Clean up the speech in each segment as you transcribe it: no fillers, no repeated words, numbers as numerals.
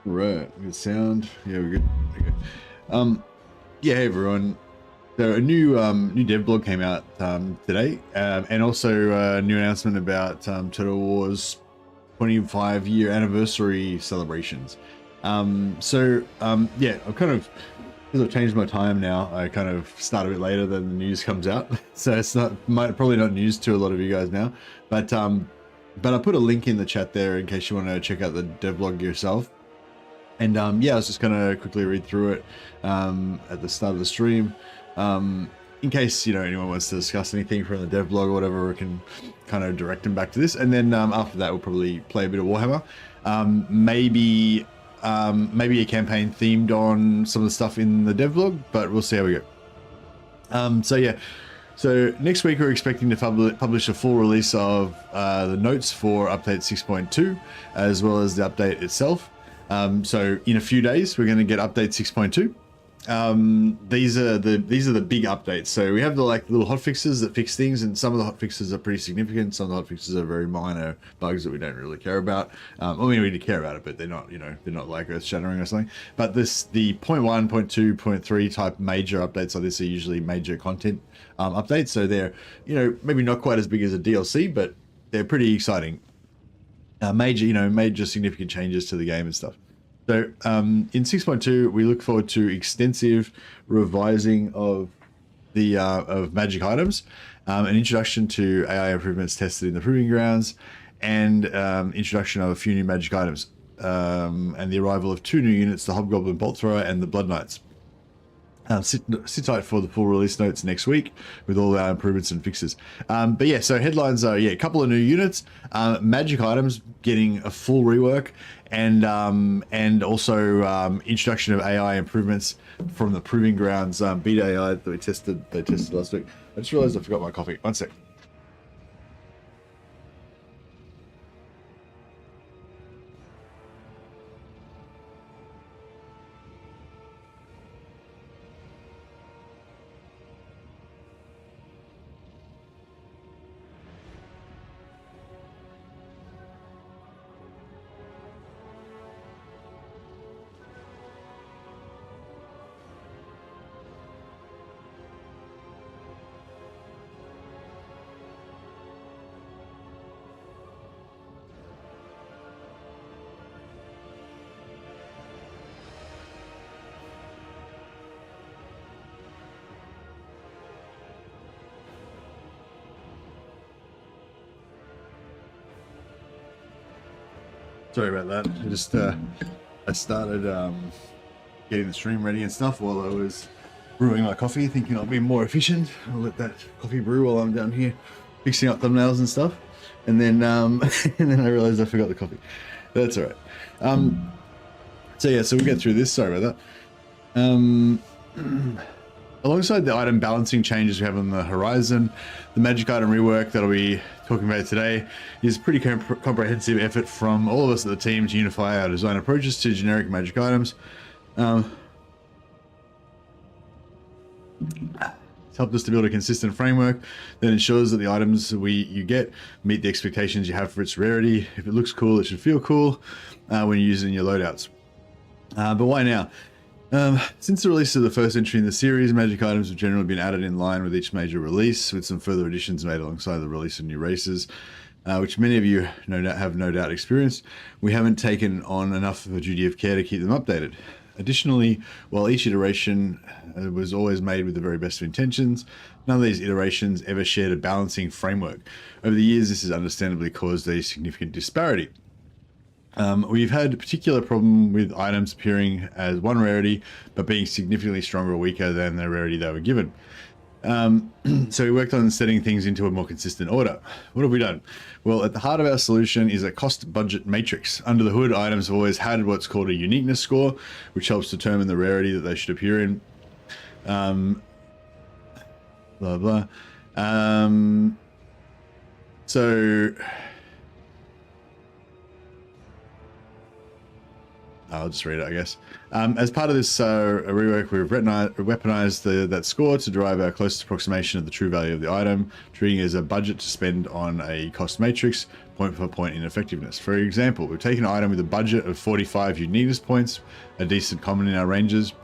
Right, good sound. Yeah, we're good. Okay. Yeah, hey everyone. So a new dev blog came out today, and also a new announcement about Total War's 25-year anniversary celebrations. Yeah, I've kind of, because I've changed my time now, I kind of start a bit later than the news comes out. So it's probably not news to a lot of you guys now, but I put a link in the chat there in case you want to check out the dev blog yourself. And yeah, I was just gonna quickly read through it at the start of the stream. In case, anyone wants to discuss anything from the dev blog or whatever, we can kind of direct them back to this. And then after that, we'll probably play a bit of Warhammer. Maybe a campaign themed on some of the stuff in the dev blog, but we'll see how we go. So next week we're expecting to publish a full release of the notes for update 6.2, as well as the update itself. So in a few days, we're going to get update 6.2. These are the big updates. So we have the little hotfixes that fix things, and some of the hotfixes are pretty significant. Some of the hotfixes are very minor bugs that we don't really care about. I mean, we do care about it, but they're not, they're not like earth-shattering or something. But the 0.1, 0.2, 0.3 type major updates like this are usually major content updates. So they're, maybe not quite as big as a DLC, but they're pretty exciting. Major significant changes to the game and stuff. So in 6.2, we look forward to extensive revising of the of magic items, an introduction to AI improvements tested in the proving grounds, and introduction of a few new magic items, and the arrival of 2 new units, the Hobgoblin Bolt Thrower and the Blood Knights. Sit tight for the full release notes next week with all our improvements and fixes. But yeah, so headlines are, a couple of new units, magic items getting a full rework, and also introduction of AI improvements from the proving grounds beta AI that they tested last week. I just realized I forgot my coffee. One sec. Sorry about that. I started getting the stream ready and stuff while I was brewing my coffee, thinking I'll be more efficient. I'll let that coffee brew while I'm down here fixing up thumbnails and stuff. And then and then I realized I forgot the coffee. That's all right. So yeah, so we'll get through this. Sorry about that. Alongside the item balancing changes we have on the horizon, the magic item rework that I'll be talking about today is a pretty comprehensive effort from all of us at the team to unify our design approaches to generic magic items. It's helped us to build a consistent framework that ensures that the items you get meet the expectations you have for its rarity. If it looks cool, it should feel cool when you use it in your loadouts. But why now? Since the release of the first entry in the series, magic items have generally been added in line with each major release, with some further additions made alongside the release of new races, which many of you have no doubt experienced. We haven't taken on enough of a duty of care to keep them updated. Additionally, while each iteration was always made with the very best of intentions, none of these iterations ever shared a balancing framework. Over the years, this has understandably caused a significant disparity. We've had a particular problem with items appearing as one rarity, but being significantly stronger or weaker than the rarity they were given. So we worked on setting things into a more consistent order. What have we done? Well, at the heart of our solution is a cost budget matrix. Under the hood, items have always had what's called a uniqueness score, which helps determine the rarity that they should appear in. Blah, blah. I'll just read it, I guess. As part of this rework, we've weaponized that score to derive our closest approximation of the true value of the item, treating it as a budget to spend on a cost matrix, point for point in effectiveness. For example, we've taken an item with a budget of 45 uniqueness points, a decent common in our ranges,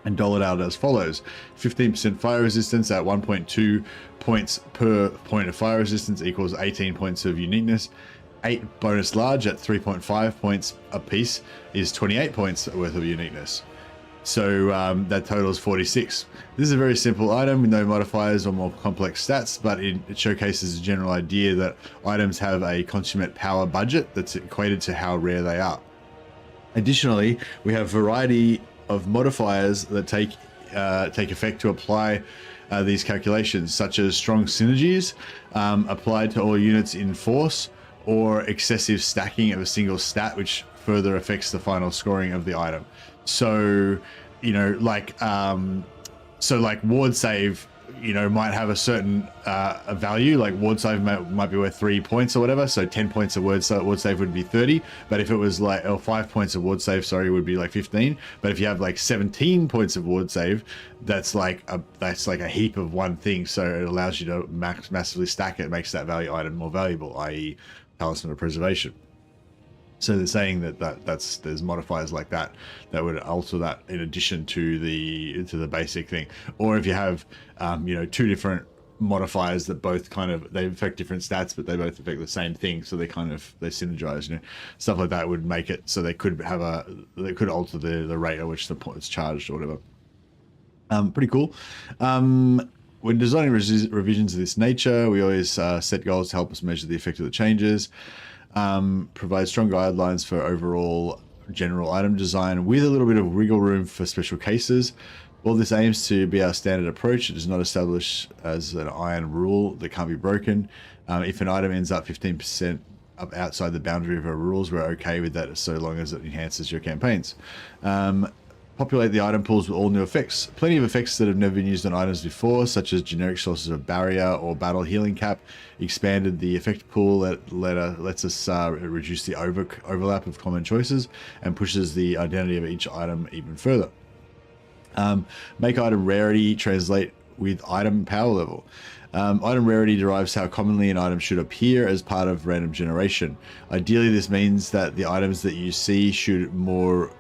and dollared out as follows: 15% fire resistance at 1.2 points per point of fire resistance equals 18 points of uniqueness. 8 bonus large at 3.5 points a piece is 28 points worth of uniqueness. So that totals 46. This is a very simple item with no modifiers or more complex stats, but it showcases a general idea that items have a consummate power budget that's equated to how rare they are. Additionally, we have a variety of modifiers that take effect to apply these calculations, such as strong synergies applied to all units in force, or excessive stacking of a single stat, which further affects the final scoring of the item. So, you know, like ward save, you know, might have a certain a value. Like ward save might be worth 3 points or whatever. So 10 points of ward save would be 30. But if it was like, or 5 points of ward save, sorry, would be like 15. But if you have like 17 points of ward save, that's like a heap of one thing. So it allows you to massively stack it. It makes that value item more valuable, i.e. Talisman of Preservation. So they're saying that there's modifiers like that would alter that in addition to the basic thing. Or if you have you know, 2 different modifiers that both kind of, they affect different stats, but they both affect the same thing, so they synergize, you know, stuff like that would make it so they could alter the rate at which the point's charged or whatever. Pretty cool. When designing revisions of this nature, we always set goals to help us measure the effect of the changes. Provide strong guidelines for overall general item design with a little bit of wiggle room for special cases. While this aims to be our standard approach, it is not established as an iron rule that can't be broken. If an item ends up 15% up outside the boundary of our rules, we're okay with that so long as it enhances your campaigns. Populate the item pools with all new effects. Plenty of effects that have never been used on items before, such as generic sources of barrier or battle healing cap. Expanded the effect pool that lets us reduce the overlap of common choices and pushes the identity of each item even further. Make item rarity translate with item power level. Item rarity derives how commonly an item should appear as part of random generation. Ideally, this means that the items that you see more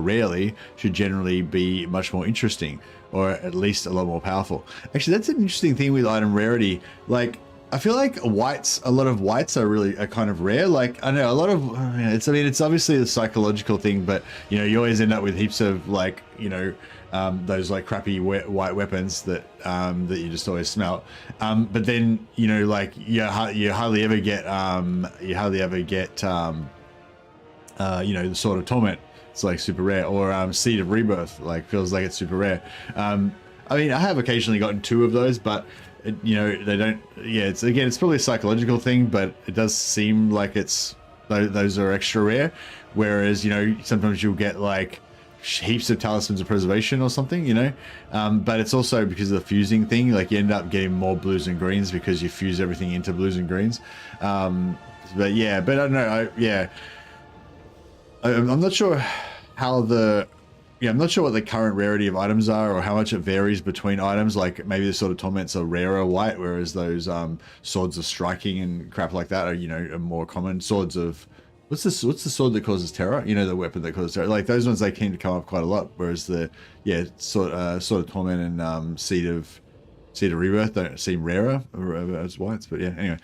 rarely should generally be much more interesting, or at least a lot more powerful. Actually, that's an interesting thing with item rarity. Like, I feel like a lot of whites are kind of rare. Like, I know a lot of, it's obviously a psychological thing, but you know, you always end up with heaps of like, you know, those like crappy white weapons that that you just always smell. But then, you know, like you hardly ever get you know, the Sword of Torment. It's like super rare, or Seed of Rebirth, like feels like it's super rare. I mean, I have occasionally gotten 2 of those, but you know, they don't. Yeah, it's probably a psychological thing, but it does seem like those are extra rare. Whereas, you know, sometimes you'll get like heaps of Talismans of Preservation or something, you know. But it's also because of the fusing thing. Like you end up getting more blues and greens because you fuse everything into blues and greens. But yeah, but I don't know. I'm not sure how I'm not sure what the current rarity of items are, or how much it varies between items. Like maybe the Sword of Torment's a rarer white, whereas those swords of striking and crap like that are, you know, are more common. Swords of what's the sword that causes terror? You know, the weapon that causes terror. Like those ones, they tend to come up quite a lot. Whereas Sword of Torment and Seed of Rebirth don't seem rarer as whites. But yeah, anyway.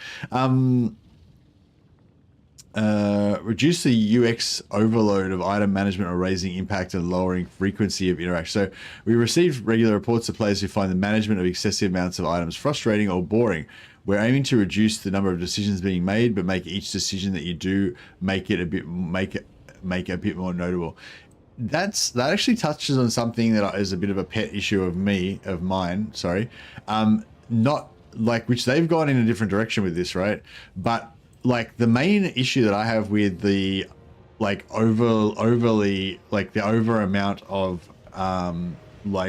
Reduce the UX overload of item management or raising impact and lowering frequency of interaction. So we received regular reports of players who find the management of excessive amounts of items frustrating or boring. We're aiming to reduce the number of decisions being made, but make each decision that you do make it a bit more notable. That actually touches on something that is a bit of a pet issue of mine. Sorry, not like, which they've gone in a different direction with this, right? But like the main issue that I have with the like overly like the over amount of what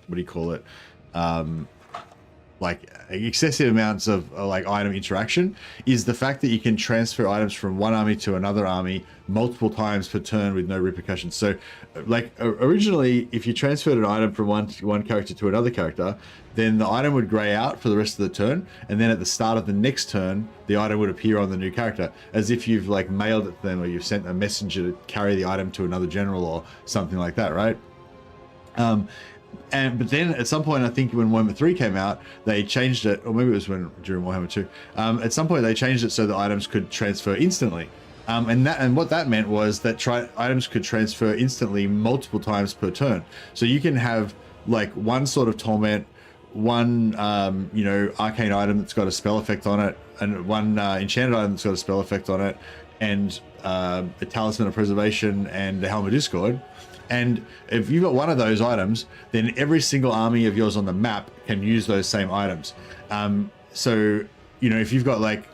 do you call it, like excessive amounts of like item interaction is the fact that you can transfer items from one army to another army multiple times per turn with no repercussions. So like originally, if you transferred an item from one character to another character, then the item would gray out for the rest of the turn, and then at the start of the next turn the item would appear on the new character, as if you've like mailed it to them, or you've sent a messenger to carry the item to another general or something like that, right? But then at some point, I think when Warhammer 3 came out, they changed it, or maybe it was during Warhammer 2. At some point, they changed it so the items could transfer instantly. And what that meant was that items could transfer instantly multiple times per turn. So you can have like one sort of torment, one arcane item that's got a spell effect on it, and one enchanted item that's got a spell effect on it, and a talisman of preservation and a helm of discord. And if you've got one of those items, then every single army of yours on the map can use those same items. So, if you've got like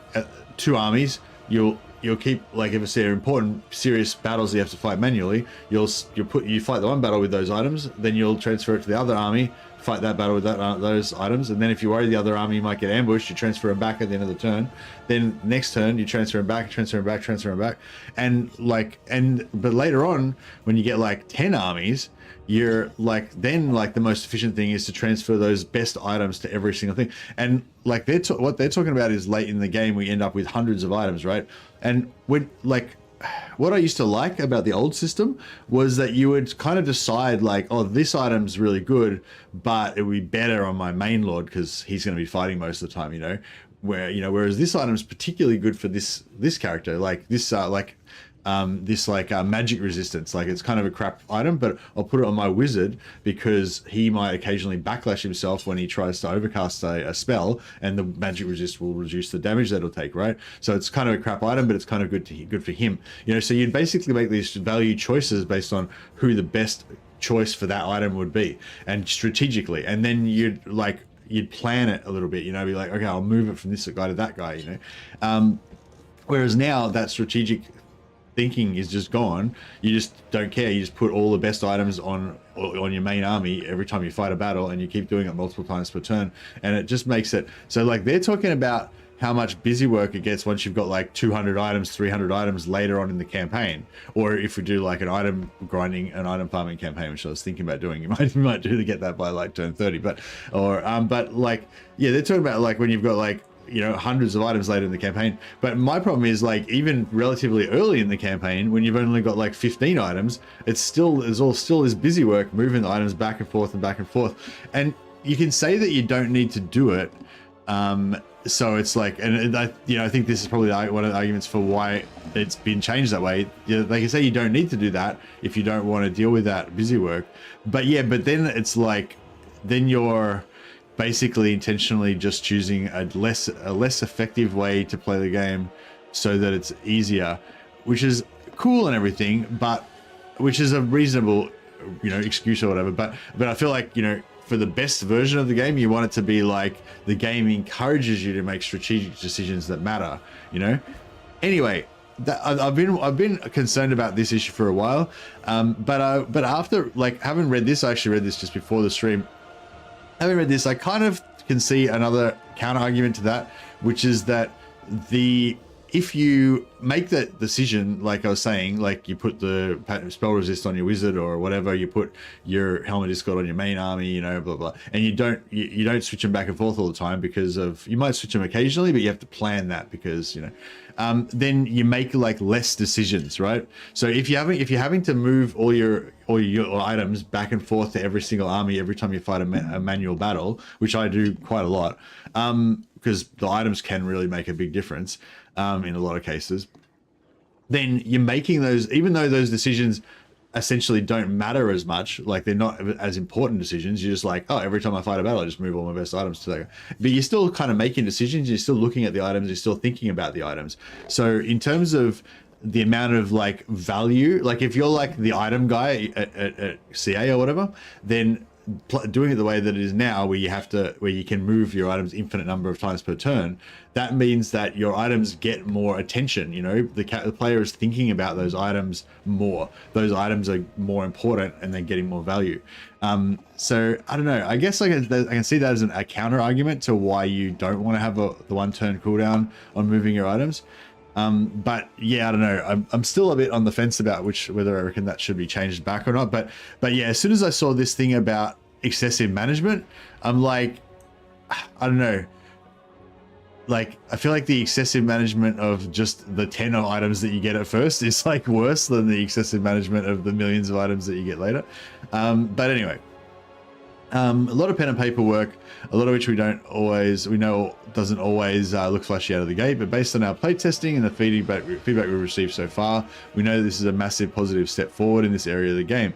2 armies, you'll keep, like, if it's there important serious battles that you have to fight manually, you fight the one battle with those items, then you'll transfer it to the other army, fight that battle with those items, and then if you worry the other army might get ambushed, you transfer them back at the end of the turn. Then next turn you transfer them back, but later on, when you get like 10 armies, you're like, then like the most efficient thing is to transfer those best items to every single thing. And like what they're talking about is late in the game we end up with hundreds of items, right? And when like, what I used to like about the old system was that you would kind of decide like, oh, this item's really good, but it would be better on my main lord because he's going to be fighting most of the time, whereas this item's particularly good for this character, like this magic resistance. Like, it's kind of a crap item, but I'll put it on my wizard because he might occasionally backlash himself when he tries to overcast a spell, and the magic resist will reduce the damage that it'll take, right? So it's kind of a crap item, but it's kind of good for him. So you'd basically make these value choices based on who the best choice for that item would be, and strategically, and then you'd plan it a little bit, be like, okay, I'll move it from this guy to that guy, whereas now that strategic thinking is just gone. You just don't care. You just put all the best items on your main army every time you fight a battle, and you keep doing it multiple times per turn, and it just makes it so, like, they're talking about how much busy work it gets once you've got like 200 items, 300 items later on in the campaign, or if we do like an item grinding, an item farming campaign, which I was thinking about doing. You might do to get that by like turn 30, but like, yeah, they're talking about like when you've got like, hundreds of items later in the campaign. But my problem is, like, even relatively early in the campaign, when you've only got like 15 items, it's still this busy work moving the items back and forth, and you can say that you don't need to do it. So it's like, and I think this is probably one of the arguments for why it's been changed that way. They can say you don't need to do that if you don't want to deal with that busy work, but then it's like, then you're basically intentionally just choosing a less effective way to play the game so that it's easier, which is cool and everything, but which is a reasonable excuse or whatever, but I feel like for the best version of the game, you want it to be like the game encourages you to make strategic decisions that matter. Anyway, I've been concerned about this issue for a while, but after like having read this, I actually read this just before the stream. Having read this, I kind of can see another counter argument to that, which is that if you make that decision, like I was saying, like you put the spell resist on your wizard or whatever, you put your helm of discord on your main army, blah blah, and you don't switch them back and forth all the time, because you might switch them occasionally, but you have to plan that because then you make like less decisions, right? So if you're having to move all your items back and forth to every single army every time you fight a manual battle, which I do quite a lot, because the items can really make a big difference in a lot of cases, then you're making those, even though those decisions essentially don't matter as much, like they're not as important decisions, you're just like, oh, every time I fight a battle, I just move all my best items to that. But you're still kind of making decisions, you're still looking at the items, you're still thinking about the items. So in terms of the amount of like value, like if you're like the item guy at CA or whatever, then doing it the way that it is now, where you can move your items infinite number of times per turn, that means that your items get more attention. You know, the player is thinking about those items more. Those items are more important, and they're getting more value. So I don't know. I guess I can see that as a counter argument to why you don't want to have the 1 turn cooldown on moving your items. But yeah, I don't know. I'm still a bit on the fence about whether I reckon that should be changed back or not. But yeah, as soon as I saw this thing about excessive management, I'm like, I don't know. Like, I feel like the excessive management of just the 10 items that you get at first is like worse than the excessive management of the millions of items that you get later. But anyway, a lot of pen and paper work, a lot of which we know doesn't always look flashy out of the gate, but based on our playtesting and the feedback we've received so far, we know this is a massive positive step forward in this area of the game.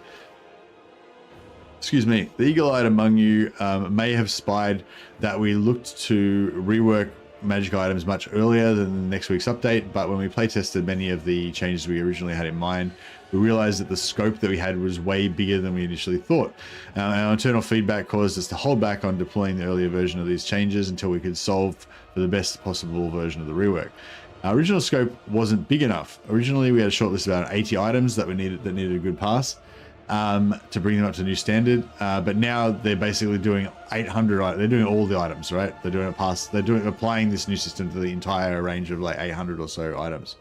Excuse me. The eagle-eyed among you may have spied that we looked to rework magic items much earlier than next week's update, but when we playtested many of the changes we originally had in mind, we realized that the scope that we had was way bigger than we initially thought. Our internal feedback caused us to hold back on deploying the earlier version of these changes until we could solve for the best possible version of the rework. Our original scope wasn't big enough. Originally, we had a short list of about 80 items that needed a good pass to bring them up to new standard. But now they're basically doing 800. They're doing all the items, right? They're doing applying this new system to the entire range of like 800 or so items.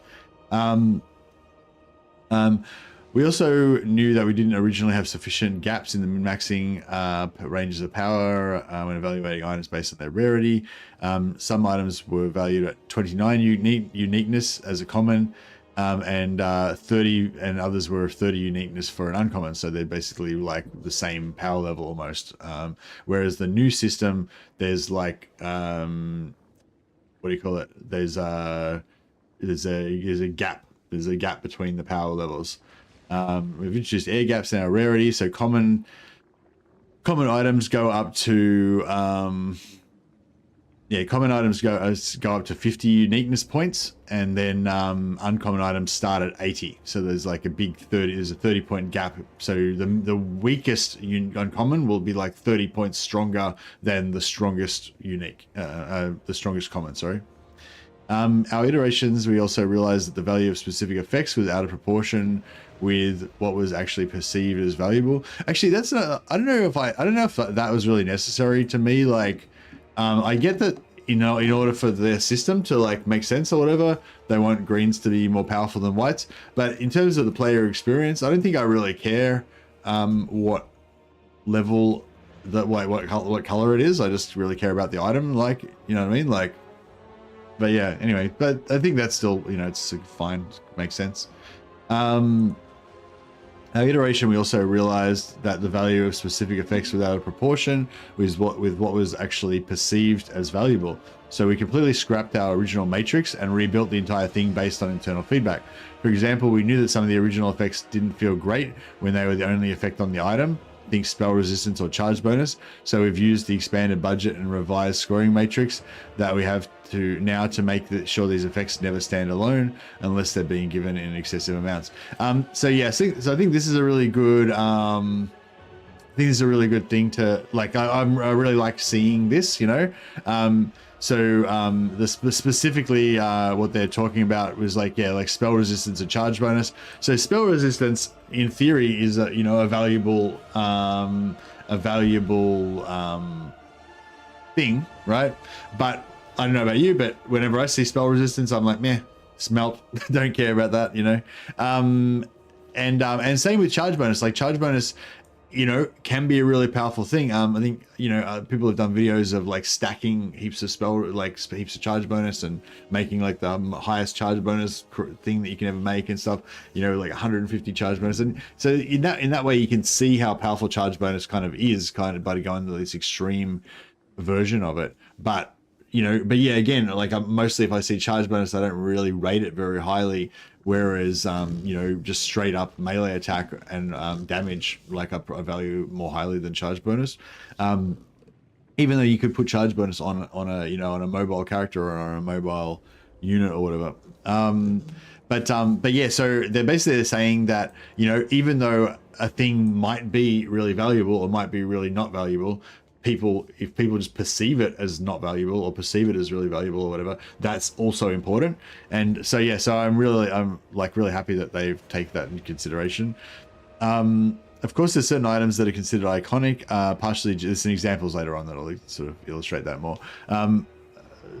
We also knew that we didn't originally have sufficient gaps in the min-maxing ranges of power when evaluating items based on their rarity. Some items were valued at 29 uniqueness as a common, and 30, and others were 30 uniqueness for an uncommon. So they're basically like the same power level almost. Whereas the new system, there's like, what do you call it? There's a gap. There's a gap between the power levels. We've introduced air gaps in our rarity, so common items go up to common items go up to 50 uniqueness points, and then uncommon items start at 80. So there's like a big 30. There's a 30-point gap. So the weakest uncommon will be like 30 points stronger than the strongest unique, the strongest common. Sorry. Our iterations, we also realized that the value of specific effects was out of proportion with what was actually perceived as valuable. Actually, that's not, I don't know if that was really necessary to me. Like, I get that, you know, in order for their system to like make sense or whatever, they want greens to be more powerful than whites. But in terms of the player experience, I don't think I really care what level that what color it is. I just really care about the item, like, you know what I mean, like. But yeah, anyway, but I think that's still, you know, it's fine, makes sense. Our iteration, we also realized that the value of specific effects was out of proportion with what was actually perceived as valuable. So we completely scrapped our original matrix and rebuilt the entire thing based on internal feedback. For example, we knew that some of the original effects didn't feel great when they were the only effect on the item. Think spell resistance or charge bonus. So we've used the expanded budget and revised scoring matrix that we have to now to make sure these effects never stand alone unless they're being given in excessive amounts. So yeah, so I think this is a really good. I think this is a really good thing to like. I really like seeing this, you know. Specifically what they're talking about was like, yeah, like spell resistance and charge bonus. So spell resistance in theory is a, you know, a valuable thing, right? But I don't know about you, but whenever I see spell resistance, I'm like, meh, smelt, don't care about that, you know. And same with charge bonus. Like charge bonus, you know, can be a really powerful thing. I think, you know, people have done videos of like stacking heaps of heaps of charge bonus and making like the highest charge bonus thing that you can ever make and stuff, you know, like 150 charge bonus. And so in that way, you can see how powerful charge bonus kind of is, kind of by going to this extreme version of it. But, you know, but yeah, again, like mostly if I see charge bonus, I don't really rate it very highly. Whereas, you know, just straight up melee attack and damage, like I value more highly than charge bonus. Even though you could put charge bonus on a, you know, on a mobile character or on a mobile unit or whatever. But yeah, so they're saying that, you know, even though a thing might be really valuable or might be really not valuable, if people just perceive it as not valuable or perceive it as really valuable or whatever, that's also important. And so yeah, so I'm like really happy that they've taken that into consideration. Of course, there's certain items that are considered iconic. Partially, there's some examples later on that'll sort of illustrate that more.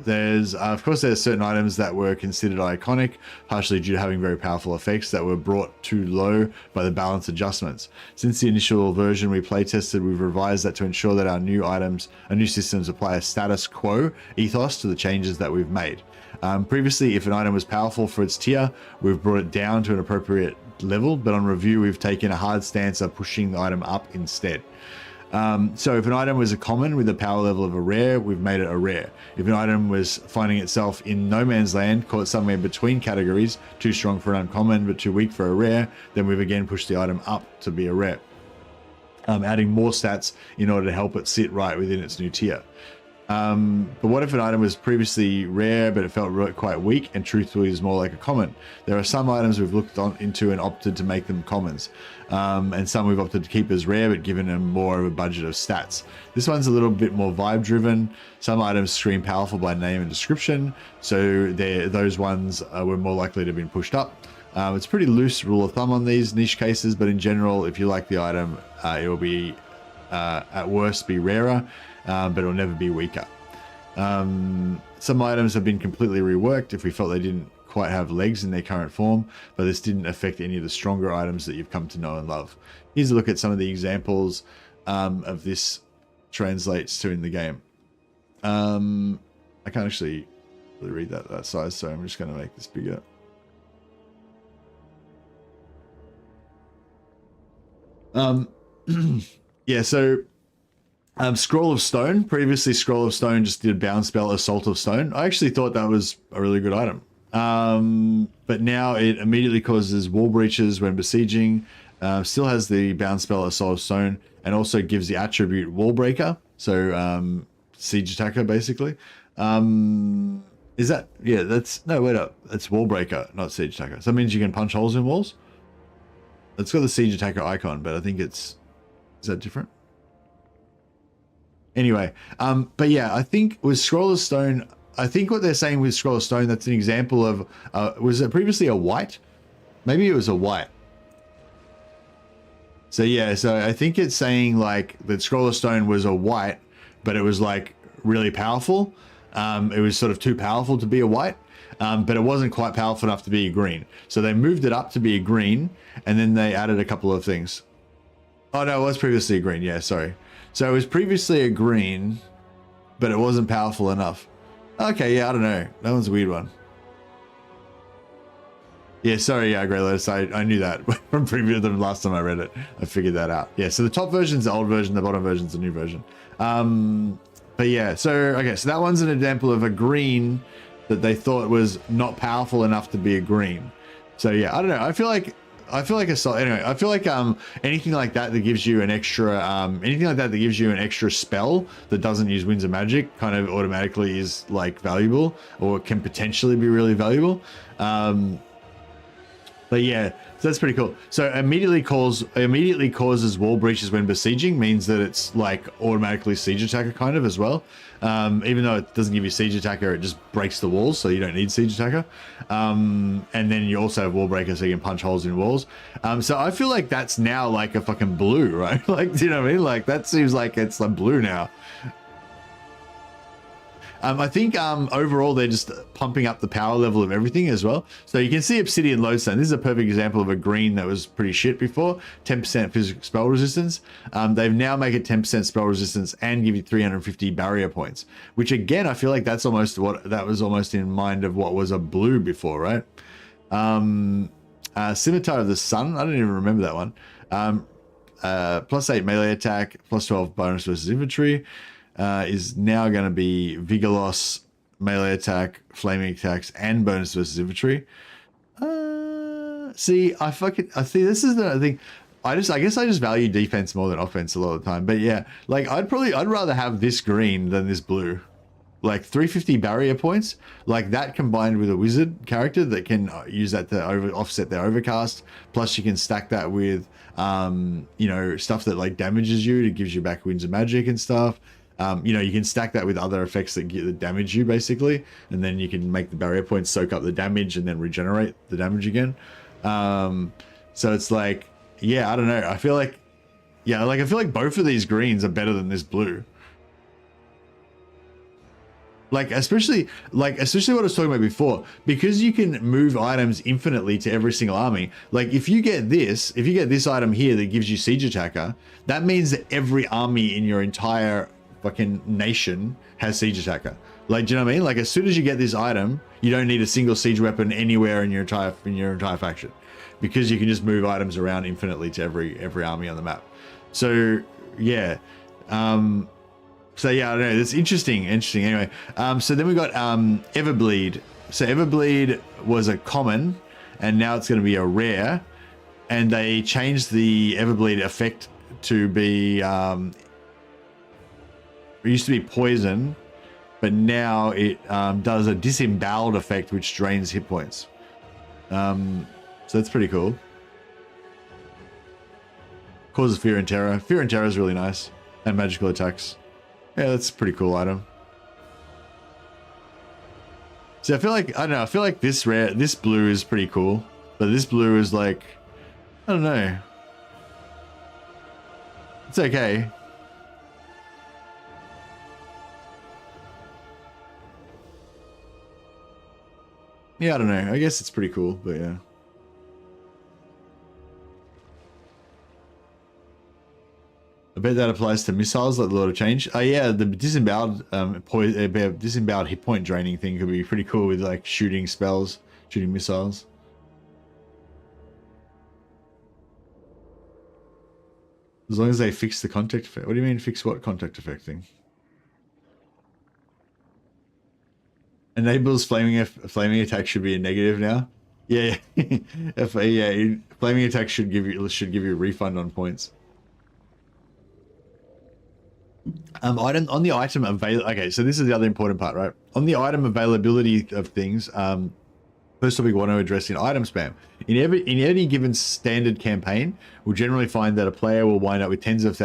There's of course there's certain items that were considered iconic, partially due to having very powerful effects that were brought too low by the balance adjustments. Since the initial version we playtested, we've revised that to ensure that our new systems apply a status quo ethos to the changes that we've made. Previously, if an item was powerful for its tier, we've brought it down to an appropriate level, but on review, we've taken a hard stance of pushing the item up instead. So if an item was a common with a power level of a rare, we've made it a rare. If an item was finding itself in no man's land, caught somewhere between categories, too strong for an uncommon but too weak for a rare, then we've again pushed the item up to be a rare, adding more stats in order to help it sit right within its new tier. But what if an item was previously rare, but it felt quite weak and truthfully is more like a common? There are some items we've looked into and opted to make them commons. And some we've opted to keep as rare, but given them more of a budget of stats. This one's a little bit more vibe driven. Some items scream powerful by name and description. So those ones were more likely to have been pushed up. It's pretty loose rule of thumb on these niche cases, but in general, if you like the item, it will be at worst be rarer. But it'll never be weaker. Some items have been completely reworked if we felt they didn't quite have legs in their current form, but this didn't affect any of the stronger items that you've come to know and love. Here's a look at some of the examples of this translates to in the game. I can't actually really read that size, so I'm just going to make this bigger. Yeah, so Scroll of Stone. Previously, Scroll of Stone just did bound spell Assault of Stone. I actually thought that was a really good item. But now it immediately causes wall breaches when besieging. Still has the bound spell Assault of Stone, and also gives the attribute Wall Breaker. So siege attacker, basically. Is that, yeah, that's, no, wait up. That's Wall Breaker, not siege attacker. So that means you can punch holes in walls. It's got the siege attacker icon, but I think it's, is that different? Anyway, but yeah, I think with Scroll of Stone, I think what they're saying with Scroll of Stone, that's an example of, was it previously a white? Maybe it was a white. So yeah, so I think it's saying like that Scroll of Stone was a white, but it was like really powerful. It was sort of too powerful to be a white, but it wasn't quite powerful enough to be a green. So they moved it up to be a green, and then they added a couple of things. Oh no, it was previously a green, yeah, sorry. So it was previously a green, but it wasn't powerful enough. Okay, yeah, I don't know. That one's a weird one. Yeah, sorry, yeah, Grey Lotus. I knew that from previous, the last time I read it. I figured that out. Yeah, so the top version's the old version, the bottom version's the new version. But yeah, so, okay, so that one's an example of a green that they thought was not powerful enough to be a green. So yeah, I don't know. I feel like anyway, I feel like anything like that that gives you an extra spell that doesn't use Winds of Magic kind of automatically is like valuable, or can potentially be really valuable. But yeah, so that's pretty cool. So immediately causes wall breaches when besieging means that it's like automatically siege attacker kind of as well. Even though it doesn't give you siege attacker, it just breaks the walls, so you don't need siege attacker. And then you also have wall breaker, so you can punch holes in walls. So I feel like that's now like a fucking blue, right? Like, do you know what I mean? Like that seems like it's like blue now. I think overall they're just pumping up the power level of everything as well. So you can see Obsidian Lodestone. This is a perfect example of a green that was pretty shit before. 10% physical spell resistance. They've now make it 10% spell resistance and give you 350 barrier points, which again, I feel like that's almost what that was almost in mind of what was a blue before, right? Scimitar of the Sun. I don't even remember that one. +8 melee attack, +12 bonus versus infantry. Is now going to be Vigor Loss, melee attack, flaming attacks, and bonus versus infantry. See, I see. This is the thing. I guess I just value defense more than offense a lot of the time. But yeah, like I'd rather have this green than this blue. like 350 barrier points, like that combined with a wizard character that can use that to offset their overcast. Plus you can stack that with, you know, stuff that like damages you. It gives you back winds of magic and stuff. You know, you can stack that with other effects that damage you basically, and then you can make the barrier points soak up the damage and then regenerate the damage again. So it's like, yeah, I don't know. I feel like, yeah, like I feel like both of these greens are better than this blue. Like, especially what I was talking about before, because you can move items infinitely to every single army. Like if you get this item here that gives you siege attacker, that means that every army in your entire fucking nation has siege attacker. Like, do you know what I mean? Like as soon as you get this item, you don't need a single siege weapon anywhere in your entire faction, because you can just move items around infinitely to every army on the map. So yeah. So yeah, I don't know. That's interesting. Anyway, so then we got Everbleed. So Everbleed was a common, and now it's going to be a rare. And they changed the Everbleed effect to be. It used to be poison, but now it does a disemboweled effect, which drains hit points. So that's pretty cool. Causes fear and terror. Fear and terror is really nice, and magical attacks. Yeah, that's a pretty cool item. See, I feel like, I don't know, I feel like this blue is pretty cool, but this blue is like, I don't know. It's okay. Yeah, I don't know. I guess it's pretty cool, but yeah. I bet that applies to missiles, like a lot of change. Oh yeah, the disemboweled disemboweled hit point draining thing could be pretty cool with like shooting spells, shooting missiles. As long as they fix the contact effect. What do you mean fix what contact effect thing? Enables flaming attack should be a negative now. Yeah, yeah. Flaming attack should give you a refund on points. Item on the item avail. Okay, so this is the other important part, right? On the item availability of things, first topic we want to address in item spam. In any given standard campaign, we'll generally find that a player will wind up with tens of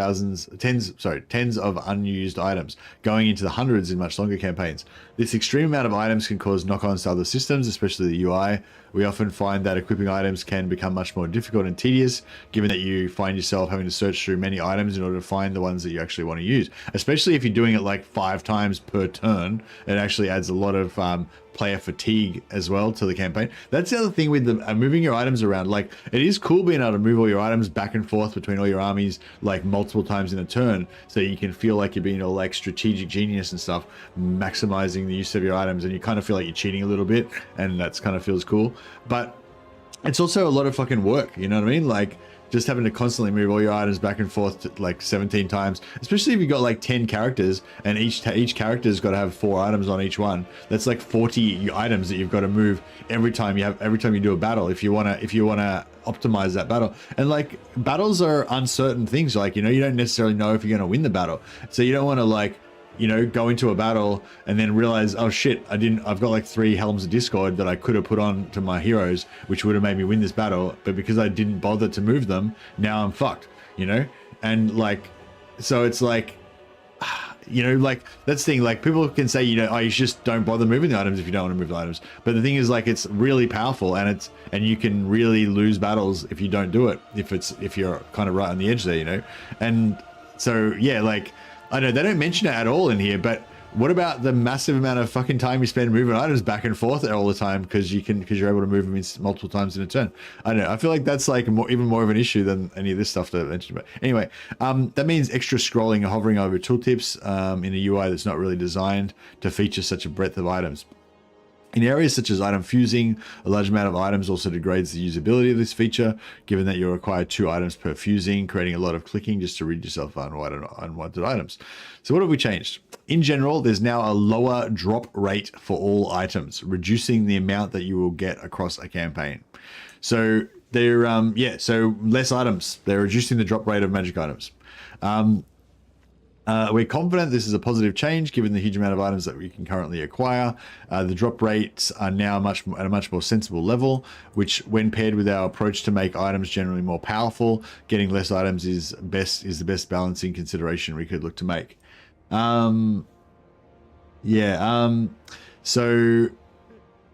unused items, going into the hundreds in much longer campaigns. This extreme amount of items can cause knock-ons to other systems, especially the UI. We often find that equipping items can become much more difficult and tedious, given that you find yourself having to search through many items in order to find the ones that you actually want to use. Especially if you're doing it like 5 times per turn, it actually adds a lot of player fatigue as well to the campaign. That's the other thing with the moving your items around. Like, it is cool being able to move all your items back and forth between all your armies like multiple times in a turn, so you can feel like you're being all like strategic genius and stuff, maximizing the use of your items, and you kind of feel like you're cheating a little bit, and that's kind of feels cool. But it's also a lot of fucking work, you know what I mean? Like, just having to constantly move all your items back and forth to like 17 times, especially if you've got like 10 characters and each character's got to have 4 items on each one. That's like 40 items that you've got to move every time you do a battle, if you want to optimize that battle. And like, battles are uncertain things, like, you know, you don't necessarily know if you're going to win the battle, so you don't want to like, you know, go into a battle and then realize, oh shit, I've got like 3 Helms of Discord that I could have put on to my heroes, which would have made me win this battle, but because I didn't bother to move them, now I'm fucked, you know? And like, so it's like, you know, like, that's the thing, like, people can say, you know, oh, you just don't bother moving the items if you don't want to move the items. But the thing is, like, it's really powerful, and you can really lose battles if you don't do it, if you're kind of right on the edge there, you know? And so, yeah, like, I know they don't mention it at all in here, but what about the massive amount of fucking time you spend moving items back and forth all the time because you're able to move them multiple times in a turn? I don't know. I feel like that's like even more of an issue than any of this stuff that I mentioned. But anyway, that means extra scrolling and hovering over tooltips in a UI that's not really designed to feature such a breadth of items. In areas such as item fusing, a large amount of items also degrades the usability of this feature, given that you require 2 items per fusing, creating a lot of clicking just to rid yourself of unwanted items. So what have we changed? In general, there's now a lower drop rate for all items, reducing the amount that you will get across a campaign. So so less items. They're reducing the drop rate of magic items. We're confident this is a positive change given the huge amount of items that we can currently acquire. The drop rates are now at a much more sensible level, which when paired with our approach to make items generally more powerful, getting less items is the best balancing consideration we could look to make. Sorry.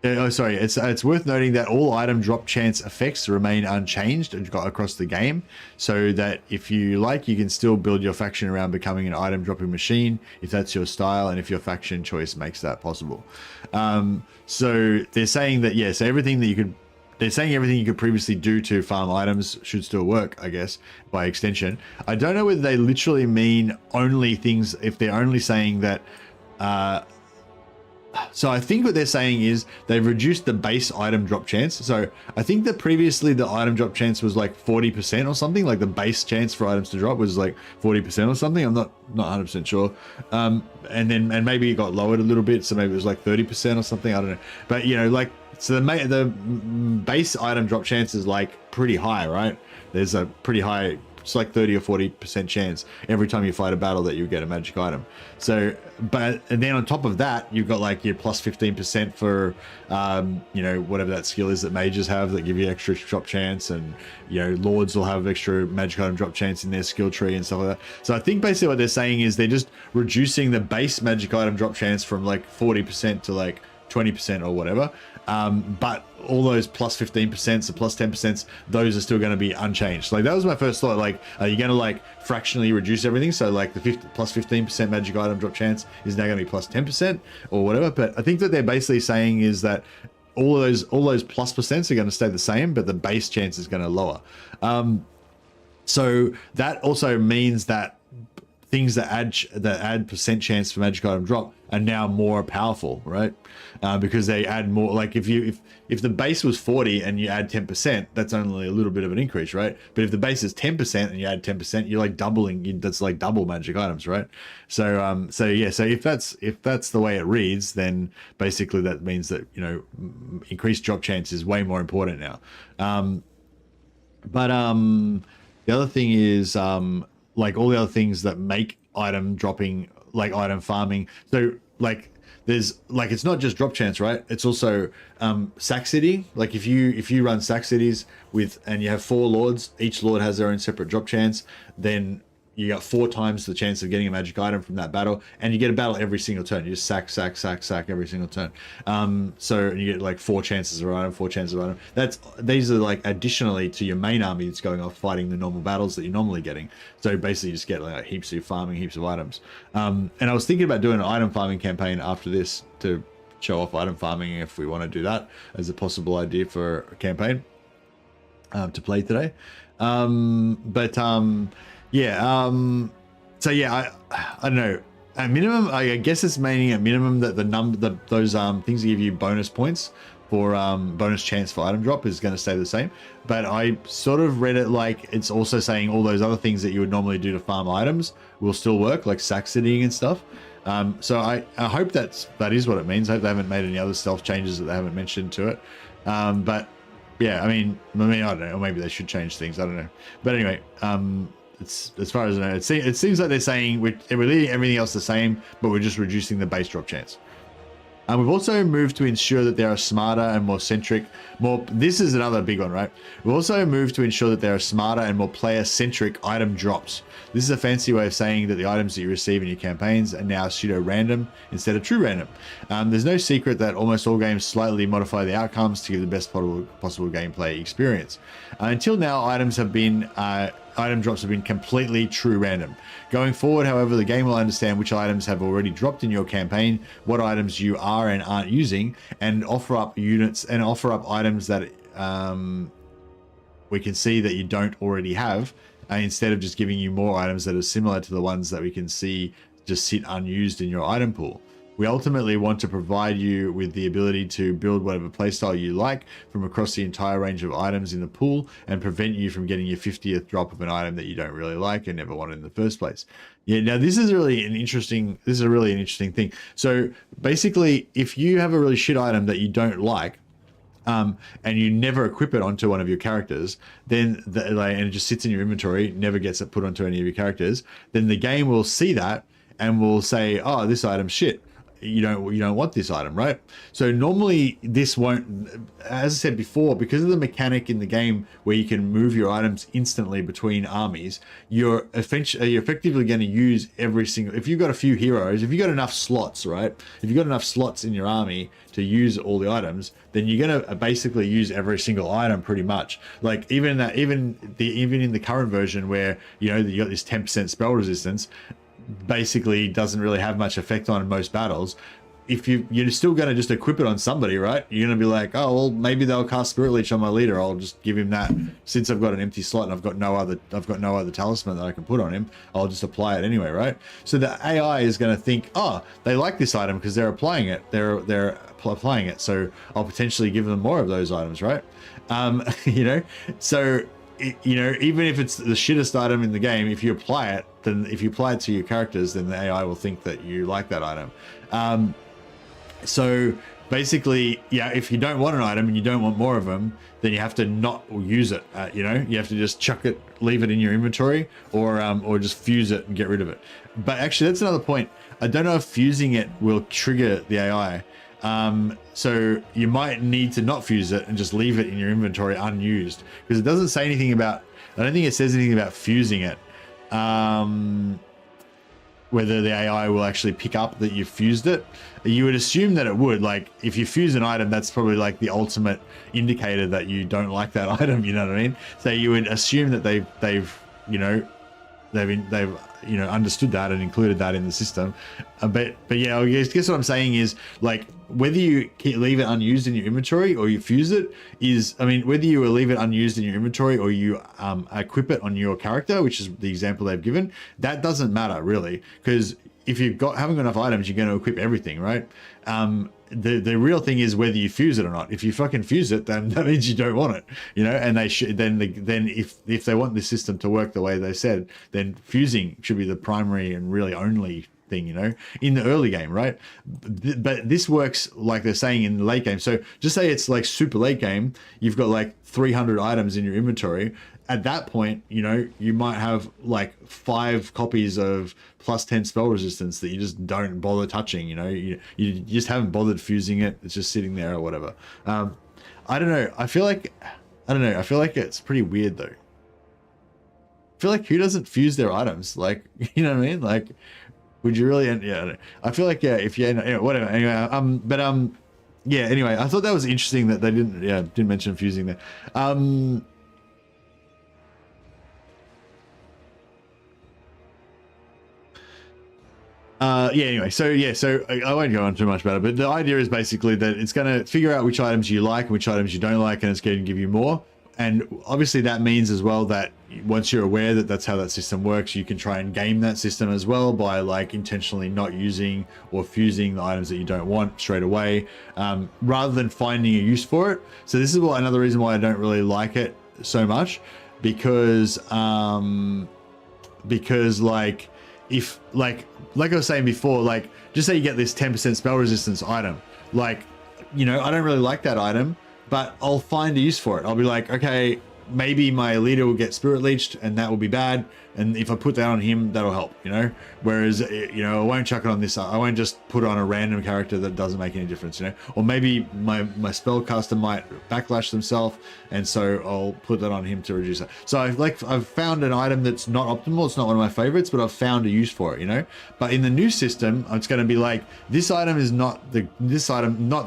It's worth noting that all item drop chance effects remain unchanged across the game, so that if you like, you can still build your faction around becoming an item dropping machine if that's your style and if your faction choice makes that possible. So they're saying that yes, everything that you could. They're saying everything you could previously do to farm items should still work, I guess, by extension. I don't know whether they literally mean only things, if they're only saying that. So I think what they're saying is they've reduced the base item drop chance. So I think that previously the item drop chance was like 40% or something, like the base chance for items to drop was like 40% or something. I'm not 100% sure. And maybe it got lowered a little bit. So maybe it was like 30% or something. I don't know. But you know, like, so the base item drop chance is like pretty high, right? There's a pretty high, it's like 30 or 40% chance every time you fight a battle that you get a magic item. So, and then on top of that, you've got like your plus 15% for, you know, whatever that skill is that mages have that give you extra drop chance, and, you know, lords will have extra magic item drop chance in their skill tree and stuff like that. So I think basically what they're saying is they're just reducing the base magic item drop chance from like 40% to like 20% or whatever. But all those plus 15% or plus 10%, those are still going to be unchanged. Like, that was my first thought. Like, are you going to like fractionally reduce everything? So like the plus 15% magic item drop chance is now going to be plus 10% or whatever. But I think that they're basically saying is that all those plus percents are going to stay the same, but the base chance is going to lower. So that also means that things that add percent chance for magic item drop are now more powerful, right? Because they add more. Like if the base was 40 and you add 10%, that's only a little bit of an increase, right? But if the base is 10% and you add 10%, you're like doubling. That's like double magic items, right? So so if that's the way it reads, then basically that means that, you know, increased drop chance is way more important now. The other thing is like all the other things that make item dropping, like item farming. So like there's like, it's not just drop chance, right? It's also sack city. Like if you run sack cities and you have 4 lords, each lord has their own separate drop chance, then you got 4 times the chance of getting a magic item from that battle, and you get a battle every single turn. You just sack every single turn. So you get like 4 chances of item, 4 chances of item. These are like additionally to your main army that's going off fighting the normal battles that you're normally getting. So basically you just get like heaps of farming, heaps of items. And I was thinking about doing an item farming campaign after this to show off item farming if we want to do that as a possible idea for a campaign to play today. So yeah, I don't know. At minimum, I guess it's meaning at minimum that those things that give you bonus points for bonus chance for item drop is going to stay the same. But I sort of read it like it's also saying all those other things that you would normally do to farm items will still work, like sack citying and stuff. So I hope that is what it means. I hope they haven't made any other stealth changes that they haven't mentioned to it. But yeah, I mean, I don't know. Or maybe they should change things. I don't know. But anyway, it's, as far as I know, it seems like they're saying we're leaving everything else the same, but we're just reducing the base drop chance. We've also moved to ensure that there are smarter and more centric, this is another big one, right? We've also moved to ensure that there are smarter and more player-centric item drops. This is a fancy way of saying that the items that you receive in your campaigns are now pseudo-random instead of true random. There's no secret that almost all games slightly modify the outcomes to give the best possible gameplay experience. Until now, item drops have been completely true random. Going forward, however, the game will understand which items have already dropped in your campaign, what items you are and aren't using, and offer up items that we can see that you don't already have, instead of just giving you more items that are similar to the ones that we can see just sit unused in your item pool. We ultimately want to provide you with the ability to build whatever playstyle you like from across the entire range of items in the pool, and prevent you from getting your 50th drop of an item that you don't really like and never wanted in the first place. Yeah, now this is a really interesting thing. So basically, if you have a really shit item that you don't like, and you never equip it onto one of your characters, then and it just sits in your inventory, never gets it put onto any of your characters, then the game will see that and will say, oh, this item's shit. You don't want this item, right? So normally this won't, as I said before, because of the mechanic in the game where you can move your items instantly between armies, you're effectively going to use every single, if you've got a few heroes, if you've got enough slots, right? If you've got enough slots in your army to use all the items, then you're going to basically use every single item pretty much. Like even in the current version where, you got this 10% spell resistance, basically doesn't really have much effect on most battles. If you're still going to just equip it on somebody, right? You're going to be like, oh well, maybe they'll cast Spirit Leech on my leader, I'll just give him that. Since I've got an empty slot and I've got no other talisman that I can put on him, I'll just apply it anyway, right? So the AI is going to think, oh, they like this item because they're applying it, they're applying it, so I'll potentially give them more of those items, right? So even if it's the shittest item in the game, if you apply it, then if you apply it to your characters, then the AI will think that you like that item. So basically, yeah, if you don't want an item and you don't want more of them, then you have to not use it. You have to just chuck it, leave it in your inventory, or just fuse it and get rid of it. But actually, that's another point. I don't know if fusing it will trigger the AI. So you might need to not fuse it and just leave it in your inventory unused, because it doesn't say anything about, I don't think it says anything about fusing it. Whether the AI will actually pick up that you fused it. You would assume that it would. Like if you fuse an item, that's probably like the ultimate indicator that you don't like that item, you know what I mean? So you would assume that they've understood that and included that in the system. But yeah, I guess what I'm saying is, like, whether you leave it unused in your inventory or you fuse it whether you leave it unused in your inventory or you equip it on your character, which is the example they've given, that doesn't matter really, because if haven't got enough items, you're going to equip everything, right? The real thing is whether you fuse it or not. If you fucking fuse it, then that means you don't want it, and they should then if they want the system to work the way they said, then fusing should be the primary and really only thing, in the early game, right? But this works like they're saying in the late game. So just say it's like super late game, you've got like 300 items in your inventory. At that point, you might have like 5 copies of +10 spell resistance that you just don't bother touching. You just haven't bothered fusing it. It's just sitting there or whatever. I don't know. I feel like it's pretty weird though. I feel like who doesn't fuse their items? Like, you know what I mean? Like, would you really? Yeah. I feel like, yeah, if you, whatever. Anyway, yeah. Anyway, I thought that was interesting that they didn't mention fusing there. Anyway, so I won't go on too much about it, but the idea is basically that it's going to figure out which items you like and which items you don't like, and it's going to give you more. And obviously that means as well that once you're aware that that's how that system works, you can try and game that system as well by like intentionally not using or fusing the items that you don't want straight away, rather than finding a use for it. So this is another reason why I don't really like it so much, because like, if like I was saying before, like just say you get this 10% spell resistance item, like, I don't really like that item, but I'll find a use for it. I'll be like, okay, maybe my leader will get Spirit Leeched and that will be bad, and if I put that on him, that'll help, whereas I won't chuck it on this. I won't just put it on a random character that doesn't make any difference, or maybe my spellcaster might backlash themselves, and so I'll put that on him to reduce that. So I've found an item that's not optimal. It's not one of my favorites, but I've found a use for it, but in the new system, it's going to be like, this item is not the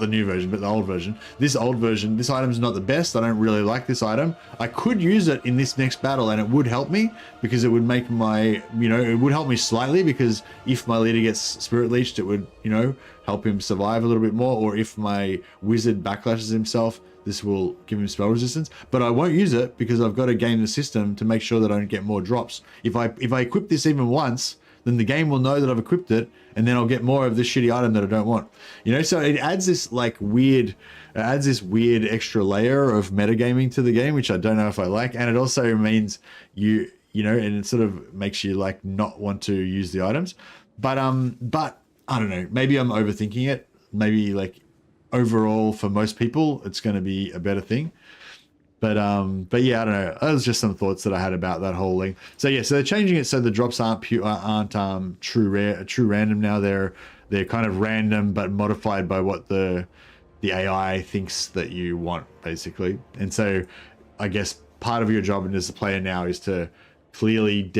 new version, but the old version. This item is not the best. I don't really like this item. I could use it in this next battle and it would help me, because it would make my, it would help me slightly, because if my leader gets Spirit Leeched, it would, help him survive a little bit more. Or if my wizard backlashes himself, this will give him spell resistance. But I won't use it because I've got to game the system to make sure that I don't get more drops. If I equip this even once, then the game will know that I've equipped it, and then I'll get more of this shitty item that I don't want. So it adds this weird extra layer of metagaming to the game, which I don't know if I like. And it also means and it sort of makes you like not want to use the items. But I don't know, maybe I'm overthinking it. Maybe like overall for most people, it's going to be a better thing. But yeah, I don't know. That was just some thoughts that I had about that whole thing. So yeah, so they're changing it so the drops aren't true random now. They're kind of random but modified by what the AI thinks that you want, basically. And so I guess part of your job as a player now is to clearly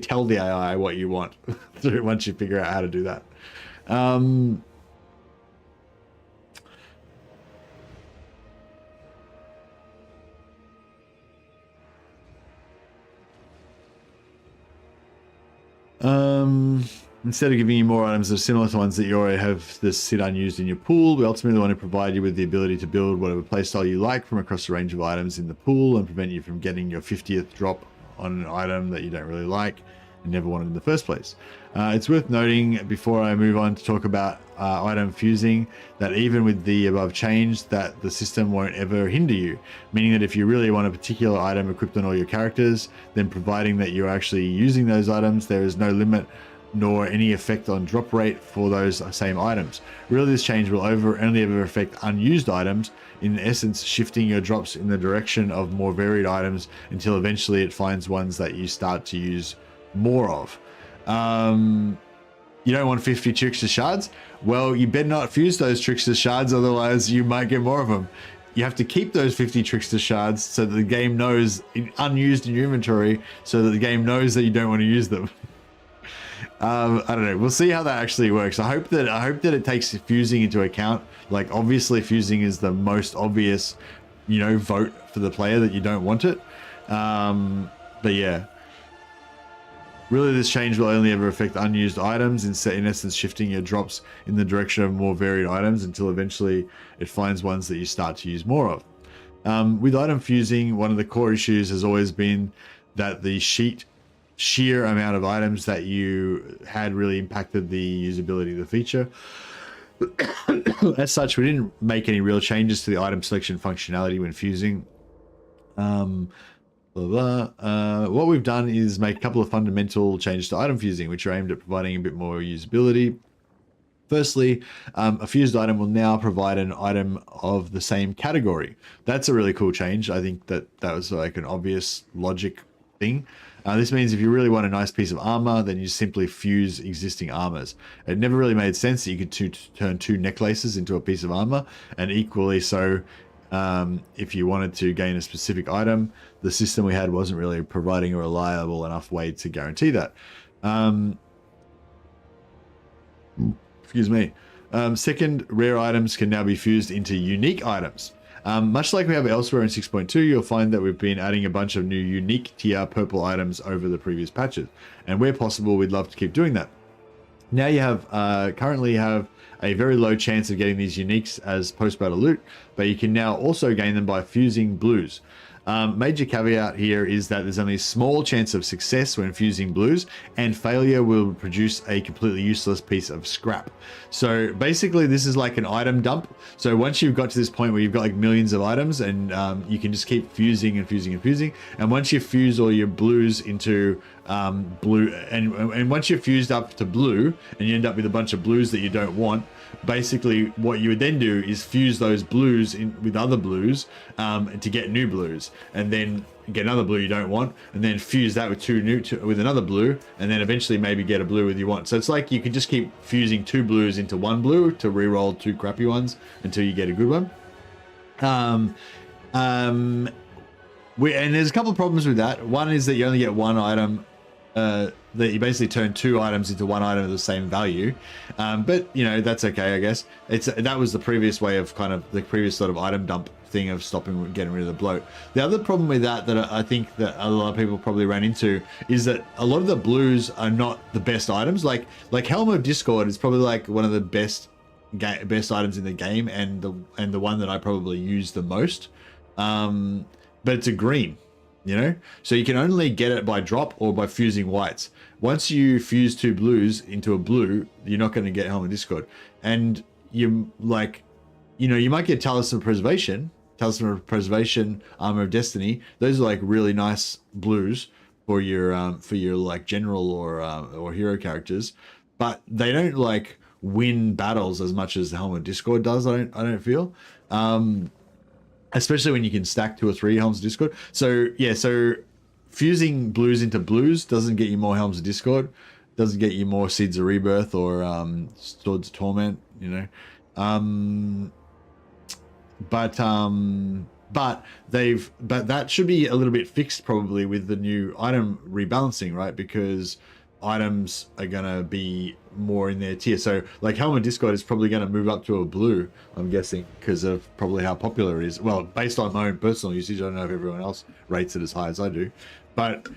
tell the AI what you want once you figure out how to do that. Instead of giving you more items that are similar to ones that you already have this sit unused in your pool, we ultimately want to provide you with the ability to build whatever playstyle you like from across the range of items in the pool and prevent you from getting your 50th drop on an item that you don't really like and never wanted in the first place. It's worth noting before I move on to talk about item fusing that even with the above change, that the system won't ever hinder you, meaning that if you really want a particular item equipped on all your characters, then providing that you're actually using those items, there is no limit nor any effect on drop rate for those same items. Really, this change will only ever affect unused items, in essence shifting your drops in the direction of more varied items until eventually it finds ones that you start to use more of. You don't want 50 trickster shards? Well, you better not fuse those trickster shards, otherwise you might get more of them. You have to keep those 50 trickster shards so that the game knows, unused in your inventory, so that the game knows that you don't want to use them. I don't know. We'll see how that actually works. I hope that it takes fusing into account. Like, obviously fusing is the most obvious, vote for the player that you don't want it. But yeah, really this change will only ever affect unused items, in essence shifting your drops in the direction of more varied items until eventually it finds ones that you start to use more of. With item fusing, one of the core issues has always been that the sheer amount of items that you had really impacted the usability of the feature. As such, we didn't make any real changes to the item selection functionality when fusing. What we've done is make a couple of fundamental changes to item fusing, which are aimed at providing a bit more usability. Firstly, a fused item will now provide an item of the same category. That's a really cool change. I think that was like an obvious logic thing. This means if you really want a nice piece of armor, then you simply fuse existing armors. It never really made sense that you could turn two necklaces into a piece of armor, and equally so, if you wanted to gain a specific item, the system we had wasn't really providing a reliable enough way to guarantee that. Excuse me. Second, rare items can now be fused into unique items. Much like we have elsewhere in 6.2, you'll find that we've been adding a bunch of new unique tier purple items over the previous patches, and where possible, we'd love to keep doing that. Now you have currently have a very low chance of getting these uniques as post-battle loot, but you can now also gain them by fusing blues. Major caveat here is that there's only a small chance of success when fusing blues, and failure will produce a completely useless piece of scrap. So basically this is like an item dump. So once you've got to this point where you've got like millions of items, and you can just keep fusing and fusing and fusing, and once you fuse all your blues into blue, and once you're fused up to blue and you end up with a bunch of blues that you don't want, basically what you would then do is fuse those blues in with other blues to get new blues, and then get another blue you don't want, and then fuse that with with another blue, and then eventually maybe get a blue with you want. So it's like you can just keep fusing two blues into one blue to re-roll two crappy ones until you get a good one. And there's a couple of problems with that. One is that you only get one item, that you basically turn two items into one item of the same value, but that's okay, I guess. That was the previous way of the previous sort of item dump thing of getting rid of the bloat. The other problem with that I think that a lot of people probably ran into is that a lot of the blues are not the best items. Like Helm of Discord is probably like one of the best items in the game, and the one that I probably use the most. But it's a green. So you can only get it by drop or by fusing whites. Once you fuse two blues into a blue, you're not going to get Helm of Discord. And you might get Talisman of Preservation, Armor of Destiny. Those are like really nice blues for your like general or hero characters, but they don't like win battles as much as the Helm of Discord does. I don't feel, especially when you can stack 2 or 3 Helms of Discord. So yeah, so fusing blues into blues doesn't get you more Helms of Discord, doesn't get you more Seeds of Rebirth or Swords of Torment, you know. But that should be a little bit fixed probably with the new item rebalancing, right? Because items are gonna be more in their tier. So like Helm of Discord is probably gonna move up to a blue, I'm guessing, because of probably how popular it is. Well, based on my own personal usage, I don't know if everyone else rates it as high as I do. But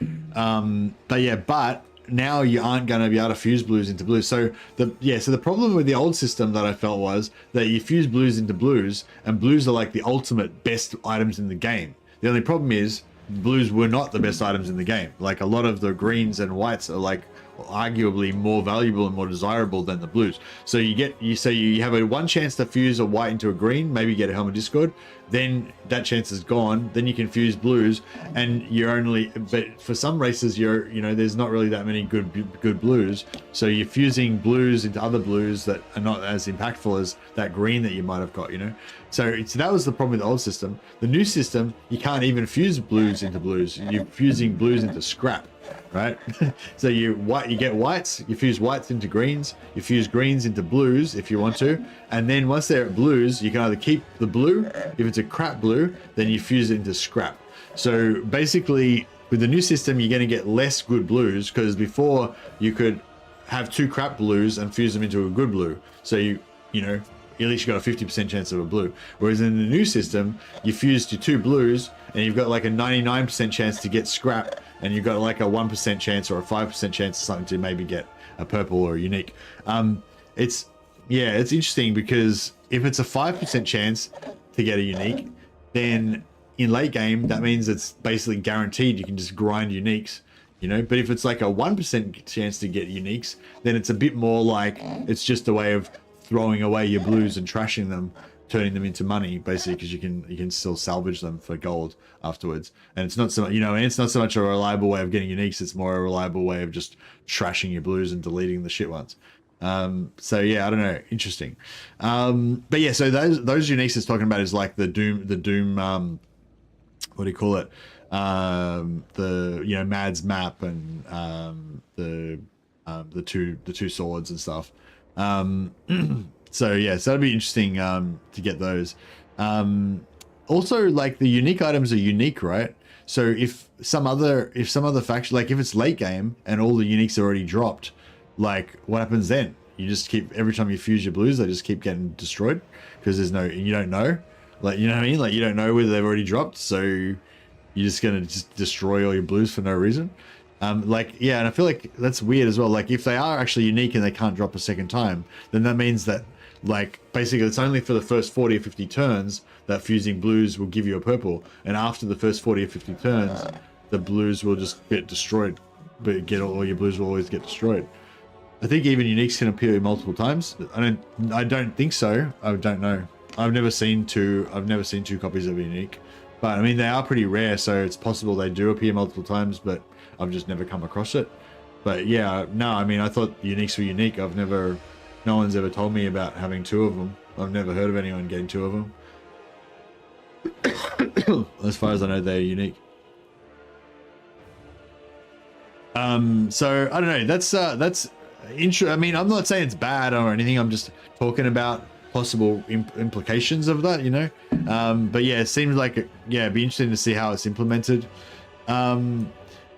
now you aren't going to be able to fuse blues into blues. So the problem with the old system that I felt was that you fuse blues into blues, and blues are like the ultimate best items in the game. The only problem is blues were not the best items in the game. Like a lot of the greens and whites are like arguably more valuable and more desirable than the blues. So you have a one chance to fuse a white into a green, maybe get a Helm of Discord, then that chance is gone. Then you can fuse blues, and but for some races there's not really that many good blues, so you're fusing blues into other blues that are not as impactful as that green that you might have got, so that was the problem with the old system. The new system, you can't even fuse blues into blues. You're fusing blues into scrap, right? So you get whites, you fuse whites into greens, you fuse greens into blues if you want to, and then once they're at blues, you can either keep the blue. If it's a crap blue, then you fuse it into scrap. So basically with the new system, you're going to get less good blues, because before you could have 2 crap blues and fuse them into a good blue, so at least you got a 50% chance of a blue. Whereas in the new system, you fuse to 2 blues and you've got like a 99% chance to get scrap, and you've got like a 1% chance or a 5% chance or something to maybe get a purple or a unique. It's interesting, because if it's a 5% chance to get a unique, then in late game, that means it's basically guaranteed you can just grind uniques, but if it's like a 1% chance to get uniques, then it's a bit more like it's just a way of throwing away your blues and trashing them, turning them into money, basically, because you can still salvage them for gold afterwards. And it's not so much, it's not so much a reliable way of getting uniques, it's more a reliable way of just trashing your blues and deleting the shit ones. So yeah, I don't know, interesting. But yeah, so those uniques it's talking about is like the Doom what do you call it? The Mads map and the two swords and stuff. So yeah, so that'd be interesting to get those. Also, like the unique items are unique, right? So if some other faction, like if it's late game and all the uniques are already dropped, like what happens then? You just keep, every time you fuse your blues, they just keep getting destroyed, because you don't know, like, you know what I mean? Like you don't know whether they've already dropped, so you're just gonna destroy all your blues for no reason. Like, yeah, and I feel like that's weird as well. Like if they are actually unique and they can't drop a second time, then that means that, like, basically it's only for the first 40 or 50 turns that fusing blues will give you a purple, and after the first 40 or 50 turns, the blues will just get destroyed, but all your blues will always get destroyed. I think even uniques can appear multiple times. I don't think so. I don't know. I've never seen two copies of a unique, but I mean they are pretty rare, so it's possible they do appear multiple times, but I've just never come across it. But yeah, no, I mean I thought uniques were unique. No one's ever told me about having 2 of them. I've never heard of anyone getting 2 of them. As far as I know, they're unique. So I don't know. That's interesting. I mean, I'm not saying it's bad or anything. I'm just talking about possible implications of that, But yeah, it seems like it'd be interesting to see how it's implemented.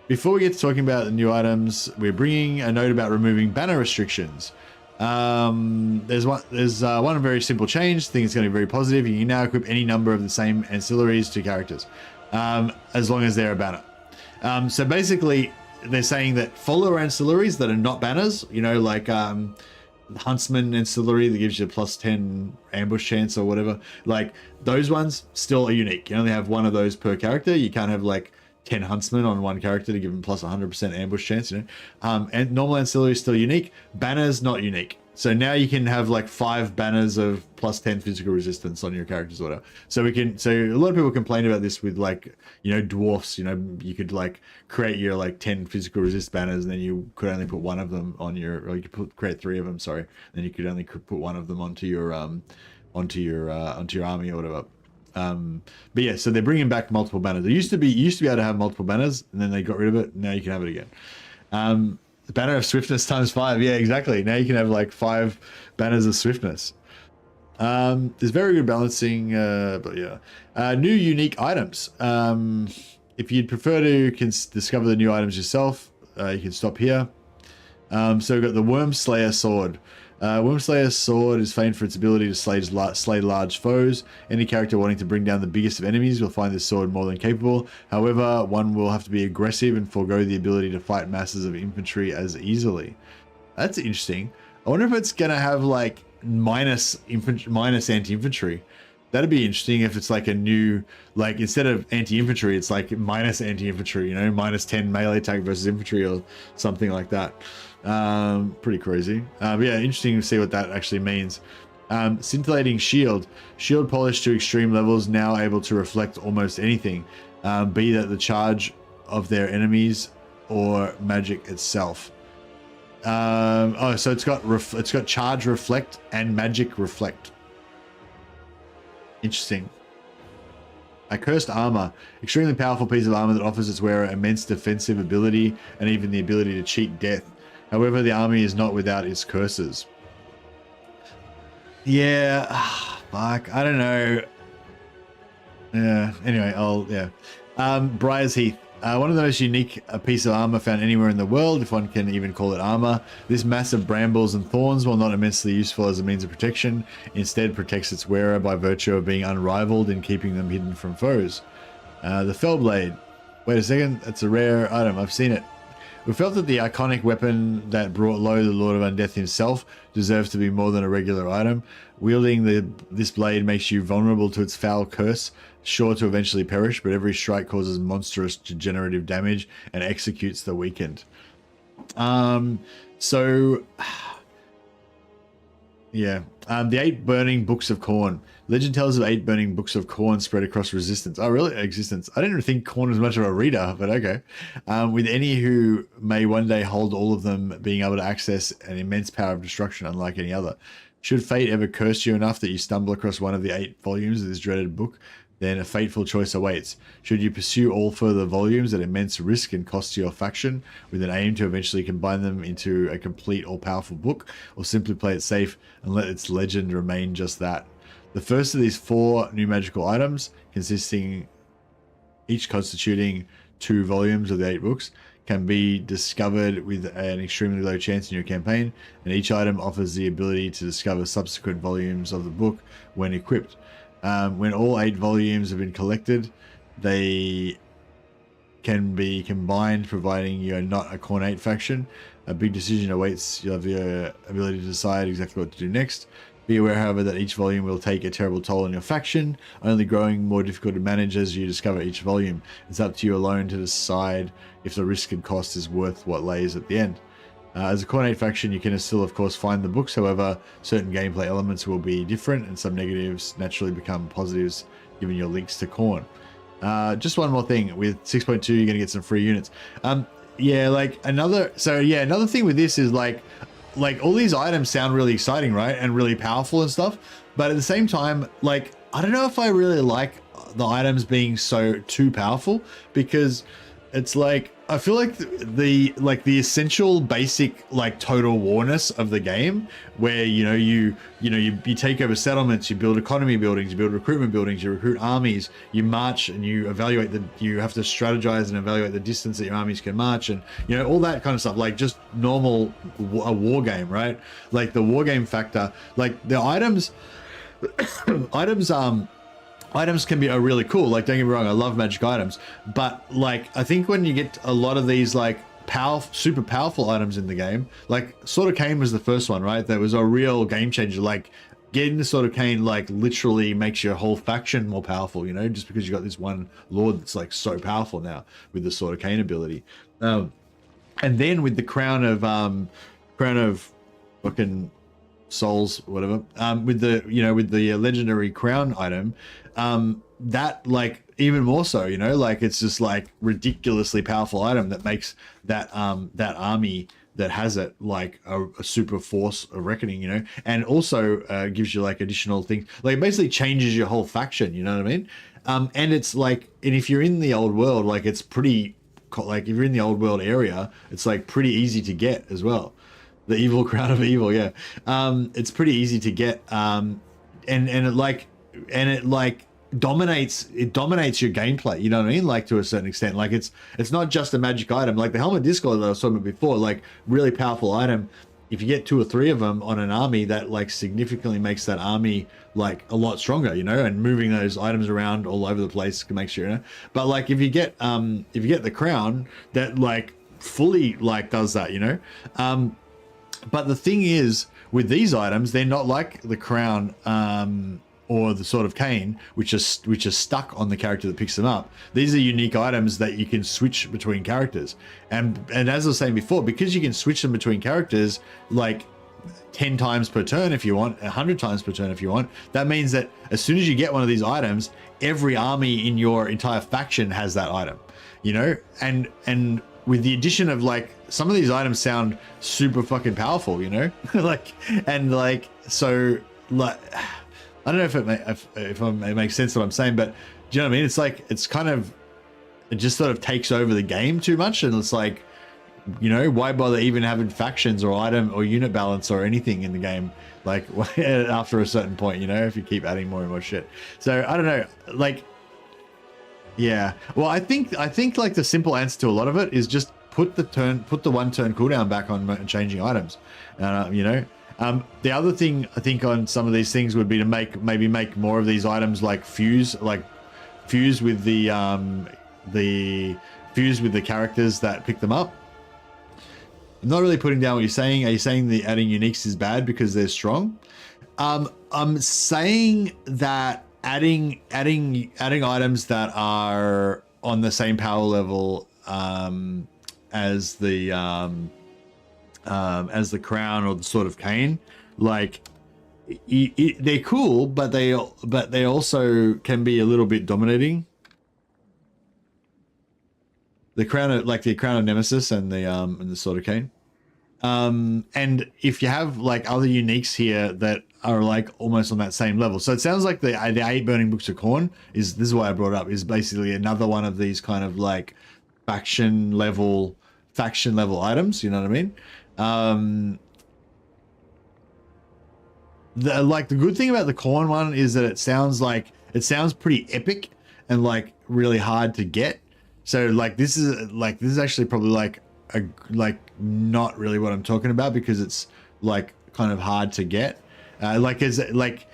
Before we get to talking about the new items, we're bringing a note about removing banner restrictions. There's one very simple change. I think it's going to be very positive. You can now equip any number of the same ancillaries to characters, as long as they're a banner. So basically, they're saying that follower ancillaries that are not banners, like Huntsman ancillary that gives you a +10 ambush chance or whatever, like those ones still are unique. You only have 1 of those per character. You can't have like 10 Huntsmen on 1 character to give them +100% ambush chance, And normal ancillary is still unique. Banners not unique. So now you can have like 5 banners of +10 physical resistance on your character's order. So a lot of people complain about this with like, you know, dwarfs, you know, you could like create your like 10 physical resist banners and then you could only put one of them on your, or you could create 3 of them, sorry. Then you could only put one of them onto your army or whatever. But yeah, so they're bringing back multiple banners. You used to be able to have multiple banners and then they got rid of it. Now you can have it again. The banner of swiftness ×5. Yeah, exactly. Now you can have like 5 banners of swiftness. There's very good balancing, but yeah. New unique items. If you'd prefer to discover the new items yourself, you can stop here. So we've got the Wormslayer Sword. Wormslayer's sword is famed for its ability to slay large foes. Any character wanting to bring down the biggest of enemies will find this sword more than capable. However, one will have to be aggressive and forego the ability to fight masses of infantry as easily. That's interesting. I wonder if it's going to have like minus anti-infantry. That'd be interesting if it's like a new, like instead of anti-infantry, it's like minus anti-infantry, you know, -10 melee attack versus infantry or something like that. Pretty crazy. But yeah, interesting to see what that actually means. Scintillating shield polished to extreme levels, now able to reflect almost anything, be that the charge of their enemies or magic itself. Oh, so it's got charge reflect and magic reflect. Interesting. A cursed armor, extremely powerful piece of armor that offers its wearer immense defensive ability and even the ability to cheat death. However, the army is not without its curses. Yeah, fuck, I don't know. Yeah, anyway, Briar's Heath. One of the most unique piece of armor found anywhere in the world, if one can even call it armor. This mass of brambles and thorns, while not immensely useful as a means of protection, instead protects its wearer by virtue of being unrivaled in keeping them hidden from foes. The Fellblade. Wait a second, that's a rare item. I've seen it. We felt that the iconic weapon that brought low the Lord of Undeath himself deserves to be more than a regular item. Wielding this blade makes you vulnerable to its foul curse, sure to eventually perish, but every strike causes monstrous degenerative damage and executes the weakened. So yeah, the 8 burning books of corn. Legend tells of 8 burning books of corn spread across resistance. Oh, really? Existence. I didn't think corn was much of a reader, but okay. With any who may one day hold all of them, being able to access an immense power of destruction unlike any other. Should fate ever curse you enough that you stumble across one of the 8 volumes of this dreaded book, then a fateful choice awaits. Should you pursue all further volumes at immense risk and cost to your faction, with an aim to eventually combine them into a complete all-powerful book, or simply play it safe and let its legend remain just that? The first of these 4 new magical items, each constituting 2 volumes of the 8 books, can be discovered with an extremely low chance in your campaign, and each item offers the ability to discover subsequent volumes of the book when equipped. When all 8 volumes have been collected, they can be combined, providing you're not a Cornate faction. A big decision awaits. You'll have the ability to decide exactly what to do next. Be aware, however, that each volume will take a terrible toll on your faction, only growing more difficult to manage as you discover each volume. It's up to you alone to decide if the risk and cost is worth what lays at the end. As a Cornate faction, you can still, of course, find the books. However, certain gameplay elements will be different, and some negatives naturally become positives given your links to Corn. Just one more thing. With 6.2, you're going to get some free units. Yeah, like another thing with this is like all these items sound really exciting, right? And really powerful and stuff. But at the same time, like, I don't know if I really like the items being too powerful, because it's like, I feel like the essential basic like total warness of the game, where you take over settlements, you build economy buildings, you build recruitment buildings, you recruit armies, you march and you evaluate you have to strategize and evaluate the distance that your armies can march, and all that kind of stuff, like just normal a war game, right? Like the war game factor, like the items items can be really cool. Like, don't get me wrong, I love magic items, but like I think when you get a lot of these like super powerful items in the game, like Sword of Cain was the first one, right? That was a real game changer. Like getting the Sword of Cain like literally makes your whole faction more powerful, just because you got this one lord that's like so powerful now with the Sword of Cain ability. And then with the crown of fucking souls, whatever, with the, you know, with the legendary crown item, that like even more so, you know, like it's just like ridiculously powerful item that makes that that army that has it like a super force of reckoning, you know, and also gives you like additional things, like it basically changes your whole faction, you know what I mean? And it's like, and if you're in the old world, like it's pretty, like if you're in the old world area, it's like pretty easy to get as well. The evil crown of evil, yeah. It's pretty easy to get, and it like dominates your gameplay, you know what I mean, like to a certain extent. Like it's not just a magic item, like the helmet discord that I was talking about before, like really powerful item. If you get 2 or 3 of them on an army, that like significantly makes that army like a lot stronger, you know, and moving those items around all over the place can make sure, you know. But like if you get the crown, that like fully like does that, you know. But the thing is, with these items, they're not like the crown or the sword of Cain, which are stuck on the character that picks them up. These are unique items that you can switch between characters. And as I was saying before, because you can switch them between characters like 10 times per turn if you want, 100 times per turn if you want, that means that as soon as you get one of these items, every army in your entire faction has that item, you know. And with the addition of like, some of these items sound super fucking powerful, you know. Like, and like, so like, I don't know if it makes sense what I'm saying, but do you know what I mean? It's like, it's kind of, it just sort of takes over the game too much, and it's like, you know, why bother even having factions or item or unit balance or anything in the game, like after a certain point, you know, if you keep adding more and more shit. So I don't know, like, yeah, well, I think like the simple answer to a lot of it is just put the 1 turn cooldown back on changing items, you know. The other thing I think on some of these things would be to maybe make more of these items like fuse with the characters that pick them up. I'm not really putting down what you're saying. Are you saying the adding uniques is bad because they're strong? I'm saying that adding items that are on the same power level as the crown or the sword of Cain, like they're cool, but they also can be a little bit dominating. The crown of Nemesis and the sword of Cain. And if you have like other uniques here that are like almost on that same level, so it sounds like the 8 burning books of corn this is why I brought it up, is basically another one of these kind of like faction level items, you know what I mean? The good thing about the corn one is that it sounds pretty epic and like really hard to get. So like this is actually probably like not really what I'm talking about, because it's like kind of hard to get.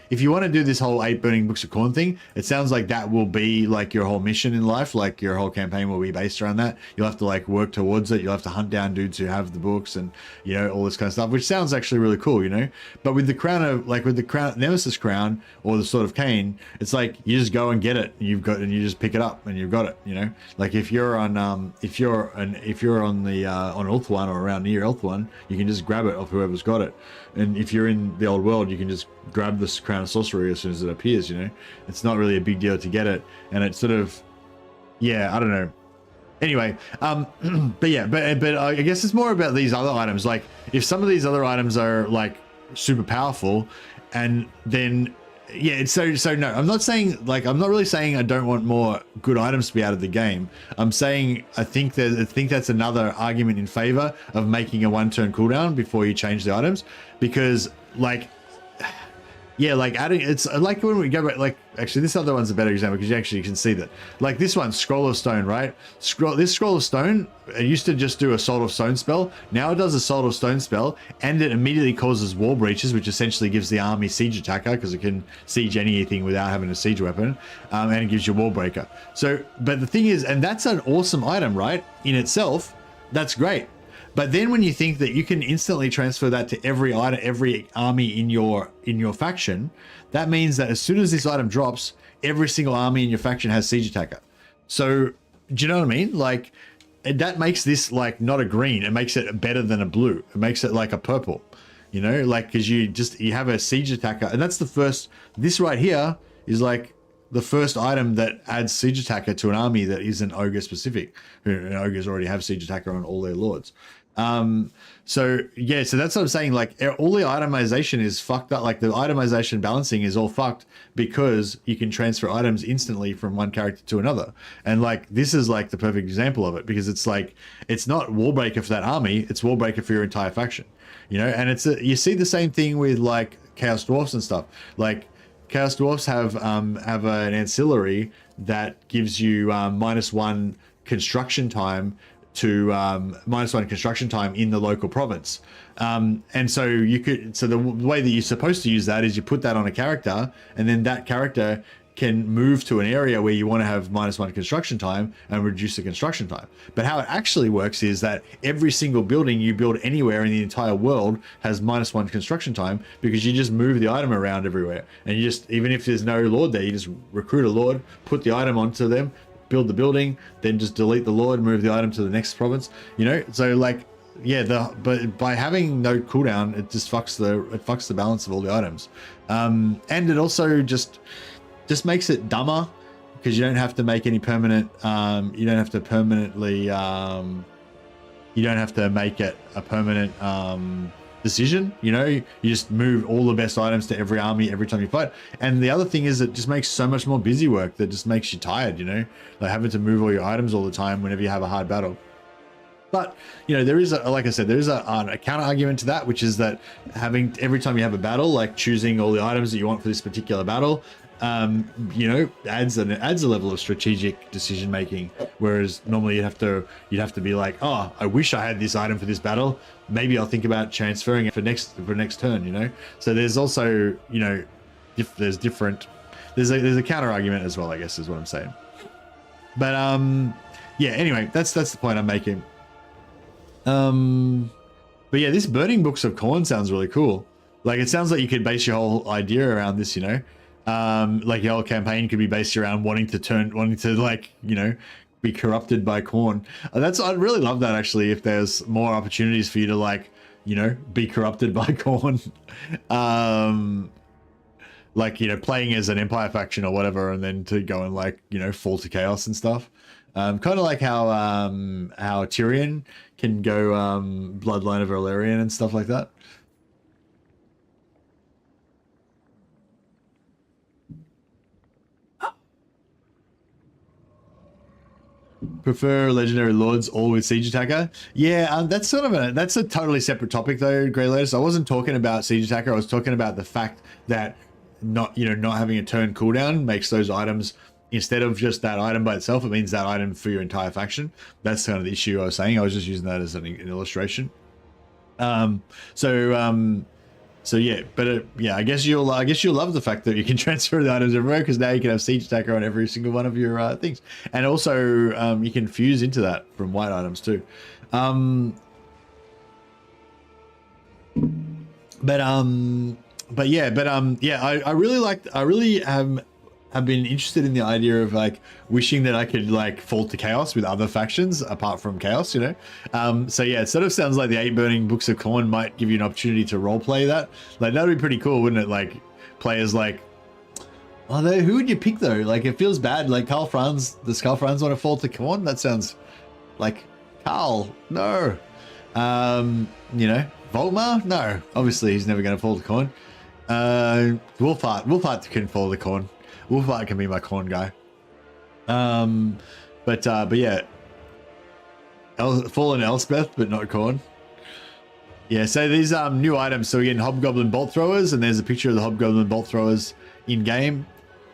If you want to do this whole 8 burning books of corn thing, it sounds like that will be like your whole mission in life, like your whole campaign will be based around that. You'll have to like work towards it. You'll have to hunt down dudes who have the books and, you know, all this kind of stuff, which sounds actually really cool, you know. But with the Nemesis crown or the sword of Cain, it's like you just go and get it, and you just pick it up and you've got it, you know. Like if you're on on Ulthuan or around near Ulthuan, you can just grab it off whoever's got it. And if you're in the old world, you can just grab this crown of sorcery as soon as it appears, you know. It's not really a big deal to get it, and it's sort of, yeah, I don't know. Anyway, but I guess it's more about these other items. Like if some of these other items are like super powerful, and then yeah, so no, I'm not really saying I don't want more good items to be out of the game. I'm saying I think that's another argument in favor of making a 1 turn cooldown before you change the items, because like, yeah, like adding, it's like when we go back, like actually this other one's a better example, because you can see that, like this one, Scroll of Stone, right? This Scroll of Stone, it used to just do a Soul of Stone spell. Now it does a Soul of Stone spell, and it immediately causes wall breaches, which essentially gives the army siege attacker, because it can siege anything without having a siege weapon, and it gives you wall breaker. So, but the thing is, and that's an awesome item, right? In itself, that's great. But then when you think that you can instantly transfer that to every item, every army in your faction, that means that as soon as this item drops, every single army in your faction has siege attacker. So do you know what I mean? Like that makes this like not a green, it makes it better than a blue. It makes it like a purple. you know, like, because you have a siege attacker, and that's the first. This right here is like the first item that adds siege attacker to an army that isn't ogre specific. Ogres already have siege attacker on all their lords. So yeah, so that's what I'm saying. Like, all the itemization is fucked up. Like, the itemization balancing is all fucked because you can transfer items instantly from one character to another. And like, this is like the perfect example of it, because it's like, it's not Warbreaker for that army, it's Warbreaker for your entire faction, you know. And you see the same thing with like Chaos Dwarfs and stuff. Like, Chaos Dwarfs have an ancillary that gives you -1 construction time to -1 construction time in the local province. And so the way that you're supposed to use that is you put that on a character, and then that character can move to an area where you want to have -1 construction time and reduce the construction time. But how it actually works is that every single building you build anywhere in the entire world has -1 construction time, because you just move the item around everywhere. And you just, even if there's no lord there, you just recruit a lord, put the item onto them, build the building, then just delete the lord, move the item to the next province, you know. So like, yeah, but by having no cooldown, it just fucks the balance of all the items. And it also just makes it dumber, because you don't have to make any permanent, you don't have to permanently, you don't have to make it a permanent decision, you know. You just move all the best items to every army every time you fight. And the other thing is, it just makes so much more busy work that just makes you tired, you know, like having to move all your items all the time whenever you have a hard battle. But you know, there is like I said, there is a counter argument to that, which is that having, every time you have a battle, like choosing all the items that you want for this particular battle, you know, adds a level of strategic decision making. Whereas normally you'd have to be like, oh, I wish I had this item for this battle. Maybe I'll think about transferring it for next turn, you know. So there's also, you know, there's a counter argument as well, I guess, is what I'm saying. But yeah, anyway, that's the point I'm making. But yeah, this Burning Books of Corn sounds really cool. Like, it sounds like you could base your whole idea around this, you know. Like, your whole campaign could be based around wanting to like, you know, be corrupted by corn. I'd really love that, actually, if there's more opportunities for you to, like, you know, be corrupted by corn. Like, you know, playing as an Empire faction or whatever, and then to go and, like, you know, fall to chaos and stuff. Kind of like how Tyrion can go Bloodline of Valerian and stuff like that. Prefer legendary lords all with siege attacker? Yeah, that's that's a totally separate topic though, Grey Lotus. I wasn't talking about siege attacker. I was talking about the fact that not having a turn cooldown makes those items, instead of just that item by itself, it means that item for your entire faction. That's kind of the issue I was saying. I was just using that as an illustration. So yeah, but yeah, I guess you'll love the fact that you can transfer the items everywhere, because now you can have siege attacker on every single one of your things, and also you can fuse into that from white items too. But yeah, I really have been interested in the idea of, like, wishing that I could, like, fall to chaos with other factions apart from chaos, you know. So yeah, it sort of sounds like the 8 Burning Books of Corn might give you an opportunity to roleplay that. Like, that'd be pretty cool, wouldn't it? Like, players like, although who would you pick though? Like, it feels bad. Like, Does Karl Franz want to fall to Corn? That sounds like Karl. No. You know, Volkmar? No. Obviously, he's never going to fall to Corn. Wolfheart can fall to Corn. Wolfheart can be my corn guy. But yeah, Fallen Elspeth, but not corn. Yeah, so these new items. So again, Hobgoblin Bolt Throwers, and there's a picture of the Hobgoblin Bolt Throwers in game.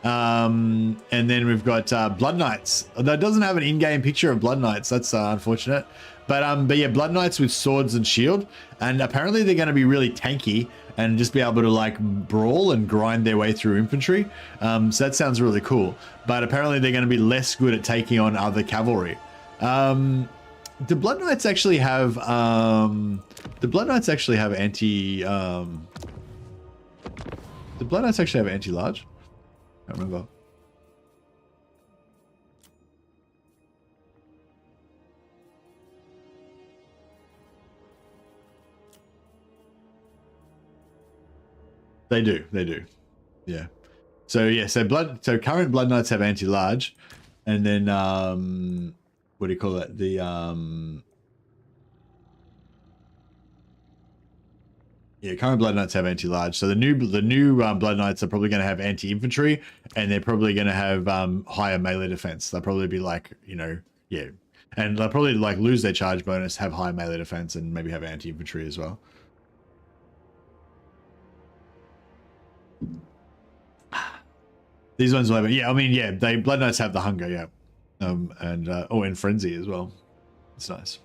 And then we've got Blood Knights. That doesn't have an in-game picture of Blood Knights. That's unfortunate. But yeah, Blood Knights with swords and shield, and apparently they're going to be really tanky and just be able to, like, brawl and grind their way through infantry. So that sounds really cool. But apparently they're going to be less good at taking on other cavalry. Do Blood Knights actually have anti? Do Blood Knights actually have anti-large? I don't remember. They do. Yeah. So yeah, so current Blood Knights have anti-large, and then what do you call it? The yeah, current Blood Knights have anti-large. So the new Blood Knights are probably going to have anti-infantry, and they're probably going to have higher melee defense. They'll probably be like, you know, yeah, and they'll probably like lose their charge bonus, have high melee defense, and maybe have anti-infantry as well. These ones will have, yeah, I mean, yeah, Blood Knights have the hunger, yeah, and frenzy as well. It's nice.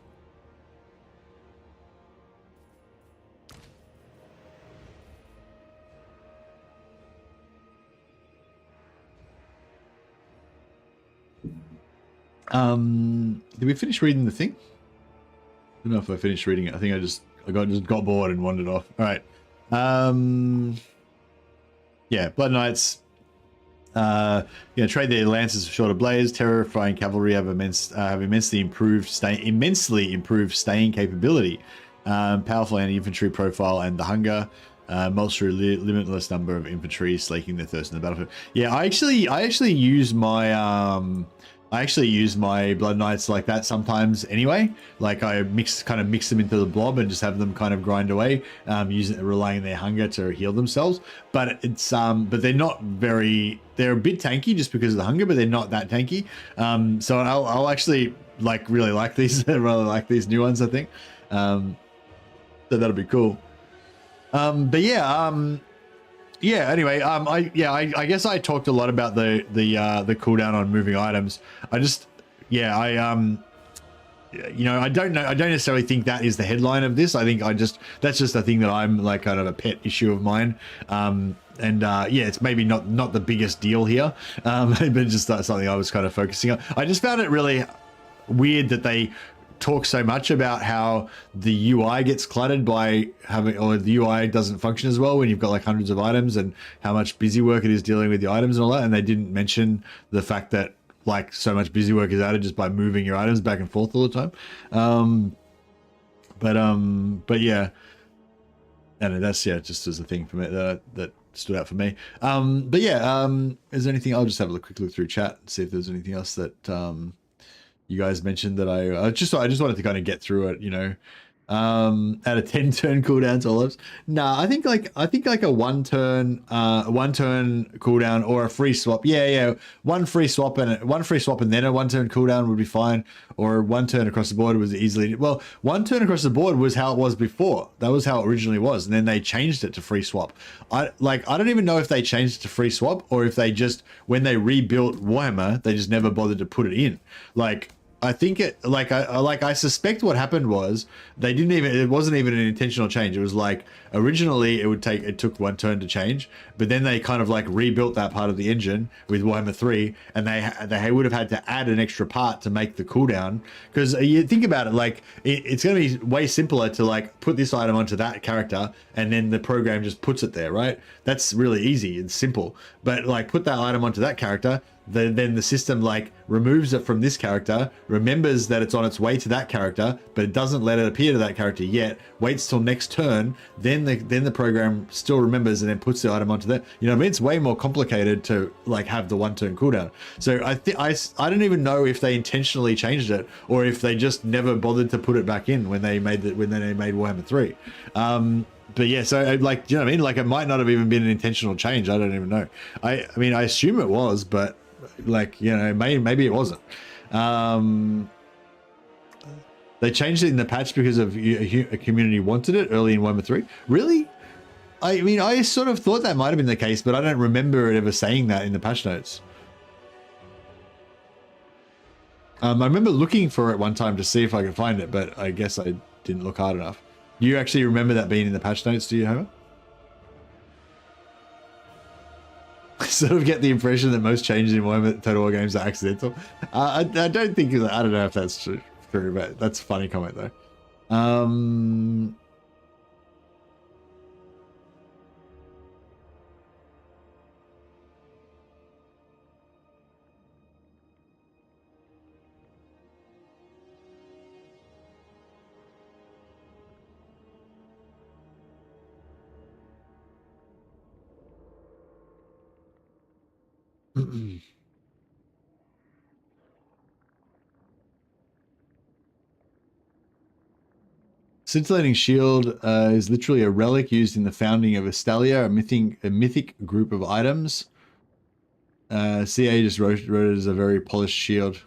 Did we finish reading the thing? I don't know if I finished reading it. I think I just got bored and wandered off. All right. Yeah, Blood Knights. Trade their lances for shorter blades. Terrifying cavalry have immensely improved staying capability. Powerful anti-infantry profile and the hunger. Limitless number of infantry slaking their thirst in the battlefield. Yeah, I actually use my Blood Knights like that sometimes anyway. Like I mix them into the blob and just have them kind of grind away, relying on their hunger to heal themselves. But it's but they're not very. They're a bit tanky just because of the hunger, but they're not that tanky. So I'll actually really like these. I really like these new ones, I think. So that'll be cool. But yeah. Yeah. Anyway, I guess I talked a lot about the cooldown on moving items. I don't know. I don't necessarily think that is the headline of this. I think that's just a thing that I'm like kind of a pet issue of mine. It's maybe not the biggest deal here, but just something I was kind of focusing on. I just found it really weird that they talk so much about how the UI gets cluttered by or the UI doesn't function as well when you've got like hundreds of items, and how much busy work it is dealing with the items and all that. And they didn't mention the fact that like so much busy work is added just by moving your items back and forth all the time. But yeah, and that's just as a thing for me that stood out for me. Is there anything? I'll just have a quick look through chat and see if there's anything else that you guys mentioned that I just wanted to kind of get through it, out of 10 turn cooldowns olives. Nah, I think like a one turn cooldown or a free swap. One free swap and then a 1 turn cooldown would be fine, or 1 turn across the board was easily. Well, 1 turn across the board was how it was before. That was how it originally was, and then they changed it to free swap. I don't even know if they changed it to free swap, or if they just, when they rebuilt Warhammer, they just never bothered to put it in. I think I suspect what happened was it wasn't even an intentional change. It was like originally it took 1 turn to change, but then they kind of like rebuilt that part of the engine with Warhammer 3, and they would have had to add an extra part to make the cooldown. Because you think about it, like it's going to be way simpler to like put this item onto that character, and then the program just puts it there, right? That's really easy and simple. But like put that item onto that character, then the system like removes it from this character, remembers that it's on its way to that character, but it doesn't let it appear to that character yet, waits till next turn, then the program still remembers and then puts the item onto that. You know what I mean? It's way more complicated to like have the 1 turn cooldown. So I don't even know if they intentionally changed it, or if they just never bothered to put it back in when they made Warhammer 3. But yeah, so like, do you know what I mean? Like it might not have even been an intentional change. I don't even know. I mean, I assume it was, but like, maybe it wasn't. They changed it in the patch because of a community wanted it early in Warhammer 3. Really? I mean, I sort of thought that might have been the case, but I don't remember it ever saying that in the patch notes. I remember looking for it one time to see if I could find it, but I guess I didn't look hard enough. Do you actually remember that being in the patch notes, do you, Homer? I sort of get the impression that most changes in Warhammer Total War games are accidental. I don't think, I don't know if that's true, but that's a funny comment though. Scintillating shield is literally a relic used in the founding of Estalia, a mythic group of items. CA just wrote it as a very polished shield.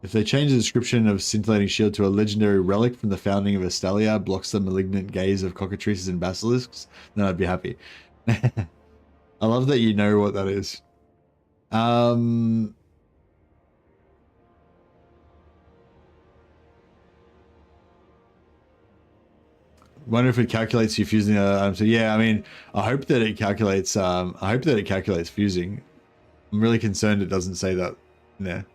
If they change the description of scintillating shield to a legendary relic from the founding of Estalia, blocks the malignant gaze of cockatrices and basilisks, then I'd be happy. I love that you know what that is. Wonder if it calculates you fusing. So yeah, I mean, I hope that it calculates. I hope that it calculates fusing. I'm really concerned it doesn't say that in there.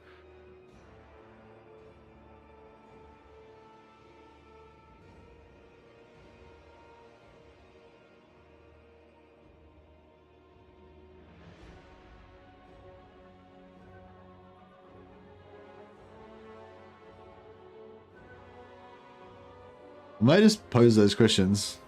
I might just pose those questions.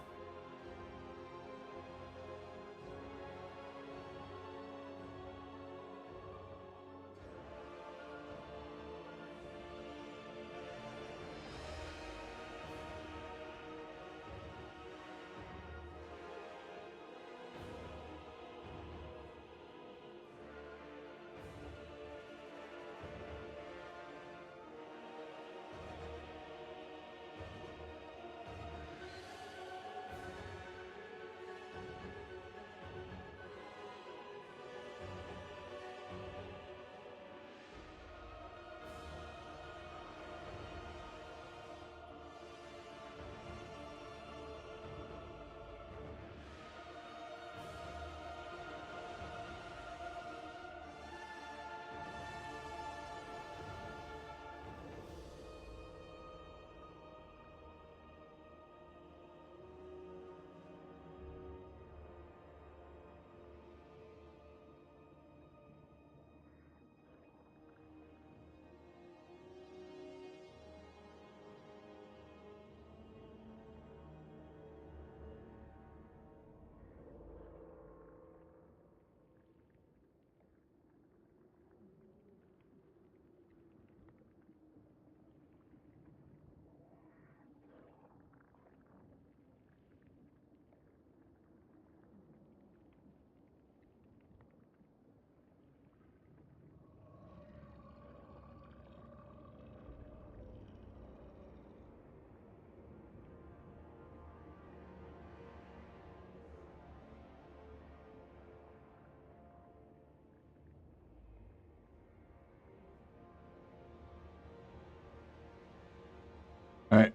All right.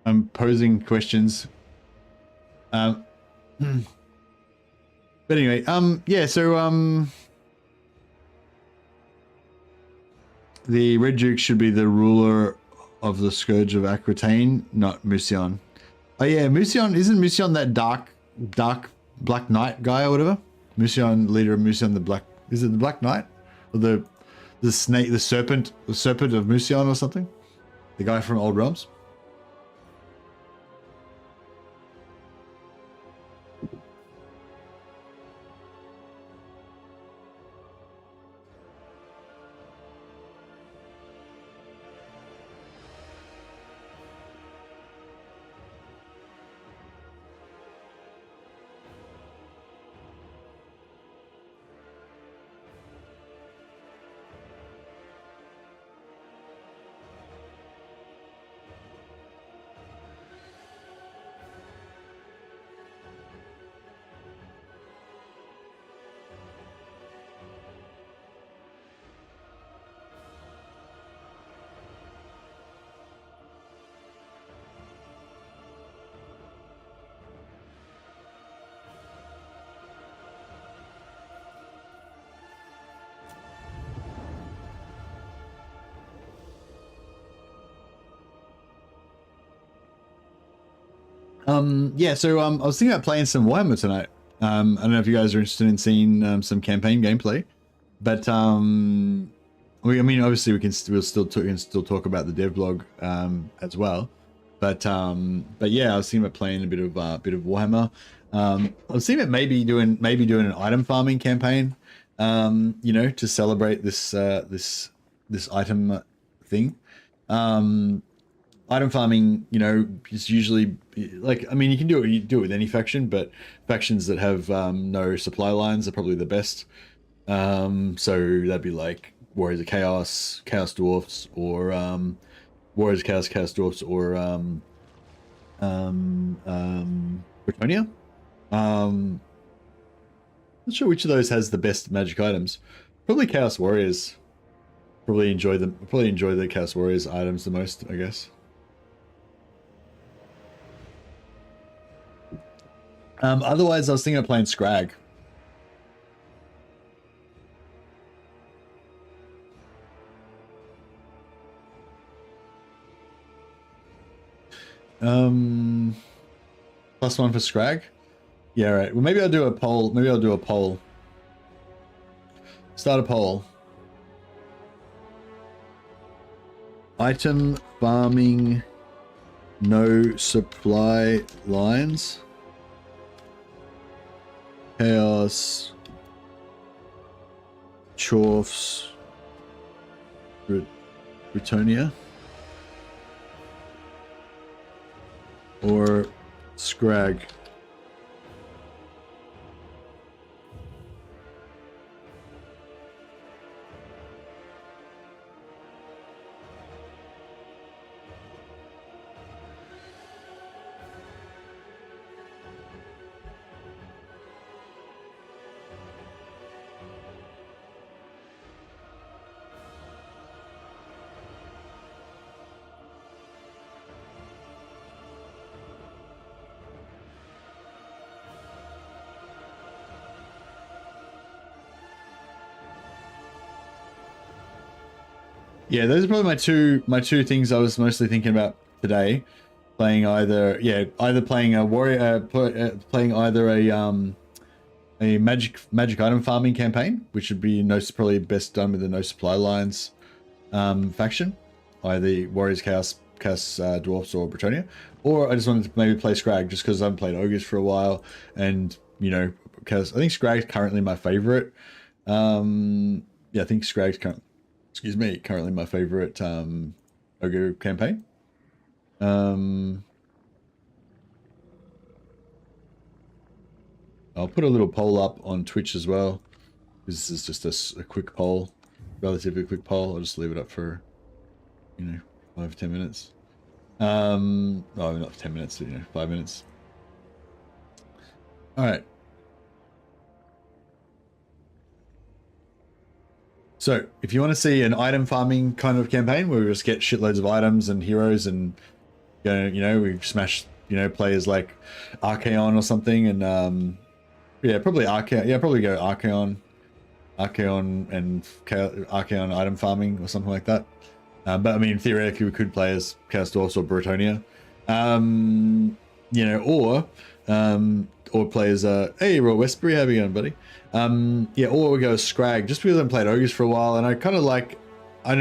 I'm posing questions. But anyway, yeah, so, the Red Duke should be the ruler of the Scourge of Aquitaine, not Musion. Oh yeah, Musion, isn't Musion that dark Black Knight guy or whatever? Musion, leader of Musion the Black, is it the Black Knight? Or the snake, the serpent of Musion or something? The guy from Old Realms? Yeah, so I was thinking about playing some Warhammer tonight. I don't know if you guys are interested in seeing some campaign gameplay, but I mean, obviously we can still talk about the dev blog as well. But yeah, I was thinking about playing a bit of Warhammer. I was thinking about maybe doing an item farming campaign. you know, to celebrate this this item thing. Item farming, you know, is usually like, I mean, you can do it with any faction, but factions that have no supply lines are probably the best. So that'd be like Warriors of Chaos, Chaos Dwarfs, or Warriors of Chaos, Chaos Dwarfs, or Bretonia. Not sure which of those has the best magic items. Probably Chaos Warriors. Probably enjoy the Chaos Warriors items the most, I guess. Otherwise, I was thinking of playing Skrag. +1 for Skrag. Yeah, right. Well, maybe I'll do a poll. Maybe I'll do a poll. Start a poll. Item farming, no supply lines. Chaos, Chorfs, Bretonia, or Skrag. Yeah, those are probably my two things I was mostly thinking about today. Playing either playing a warrior, playing either a magic item farming campaign, which would be probably best done with the no supply lines faction, either Warriors, Chaos Dwarfs, or Bretonia. Or I just wanted to maybe play Skrag just because I haven't played Ogres for a while, and you know, because I think Skrag's currently my favorite. Yeah, I think Skrag's currently my favorite Ogre campaign. I'll put a little poll up on Twitch as well. This is just a quick poll, relatively quick poll. I'll just leave it up for, you know, 5-10 minutes. No, not 10 minutes, you know, 5 minutes. All right. So if you want to see an item farming kind of campaign where we just get shitloads of items and heroes and, you know, we smash, you know, players like Archaon or something, and yeah, probably Archaon. Yeah, probably go Archaon and Archaon item farming or something like that. But I mean, theoretically, we could play as Chaos Dwarfs or Bretonia, you know, or play as hey, Roy Westbury, how you going, buddy? Yeah, or we go as Skrag, just because I haven't played Ogres for a while, and I kind of like, I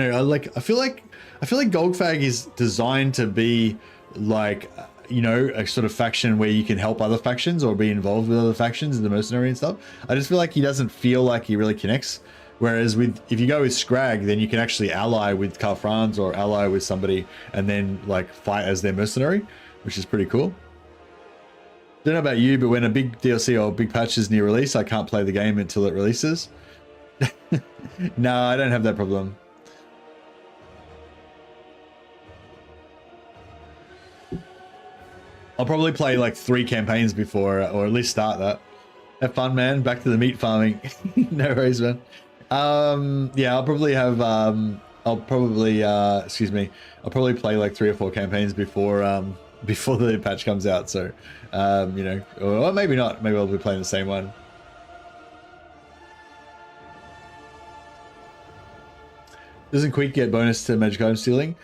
feel like Goldfag is designed to be like, you know, a sort of faction where you can help other factions or be involved with other factions in the mercenary and stuff. I just feel like he doesn't feel like he really connects. Whereas if you go with Skrag, then you can actually ally with Karl Franz or ally with somebody and then like fight as their mercenary, which is pretty cool. Don't know about you, but when a big DLC or big patch is near release, I can't play the game until it releases. No, I don't have that problem. I'll probably play like 3 campaigns before, or at least start that. Have fun, man. Back to the meat farming. No worries, man. Yeah, I'll probably have, excuse me, I'll probably play like 3 or 4 campaigns before the patch comes out. So, you know, or maybe not. Maybe I'll be playing the same one. Doesn't Queek get bonus to magic item stealing?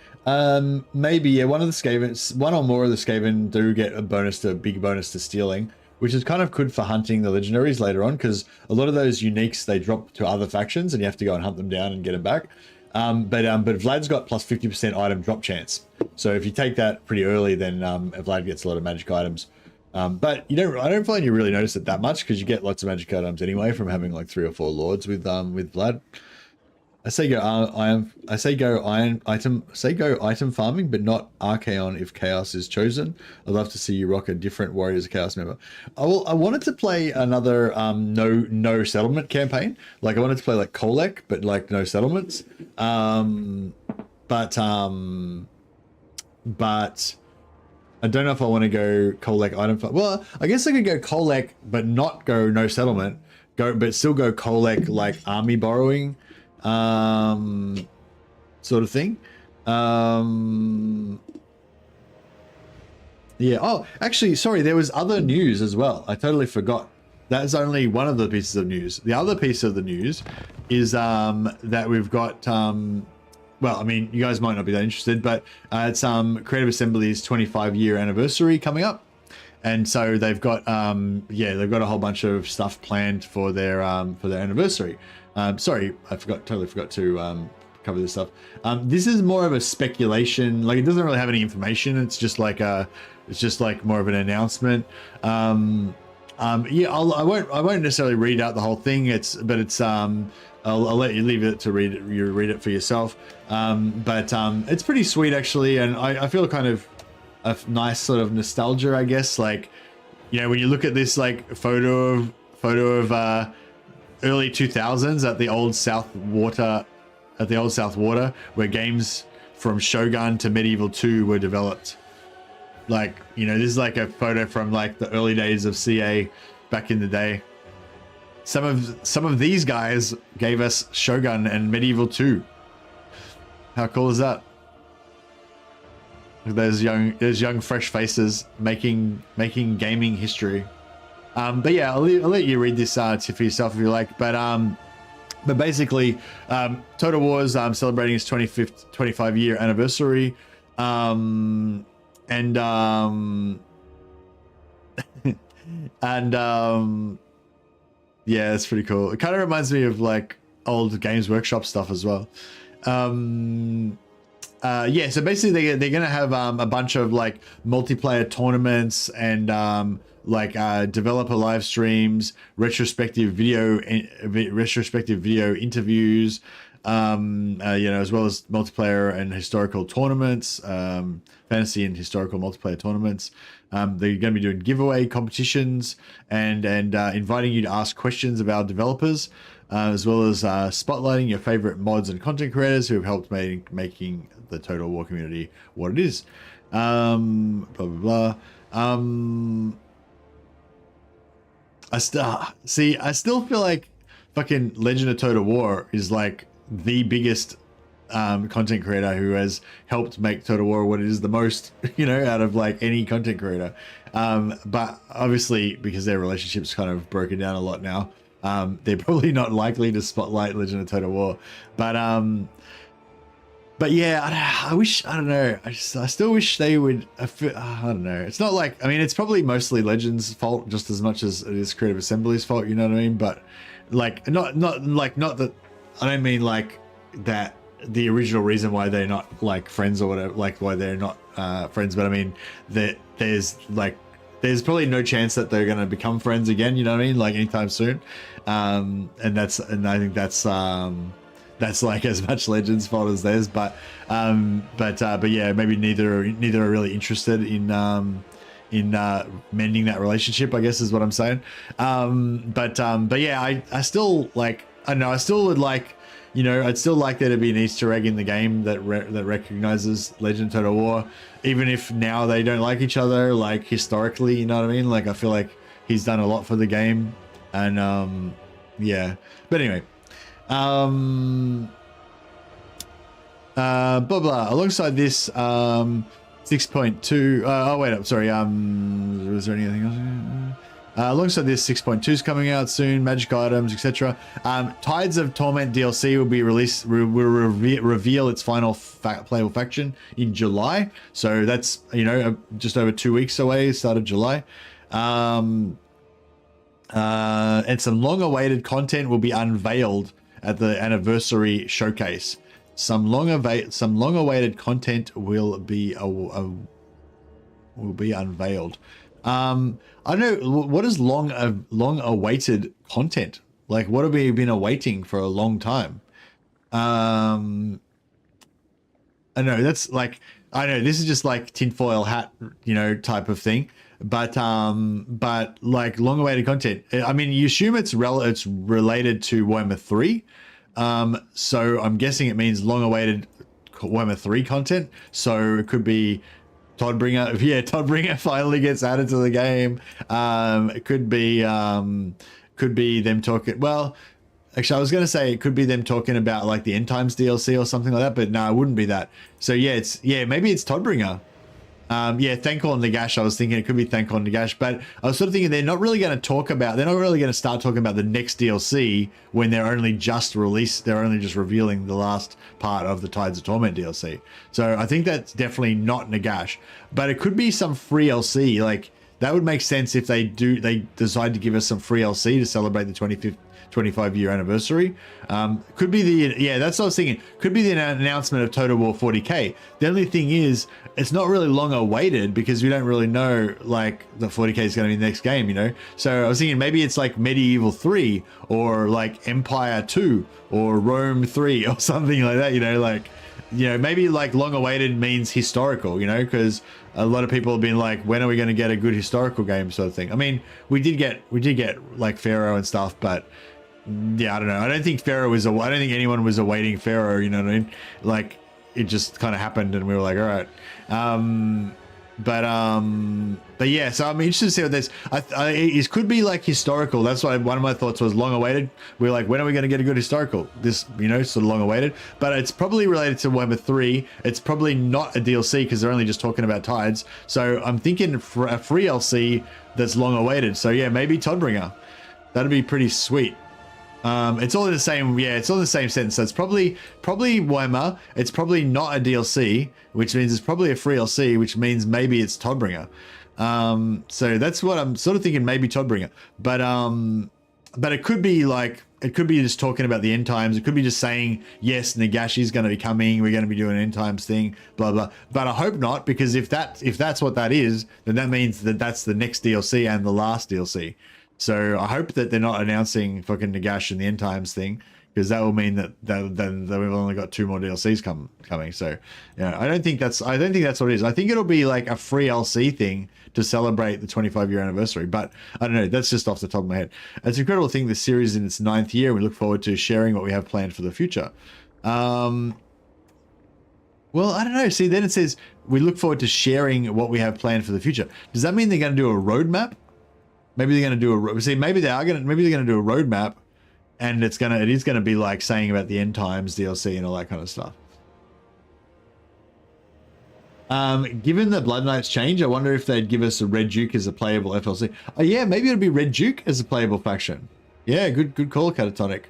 Maybe, yeah, one or more of the Skaven do get a big bonus to stealing, which is kind of good for hunting the legendaries later on, because a lot of those uniques, they drop to other factions and you have to go and hunt them down and get them back. But Vlad's got plus 50% item drop chance. So if you take that pretty early, then Vlad gets a lot of magic items. But I don't find you really notice it that much because you get lots of magic items anyway from having like 3 or 4 lords with Vlad. I say go item farming, but not Archaon if Chaos is chosen. I'd love to see you rock a different Warriors of Chaos member. I wanted to play another no settlement campaign. Like I wanted to play like Kolek, but like no settlements. But I don't know if I want to go Kolek item farm. Well, I guess I could go Kolek, but not go no settlement. But still go Kolek like army borrowing. Sort of thing. Yeah. Oh, actually, sorry, there was other news as well. I totally forgot. That's only one of the pieces of news. The other piece of the news is that we've got well, I mean, you guys might not be that interested, but it's Creative Assembly's 25-year anniversary coming up. And so they've got yeah, they've got a whole bunch of stuff planned for their anniversary. Sorry, totally forgot to cover this stuff. This is more of a speculation. Like it doesn't really have any information. It's just like more of an announcement. Yeah, I won't necessarily read out the whole thing. I'll let you leave it to read it for yourself. But it's pretty sweet actually, and I feel kind of a nice sort of nostalgia, I guess. Like, you know, when you look at this like photo of early 2000s at the old South Water, where games from Shogun to Medieval 2 were developed. Like, you know, this is like a photo from like the early days of CA back in the day. Some of these guys gave us Shogun and Medieval 2. How cool is that? There's young fresh faces making gaming history. But yeah, I'll let you read this for yourself if you like. But basically, Total War's celebrating its 25-year anniversary, and yeah, it's pretty cool. It kind of reminds me of like old Games Workshop stuff as well. Yeah, so basically they're gonna have a bunch of like multiplayer tournaments and developer live streams, retrospective video interviews, you know, as well as multiplayer and historical tournaments, fantasy and historical multiplayer tournaments. They're going to be doing giveaway competitions and inviting you to ask questions about developers, as well as spotlighting your favorite mods and content creators who have helped making the Total War community what it is. Blah blah blah. I still feel like fucking Legend of Total War is like the biggest content creator who has helped make Total War what it is the most, you know, out of like any content creator. But obviously because their relationship's kind of broken down a lot now, they're probably not likely to spotlight Legend of Total War. But yeah, I don't know. I still wish they would. I don't know. It's not like, I mean, it's probably mostly Legend's fault just as much as it is Creative Assembly's fault. You know what I mean? But like, not that. I don't mean like that. The original reason why they're not like friends or whatever, like why they're not friends. But I mean that there's probably no chance that they're gonna become friends again. You know what I mean? Like anytime soon. And I think that's like as much Legend's fault as theirs, but yeah, maybe neither are really interested in mending that relationship, I guess is what I'm saying. But yeah, I still like, I don't know, I still would like, you know, I'd still like there to be an Easter egg in the game that recognizes Legend of Total War, even if now they don't like each other, like historically, you know what I mean? Like I feel like he's done a lot for the game, and yeah. But anyway. Blah blah. Alongside this, 6.2. Oh wait, I'm sorry. Was there anything else? Alongside this, 6.2 is coming out soon. Magic items, etc. Tides of Torment DLC will be released. Will reveal its final playable faction in July. So that's, you know, just over 2 weeks away. Start of July. And some long-awaited content will be unveiled at the anniversary showcase. Some long-awaited content will be unveiled. I don't know, what is long awaited content? Like, what have we been awaiting for a long time? I know that's like, I know this is just like tinfoil hat, you know, type of thing. But like long awaited content. I mean, you assume it's related to Warhammer 3. So I'm guessing it means long awaited Warhammer 3 content. So it could be Toddbringer. Yeah, Toddbringer finally gets added to the game. It could be them talking. Well, actually, I was going to say it could be them talking about like the End Times DLC or something like that, but no, it wouldn't be that. So yeah, maybe it's Toddbringer. Yeah, Thankor and Nagash. I was thinking it could be Thankor and Nagash, but I was sort of thinking they're not really going to start talking about the next DLC when they're only just revealing the last part of the Tides of Torment DLC. So I think that's definitely not Nagash, but it could be some free LC. Like that would make sense if they decide to give us some free LC to celebrate the 25-year anniversary. Could be that's what I was thinking. Could be the announcement of Total War 40k. The only thing is, it's not really long awaited because we don't really know like the 40k is going to be the next game, you know. So I was thinking maybe it's like Medieval 3 or like Empire 2 or Rome 3 or something like that, you know, like, you know, maybe like long awaited means historical, you know, because a lot of people have been like, when are we going to get a good historical game sort of thing. I mean, we did get like Pharaoh and stuff, but yeah, I don't know. I don't think anyone was awaiting Pharaoh, you know what I mean? Like it just kind of happened and we were like, all right. But yeah, so I'm interested to see what this, it could be like historical. That's why one of my thoughts was long awaited. We're like, when are we going to get a good historical? This, you know, sort of long awaited, but it's probably related to Warhammer 3. It's probably not a DLC because they're only just talking about Tides. So I'm thinking for a free LC that's long awaited. So yeah, maybe Toddbringer. That'd be pretty sweet. It's all in the same, it's all in the same sentence. So it's probably Warhammer. It's probably not a DLC, which means it's probably a free LC, which means maybe it's Toddbringer. So that's what I'm sort of thinking, maybe Toddbringer. But it could be like, it could be just talking about the end times. It could be just saying, yes, Nagashi's going to be coming. We're going to be doing an end times thing, blah, blah. But I hope not, because if that's what that is, then that means that that's the next DLC and the last DLC. So I hope that they're not announcing fucking Nagash and the End Times thing, because that will mean that we've only got 2 more DLCs coming. So yeah, I don't think that's what it is. I think it'll be like a free LC thing to celebrate the 25-year anniversary. But I don't know. That's just off the top of my head. It's an incredible thing. This series is in its 9th year. We look forward to sharing what we have planned for the future. Well, I don't know. See, then it says we look forward to sharing what we have planned for the future. Does that mean they're going to do a roadmap? Maybe they're going to do maybe they're going to do a roadmap, and it is going to be like saying about the End Times DLC and all that kind of stuff. Given the Blood Knights change, I wonder if they'd give us a Red Duke as a playable FLC. Oh yeah, maybe it'd be Red Duke as a playable faction. Yeah, good call, Catatonic.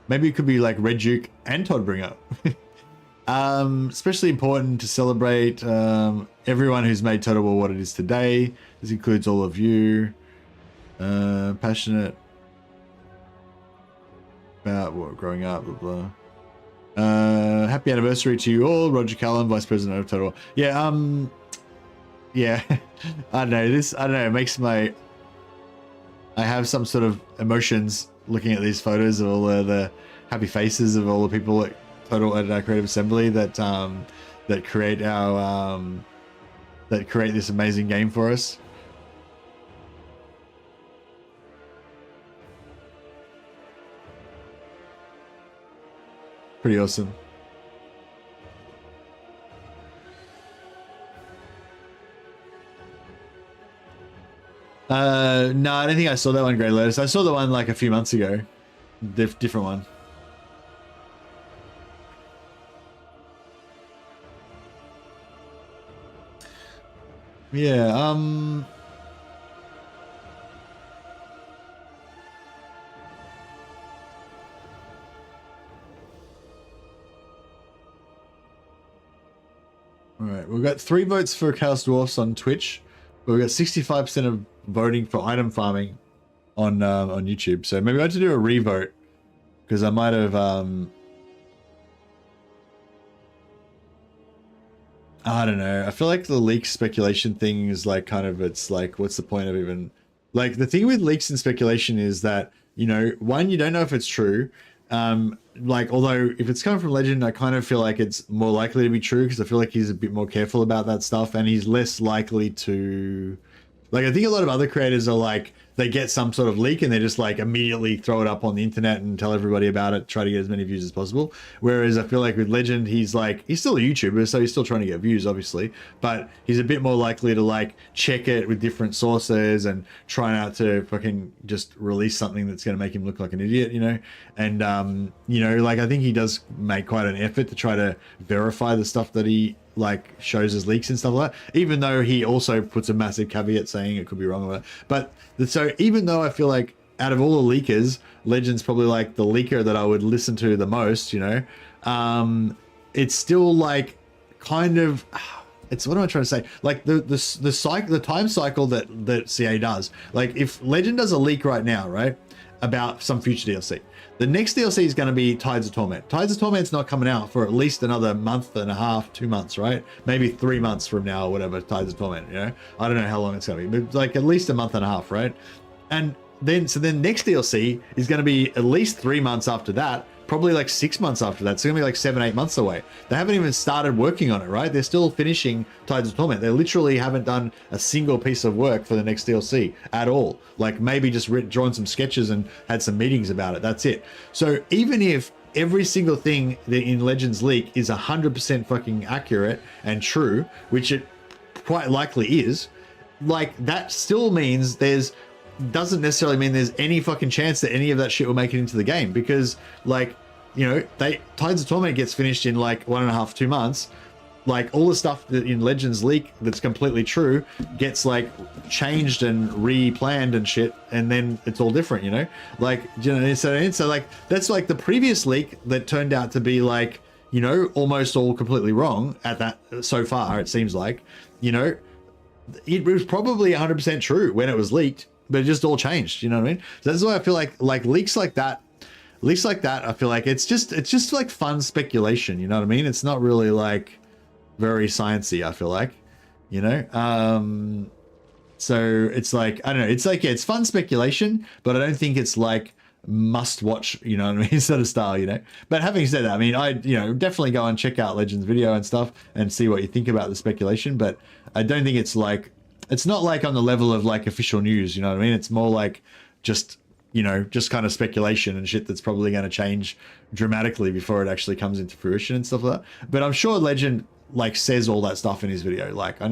Maybe it could be like Red Duke and Toddbringer. Especially important to celebrate everyone who's made Total War what it is today. This includes all of you. Passionate about what growing up, blah blah. Happy anniversary to you all, Roger Callan, Vice President of Total War. Yeah, yeah. I don't know. It makes I have some sort of emotions looking at these photos of all the happy faces of all the people at our Creative Assembly that create this amazing game for us. Pretty awesome. No, I don't think I saw that one, Grey Lotus. I saw the one like a few months ago. Different one. Yeah, all right, we've got 3 votes for Chaos Dwarfs on Twitch, but we've got 65% of voting for item farming on YouTube. So maybe I have to do a revote, because I might have I don't know. I feel like the leak speculation thing is like kind of, it's like, what's the point of even, like, the thing with leaks and speculation is that, you know, one, you don't know if it's true. Like, although if it's coming from Legend, I kind of feel like it's more likely to be true because I feel like he's a bit more careful about that stuff and he's less likely to, like, I think a lot of other creators are like, they get some sort of leak and they just like immediately throw it up on the internet and tell everybody about it, try to get as many views as possible. Whereas I feel like with Legend, he's like, he's still a YouTuber, so he's still trying to get views, obviously, but he's a bit more likely to like check it with different sources and try not to fucking just release something that's going to make him look like an idiot, you know? And, you know, like, I think he does make quite an effort to try to verify the stuff that he like shows as leaks and stuff like that, even though he also puts a massive caveat saying it could be wrong or whatever. But so even though I feel like out of all the leakers, Legend's probably like the leaker that I would listen to the most, you know, it's still like kind of, it's, what am I trying to say? Like the time cycle that CA does. Like if Legend does a leak right now, right, about some future DLC, the next DLC is going to be Tides of Torment. Tides of Torment's not coming out for at least another month and a half, 2 months, right? Maybe 3 months from now or whatever, Tides of Torment, you know? I don't know how long it's going to be, but like at least a month and a half, right? And then, so then next DLC is going to be at least 3 months after that, probably like 6 months after that. It's going to be like 7-8 months away. They haven't even started working on it, right? They're still finishing Tides of Torment. They literally haven't done a single piece of work for the next DLC at all. Like maybe just drawn some sketches and had some meetings about it. That's it. So even if every single thing that in Legends leak is 100% fucking accurate and true, which it quite likely is, like that still means doesn't necessarily mean there's any fucking chance that any of that shit will make it into the game, because like, you know, Tides of Torment gets finished in like 1.5 2 months. Like all the stuff that in Legends leak that's completely true gets like changed and replanned and shit, and then it's all different, you know? Like, you know, so like that's like the previous leak that turned out to be like, you know, almost all completely wrong at that so far, it seems like, you know, it was probably 100% true when it was leaked, but it just all changed, you know what I mean? So that's why I feel like leaks like that, I feel like it's just like fun speculation, you know what I mean? It's not really like very sciencey, I feel like, you know? So it's like, I don't know, it's like, yeah, it's fun speculation, but I don't think it's like must watch, you know what I mean, sort of style, you know? But having said that, I mean, you know, definitely go and check out Legends video and stuff and see what you think about the speculation, but I don't think it's like, it's not like on the level of like official news, you know what I mean? It's more like just, you know, just kind of speculation and shit that's probably going to change dramatically before it actually comes into fruition and stuff like that. But I'm sure Legend like says all that stuff in his video. Like I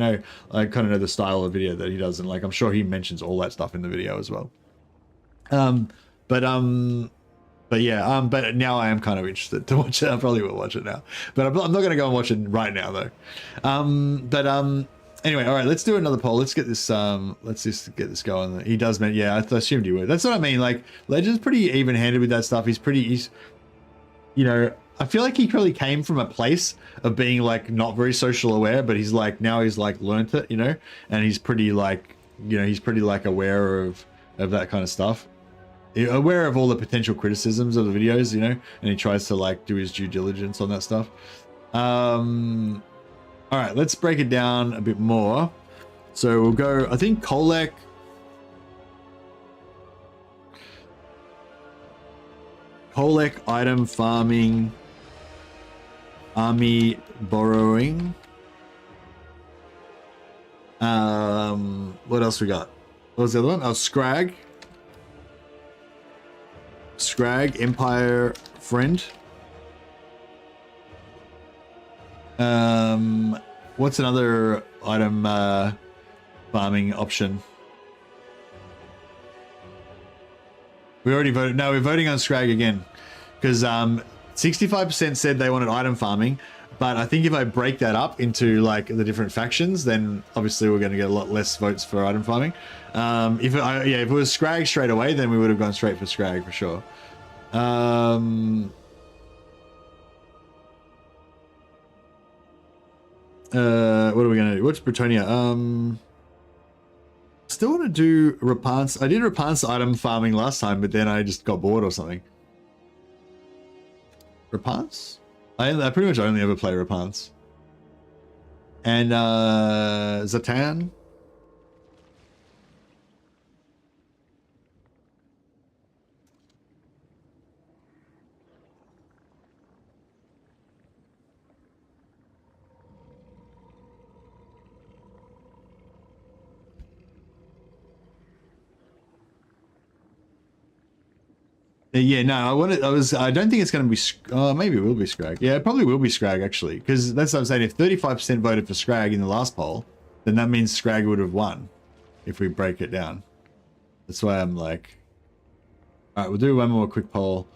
kind of know the style of video that he does, and like I'm sure he mentions all that stuff in the video as well. But yeah, but now I am kind of interested to watch it. I probably will watch it now, but I'm not going to go and watch it right now though. Anyway, all right, let's do another poll. Let's get this, let's just get this going. He does, man. Yeah, I assumed he would. That's what I mean. Like, Legend's pretty even-handed with that stuff. He's, you know, I feel like he probably came from a place of being like not very social aware, but he's like, now he's like learned it, you know, and he's pretty like, you know, he's pretty like aware of that kind of stuff. Aware of all the potential criticisms of the videos, you know, and he tries to like do his due diligence on that stuff. All right, let's break it down a bit more. So we'll go, I think Kolek. Kolek, item farming, army borrowing. What else we got? What was the other one? Oh, Skrag. Skrag, Empire Friend. What's another item farming option? We already voted. No, we're voting on Skrag again because 65% said they wanted item farming, but I think if I break that up into like the different factions, then obviously we're going to get a lot less votes for item farming. If it was Skrag straight away, then we would have gone straight for Skrag for sure. What are we gonna do? What's Britannia? Still want to do Rapans. I did Rapans item farming last time, but then I just got bored or something. Rapans? I pretty much only ever play Rapans. And Zatan. Yeah, no, I don't think it's going to be, maybe it will be Skrag. Yeah, it probably will be Skrag, actually, because that's what I'm saying. If 35% voted for Skrag in the last poll, then that means Skrag would have won if we break it down. That's why I'm like, all right, we'll do one more quick poll.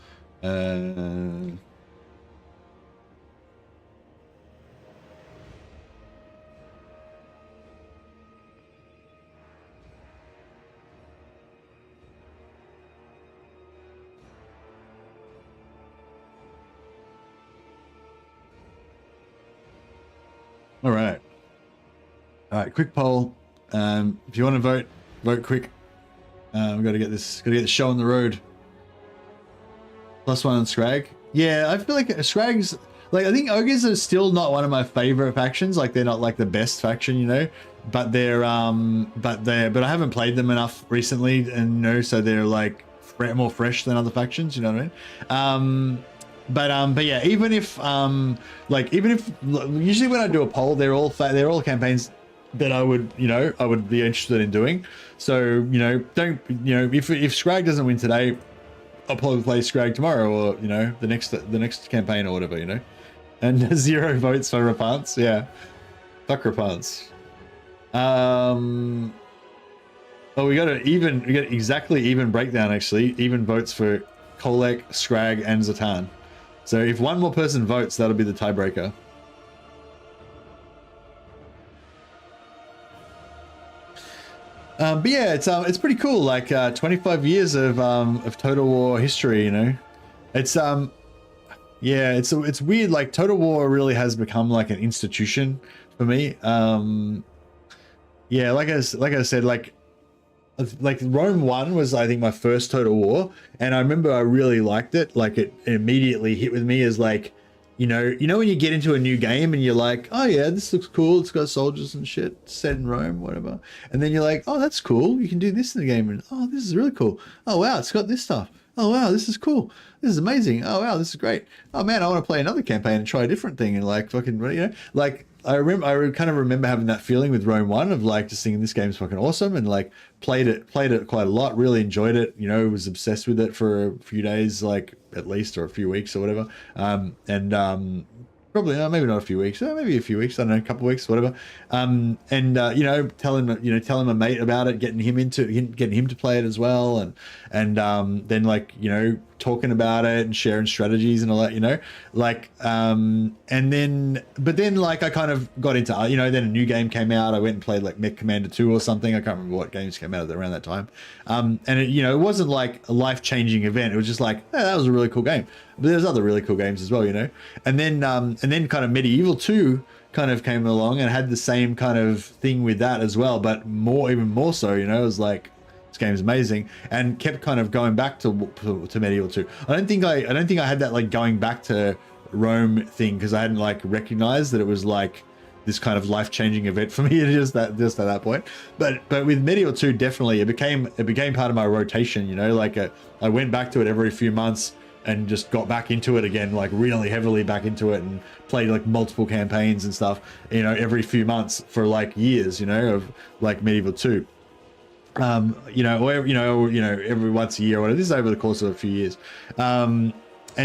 All right. All right, quick poll. If you want to vote, vote quick. We've got to get the show on the road. +1 on Skrag. Yeah, I feel like Skrag's, like, I think Ogres are still not one of my favorite factions. Like, they're not like the best faction, you know, but they're but I haven't played them enough recently, and you know, so they're like more fresh than other factions, you know what I mean? But yeah, even if usually when I do a poll, they're all campaigns that I would be interested in doing. So, you know, if Skrag doesn't win today, I'll probably play Skrag tomorrow, or you know, the next campaign or whatever, you know. And 0 votes for Rapance. Yeah, fuck Rapance. Oh, we got exactly even breakdown, actually. Even votes for Kolek, Skrag, and Zatan. So if one more person votes, that'll be the tiebreaker. But yeah, it's pretty cool. Like 25 years of Total War history, you know. It's yeah, it's weird. Like Total War really has become like an institution for me. Yeah, like I said, like Rome 1 was, I think, my first Total War, and I remember I really liked it. Like it immediately hit with me as like, you know when you get into a new game and you're like, oh yeah, this looks cool, it's got soldiers and shit set in Rome, whatever, and then you're like, oh, that's cool, you can do this in the game, and oh, this is really cool, oh wow, it's got this stuff, oh wow, this is cool, this is amazing, oh wow, this is great, oh man, I want to play another campaign and try a different thing, and like fucking, you know, like I kind of remember having that feeling with Rome 1 of like just thinking this game's fucking awesome, and like played it quite a lot, really enjoyed it, you know, was obsessed with it for a few days, like at least, or a few weeks or whatever. Probably maybe not a few weeks, maybe a few weeks, I don't know, a couple of weeks, whatever. You know, telling my mate about it, getting him to play it as well, and then like, you know, talking about it and sharing strategies and all that, you know, like but then like I kind of got into, you know, then a new game came out, I went and played like Mech Commander 2 or something, I can't remember what games came out around that time, and it, you know, it wasn't like a life-changing event, it was just like, hey, that was a really cool game, but there's other really cool games as well, you know. And then kind of Medieval 2 kind of came along and had the same kind of thing with that as well, but even more so, you know. It was like, this game's amazing, and kept kind of going back to Medieval 2. I don't think I had that like going back to Rome thing, because I hadn't like recognized that it was like this kind of life-changing event for me just at that point. But with Medieval 2, definitely it became part of my rotation, you know. Like I went back to it every few months and just got back into it again, like really heavily back into it, and played like multiple campaigns and stuff, you know, every few months for like years, you know, of like Medieval 2. You know, or every once a year or whatever. This is over the course of a few years. And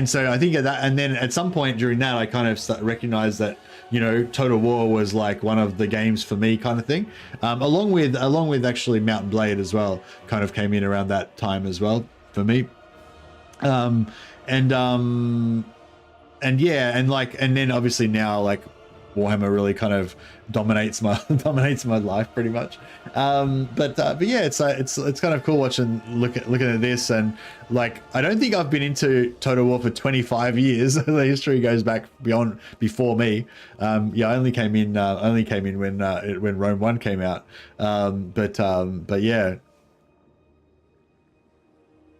so I think at that, and then at some point during that, I kind of recognized that, you know, Total War was like one of the games for me, kind of thing. Along with actually Mountain Blade as well, kind of came in around that time as well for me. And yeah, and then obviously now like Warhammer really kind of dominates my life pretty much. But yeah, it's kind of cool looking at this, and like I don't think I've been into Total War for 25 years. The history goes back before me. Yeah, I only came in when Rome 1 came out. But yeah,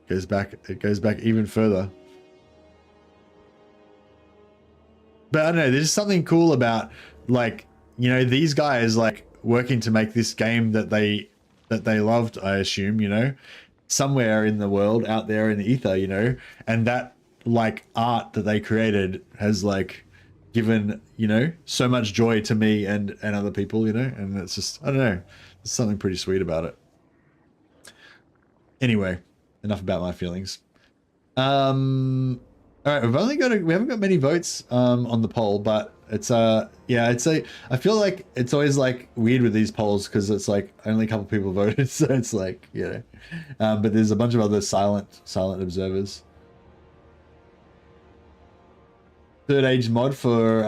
it goes back even further. But I don't know, there's something cool about like you know, these guys like working to make this game that they loved, I assume, you know, somewhere in the world out there in the ether, you know, and that like art that they created has like given, you know, so much joy to me and other people, you know, and it's just, I don't know, there's something pretty sweet about it. Anyway, enough about my feelings. All right, we haven't got many votes on the poll, but it's yeah, I feel like it's always like weird with these polls because it's like only a couple people voted, so it's like, you know, but there's a bunch of other silent observers. Third age mod for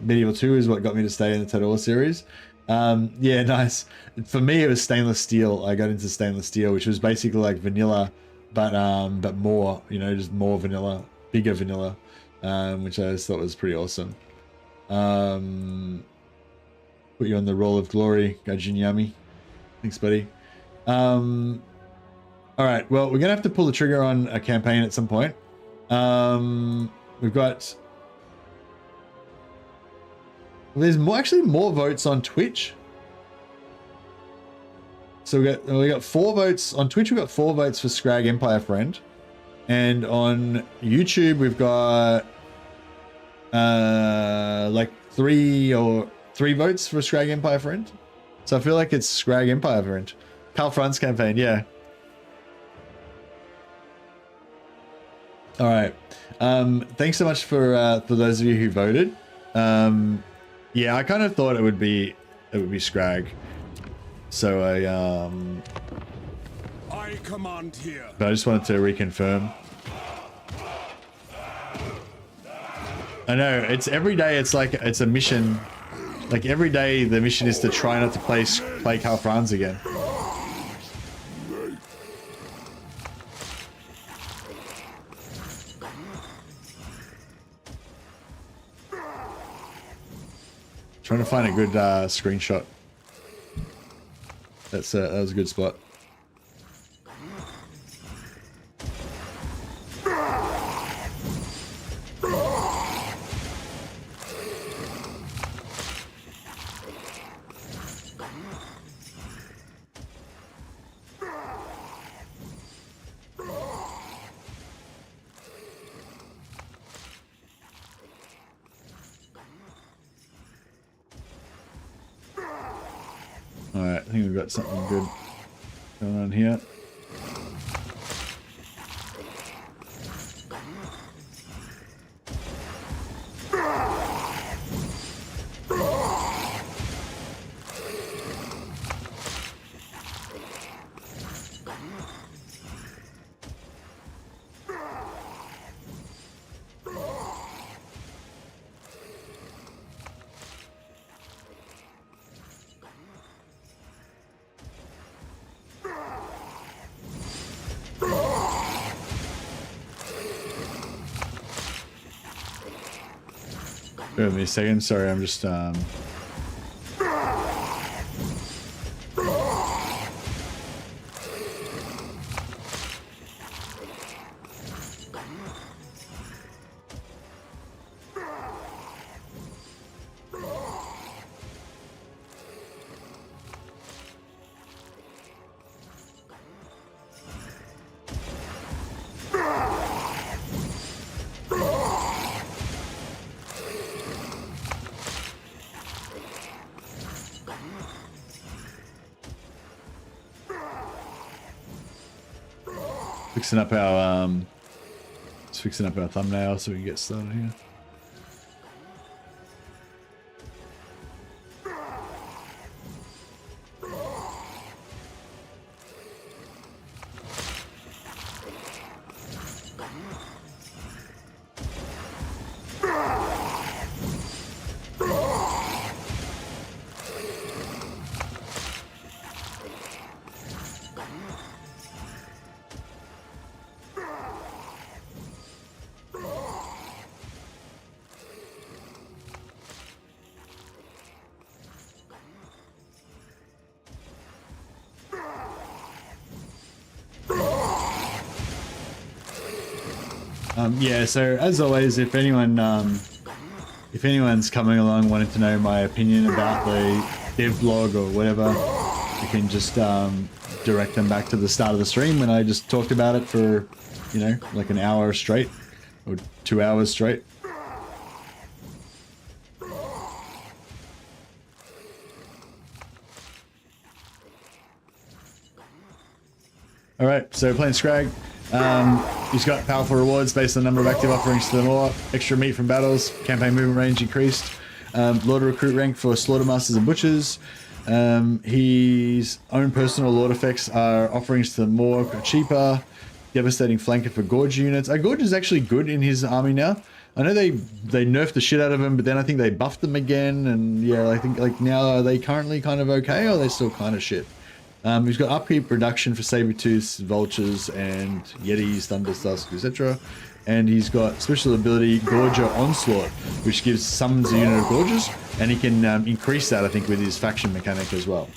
Medieval 2 is what got me to stay in the Total War series. Yeah, nice. For me, it was stainless steel. I got into stainless steel, which was basically like vanilla, but more, you know, just more vanilla, bigger vanilla, which I just thought was pretty awesome. Put you on the roll of glory, Gajin Yami. Thanks, buddy. All right, well, we're gonna have to pull the trigger on a campaign at some point. We've got. There's actually more votes on Twitch. So we got 4 votes on Twitch. We got 4 votes for Skrag Empire Friend, and on YouTube we've got like 3 votes for Skrag Empire Friend. So I feel like it's Skrag Empire Friend. Carl Franz campaign, yeah. All right. Thanks so much for those of you who voted. Yeah, I kind of thought it would be Skrag. So I command here. But I just wanted to reconfirm. I know, it's every day it's like it's a mission. Like every day the mission is to try not to play Karl Franz again. Trying to find a good screenshot. That was a good spot. All right, I think we've got something good going on here. Give me a second. Sorry, I'm just fixing up our thumbnail so we can get started here. Yeah, so as always, if anyone if anyone's coming along wanting to know my opinion about the dev blog or whatever, you can just direct them back to the start of the stream when I just talked about it for, you know, like an hour straight or 2 hours straight. All right, so playing Skrag. He's got powerful rewards based on the number of active offerings to the lore, extra meat from battles, campaign movement range increased, Lord recruit rank for slaughtermasters and butchers. His own personal lord effects are offerings to the more cheaper, devastating flanker for gorge units. Gorge is actually good in his army now. I know they nerfed the shit out of him, but then I think they buffed them again, and yeah, I think like now are they currently kind of okay, or are they still kind of shit? He's got upkeep reduction for saber-tooths, vultures, and yetis, thundertusks, etc. And he's got special ability Gorger Onslaught, which gives summons a unit of Gorges, and he can increase that, I think, with his faction mechanic as well.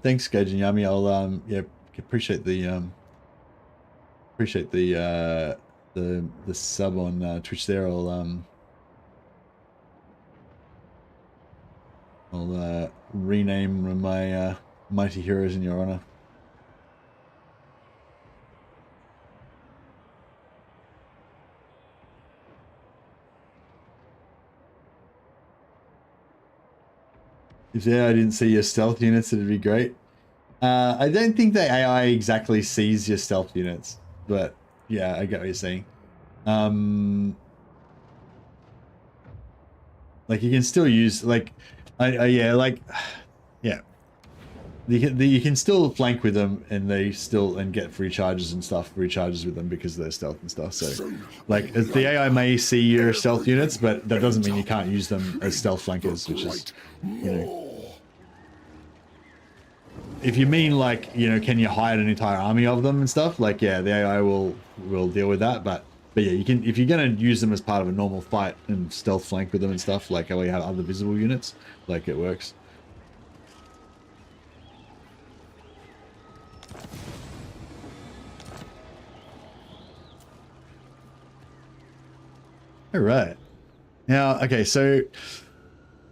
Thanks, Gage and Yami. I'll yeah, appreciate the sub on Twitch there. I'll rename my mighty heroes in your honor. If the AI didn't see your stealth units, it'd be great. I don't think the AI exactly sees your stealth units, but yeah, I get what you're saying. Like you can still use like, yeah, like, yeah. You can still flank with them, and they still get free charges and stuff, recharges with them because of their stealth and stuff. So, like, the AI may see your stealth units, but that doesn't mean you can't use them as stealth flankers, which is, you know. If you mean like, you know, can you hide an entire army of them and stuff? Like, yeah, the AI will deal with that, but yeah, you can, if you're gonna use them as part of a normal fight and stealth flank with them and stuff, like how we have other visible units, like it works. All right. Now, okay, so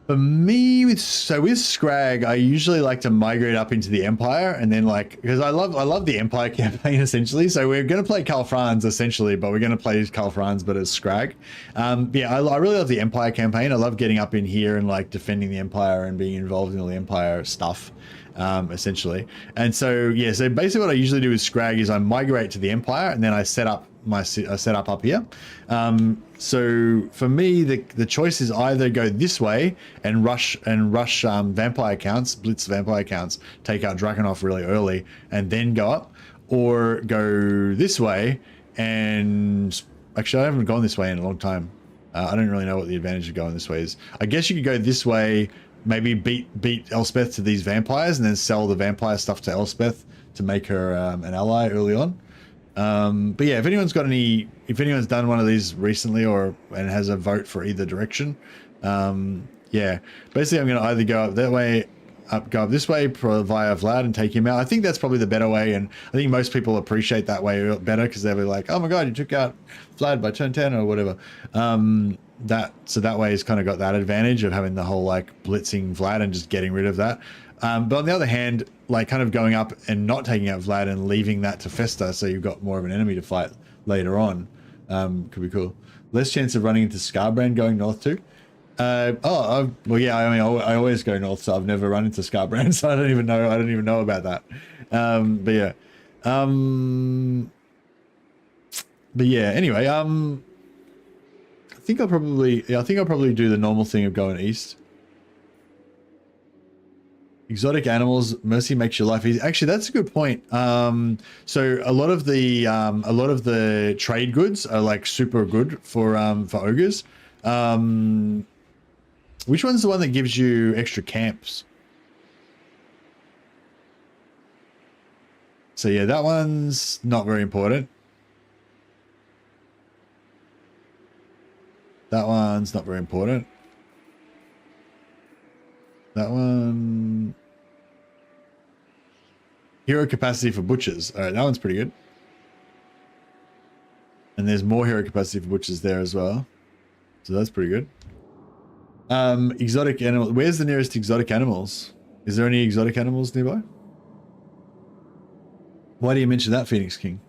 for me, with Skrag, I usually like to migrate up into the Empire, and then like, because I love the Empire campaign essentially. So we're going to play Karl Franz essentially, but we're going to play Karl Franz but as Skrag. Yeah, I really love the Empire campaign. I love getting up in here and like defending the Empire and being involved in all the Empire stuff, essentially. And so yeah, so basically what I usually do with Skrag is I migrate to the Empire, and then I set up up here. So for me, the choice is either go this way and rush vampire counts, blitz vampire counts, take out Drakenhof really early, and then go up, or go this way and actually I haven't gone this way in a long time. I don't really know what the advantage of going this way is. I guess you could go this way, maybe beat Elspeth to these vampires, and then sell the vampire stuff to Elspeth to make her an ally early on. But yeah, if anyone's done one of these recently and has a vote for either direction, yeah, basically I'm going to either go up that way, go up this way via Vlad and take him out. I think that's probably the better way, and I think most people appreciate that way better because they'll be like, oh my god, you took out Vlad by turn 10 or whatever. So that way he's kind of got that advantage of having the whole like blitzing Vlad and just getting rid of that. But on the other hand, like kind of going up and not taking out Vlad and leaving that to fester, so you've got more of an enemy to fight later on, could be cool. Less chance of running into Skarbrand going north too. Well, yeah. I mean, I always go north, so I've never run into Skarbrand, so I don't even know about that. But yeah, Anyway, I think I'll probably do the normal thing of going east. Exotic animals, mercy makes your life easy. Actually, that's a good point. So a lot of the trade goods are like super good for ogres. Which one's the one that gives you extra camps? So yeah, that one's not very important. That one's not very important. That one. Hero capacity for butchers. All right, that one's pretty good. And there's more hero capacity for butchers there as well. So that's pretty good. Exotic animal. Where's the nearest exotic animals? Is there any exotic animals nearby? Why do you mention that, Phoenix King?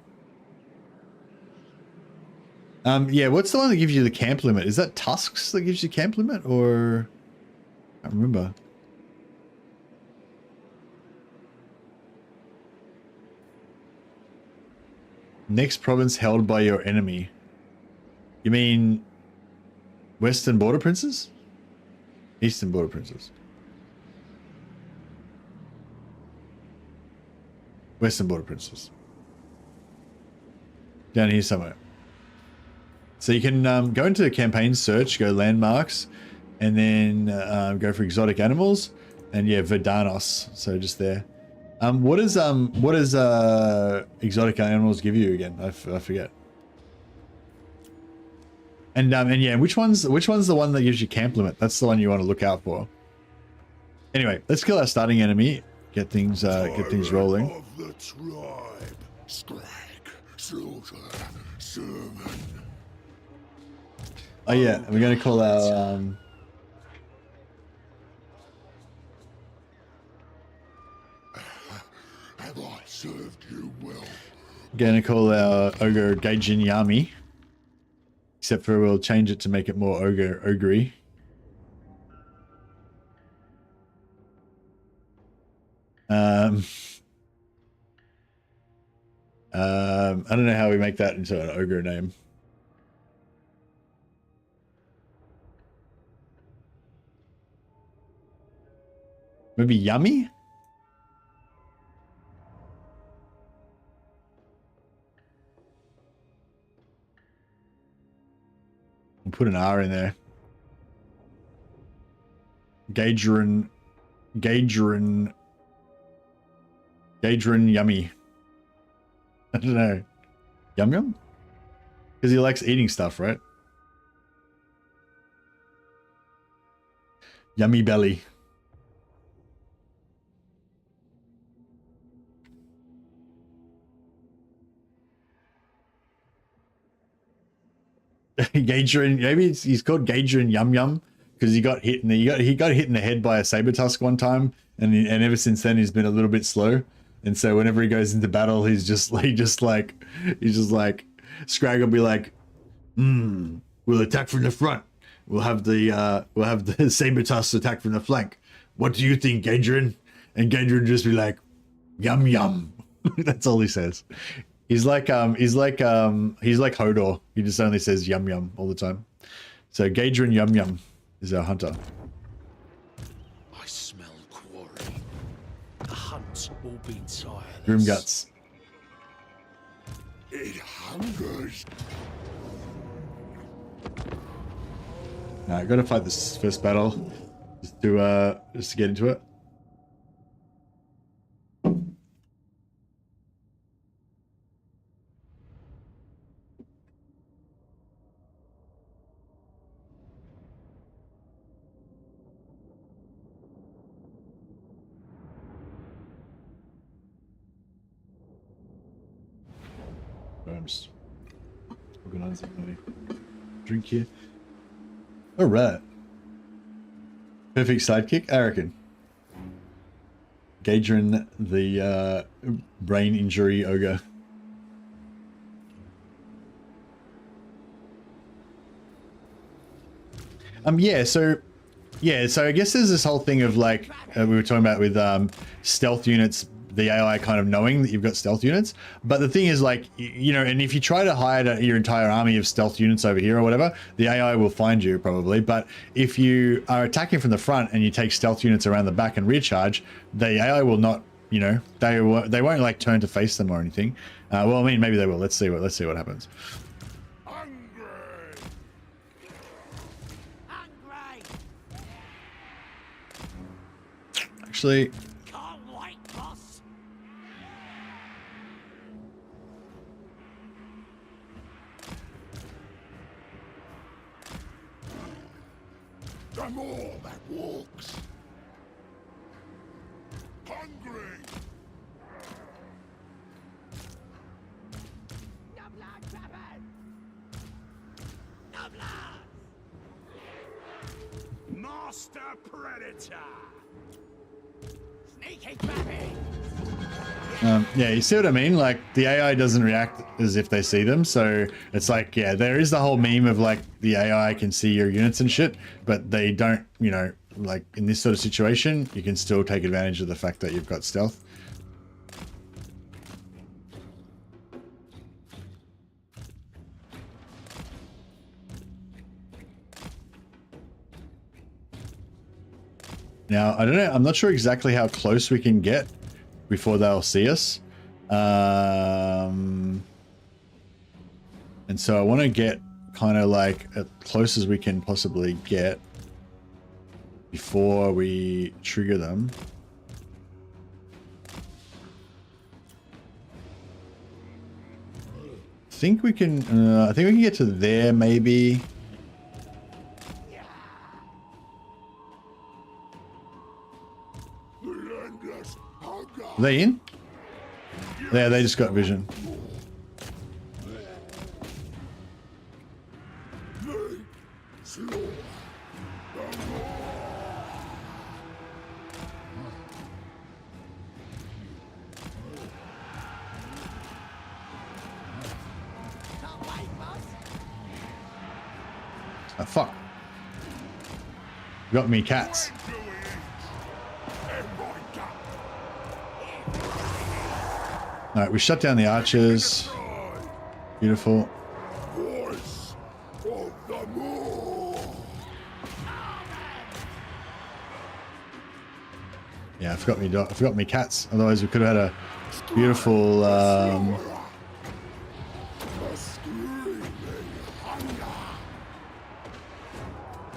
Yeah, what's the one that gives you the camp limit? Is that Tusks that gives you camp limit, or I can't remember. Next province held by your enemy. You mean Western Border Princes? Eastern Border Princes. Western Border Princes. Down here somewhere. So you can go into the campaign search, go landmarks, and then go for exotic animals, and yeah, Verdanos. So just there. What does exotic animals give you again? I forget. And yeah, which one's the one that gives you camp limit? That's the one you want to look out for. Anyway, let's kill our starting enemy. Get things rolling. Of the tribe, Skrag, slaughter, sermon. Oh yeah, we're gonna call our Have I served you well? Gonna call our ogre Gaijin Yami. Except for we'll change it to make it more ogre-y. I don't know how we make that into an ogre name. Maybe Yummy? We'll put an R in there. Gaidrin Yummy. I don't know. Yum Yum? Because he likes eating stuff, right? Yummy Belly. Gaidrin, maybe he's called Gaidrin Yum Yum because he got hit in the head by a saber tusk one time, and ever since then he's been a little bit slow, and so whenever he goes into battle, he's just like Skrag will be like, we'll attack from the front. We'll have the saber tusks attack from the flank. What do you think, Gaidrin? And Gaidrin just be like, yum yum. That's all he says. He's like Hodor. He just only says yum yum all the time. So Gaidrin Yum Yum is our hunter. I smell quarry. The hunt will be tireless. Grim Guts. It hungers. Now I gotta fight this first battle just to get into it. I'm just organizing my drink here. All right. Perfect sidekick, I reckon. Gaidrin, the brain injury ogre. So I guess there's this whole thing of like we were talking about with stealth units, the AI kind of knowing that you've got stealth units. But the thing is, like, you know, and if you try to hide your entire army of stealth units over here or whatever, the AI will find you probably. But if you are attacking from the front and you take stealth units around the back and rear charge, the AI will not, you know, they won't like turn to face them or anything. Well, I mean, maybe they will. Let's see what happens. Actually, I'm all that walks. Master Predator. Sneaky baby. Yeah, you see what I mean? Like, the AI doesn't react as if they see them, so it's like, yeah, there is the whole meme of like the AI can see your units and shit, but they don't, you know, like in this sort of situation, you can still take advantage of the fact that you've got stealth. Now, I don't know, I'm not sure exactly how close we can get before they'll see us. And so I want to get kind of like as close as we can possibly get before we trigger them. I think we can get to there maybe. Relentless hunger. Are they in? Yeah, they just got vision. Make slaughter. Can't wait, boss. Oh, fuck. Got me cats. All right, we shut down the archers. Beautiful. Voice of the moon. Yeah, I forgot me cats. Otherwise, we could have had a beautiful. The screaming hunger.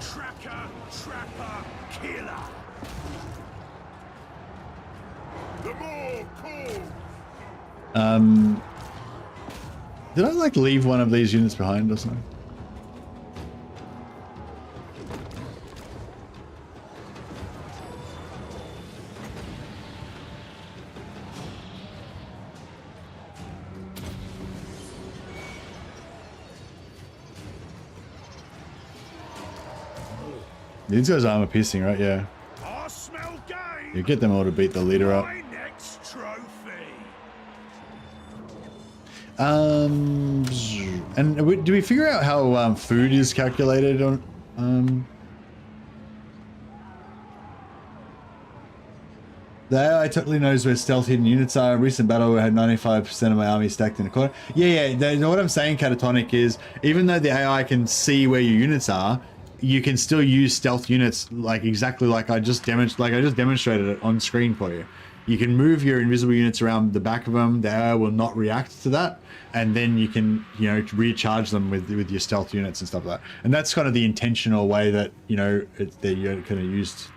Tracker, trapper, killer. The more cool. Did I like leave one of these units behind or something? These guys are armor piercing, right? Yeah. I smell game. You get them all to beat the leader up. My next trophy. And do we figure out how food is calculated on? The AI totally knows where stealth hidden units are. A recent battle where I had 95% of my army stacked in a corner. Yeah. What I'm saying, Catatonic, is even though the AI can see where your units are, you can still use stealth units like exactly like I just demonstrated it on screen for you. You can move your invisible units around the back of them. The AI will not react to that, and then you can, you know, recharge them with your stealth units and stuff like that. And that's kind of the intentional way that, you know, they're kind of used.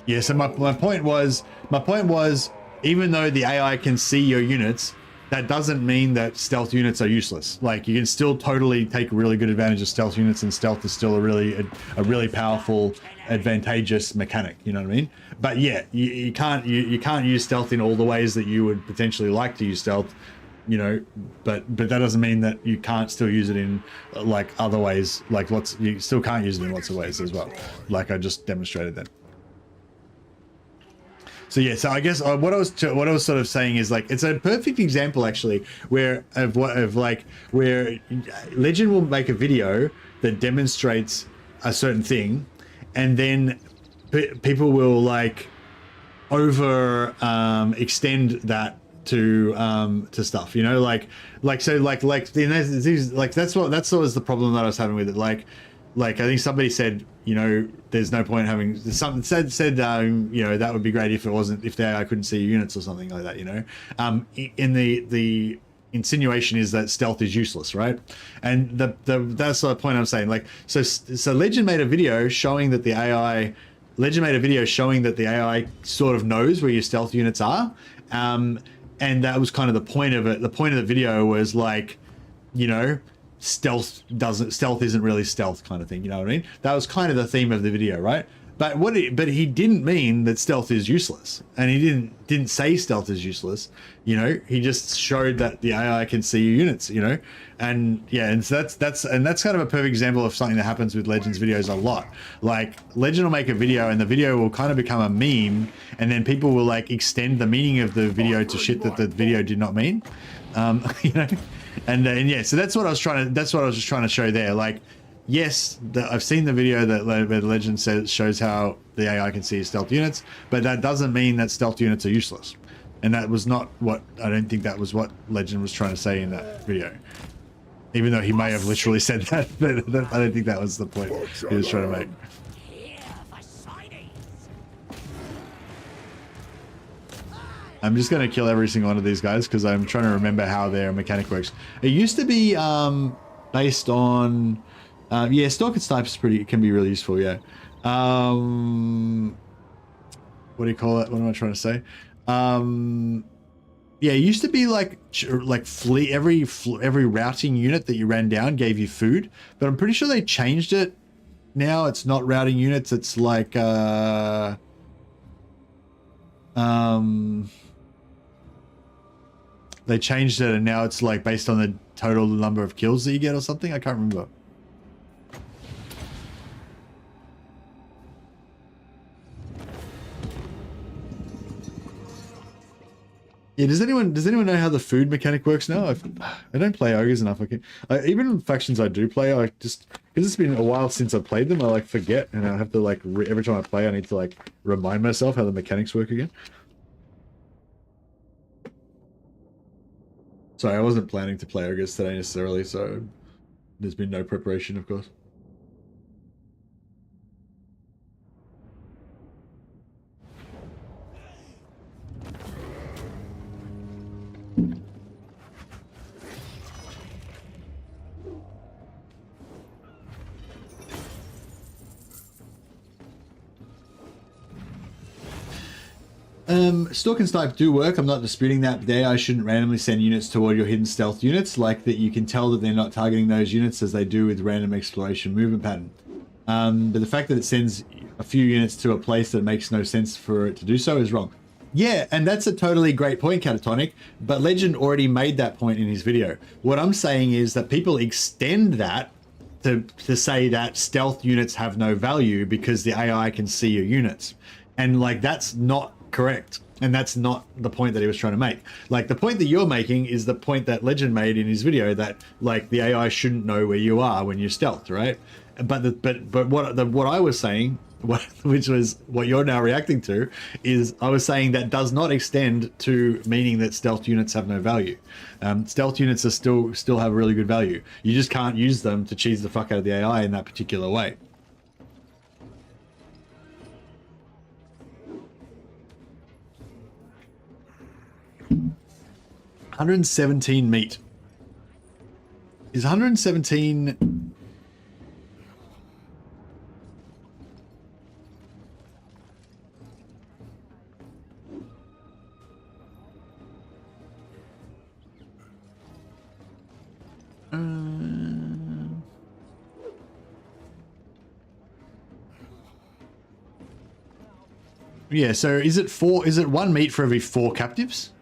Yeah, so my point was, even though the AI can see your units, that doesn't mean that stealth units are useless. Like, you can still totally take really good advantage of stealth units, and stealth is still a really powerful, advantageous mechanic. You know what I mean? But yeah, you can't use stealth in all the ways that you would potentially like to use stealth. You know, but that doesn't mean that you can't still use it in like other ways. Like you still can't use it in lots of ways as well. Like I just demonstrated that. So yeah, so I guess what I was sort of saying is like it's a perfect example actually where Legend will make a video that demonstrates a certain thing, and then people will like over extend that to stuff, you know, that's what was the problem that I was having with it. Like I think somebody said, you know, there's no point having something said you know, that would be great if the AI couldn't see your units or something like that, you know. In the insinuation is that stealth is useless, right? And that's the point I'm saying. Like, so Legend made a video showing that the AI sort of knows where your stealth units are, and that was kind of the point of it. The point of the video was like, you know, stealth isn't really stealth kind of thing, you know what I mean? That was kind of the theme of the video, right? But but he didn't mean that stealth is useless, and he didn't say stealth is useless. You know, he just showed that the AI can see your units. You know, and yeah, and so that's kind of a perfect example of something that happens with Legends videos a lot. Like Legend will make a video, and the video will kind of become a meme, and then people will like extend the meaning of the video to shit that the video did not mean. You know, and yeah, so that's what I was just trying to show there. Like, yes, I've seen the video that where the Legend shows how the AI can see stealth units, but that doesn't mean that stealth units are useless. And that was not what, I don't think that was what Legend was trying to say in that video. Even though he may have literally said that, but I don't think that was the point he was trying to make. I'm just going to kill every single one of these guys because I'm trying to remember how their mechanic works. It used to be based on... yeah, Stalk and Snipe is can be really useful, yeah. What do you call it? What am I trying to say? Yeah, it used to be like fleet. Every routing unit that you ran down gave you food, but I'm pretty sure they changed it. Now it's not routing units. It's like they changed it, and now it's like based on the total number of kills that you get or something. I can't remember. Yeah, does anyone know how the food mechanic works now? I don't play ogres enough. Even factions I do play, I just, because it's been a while since I played them, I like forget, and I have to like every time I play, I need to like remind myself how the mechanics work again. Sorry, I wasn't planning to play ogres today necessarily, so there's been no preparation, of course. Stalk and Snipe do work. I'm not disputing that. The AI shouldn't randomly send units toward your hidden stealth units, like that you can tell that they're not targeting those units as they do with random exploration movement pattern. But the fact that it sends a few units to a place that makes no sense for it to do so is wrong. Yeah, and that's a totally great point, Catatonic, but Legend already made that point in his video. What I'm saying is that people extend that to say that stealth units have no value because the AI can see your units. And like, that's not correct. And that's not the point that he was trying to make. Like, the point that you're making is the point that Legend made in his video, that like the AI shouldn't know where you are when you're stealthed, right? But what I was saying, which was what you're now reacting to, is I was saying that does not extend to meaning that stealth units have no value. Stealth units are still have really good value. You just can't use them to cheese the fuck out of the AI in that particular way. $117 meat. Is 117... Yeah, so is it 1 meat for every 4 captives?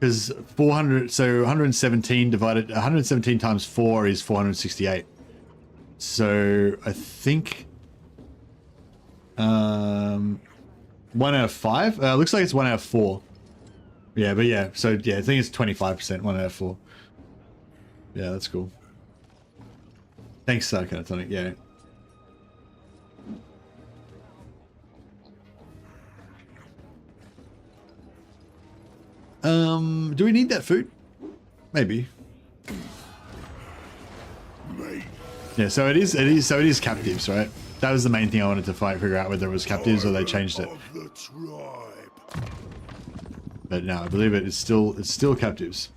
Because 400, so 117 times 4 is 468. So I think 1 out of 5. Looks like it's 1 out of 4. Yeah, but yeah, so yeah, I think it's 25%, 1 out of 4. Yeah, that's cool. Thanks, Catatonic. Yeah. Do we need that food? Maybe. Yeah, so it is captives, right? That was the main thing I wanted to figure out, whether it was captives or they changed it. But no, I believe it's still captives.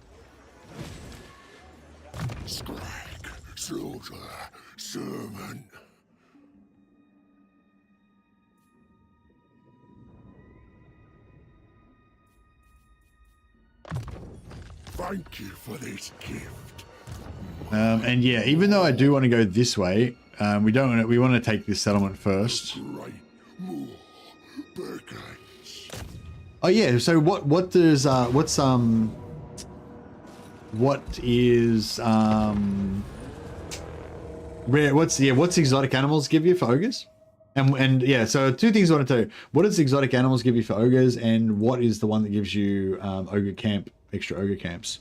Skrag, soldier, servant. Thank you for this gift. And yeah, even though I do want to go this way, we want to take this settlement first. Great Burkhardt. Oh yeah, so what does what's exotic animals give you for ogres? And yeah, so two things I want to tell you. What does exotic animals give you for ogres, and what is the one that gives you extra ogre camps?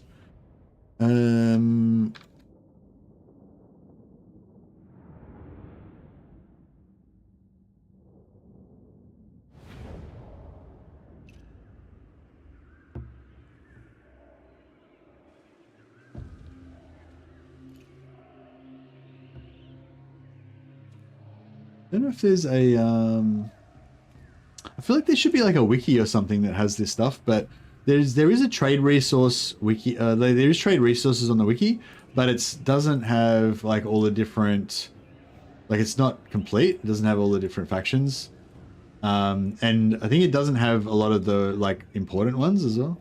I don't know if there's a I feel like there should be like a wiki or something that has this stuff, but there is a trade resource wiki. There is trade resources on the wiki, but it doesn't have like all the different, like it's not complete. It doesn't have all the different factions, and I think it doesn't have a lot of the like important ones as well.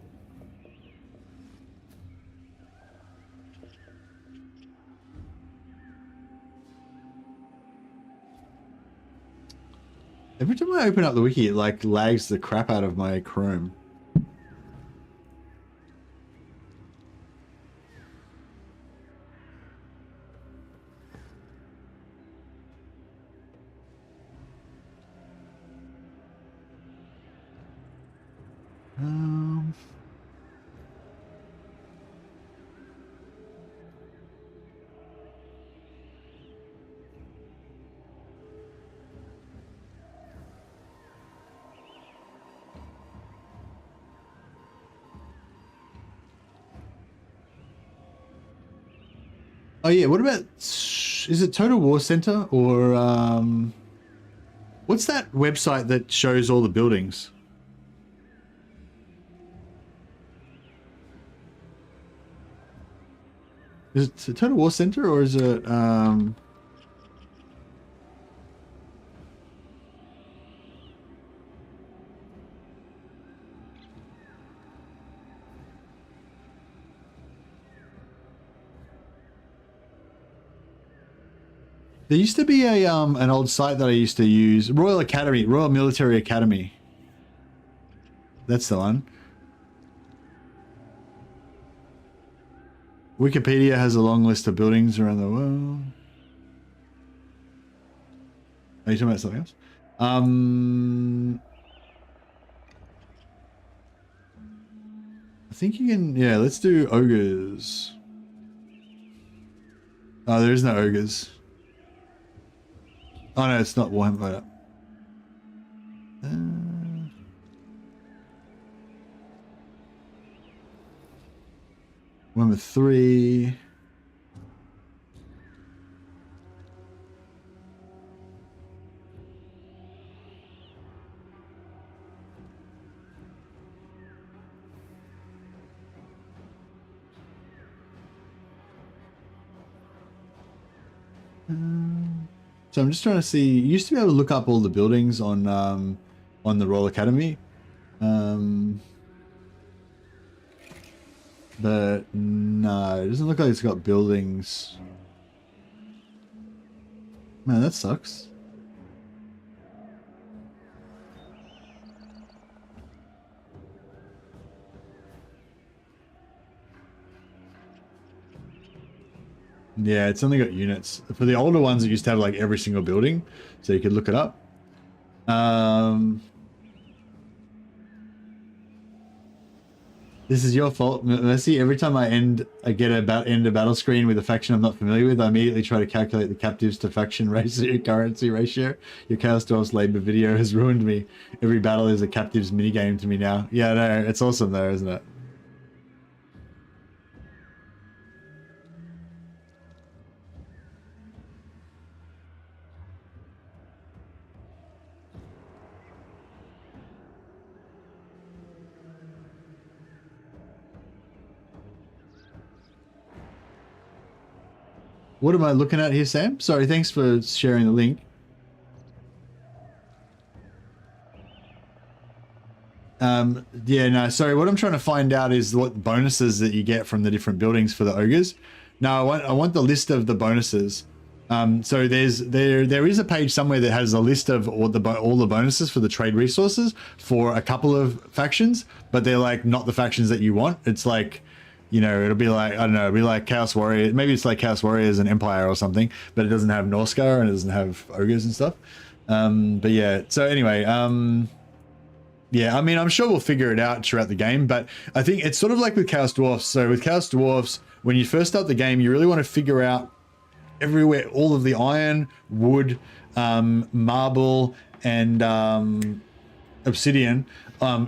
Every time I open up the wiki, it like lags the crap out of my Chrome. Oh yeah, what about, is it Total War Center or what's that website that shows all the buildings? Is it Total War Center or is it there used to be a an old site that I used to use, Royal Military Academy. That's the one. Wikipedia has a long list of buildings around the world. Are you talking about something else? I think you can, yeah, let's do ogres. Oh, there is no ogres. Oh no, it's not Warhammer. Warhammer 3. So I'm just trying to see. You used to be able to look up all the buildings on the Royal Academy, but no, it doesn't look like it's got buildings. Man, that sucks. Yeah, it's only got units. For the older ones, it used to have like every single building, so you could look it up. This is your fault, Mercy. Every time I end a battle screen with a faction I'm not familiar with, I immediately try to calculate the captives to faction ratio, currency ratio. Your Chaos Dwarfs Labor video has ruined me. Every battle is a captives minigame to me now. Yeah, no, it's awesome though, isn't it? What am I looking at here, Sam? Sorry, thanks for sharing the link. Yeah, no, sorry. What I'm trying to find out is what bonuses that you get from the different buildings for the ogres. No, I want the list of the bonuses. So there is a page somewhere that has a list of all the bonuses for the trade resources for a couple of factions, but they're like not the factions that you want. It's like, you know, it'll be like, I don't know, it'll be like Chaos Warrior. Maybe it's like Chaos Warriors and Empire or something, but it doesn't have Norscar and it doesn't have ogres and stuff. But yeah, so anyway, yeah, I mean, I'm sure we'll figure it out throughout the game, but I think it's sort of like with Chaos Dwarfs. So with Chaos Dwarfs, when you first start the game, you really want to figure out everywhere, all of the iron, wood, marble, and obsidian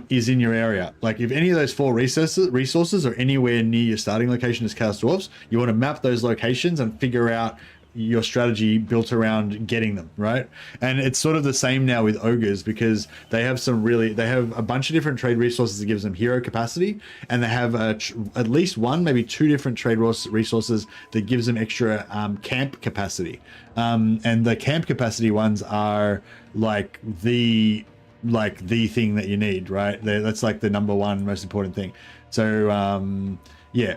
is in your area. Like if any of those 4 resources are anywhere near your starting location as Chaos Dwarfs, you want to map those locations and figure out your strategy built around getting them, right? And it's sort of the same now with ogres, because they have a bunch of different trade resources that gives them hero capacity, and they have at least 1, maybe 2 different trade resources that gives them extra camp capacity. And the camp capacity ones are like the thing that you need, right? That's like the number 1 most important thing. So yeah,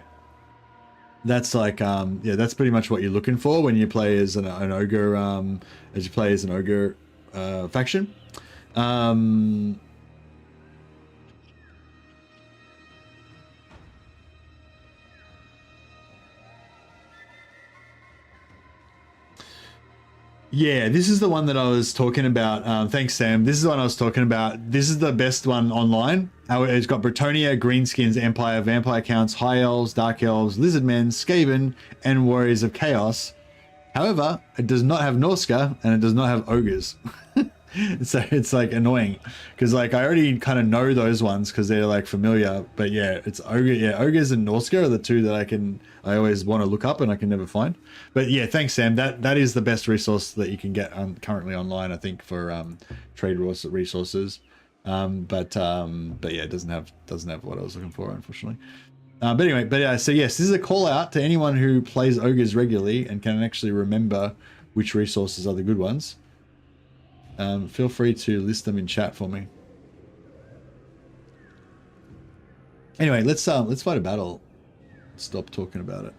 that's like yeah, that's pretty much what you're looking for when you play as an ogre, as you play as an ogre faction. Yeah, this is the one that I was talking about. Thanks, Sam. This is the one I was talking about. This is the best one online. It's got Bretonia, Greenskins, Empire, Vampire Counts, High Elves, Dark Elves, Lizardmen, Skaven, and Warriors of Chaos. However, it does not have Norsca, and it does not have Ogres. So it's like annoying, because like I already kind of know those ones because they're like familiar. But yeah, it's Ogres and Norsca are the 2 that I always want to look up and I can never find. But yeah, thanks, Sam. That is the best resource that you can get currently online, I think, for trade resources. But yeah, it doesn't have what I was looking for, unfortunately. But anyway, so yes, this is a call out to anyone who plays ogres regularly and can actually remember which resources are the good ones. Feel free to list them in chat for me. Anyway, let's fight a battle. Stop talking about it.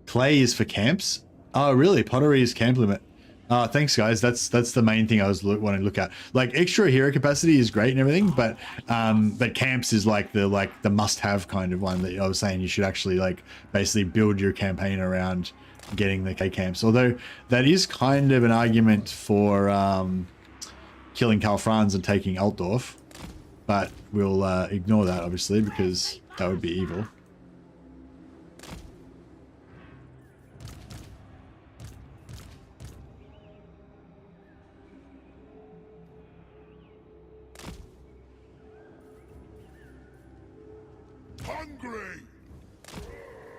Clay is for camps. Oh, really? Pottery is camp limit. Thanks, guys. That's the main thing I was wanting to look at. Like extra hero capacity is great and everything, but camps is like the must-have kind of one that I was saying you should actually like basically build your campaign around getting the K camps. Although that is kind of an argument for killing Karl Franz and taking Altdorf, but we'll ignore that obviously because that would be evil. Hungry!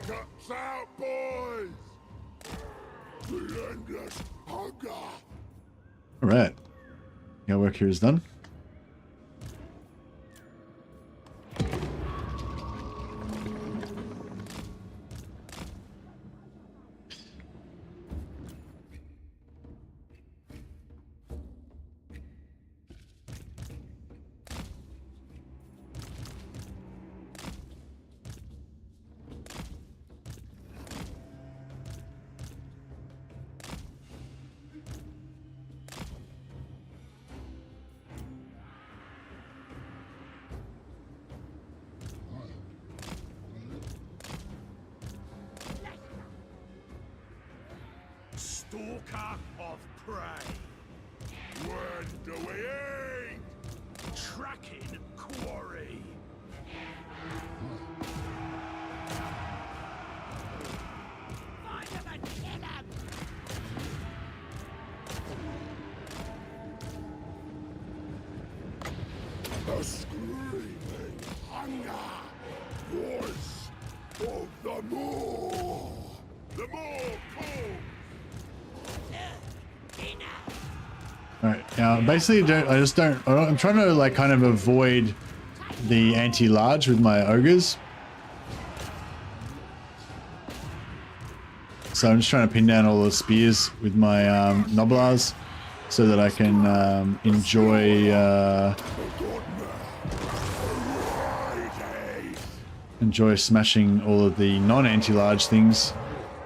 Cuts out, boys! Relentless hunger! Alright. Our work here is done. Stalker of prey. When do we eat? Tracking quarry. Find him and kill him! The screaming hunger. Voice of the moor. The moor calls. Alright, now basically I'm trying to like kind of avoid the anti-large with my ogres. So I'm just trying to pin down all the spears with my Noblars so that I can enjoy enjoy smashing all of the non-anti-large things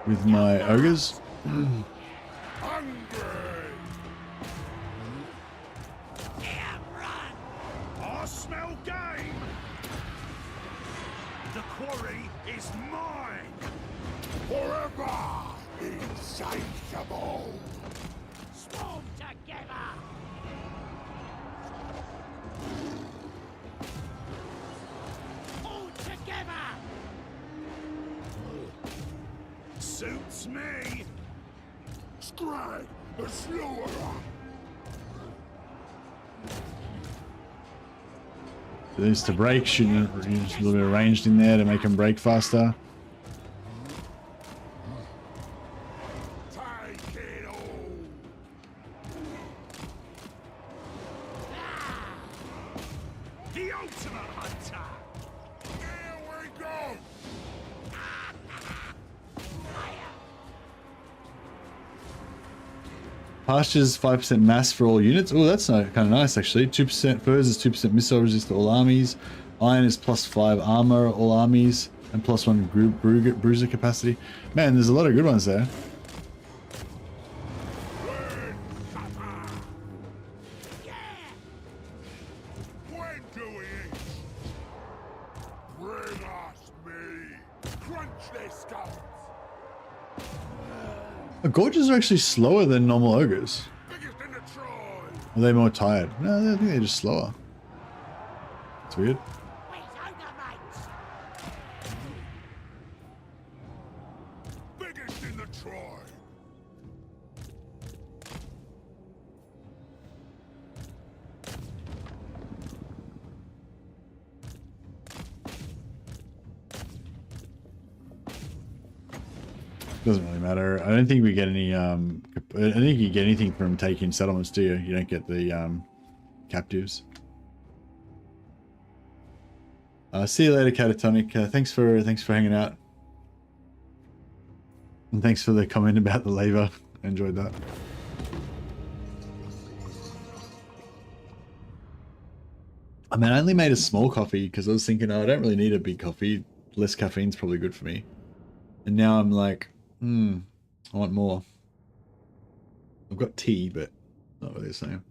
with my ogres. Hungry! Damn run! I smell game! The quarry is mine! Forever insatiable! Swarm together! All together! Suits me! Skrag, the slaughterer! These to break, shooting a little bit of ranged in there to make them break faster. Take it all! The ultimate hunter! Here we go! Pastures 5% mass for all units. Oh, that's kind of nice actually. 2% furs is 2% missile resist to all armies. Iron is +5 armor all armies and +1 bruiser capacity. Man, there's a lot of good ones there. When do we eat? Bring us meat! Crunch their skulls! Gorges are actually slower than normal ogres. Biggest in the tribe! Are they more tired? No, I think they're just slower. It's weird. Where's ogre mates? Biggest in the tribe! Doesn't really matter. I don't think we get any. I don't think you get anything from taking settlements, do you? You don't get the captives. See you later, Catatonic. Thanks for hanging out, and thanks for the comment about the laver. I enjoyed that. I mean, I only made a small coffee because I was thinking, oh, I don't really need a big coffee. Less caffeine's probably good for me. And now I'm like, I want more. I've got tea, but not really the same.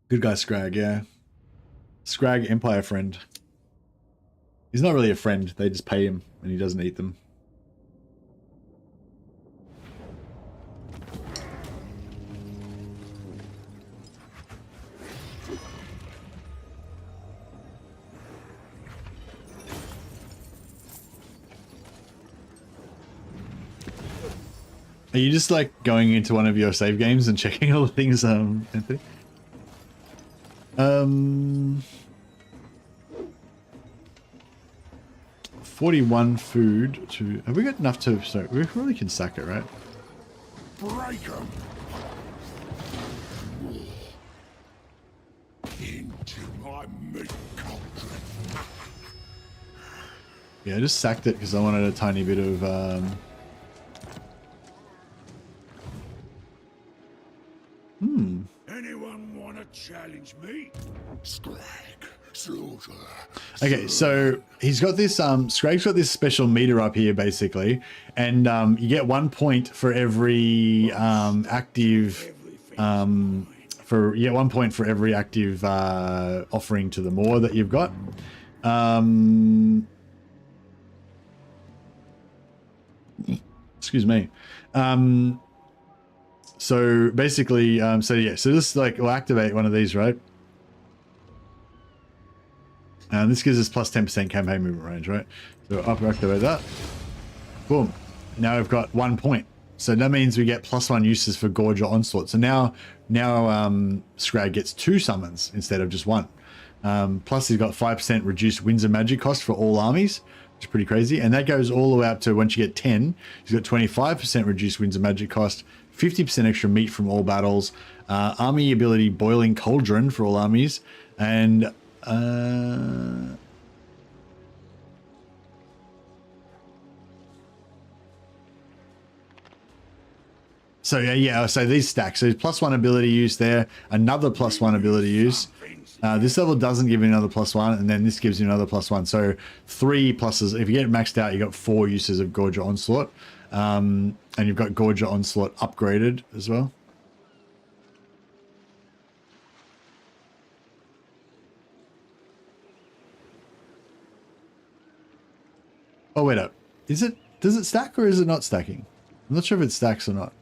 Good guy, Skrag, yeah. Skrag, Empire friend. He's not really a friend. They just pay him, and he doesn't eat them. Are you just like going into one of your save games and checking all the things, Anthony? 41 food to... Have we got enough to... So we really can sack it, right? Break 'em! Into my meat cauldron! Yeah, I just sacked it because I wanted a tiny bit of... Anyone wanna challenge me? Skrag, slaughter. Okay, so he's got this, Skrag's got this special meter up here, basically, and you get 1 point for every active, you get 1 point for every active offering to the Moor that you've got. Excuse me. So basically, so this like will activate one of these, right? And this gives us plus 10% campaign movement range, right? So up activate that. Boom. Now we've got 1 point. So that means we get +1 uses for Gorge or Onslaught. So now Skrag gets 2 summons instead of just 1. Plus he's got 5% reduced Winds of Magic cost for all armies, which is pretty crazy. And that goes all the way up to once you get 10, he's got 25% reduced Winds of Magic cost, 50% extra meat from all battles, army ability Boiling Cauldron for all armies, and So yeah, so these stacks. So +1 ability use there, another +1 ability use. This level doesn't give you another +1, and then this gives you another +1. So 3 pluses. If you get it maxed out, you got 4 uses of Gorger Onslaught, and you've got Gorger Onslaught upgraded as well. Oh wait up, is it? Does it stack or is it not stacking? I'm not sure if it stacks or not.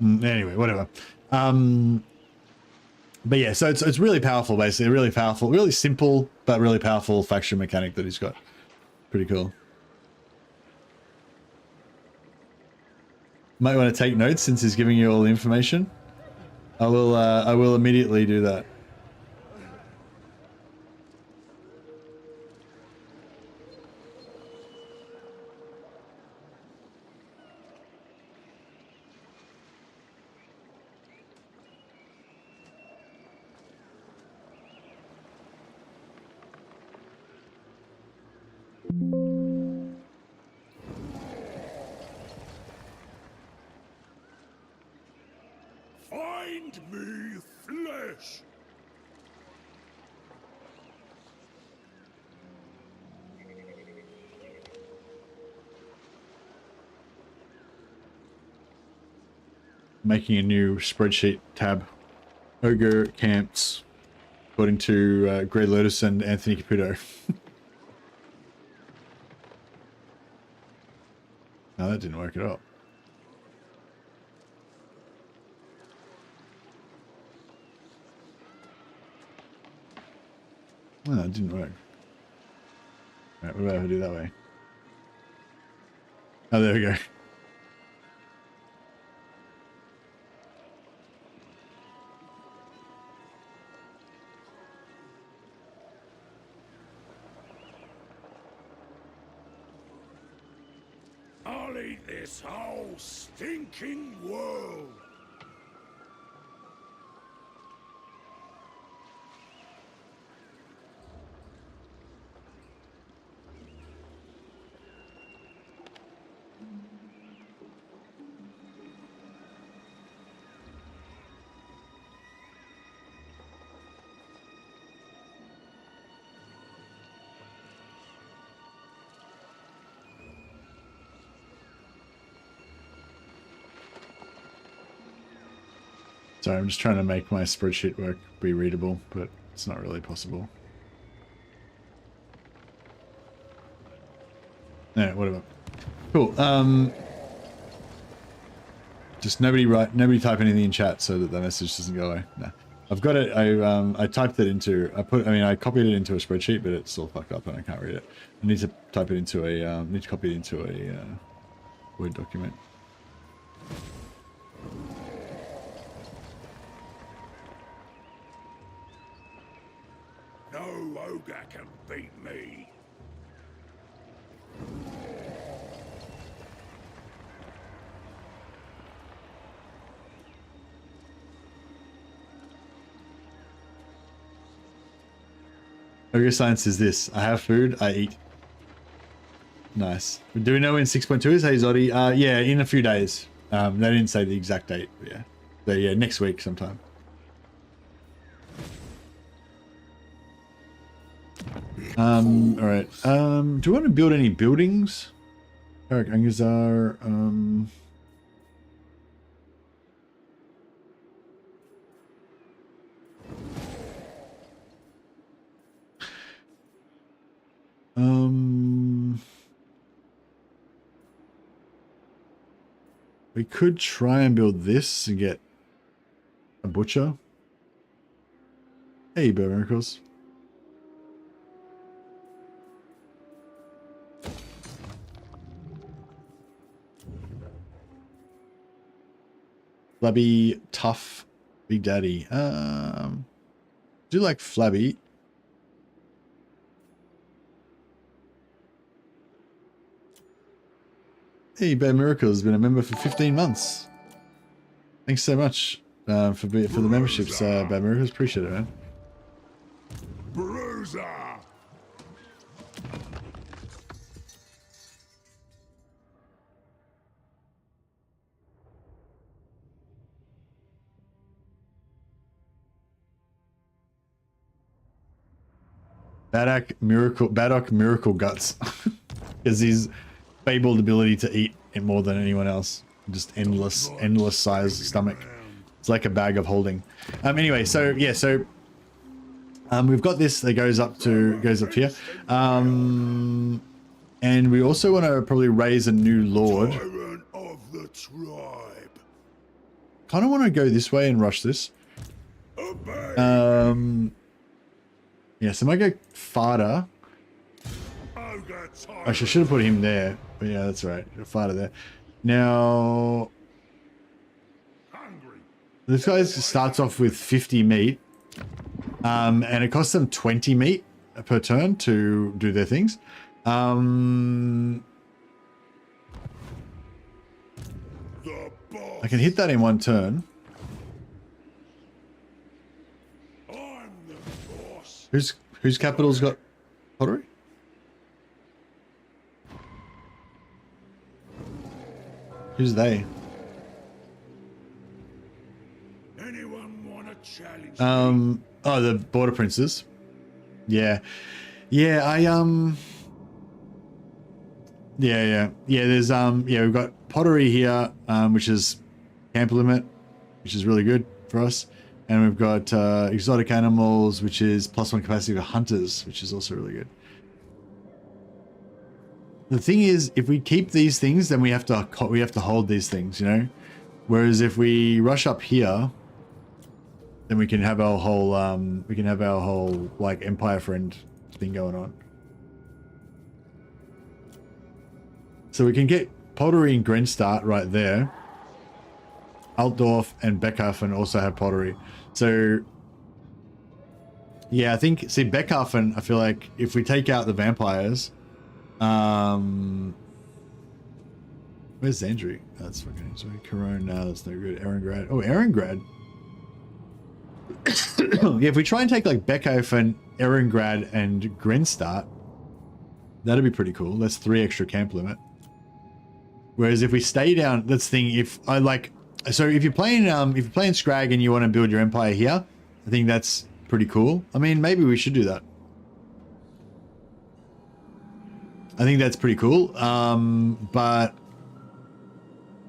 Anyway, whatever. But yeah, so it's really powerful, basically. Really powerful, really simple, but really powerful faction mechanic that he's got. Pretty cool. Might want to take notes since he's giving you all the information. I will immediately do that. Find me flesh. Making a new spreadsheet tab. Ogre camps, according to Grey Lotus and Anthony Caputo. No, that didn't work at all. No, it didn't work. Alright, what about if I do that way? Oh, there we go. I'll eat this whole stinking world. Sorry, I'm just trying to make my spreadsheet work be readable, but it's not really possible. Yeah, whatever. Cool. Just nobody type anything in chat so that the message doesn't go away. No. I've got it. I typed it into. I copied it into a spreadsheet, but it's all fucked up and I can't read it. I need to type it into a. Need to copy it into a Word document. No ogre can beat me. Ogre science is this. I have food, I eat. Nice. Do we know when 6.2 is? Hey Zoddy. Yeah, in a few days. They didn't say the exact date, but yeah. So yeah, next week sometime. Alright. Do you want to build any buildings? Eric Angazar, we could try and build this and get a butcher. Hey, Bear Miracles. Flabby, tough, Big Daddy. Do like Flabby. Hey, Bear Miracles has been a member for 15 months. Thanks so much. for the memberships, Bad Miracles. Appreciate it, man. Bruiser. Baddock Miracle Guts. Is his fabled ability to eat more than anyone else. Just endless size stomach. It's like a bag of holding. Anyway, so yeah, so we've got this that goes up here. And we also want to probably raise a new lord. Tyrant of the tribe. Kind of want to go this way and rush this. Obey. Yeah, so I might go farther. Actually, I should have put him there. But yeah, that's right. Farther there. Now, this guy starts off with 50 meat. And it costs them 20 meat per turn to do their things. I can hit that in one turn. Whose capital's got pottery? Who's they? Anyone want to challenge? Oh, the border princes. Yeah, yeah. Yeah. There's we've got pottery here, which is camp limit, which is really good for us. And we've got exotic animals, which is +1 capacity for hunters, which is also really good. The thing is, if we keep these things, then we have to hold these things, you know. Whereas if we rush up here, then we can have our whole like Empire Friend thing going on. So we can get pottery in Grenstadt right there. Altdorf and Beckhafen also have pottery. So yeah, I think, see, Beckhafen, I feel like if we take out the vampires, where's Zandri? Oh, that's fucking easy. Corone, no, that's no good. Erengrad. Oh, Erengrad. Yeah, if we try and take like Beckhafen, Erengrad, and Grenstadt, that'd be pretty cool. That's 3 extra camp limit. Whereas if we stay down, that's the thing, so if you're playing Skrag and you want to build your empire here, I think that's pretty cool. I mean, maybe we should do that. I think that's pretty cool. But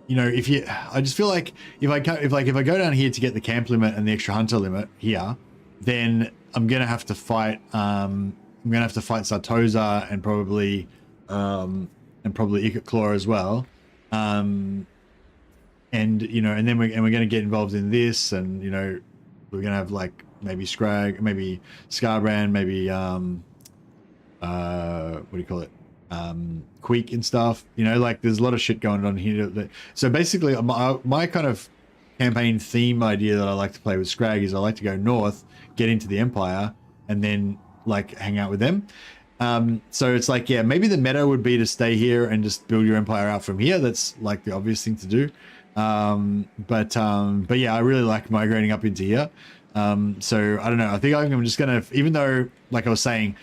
you know, I just feel like if I go down here to get the camp limit and the extra hunter limit here, then I'm gonna have to fight. Sartosa and probably Ikit as well. And you know, and we're going to get involved in this, and you know, we're going to have like maybe Skrag, maybe Skarbrand, maybe what do you call it, Queek and stuff. You know, like there's a lot of shit going on here. So basically, my kind of campaign theme idea that I like to play with Skrag is I like to go north, get into the Empire, and then like hang out with them. So it's like, yeah, maybe the meta would be to stay here and just build your empire out from here. That's like the obvious thing to do. But yeah, I really like migrating up into here. So I don't know. I think I'm just gonna, even though, like I was saying,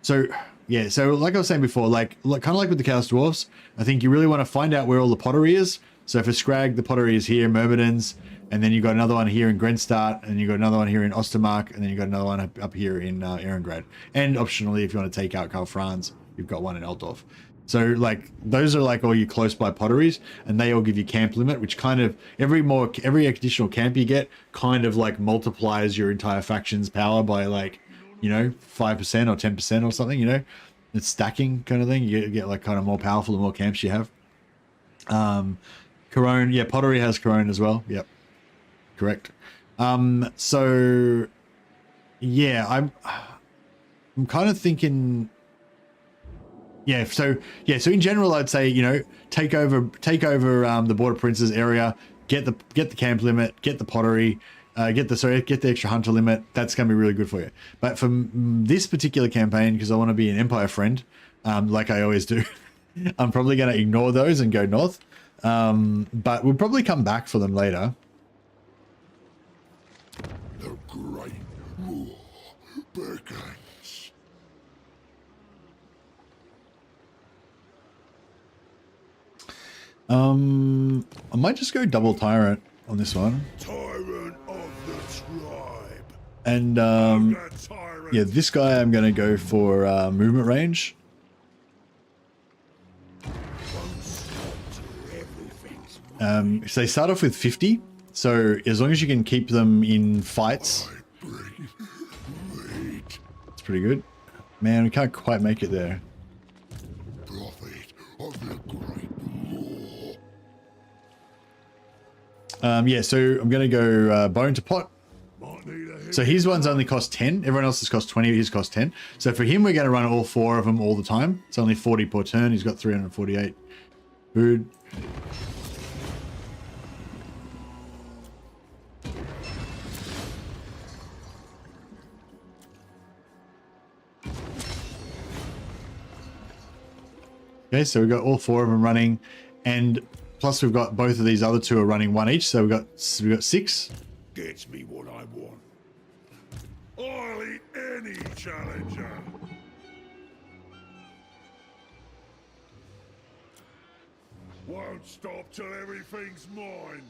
so yeah, so like I was saying before, like kind of like with the Chaos Dwarfs, I think you really want to find out where all the pottery is. So for Skrag, the pottery is here, Myrmidons, and then you got another one here in Grenstadt, and you got another one here in Ostermark, and then you got another one up here in Erengrad. And optionally, if you want to take out Karl Franz, you've got one in Altdorf. So like those are like all your close by potteries, and they all give you camp limit, which kind of every additional camp you get kind of like multiplies your entire faction's power by like, you know, 5% or 10% or something. You know, it's stacking kind of thing. You get like kind of more powerful the more camps you have. Corone, yeah, pottery has Corone as well. Yep, correct. So yeah, I'm kind of thinking. Yeah, so in general, I'd say, you know, take over the Border Princes area, get the camp limit, get the pottery, get the extra hunter limit. That's going to be really good for you. But for this particular campaign, because I want to be an Empire friend, like I always do, I'm probably going to ignore those and go north. But we'll probably come back for them later. great war begins. I might just go double tyrant on this one. Tyrant of the tribe. And The tyrant. yeah, this guy I'm going to go for movement range. So they start off with 50. So as long as you can keep them in fights, it's pretty good. Man, we can't quite make it there. Prophet of the great war. Yeah, so I'm going to go bone to pot. Might need a hit. So his ones only cost 10. Everyone else's cost 20. His cost 10. So for him, we're going to run all 4 of them all the time. It's only 40 per turn. He's got 348 food. Okay, so we've got all 4 of them running, and plus we've got both of these other 2 are running 1 each. So we've got 6. Gets me what I want. I'll eat any challenger. Won't stop till everything's mine.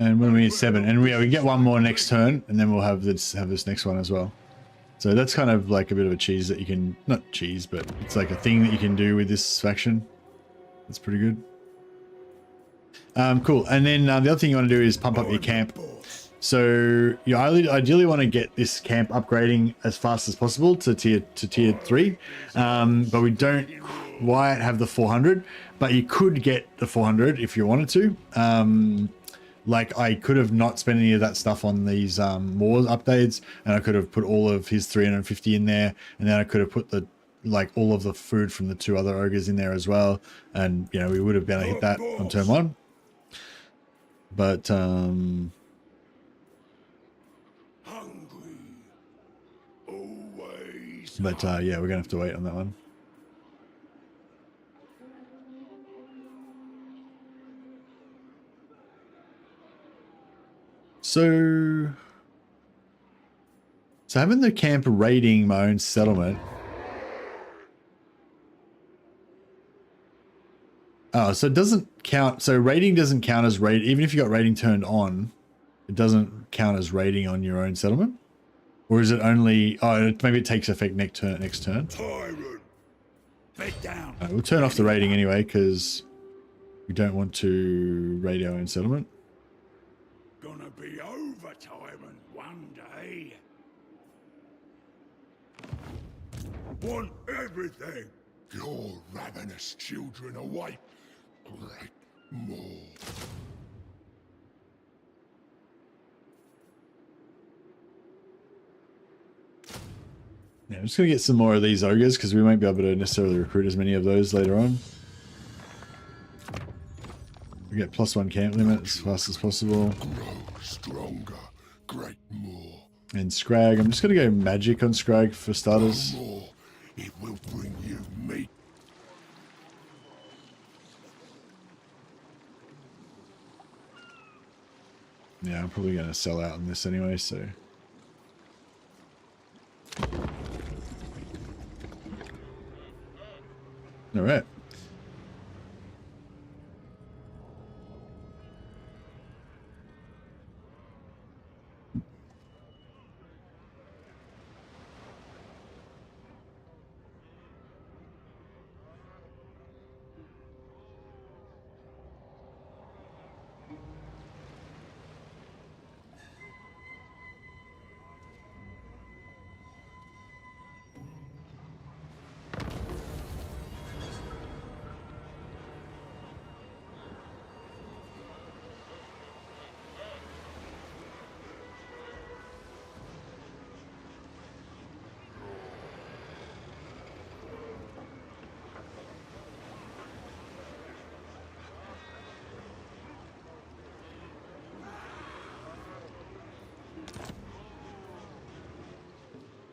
And when we need 7, and we get 1 more next turn, and then we'll have this next one as well. So that's kind of like a bit of a cheese that you can, not cheese, but it's like a thing that you can do with this faction. That's pretty good. Cool. And then the other thing you want to do is pump up your camp. So you ideally want to get this camp upgrading as fast as possible to tier 3, but we don't quite have the 400. But you could get the 400 if you wanted to. Like I could have not spent any of that stuff on these more updates, and I could have put all of his 350 in there, and then I could have put the all of the food from the 2 other ogres in there as well, and you know we would have been able to hit that on turn 1. But Hungry. Always. yeah, we're gonna have to wait on that one. So having the camp raiding my own settlement. Oh, so it doesn't count. So raiding doesn't count as raid. Even if you got raiding turned on, it doesn't count as raiding on your own settlement. Or is it only? Oh, maybe it takes effect next turn. Tyrant. Bed down. We'll turn off the raiding anyway because we don't want to raid our own settlement. Gonna be over, tyrant, one day. Want everything. Your ravenous children await great more. Yeah, I'm just gonna get some more of these ogres because we won't be able to necessarily recruit as many of those later on. We get +1 camp limit as fast as possible. Grow stronger, great more. And Skrag, I'm just gonna go magic on Skrag for starters. More, it will bring you meat. Yeah, I'm probably gonna sell out on this anyway, so. All right.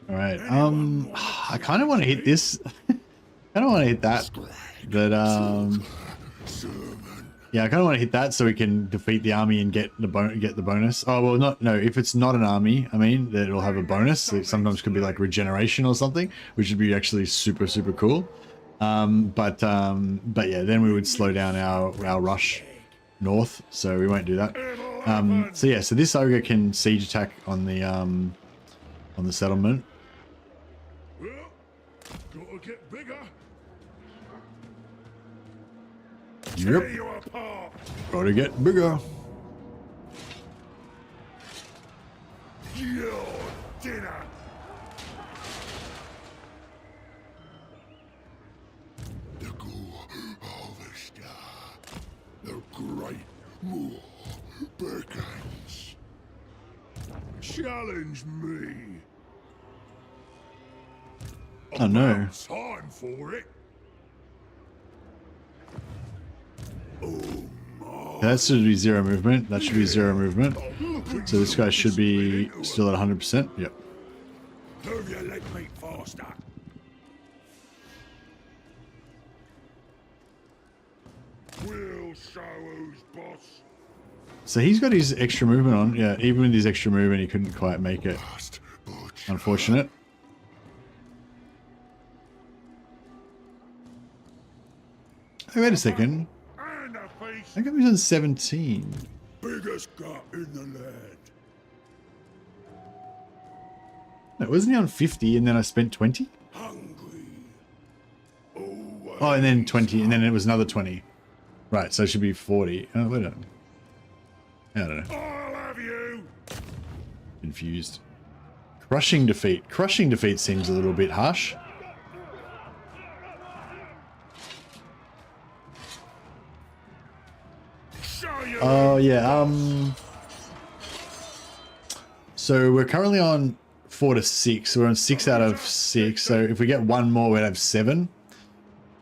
All right. I kind of want to hit this. I don't want to hit that, but Yeah, I kind of want to hit that so we can defeat the army and get the bonus. Oh well, not no. If it's not an army, I mean, then it'll have a bonus. It sometimes could be like regeneration or something, which would be actually super cool. But yeah, then we would slow down our rush north, so we won't do that. So yeah, so this ogre can siege attack on the settlement. Well, gotta get bigger. Tear Yep, you apart. gotta get bigger. Your dinner. The Gore Harvester. The Great War beckons. Challenge me. Oh no. About time for it. That should be 0 movement. That should be 0 movement. So this guy should be still at 100%. Yep. Move your leg meat faster. We'll show who's boss. So he's got his extra movement on. Yeah, even with his extra movement, he couldn't quite make it. Unfortunate. Hey, wait a second. And a face. I think he was on 17. Biggest gut in the land. No, wasn't he on 50 and then I spent 20? Hungry. Always. Oh, and then 20, and then it was another 20. Right, so it should be 40. Oh, wait a minute. I don't know. I'll have you. Confused. Crushing defeat. Crushing defeat seems a little bit harsh. Show you. Oh, yeah. So we're currently on 4 to 6. So we're on 6 out of 6. So if we get one more, we'd have 7.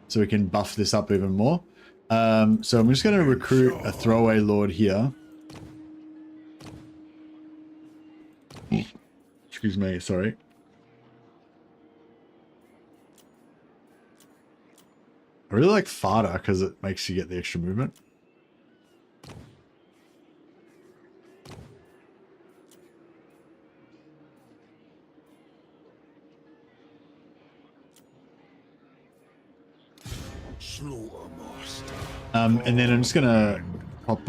So we can buff this up even more. So I'm just going to recruit a throwaway lord here. Excuse me, sorry. I really like Farda because it makes you get the extra movement. And then I'm just gonna pop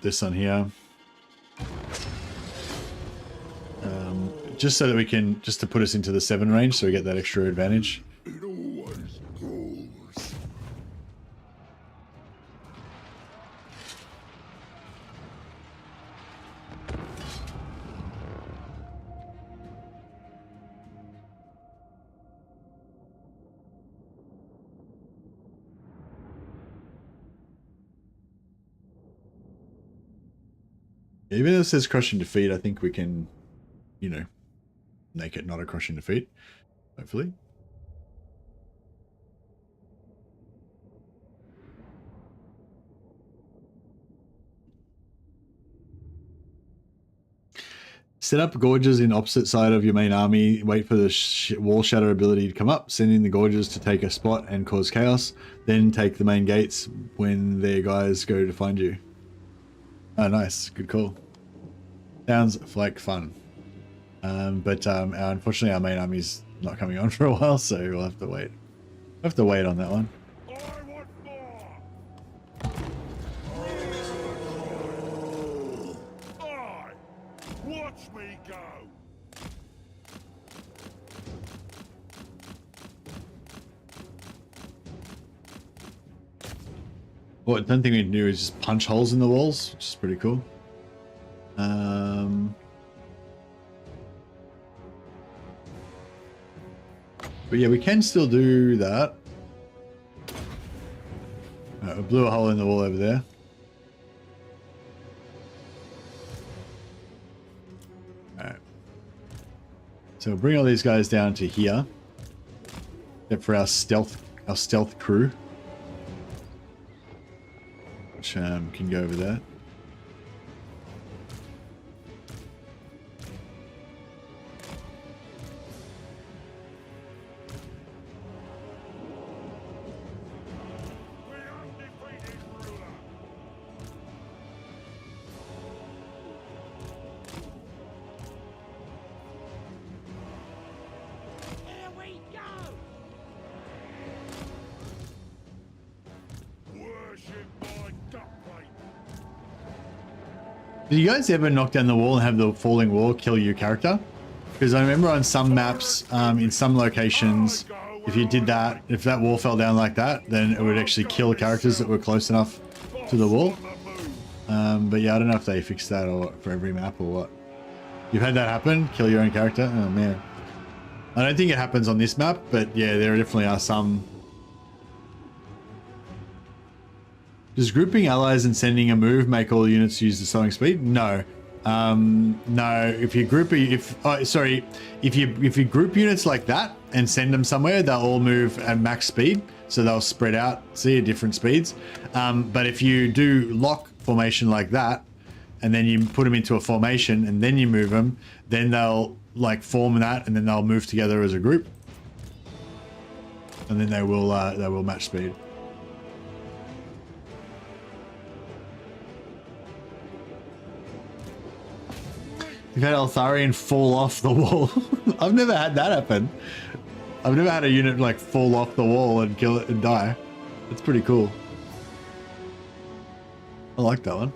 this on here. Just so that we can, just to put us into the 7 range so we get that extra advantage. It always goes. Even though it says crushing defeat, I think we can, you know, make it not a crushing defeat, hopefully. Set up gorges in opposite side of your main army. Wait for the wall shatter ability to come up. Send in the gorges to take a spot and cause chaos. Then take the main gates when their guys go to find you. Oh, nice. Good call. Sounds like fun. Unfortunately, our main army's not coming on for a while, so we'll have to wait. We'll have to wait on that one. I want more. Aye. Watch me go. What one thing we can do is just punch holes in the walls, which is pretty cool. But yeah, we can still do that. We blew a hole in the wall over there. Alright. So we'll bring all these guys down to here. Except for our stealth crew. Which can go over there. Do you guys ever knock down the wall and have the falling wall kill your character? Because I remember on some maps, in some locations, if you did that, if that wall fell down like that, then it would actually kill characters that were close enough to the wall. But yeah, I don't know if they fixed that or for every map or what. You've had that happen? Kill your own character? Oh man. I don't think it happens on this map, but yeah, there definitely are some. Does grouping allies and sending a move make all units use the sewing speed? No. No, if you group if you group units like that and send them somewhere, they'll all move at max speed, so they'll spread out, see at different speeds. But if you do lock formation like that, and then you put them into a formation and then you move them, then they'll like form that, and then they'll move together as a group, and then they will match speed. You've had Altharian fall off the wall. I've never had that happen. I've never had a unit like fall off the wall and kill it and die. That's pretty cool. I like that one.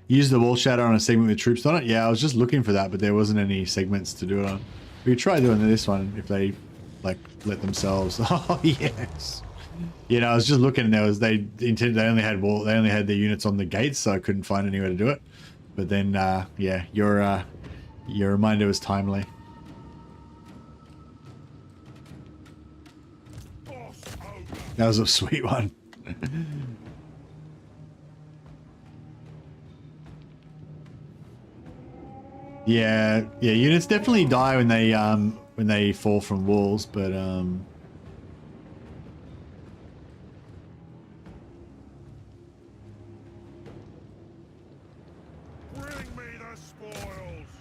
Use the wall shatter on a segment with troops on it. Yeah, I was just looking for that, but there wasn't any segments to do it on. We could try doing this one if they like let themselves. Oh yes. You know, I was just looking, and there was they only had their units on the gates, so I couldn't find anywhere to do it. But then yeah, your reminder was timely. That was a sweet one. Yeah, units definitely die when they fall from walls, but Bring me the spoils.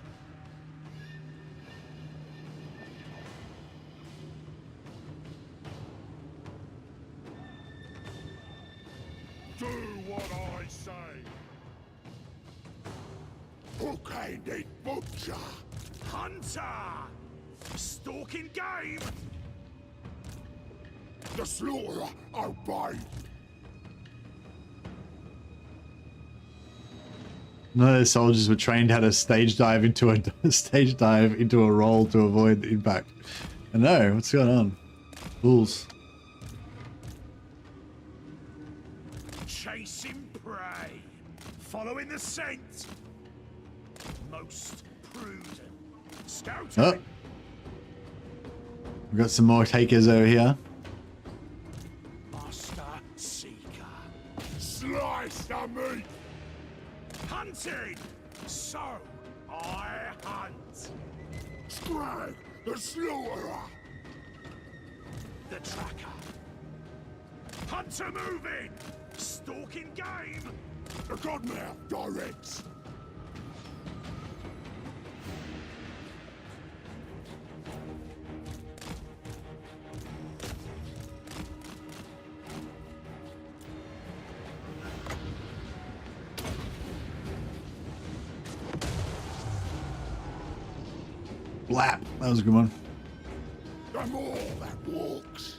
Do what I say. Okay, need butcher. Hunter! Stalking game! The slaughterer obeyed. none of the soldiers were trained how to stage dive into a roll to avoid the impact. I know, what's going on? Fools. Chasing prey. Following the scent. Most prudent. Scouting. Oh. We've got some more takers over here. Master Seeker. Slice the meat. Hunting. So I hunt. Skrag, the slaughterer. The tracker. Hunter moving. Stalking game. The godmouth directs. Blap. That was a good one. The more that walks.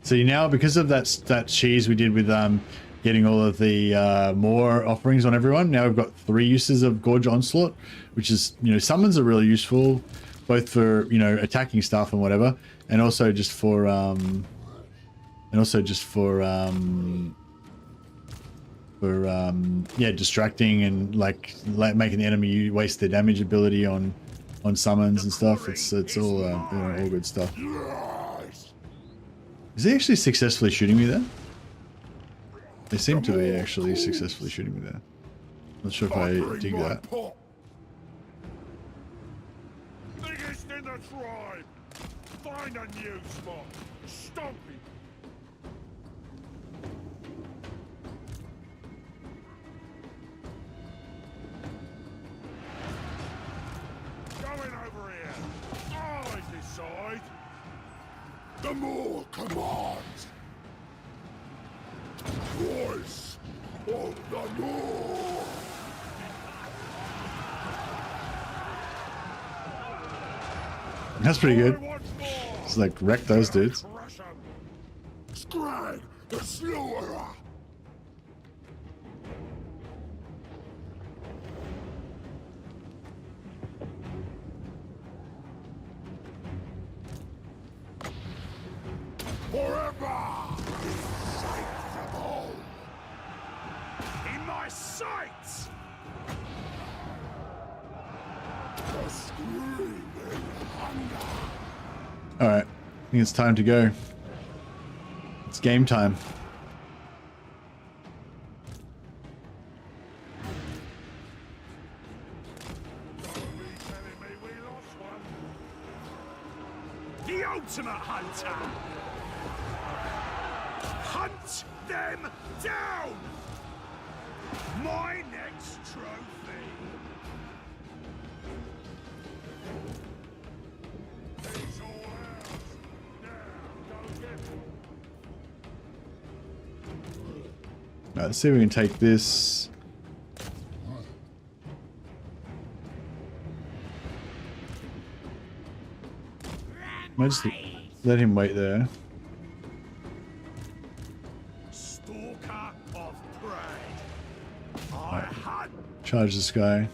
So now, because of that cheese we did with getting all of the more offerings on everyone, now we've got 3 uses of Gorge Onslaught, which is, you know, summons are really useful, both for, you know, attacking stuff and whatever, and also just for yeah, distracting and like making the enemy waste their damage ability on summons and stuff. It's all you know, all good stuff. Is he actually successfully shooting me there? They seem to be actually successfully shooting me there. Not sure if I dig that. Biggest in the tribe. Find a new spot. Stomp it. Going over here. I decide. the more commands. Voice of the North. That's pretty good. Once more. It's like wreck those dudes. Crush 'em. Skrag, the slaughterer. Forever! Insatiable! In my sights! The screaming hunger! Alright, I think it's time to go. It's game time. Don't be telling me we lost one. The ultimate hunter! Hunt them down! My next trophy! It's all ours. Now, go get them. Alright, let's see if we can take this. Might just let him wait there. Stalker of prey! I hunt! Charge this guy.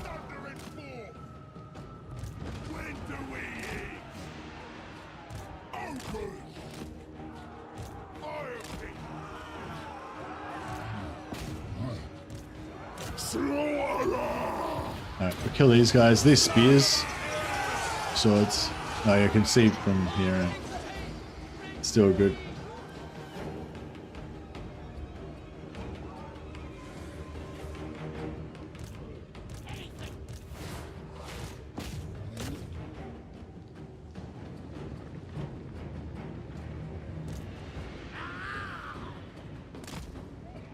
Thunder and forth. When do we eat? Open. Fire pit. Slaughterer. Alright, we'll kill these guys. These spears. Swords. Oh, you can see from here. Still good.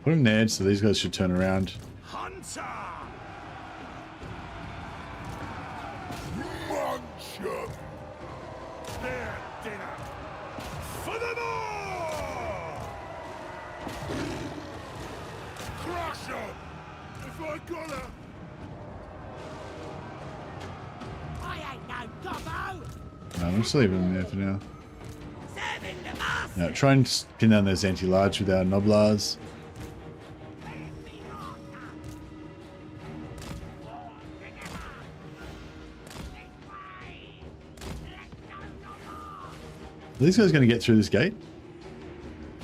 Put him there so these guys should turn around. Hunter! Munch 'em. Their dinner! For the more! Crush 'em. If I gotta. I ain't no gobbo! No, I'm just leaving him there for now. Serving the master! Now, try and pin down those anti-large with our noblars. Are these guys going to get through this gate?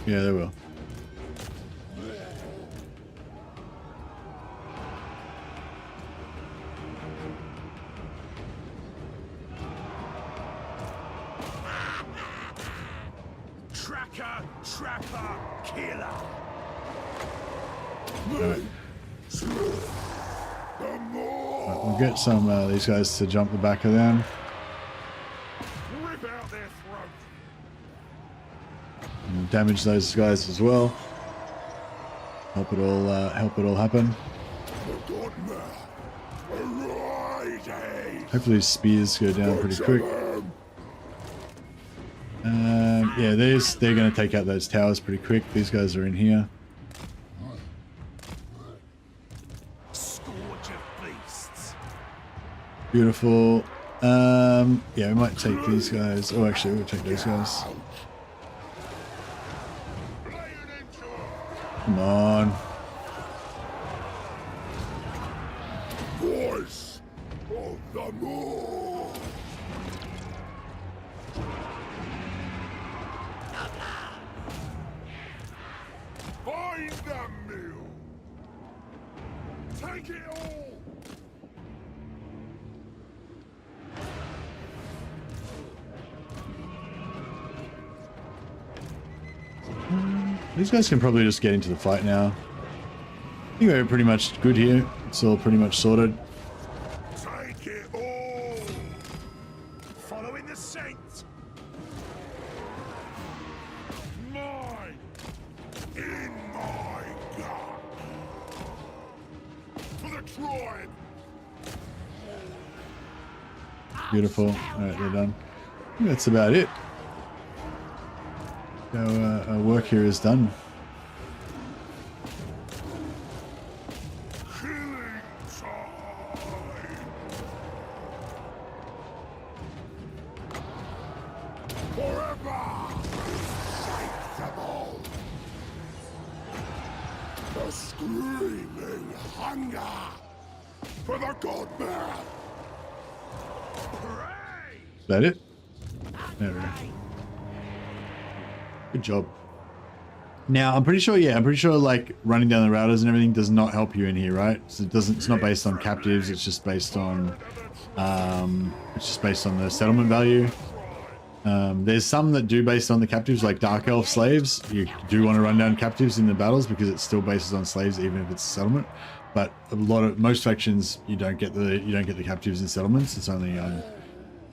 Yeah, they will. Tracker, trapper, killer! Alright, The more. we'll get some of these guys to jump the back of them. Rip out their throat. And damage those guys as well. Help it all happen. Forgotten. Riding. Hopefully these spears go down pretty quick. Them. Yeah, they're going to take out those towers pretty quick. These guys are in here. Scourge of beasts! Beautiful. Yeah, we might take these guys. Oh, actually, we'll take those guys. Come on. Voice of the North. Find the mill. Take it all. These guys can probably just get into the fight now. I think we're pretty much good here. It's all pretty much sorted. Take it all. Following the scent! Mine. In Beautiful. All right, they're done. I think that's about it. Our work here is done. Killing time. Forever. Shake them all. The screaming hunger for the god man. Is that it? There we go. Good job. Now, I'm pretty sure, yeah, I'm pretty sure like running down the routers and everything does not help you in here, right? So it doesn't, it's not based on captives, it's just based on, the settlement value. There's some that do based on the captives, like Dark Elf slaves. You do want to run down captives in the battles because it still bases on slaves, even if it's settlement. But most factions, you don't get the captives in settlements. It's only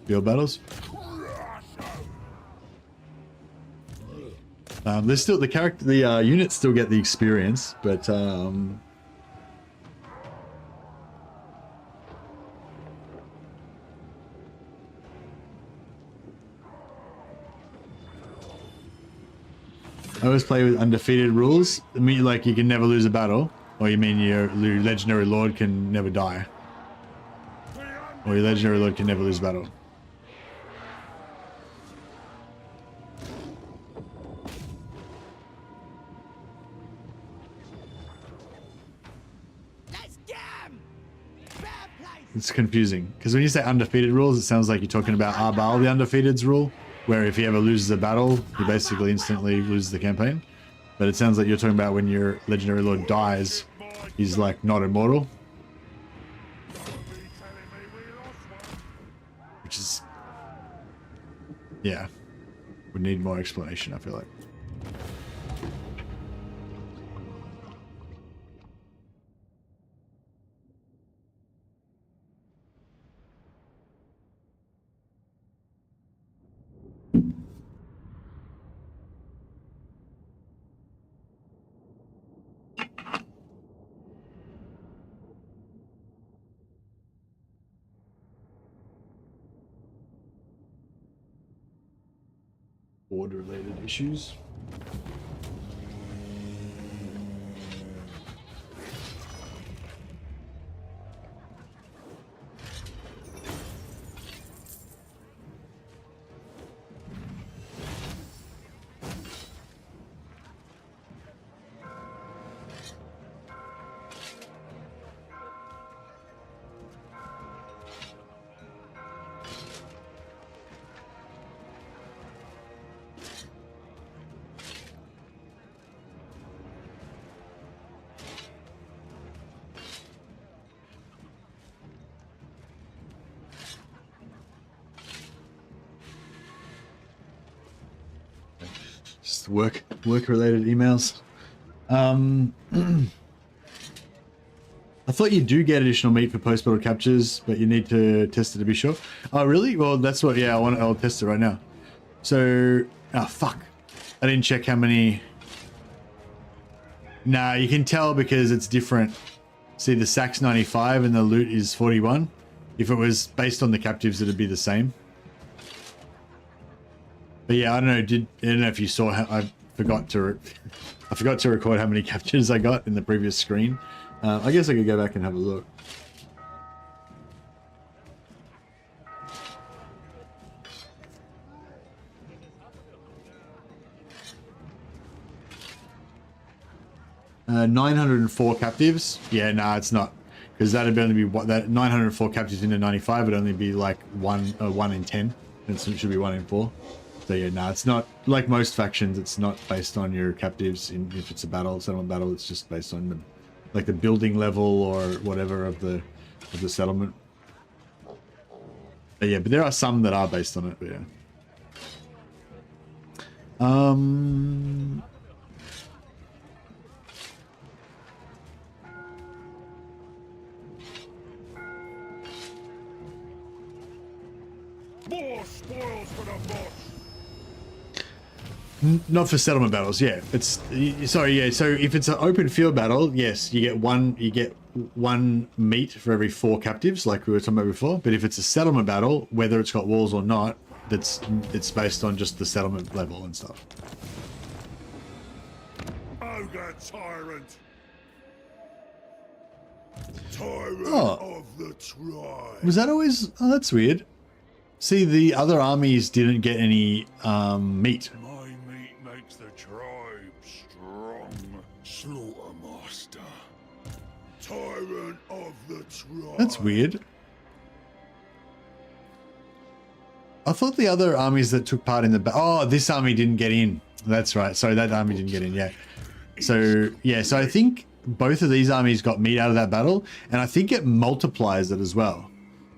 field battles. There's still the units still get the experience, but I always play with undefeated rules. I mean, like you can never lose a battle, or you mean your legendary lord can never die, or your legendary lord can never lose a battle. Let's get 'em! Fair play! It's confusing because when you say undefeated rules, it sounds like you're talking about Arbal the undefeated's rule, where if he ever loses a battle, he basically instantly loses the campaign. But it sounds like you're talking about when your legendary lord dies, he's like not immortal, which is, yeah, would need more explanation, I feel like. Board-related issues. Just work-related emails. I thought you do get additional meat for post-battle captures, but you need to test it to be sure. Oh, really? Well, that's what, yeah, I'll test it right now. So, oh, fuck. I didn't check how many. Nah, you can tell because it's different. See, the sack's 95 and the loot is 41. If it was based on the captives, it'd be the same. But yeah, I don't know. I don't know if you saw how I forgot to record how many captures I got in the previous screen. I guess I could go back and have a look. Uh, 904 captives. Yeah, nah, it's not, because that'd only be what that 904 captives into 95 would only be like one in 10. And so it should be 1 in 4. So yeah, nah, it's not like most factions. It's not based on your captives. If it's a battle, settlement battle, it's just based on like the building level or whatever of the settlement. But yeah, but there are some that are based on it. But yeah. More spoils for the boss. Not for settlement battles, yeah. Sorry, yeah. So if it's an open field battle, yes, you get one meat for every 4 captives, like we were talking about before. But if it's a settlement battle, whether it's got walls or not, it's based on just the settlement level and stuff. Ogre tyrant. Tyrant Oh. of the tribe. Was that always? Oh, that's weird. See, the other armies didn't get any meat. My meat makes the tribe strong. Slaughtermaster. Tyrant of the tribe. That's weird. I thought the other armies that took part in the oh, this army didn't get in. That's right. Sorry, that army didn't get in. Yeah. So yeah, so I think both of these armies got meat out of that battle, and I think it multiplies it as well.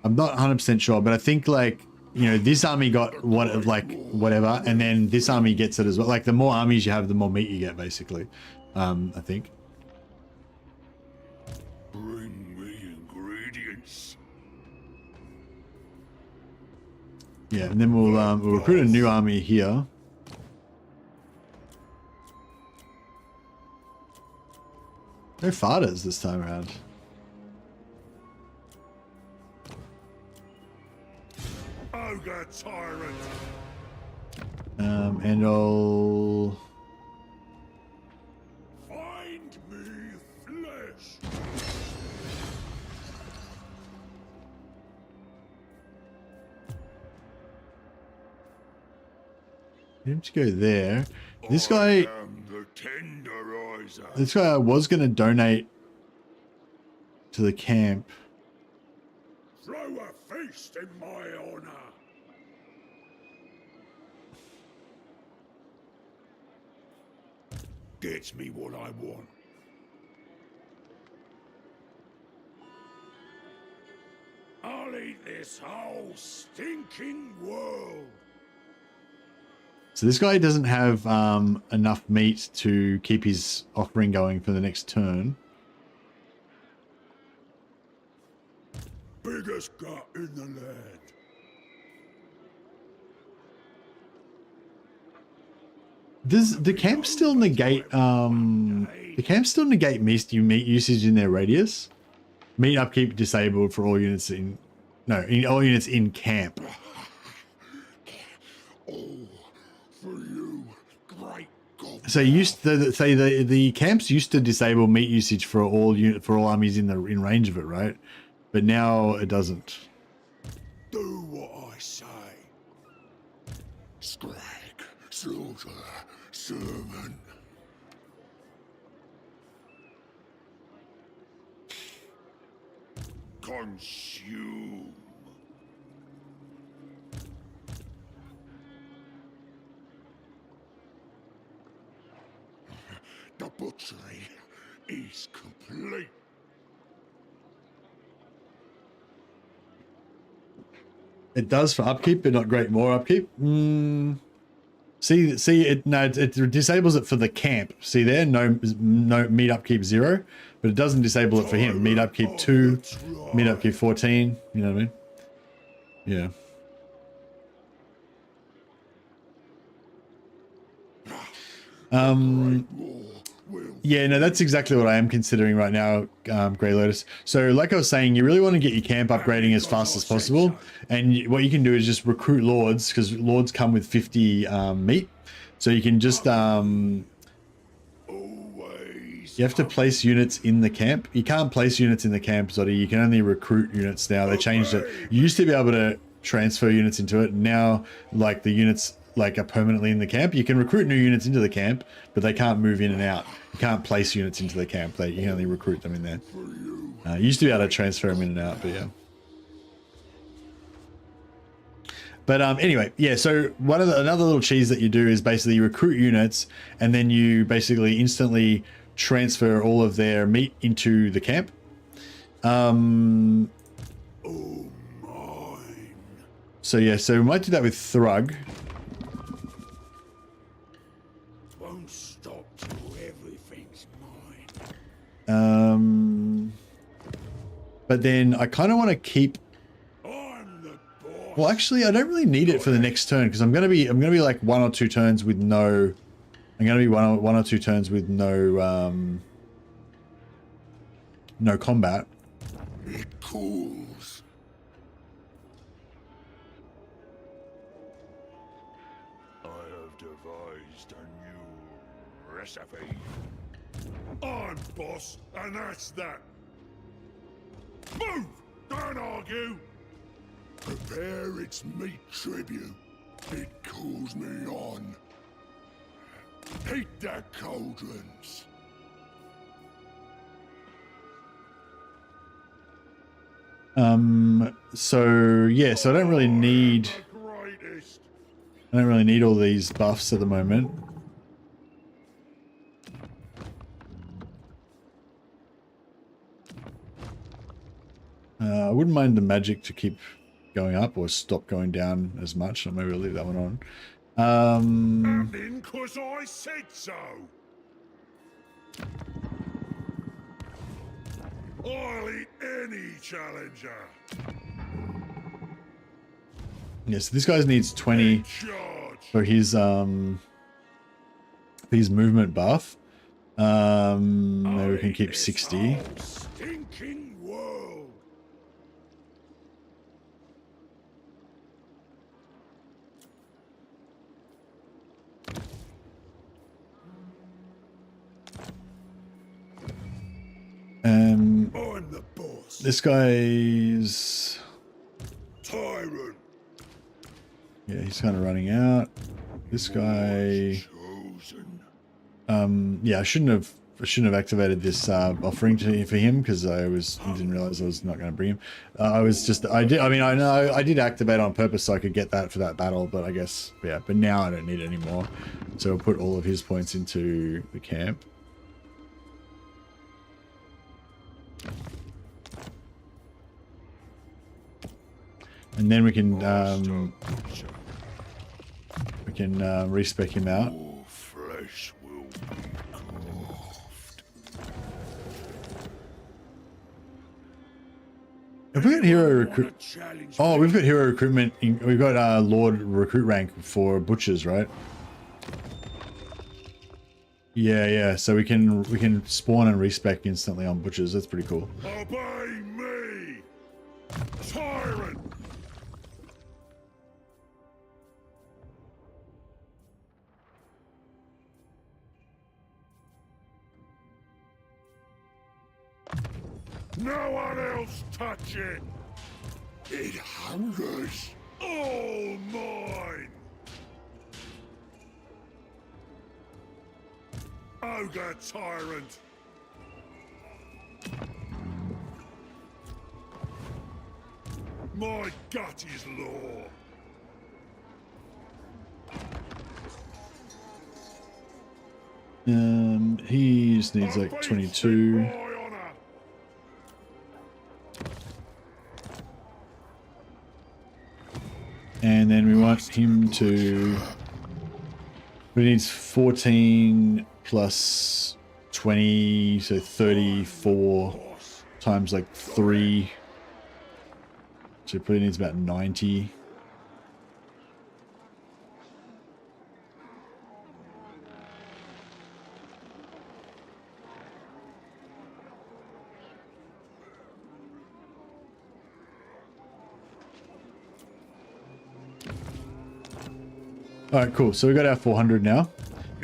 I'm not 100% sure, but I think, like, you know, this army got whatever, and then this army gets it as well. Like, the more armies you have, the more meat you get, basically. I think. Bring me ingredients. Yeah, and then we'll recruit a new army here. No farters this time around. Ogre tyrant. And I'll... Find me flesh. Get him to go there. This I guy... am the tenderizer. This guy was going to donate to the camp. Throw a feast in my honor. Gets me what I want. I'll eat this whole stinking world. So this guy doesn't have enough meat to keep his offering going for the next turn. Biggest gut in the land. Does the camp still negate meat usage in their radius? Meat upkeep disabled for all units in all units in camp. For you, great God. So the camps used to disable meat usage for all armies in range of it, right? But now it doesn't. Do what I say. Skrag, slaughter, servant. Consume. The butchery is complete. It does for upkeep, but not great more upkeep. See, it disables it for the camp. See there, no meat upkeep 0, but it doesn't disable it for him. Meat upkeep 2, meat upkeep 14. You know what I mean? Yeah. Yeah, no, that's exactly what I am considering right now, Grey Lotus. So like I was saying, you really want to get your camp upgrading as fast as possible. And what you can do is just recruit lords, because lords come with 50 meat. So you can just... you have to place units in the camp. You can't place units in the camp, Zoddy. You can only recruit units now. They changed it. You used to be able to transfer units into it. Now, like, the units... like, are permanently in the camp. You can recruit new units into the camp, but they can't move in and out. You can't place units into the camp. You can only recruit them in there. You used to be able to transfer them in and out, but yeah. But anyway, yeah, so another little cheese that you do is basically you recruit units, and then you basically instantly transfer all of their meat into the camp. So yeah, so we might do that with Skrag. Won't stop till everything's mine. But then I kind of want to keep... I'm the boss. Well, actually, I don't really need it for the next turn because I'm gonna be like 1 or 2 turns with no. I'm gonna be one or 2 turns with no no combat. It cools. I have devised a new recipe. I'm boss, and that's that. Move! Don't argue! Prepare its meat tribute. It cools me on. Heat their cauldrons. So yeah, so I don't really need all these buffs at the moment. I wouldn't mind the magic to keep going up or stop going down as much. So maybe I'll leave that one on. Happening 'cause I said so. I'll eat any challenger. Yes, this guy needs 20 Charge. for his movement buff. Maybe we can keep 60. Whole stinking world. I'm the boss. This guy's, Tyrant. yeah, he's kind of running out. This guy, Chosen. yeah, I shouldn't have activated this offering for him because I didn't realize I was not going to bring him. I did activate on purpose so I could get that for that battle, but I guess, yeah, but now I don't need it anymore. So I'll put all of his points into the camp. And then we can respec him out. Your flesh will be carved. Have we got hero recruit? Challenge. Oh, we've got hero recruitment. We've got Lord recruit rank for butchers, right? Yeah, yeah. So we can spawn and respec instantly on butchers. That's pretty cool. Obey me, tyrant. No one else touch it. It hungers. All mine. Ogre tyrant. My gut is law. He just needs like 22. My honor. And then we want him to... He needs 14 plus 20, so 34 times like 3. So he probably needs about 90. Alright, cool. So we got our 400 now.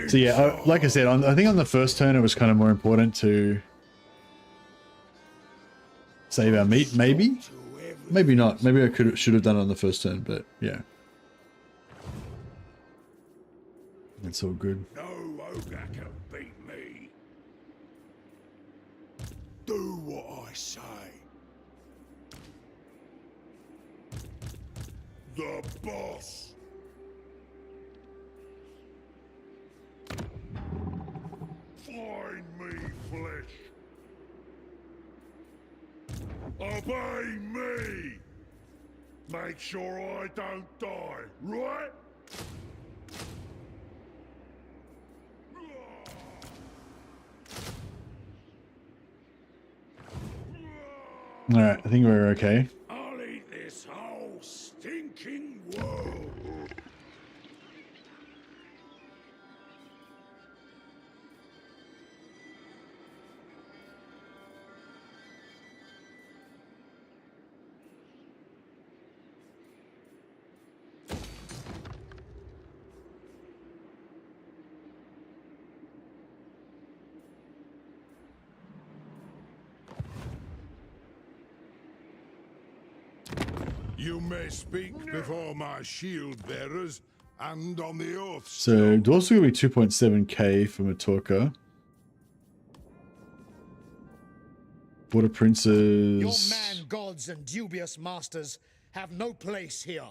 So yeah, like I said, I think on the first turn it was kind of more important to save our meat, maybe? Maybe not. Maybe I should have done it on the first turn, but yeah. It's all good. No ogre can beat me. Do what I say. The boss. Find me flesh. Obey me. Make sure I don't die, right? Alright, I think we're okay. I'll eat this whole stinking You may speak before my shield bearers and on the oath. So dwarves are going to be 2.7k for Matorka. Water Princes. Your man gods and dubious masters have no place here.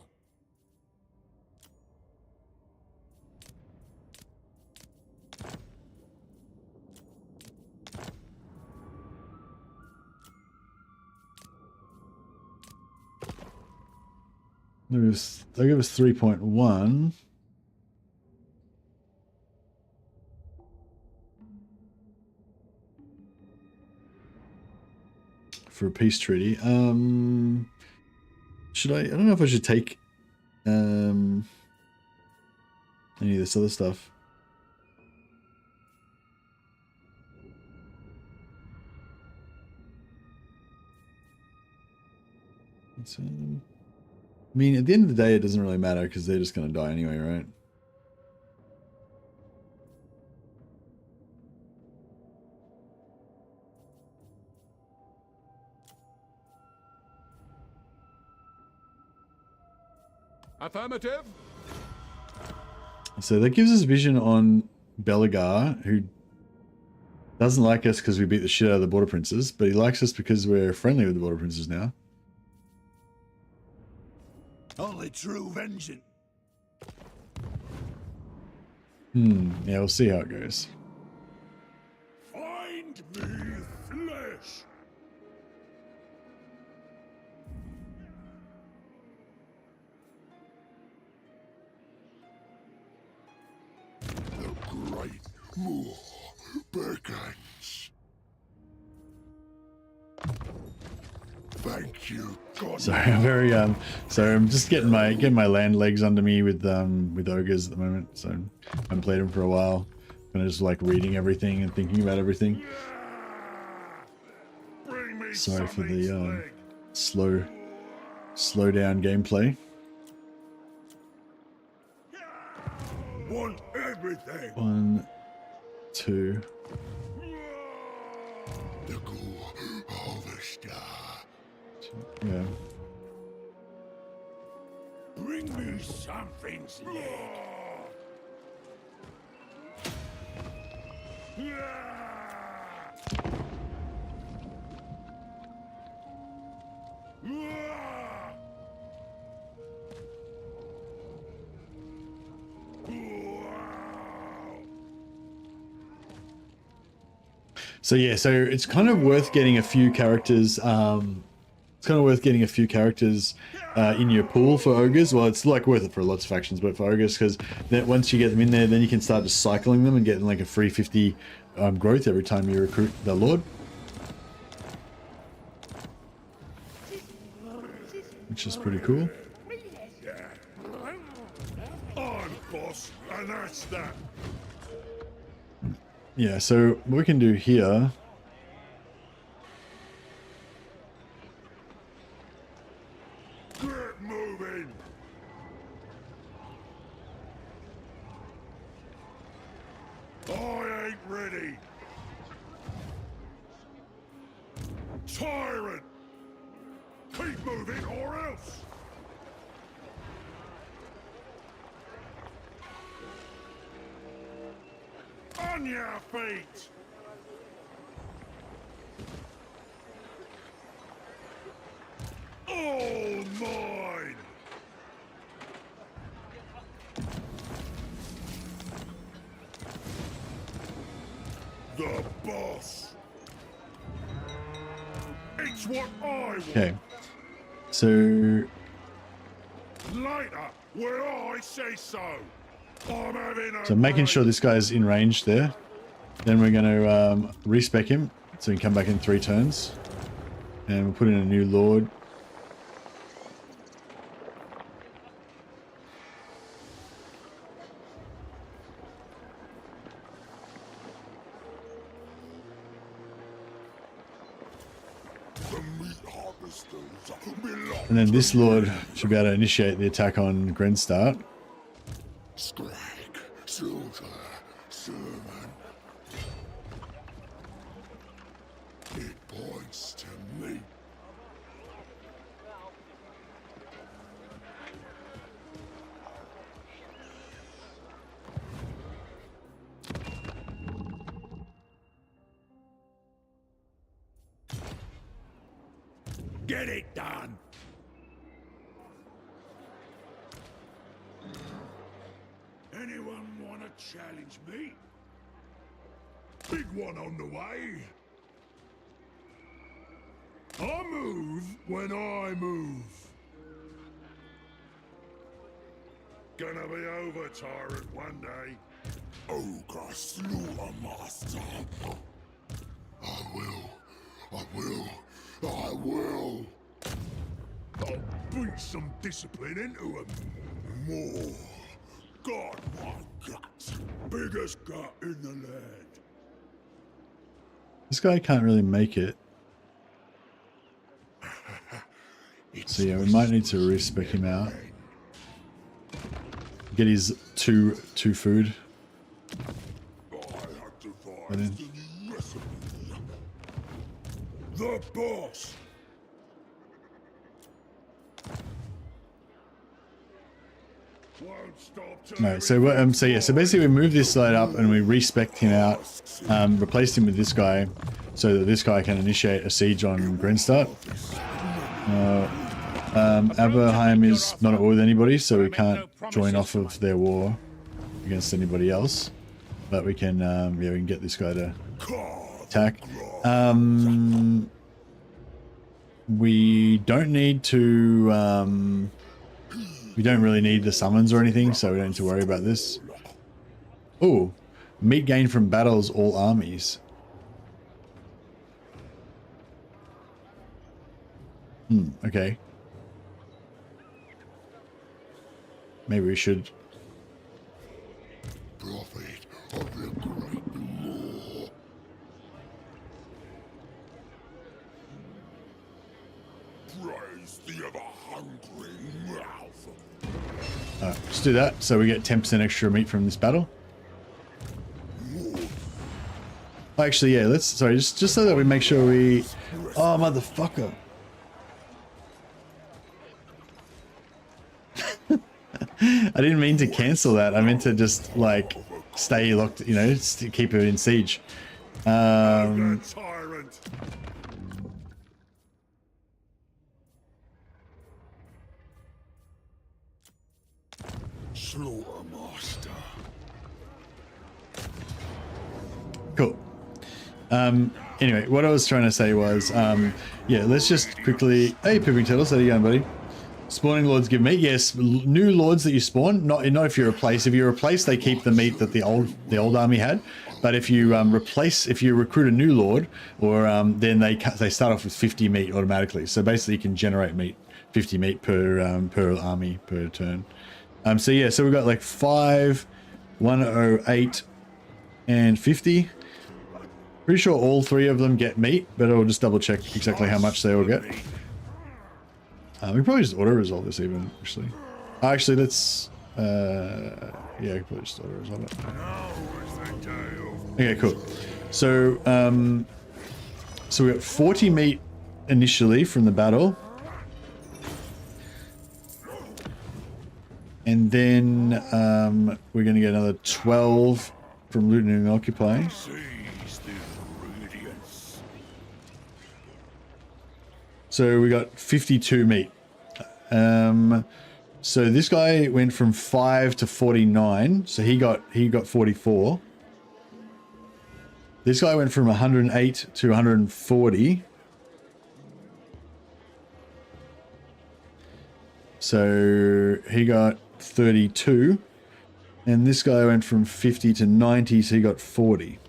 They give us 3.1. For a peace treaty. Should I don't know if I should take any of this other stuff. I mean, at the end of the day, it doesn't really matter because they're just going to die anyway, right? Affirmative. So that gives us vision on Belagar, who doesn't like us because we beat the shit out of the Border Princes, but he likes us because we're friendly with the Border Princes now. Only true vengeance. Yeah, we'll see how it goes. Find me flesh. The great Moor beckons. Thank you, God. Sorry, I'm very sorry, I'm just getting my land legs under me with ogres at the moment. So I haven't played them for a while. I'm just like reading everything and thinking about everything. Bring me Sorry for the something slow down gameplay. Want everything. 1, 2. The ghoul of the star. Yeah. Bring me something's leg. So yeah, so it's kind of worth getting a few characters. It's kind of worth getting a few characters in your pool for ogres. Well, it's like worth it for lots of factions, but for ogres, because then once you get them in there, then you can start just cycling them and getting like a free 50 growth every time you recruit the Lord, which is pretty cool. On, boss, and that's that. Yeah, so what we can do here. Get moving. I ain't ready. Tyrant! Keep moving or else! On your feet! All mine! The boss! It's what I want! Okay, so Later, when I say so! I'm having a So making break. sure this guy's in range there. Then we're going to respec him so he can come back in 3 turns. And we'll put in a new Lord. The meat harvesters belong And then to this me. Lord should be able to initiate the attack on Grenstart. Skrag, soldier, servant. It points to me. Get it done. Anyone want to challenge me? Big one on the way. I move when I move. Gonna be over, tyrant, one day. Ogre Slaughter Master. I will. I'll beat some discipline into him. More. God, my guts. Biggest gut in the land. This guy can't really make it. So yeah, we might need to respec him out. Get his two food. I have But then- devised a new recipe. The boss. Won't stop till No, so yeah, so basically we move this side up and we respec him out, replaced him with this guy, so that this guy can initiate a siege on Grenstart. Aberheim is not at war with anybody, so we can't join off of their war against anybody else. But we can, yeah, we can get this guy to attack. We don't need to, we don't really need the summons or anything, so we don't need to worry about this. Oh, meat gained from battles, all armies. Okay. Maybe we should. Prophet of the great law. Praise the ever-hungry mouth. Alright, let's do that. So we get 10% extra meat from this battle. Actually, yeah, let's, sorry, just so that we make sure we, oh, motherfucker. I didn't mean to cancel that. I meant to just, like, stay locked, you know, just to keep it in siege. Tyrant. Slaughter Master. Cool. Anyway, what I was trying to say was, yeah, let's just quickly, hey, Pipping Turtles, how you going, buddy? Spawning lords give meat. Yes, new lords that you spawn. Not if you replace. If you replace, they keep the meat that the old army had. But if you if you recruit a new lord, or then they start off with 50 meat automatically. So basically, you can generate meat, 50 meat per army per turn. So yeah, so we've got like 5, 108, and 50. Pretty sure all 3 of them get meat, but I'll just double check exactly how much they all get. We can probably just auto-resolve this even, actually. Actually, let's... yeah, I can probably just auto-resolve it. Okay, cool. So, so we got 40 meat initially from the battle. And then we're going to get another 12 from looting and occupying. So we got 52 meat. So this guy went from 5 to 49. So he got 44. This guy went from 108 to 140. So he got 32. And this guy went from 50 to 90, so he got 40.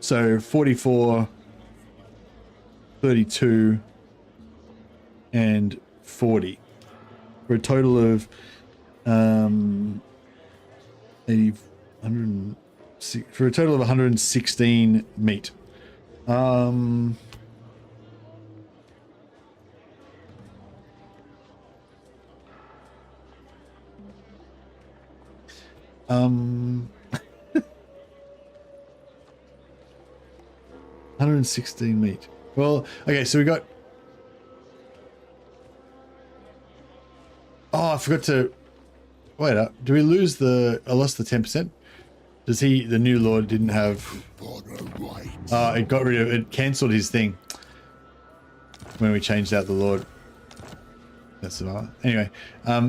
So 44, 32, and 40. For a total of 80, 100, for a total of 116 meat. Um, 116 meat. Well, okay, so we got... Oh, I forgot to... Wait up. Do we lose the... I lost the 10%? Does he... The new lord didn't have... It got rid of... It cancelled his thing. when we changed out the Lord. That's about anyway.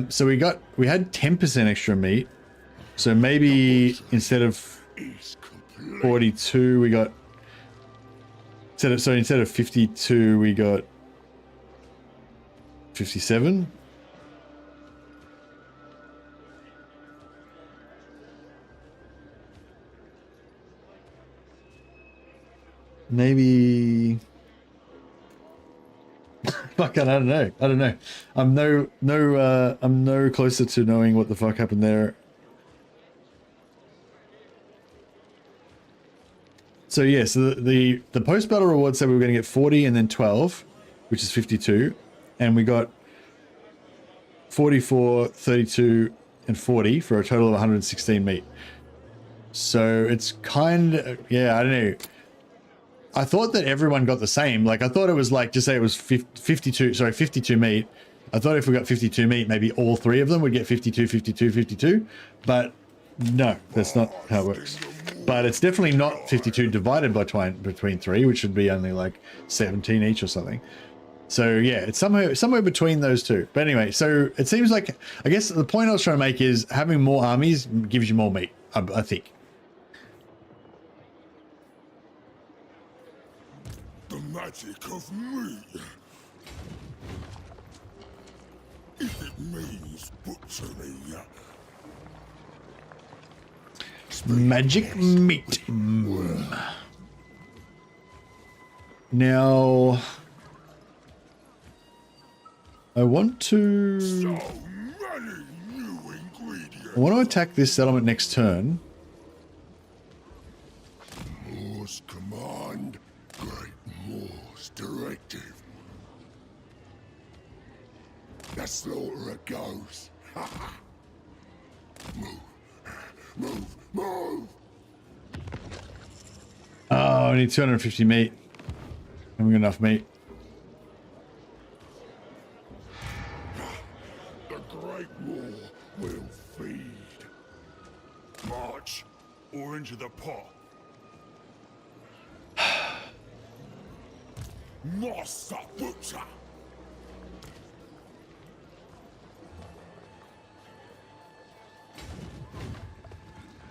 So we had 10% extra meat. So maybe instead of 42, we got instead of 52, we got 57. Maybe. Fuck, I don't know. I'm no closer to knowing what the fuck happened there. So yeah, so the post battle reward said we were going to get 40 and then 12, which is 52, and we got 44, 32, and 40 for a total of 116 meat. So it's kind of, yeah, I don't know. I thought that everyone got the same. Like, I thought it was like, just say it was 52 meat. I thought if we got 52 meat, maybe all three of them would get 52, 52, 52. But no, that's not how it works. But it's definitely not 52 divided by between three, which should be only like 17 each or something. So yeah, it's somewhere between those two. But anyway, so it seems like, I guess the point I was trying to make is having more armies gives you more meat, I think. The magic of me. If it means butchery. Magic meat. Now, I want to... So many new ingredients. I want to attack this settlement next turn. Morse command. Great Morse directive. The slaughterer goes. Move. Oh, I need 250 meat. Haven't got enough meat. The Great War will feed. March or into the pot. Master Butcher.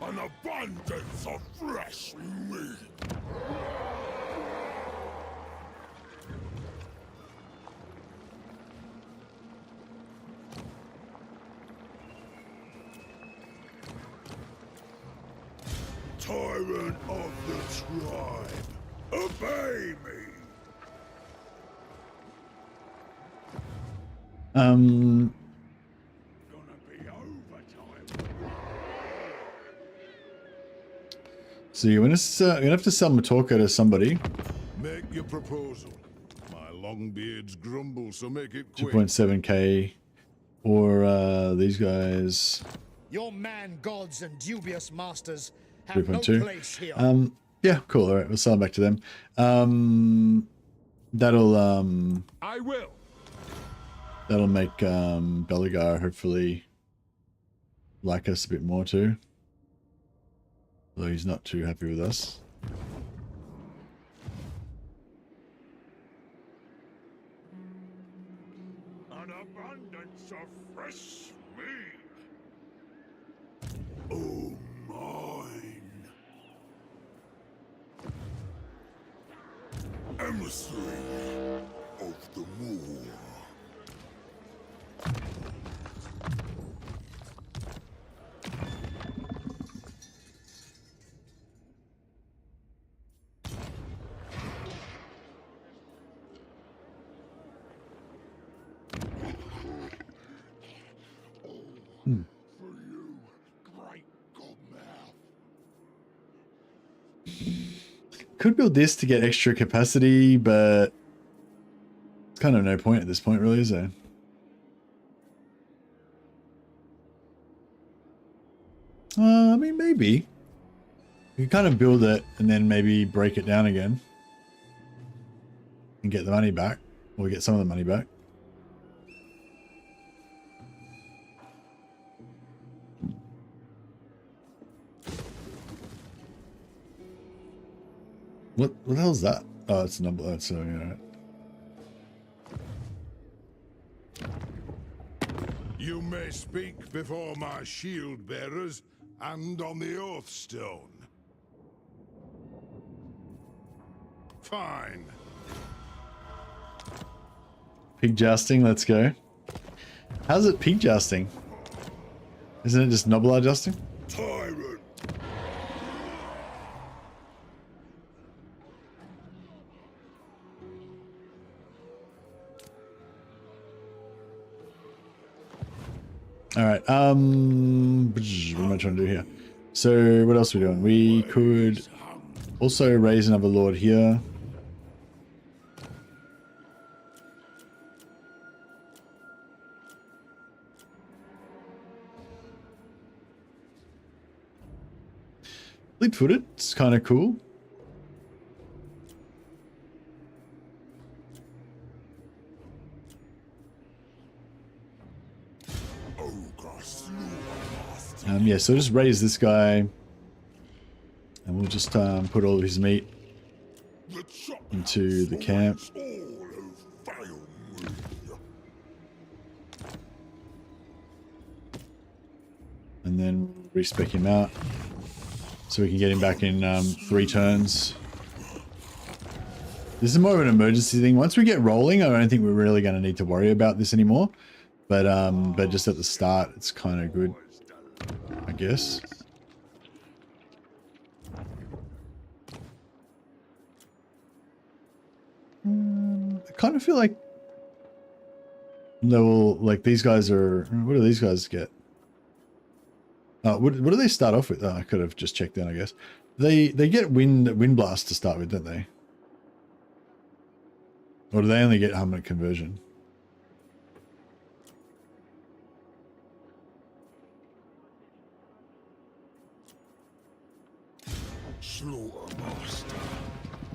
An abundance of fresh meat. Tyrant of the tribe, obey me. Gonna be overtime. So you're gonna have to sell Matorka to somebody. Make your proposal. My longbeards grumble, so make it quick. 2.7k, or these guys. Your man gods and dubious masters have no 3.2. place here. Yeah, cool. All right, we'll sell them back to them. That'll I will. that'll make Belagar hopefully like us a bit more too. Although he's not too happy with us. An abundance of fresh meat. Oh, mine. Emissary of the Moor. For you, great godmouth. Could build this to get extra capacity, but it's kind of no point at this point, really, is there? I mean, maybe. You can kind of build it and then maybe break it down again and get the money back, or get some of the money back. What the hell is that? Oh, it's a number. That's so, you know. You may speak before my shield bearers and on the oath stone. Fine. Pig jousting, let's go. How's it pig jousting? Isn't it just Noblar jousting? Tyrant. All right. What am I trying to do here? So what else are we doing? We could also raise another lord here. Fleet-footed, it's kind of cool. Yeah, so just raise this guy, and we'll just put all of his meat into the camp. And then respec him out, so we can get him back in 3 turns. This is more of an emergency thing. Once we get rolling, I don't think we're really going to need to worry about this anymore. But just at the start, it's kind of good, I guess. I kind of feel like these guys are. What do these guys get? What do they start off with? Oh, I could have just checked in, I guess. They get wind blast to start with, don't they? Or do they only get helmet conversion?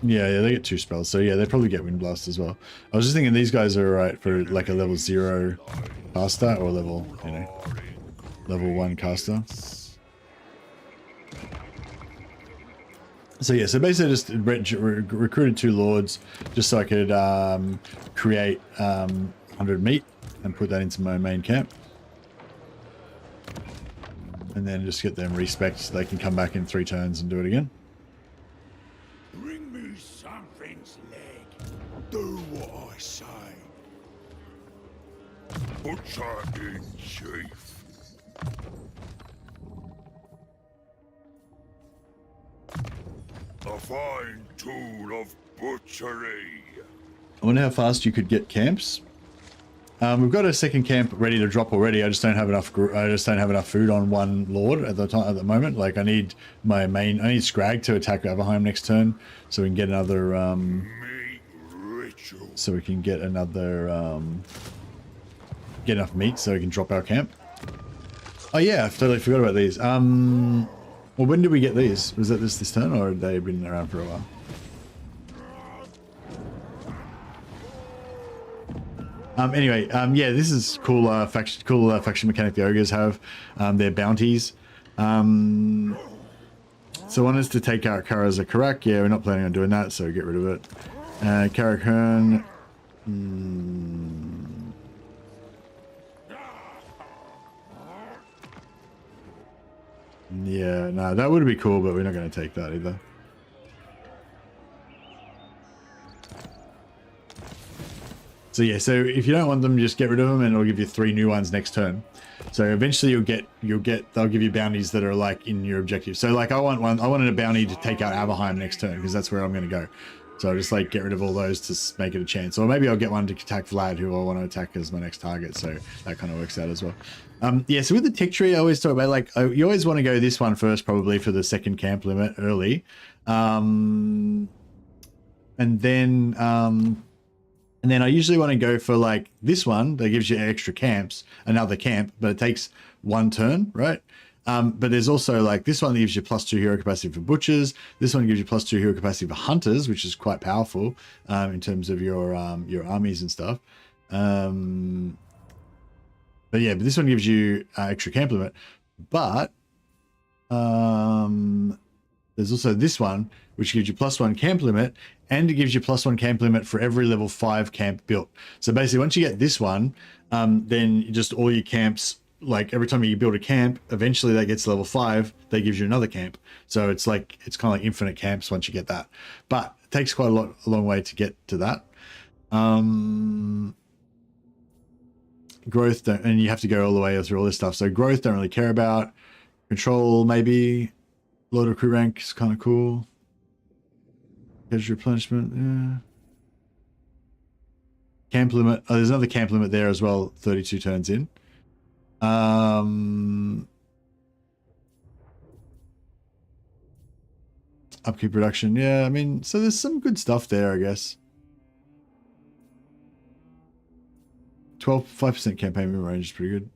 Yeah, they get 2 spells, so yeah, they probably get Wind Blast as well. I was just thinking these guys are alright for like a level 0 caster or level, level 1 caster. So yeah, so basically just recruited 2 lords just so I could create 100 meat and put that into my main camp. And then just get them respec'd so they can come back in 3 turns and do it again. Bring me something's leg. Do what I say. Butcher in chief. A fine tool of butchery. I wonder how fast you could get camps. We've got a second camp ready to drop already. I just don't have enough. I just don't have enough food on one lord at the moment. Like I need I need Skrag to attack Overheim next turn, so we can get another. So we can get another. Get enough meat so we can drop our camp. Oh yeah, I totally forgot about these. Well, when did we get these? Was that this turn, or had they been around for a while? Anyway, yeah, this is cool. Faction mechanic the ogres have. Their bounties. So one is to take out Kara's Karak. Yeah, we're not planning on doing that, so get rid of it. Karak Hearn. Yeah, no, that would be cool, but we're not going to take that either. So yeah, so if you don't want them, just get rid of them, and it'll give you 3 new ones next turn. So eventually they'll give you bounties that are like in your objective. So like I wanted a bounty to take out Aberheim next turn because that's where I'm going to go. So I'll just like get rid of all those to make it a chance. Or maybe I'll get one to attack Vlad, who I want to attack as my next target. So that kind of works out as well. Yeah, so with the tick tree, I always talk about like, you always want to go this one first, probably for the second camp limit early. And then I usually want to go for like this one that gives you extra camps, another camp, but it takes 1 turn, right? But there's also like this one that gives you +2 hero capacity for butchers. This one gives you +2 hero capacity for hunters, which is quite powerful in terms of your armies and stuff. But yeah, but this one gives you extra camp limit. But there's also this one, which gives you +1 camp limit, and it gives you +1 camp limit for every level 5 camp built. So basically, once you get this one, then just all your camps, like every time you build a camp, eventually that gets to level 5, that gives you another camp. So it's like, it's kind of like infinite camps once you get that. But it takes quite a long way to get to that. Growth, and you have to go all the way through all this stuff. So growth, don't really care about. Control, maybe. Load of crew rank is kind of cool. Hedge replenishment, yeah. Camp limit. Oh, there's another camp limit there as well. 32 turns in. Upkeep reduction. Yeah, I mean, so there's some good stuff there, I guess. 5% campaign movement range is pretty good.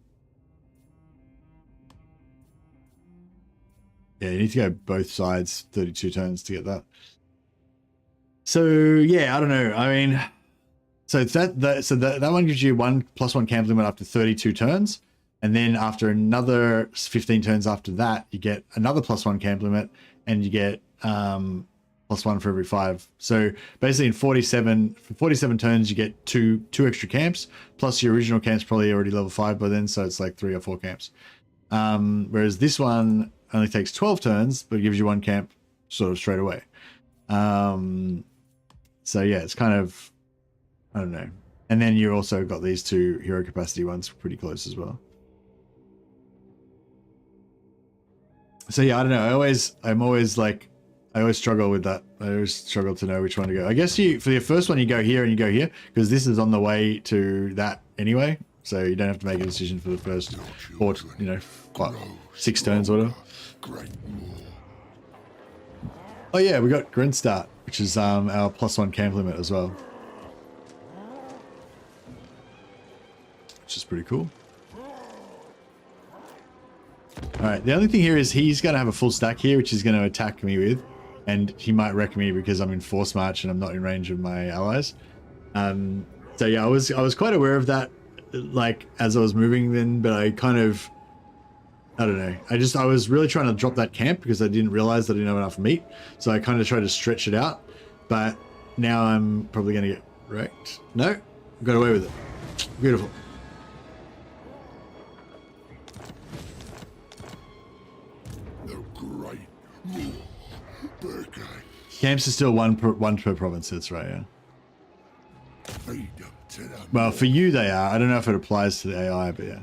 Yeah, you need to go both sides, 32 turns to get that. So yeah, I don't know. I mean, so that one gives you 1+1 camp limit after 32 turns, and then after another 15 turns after that, you get another +1 camp limit, and you get +1 for every 5. So basically, in 47 turns, you get two extra camps, plus your original camp's probably already level 5 by then, so it's like 3 or 4 camps. Whereas this one only takes 12 turns, but it gives you 1 camp sort of straight away. So yeah, it's kind of, I don't know. And then you also got these 2 hero capacity ones pretty close as well. So yeah, I don't know. I always struggle with that. I always struggle to know which one to go. I guess for your first one, you go here and you go here, because this is on the way to that anyway. So you don't have to make a decision for the first 4, 6 turns or whatever. Oh yeah, we got Grinstart, which is our +1 camp limit as well, which is pretty cool. All right, the only thing here is he's going to have a full stack here, which he's going to attack me with, and he might wreck me because I'm in force march and I'm not in range of my allies. So yeah, I was quite aware of that, like as I was moving then, but I kind of, I don't know. I was really trying to drop that camp because I didn't realize that I didn't have enough meat. So I kind of tried to stretch it out, but now I'm probably going to get wrecked. No, got away with it. Beautiful. The great Camps are still one per province. That's right, yeah. Well, for you they are. I don't know if it applies to the AI, but yeah.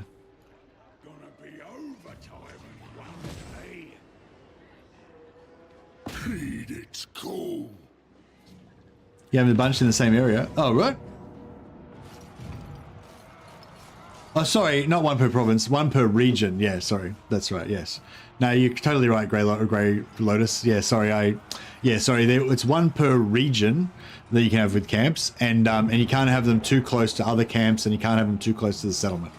It's cool. You have a bunch in the same area. Oh, right. Oh, sorry, not 1 per province, 1 per region. Yeah, sorry, that's right. Yes. No, you're totally right, Grey Lotus. Yeah, sorry, it's 1 per region that you can have with camps, and you can't have them too close to other camps, and you can't have them too close to the settlement.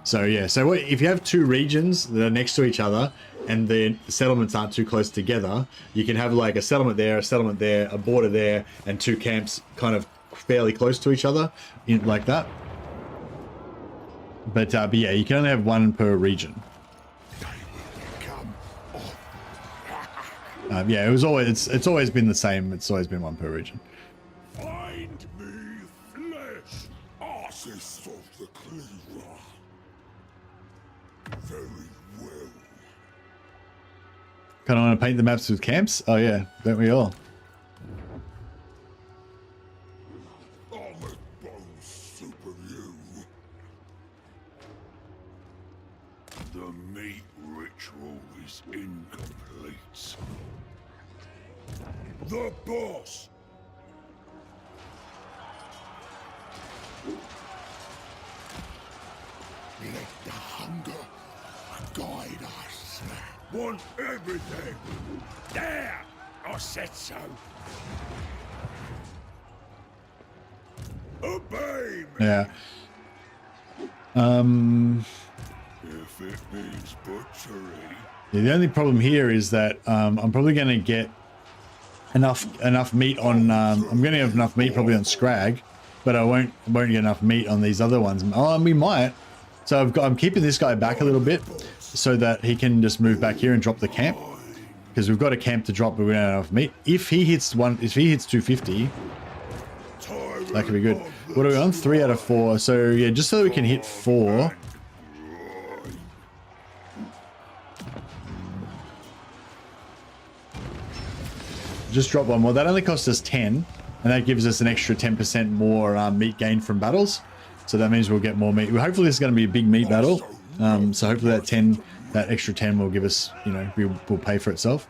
So yeah, so if you have 2 regions that are next to each other, and the settlements aren't too close together, you can have like a settlement there, a border there, and 2 camps kind of fairly close to each other, like that. But yeah, you can only have 1 per region. Yeah, it's always been the same. It's always been 1 per region. Find me flesh, arses of the cleaver. Very well. Kind of want to paint the maps with camps? Oh yeah, don't we all? I'll make bone soup of you. The meat ritual is incomplete. The boss! Let the hunger guide us. Want everything. There! I said so. Obey me. Yeah. If it means butchery. Yeah, the only problem here is that I'm probably going to get enough meat on. I'm going to have enough meat probably on Skrag, but I won't get enough meat on these other ones. Oh, we might. So I'm keeping this guy back a little bit so that he can just move back here and drop the camp, because we've got a camp to drop, but we don't have enough meat. If he hits 250, that could be good. What are we on? 3 out of 4. So yeah, just so that we can hit 4. Just drop one more. That only costs us 10, and that gives us an extra 10% more meat gain from battles. So that means we'll get more meat. Hopefully this is going to be a big meat battle. So hopefully that extra 10 will give us, you know, will pay for itself.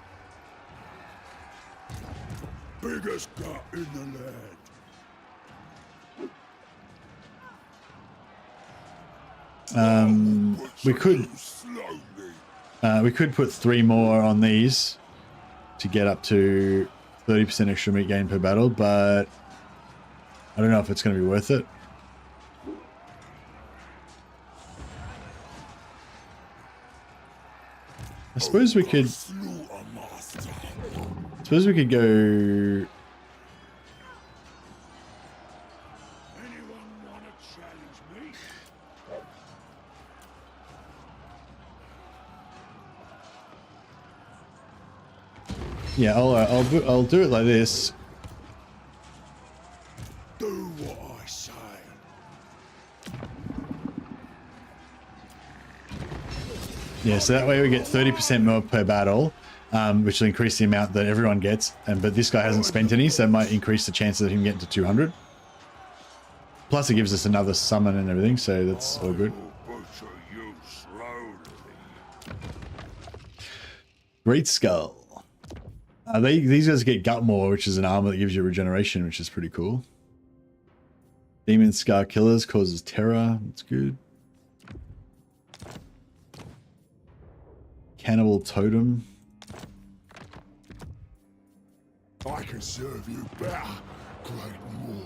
Biggest gut in the land. We could put 3 more on these to get up to 30% extra meat gain per battle, but I don't know if it's going to be worth it. I suppose we could go. Anyone wanna challenge me? Yeah, I'll do it like this. Do what I say. Yeah, so that way we get 30% more per battle, which will increase the amount that everyone gets. But this guy hasn't spent any, so it might increase the chances of him getting to 200. Plus, it gives us another summon and everything, so that's all good. Butcher you slowly. Great Skull. These guys get Gut Maw, which is an armor that gives you regeneration, which is pretty cool. Demon Scar Killers causes terror. That's good. Cannibal Totem. I can serve you better, Great Moor.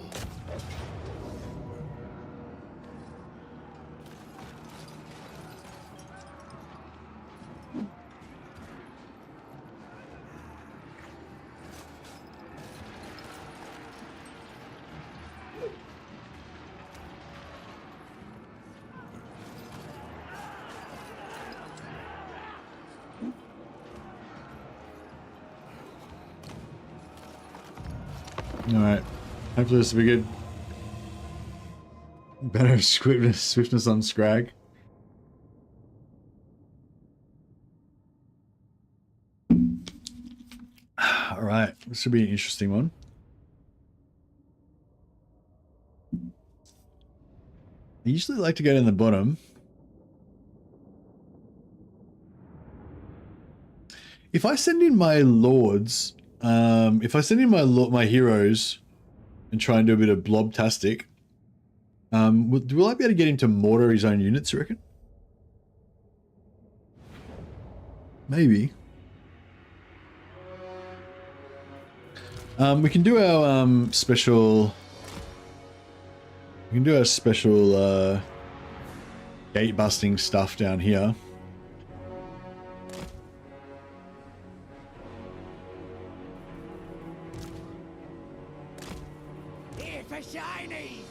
Alright. Hopefully this will be good. Better swiftness on Skrag. Alright. This should be an interesting one. I usually like to go in the bottom. If I send in my lords, if I send in my heroes and try and do a bit of blobtastic, will I be able to get him to mortar his own units, you reckon? Maybe. We can do our special. We can do our special gate busting stuff down here. Here for shiny!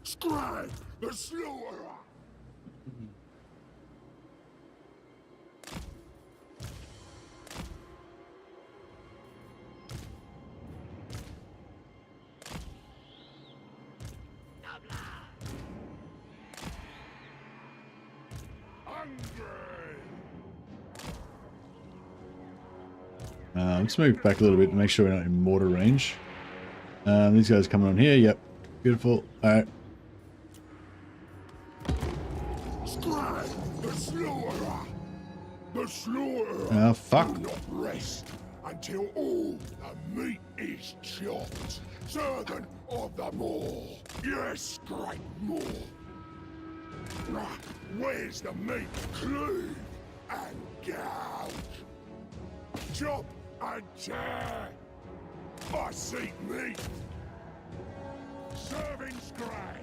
Skrag, the slaughterer! Let's move back a little bit to make sure we're not in mortar range. These guys coming on here. Yep. Beautiful. Alright. Skrag, the slaughterer! The slaughterer! Oh, fuck. Will not rest until all the meat is chopped. Servant of the Moor! Yes, Great Moor! Where's the meat? Cleave and gouge! Chop and tear! I seek meat! Serving Skrag!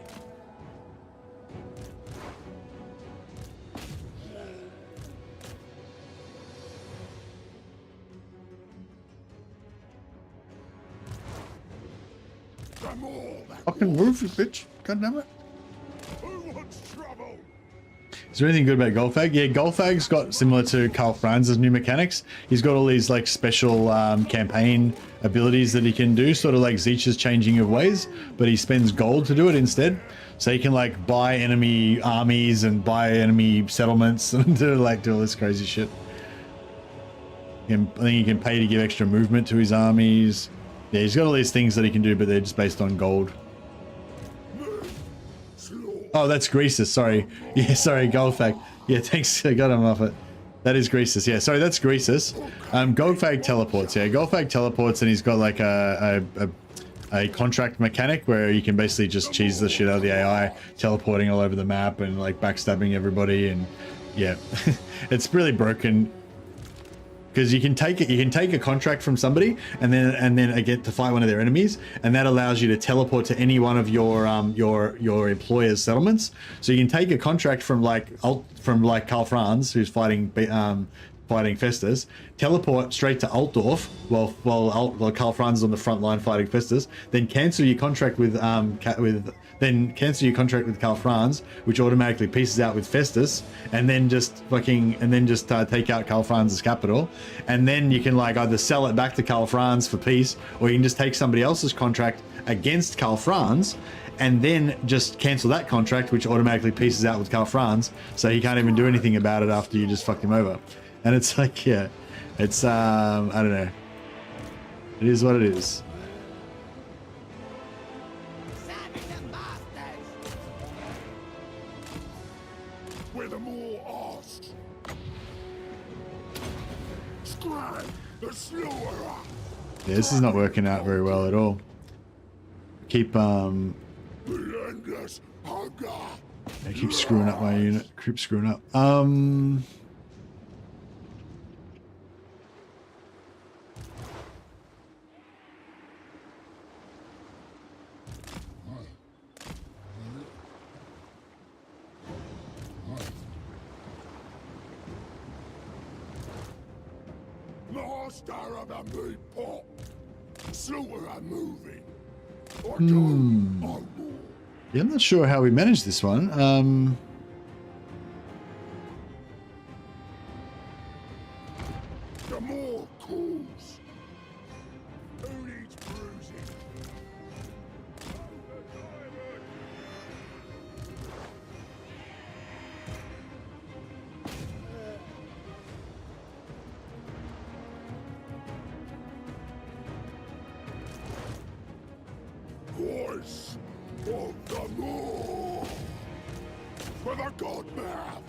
The Moor that Fucking roof, you bitch. God damn it. who wants trouble? Is there anything good about Goldfag? Yeah, Goldfag's got similar to Karl Franz's new mechanics. He's got all these like special campaign abilities that he can do, sort of like Zeech's Changing of Ways, but he spends gold to do it instead. So he can like buy enemy armies and buy enemy settlements and do all this crazy shit. I think he can pay to give extra movement to his armies. Yeah, he's got all these things that he can do, but they're just based on gold. Oh, that's Greasus, sorry. Yeah, sorry, Goldfag. Yeah, thanks, I got him off it. That is Greasus, yeah, sorry, that's Greasus. Goldfag teleports, yeah, Goldfag teleports and he's got like a contract mechanic where you can basically just cheese the shit out of the AI, teleporting all over the map and like backstabbing everybody, and yeah, it's really broken. Because you can take a contract from somebody and then get to fight one of their enemies, and that allows you to teleport to any one of your employer's settlements. So you can take a contract from like Karl Franz, who's fighting Festus, teleport straight to Altdorf while Karl Franz is on the front line fighting Festus, then cancel your contract with Karl Franz, which automatically pieces out with Festus, and then just take out Karl Franz's capital, and then you can like either sell it back to Karl Franz for peace, or you can just take somebody else's contract against Karl Franz and then just cancel that contract, which automatically pieces out with Karl Franz, so he can't even do anything about it after you just fucked him over. And it's like, yeah, it's I don't know, it is what it is. We're the more asked. Skrag, the slaughterer. Yeah, this is not working out very well at all. Keep Relentless hunger. I keep screwing up my unit. Keep screwing up. Master of the meat pot. Slaughterer moving. Or done, or more. Yeah, I'm not sure how we manage this one. The more cools. Who needs bruising? Voice of the more. For the god mouth.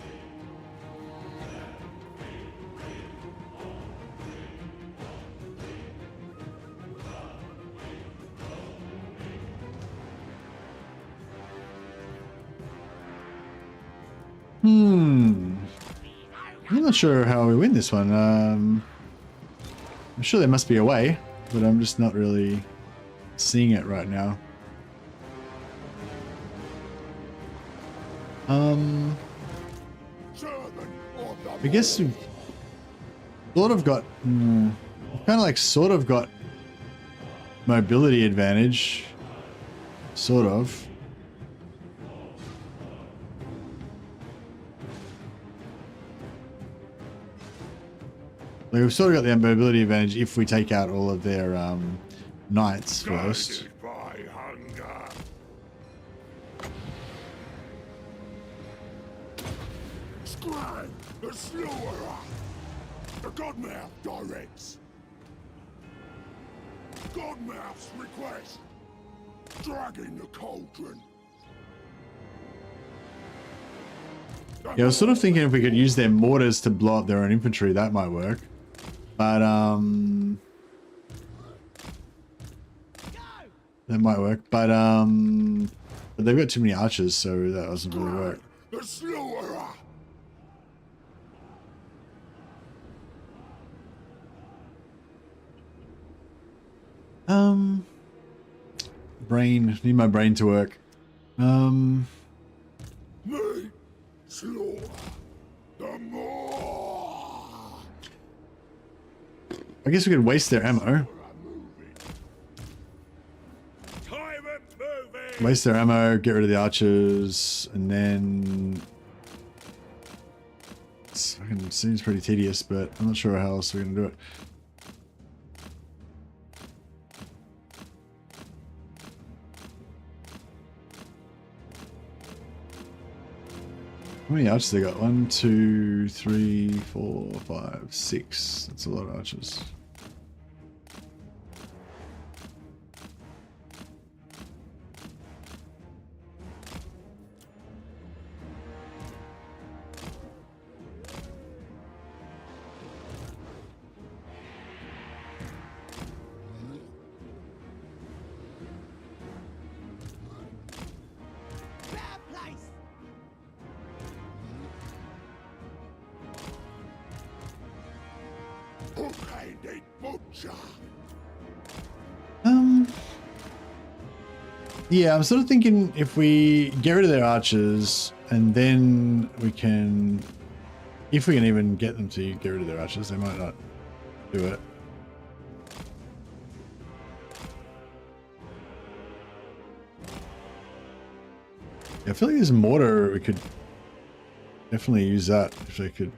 I'm not sure how we win this one. I'm sure there must be a way, but I'm just not really seeing it right now. I guess we've sort of got, kind of like sort of got mobility advantage, sort of. Like we've sort of got the mobility advantage if we take out all of their knights first. Guided by hunger. Skrag, the slaughterer. The Godmouth directs. Godmouth's request. Dragging the cauldron. Yeah, I was sort of thinking if we could use their mortars to blow up their own infantry, that might work. But that might work. But they've got too many archers, so that doesn't really work. The slaughterer. Brain. Need my brain to work. Me. Slaughter. The more. I guess we could waste their ammo. Time and moving. Waste their ammo, get rid of the archers, and then It seems pretty tedious, but I'm not sure how else we're going to do it. How many archers they got? 1, 2, 3, 4, 5, 6. That's a lot of archers. Yeah, I'm sort of thinking if we get rid of their archers and then we can, if we can even get them to get rid of their archers, they might not do it. Yeah, I feel like there's mortar, we could definitely use that if they could.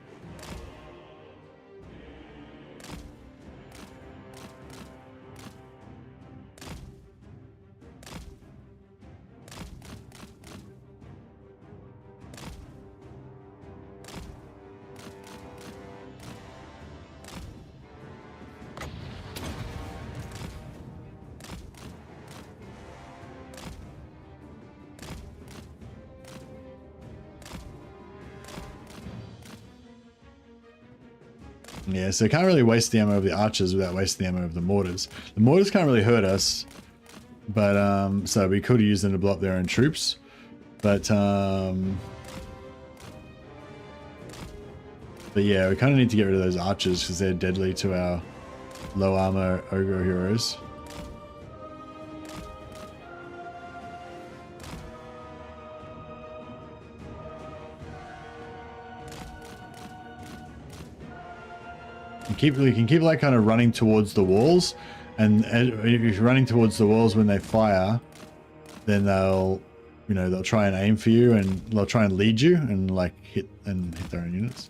Yeah, so can't really waste the ammo of the archers without wasting the ammo of the mortars. The mortars can't really hurt us, but so we could use them to blow up their own troops. But yeah, we kind of need to get rid of those archers because they're deadly to our low armor ogre heroes. We can keep like kind of running towards the walls, and if you're running towards the walls when they fire, then they'll try and aim for you and they'll try and lead you and like hit their own units.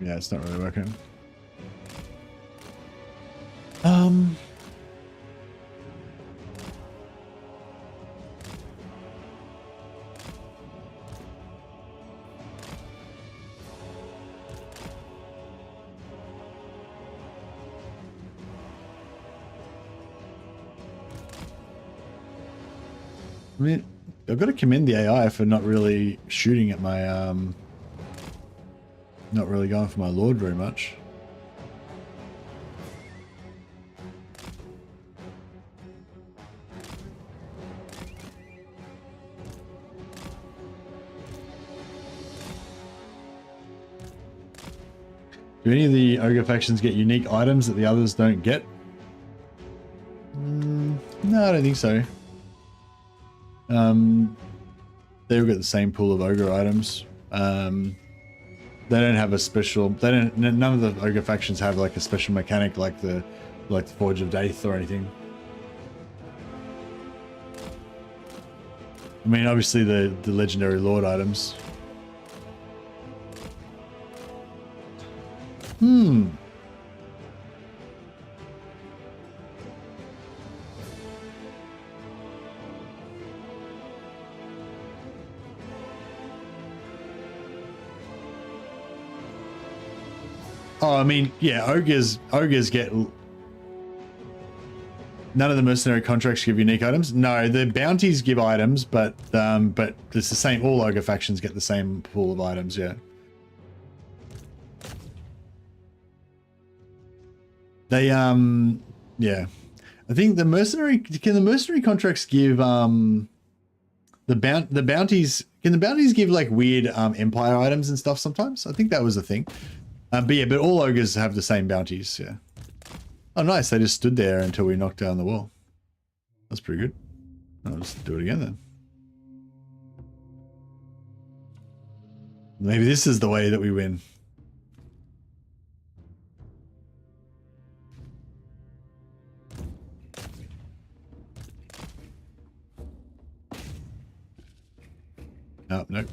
Yeah, it's not really working. I mean, I've got to commend the AI for not really shooting at my not really going for my lord very much. Do any of the ogre factions get unique items that the others don't get? No, I don't think so. They've got the same pool of ogre items. They don't have a special. None of the ogre factions have like a special mechanic like the Forge of Death or anything. I mean, obviously the legendary lord items. Oh, I mean, yeah, ogres get. None of the mercenary contracts give unique items. No, the bounties give items, but it's the same. All ogre factions get the same pool of items. Yeah. They yeah. I think the mercenary contracts give the bounties. Can the bounties give like weird empire items and stuff sometimes? I think that was the thing. But yeah, but all ogres have the same bounties, yeah. Oh, nice. They just stood there until we knocked down the wall. That's pretty good. I'll just do it again then. Maybe this is the way that we win. Oh, nope.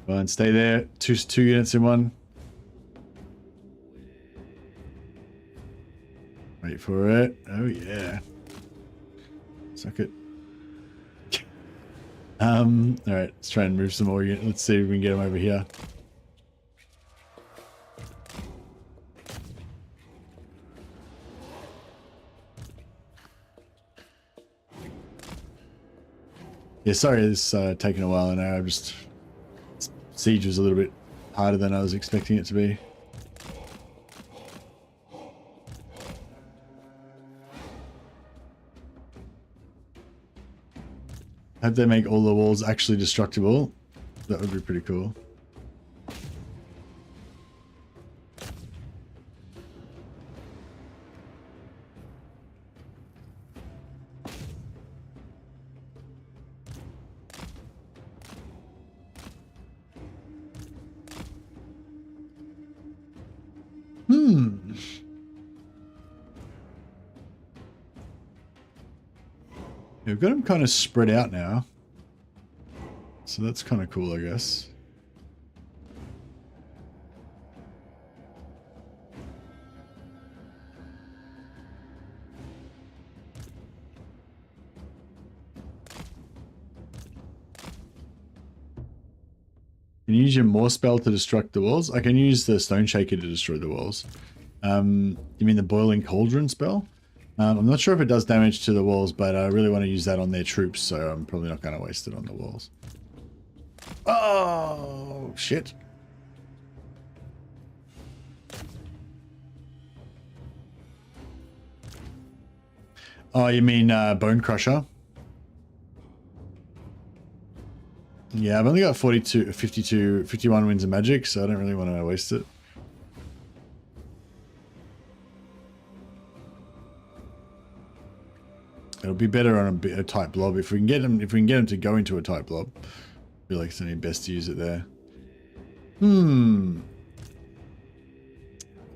Go and stay there. Two units in one. Wait for it. Oh yeah. Suck it. All right. Let's try and move some more units. Let's see if we can get them over here. Yeah, sorry, it's taking a while. I know. Siege was a little bit harder than I was expecting it to be. Hope they make all the walls actually destructible. That would be pretty cool. We've got them kind of spread out now. So that's kind of cool, I guess. Can you use your more spell to destruct the walls? I can use the Stone Shaker to destroy the walls. You mean the Boiling Cauldron spell? I'm not sure if it does damage to the walls, but I really want to use that on their troops, so I'm probably not going to waste it on the walls. Oh, shit. Oh, you mean Bone Crusher? Yeah, I've only got 51 winds of magic, so I don't really want to waste it. It'll be better on a tight blob if we can get them. If we can get them to go into a tight blob, I feel like it's only best to use it there. I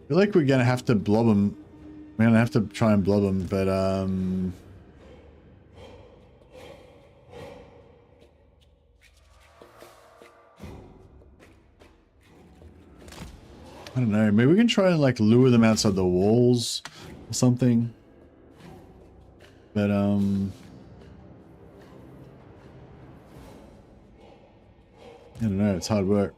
feel like we're gonna have to blob them. We're gonna have to try and blob them, but I don't know. Maybe we can try and like lure them outside the walls or something. But I don't know, it's hard work.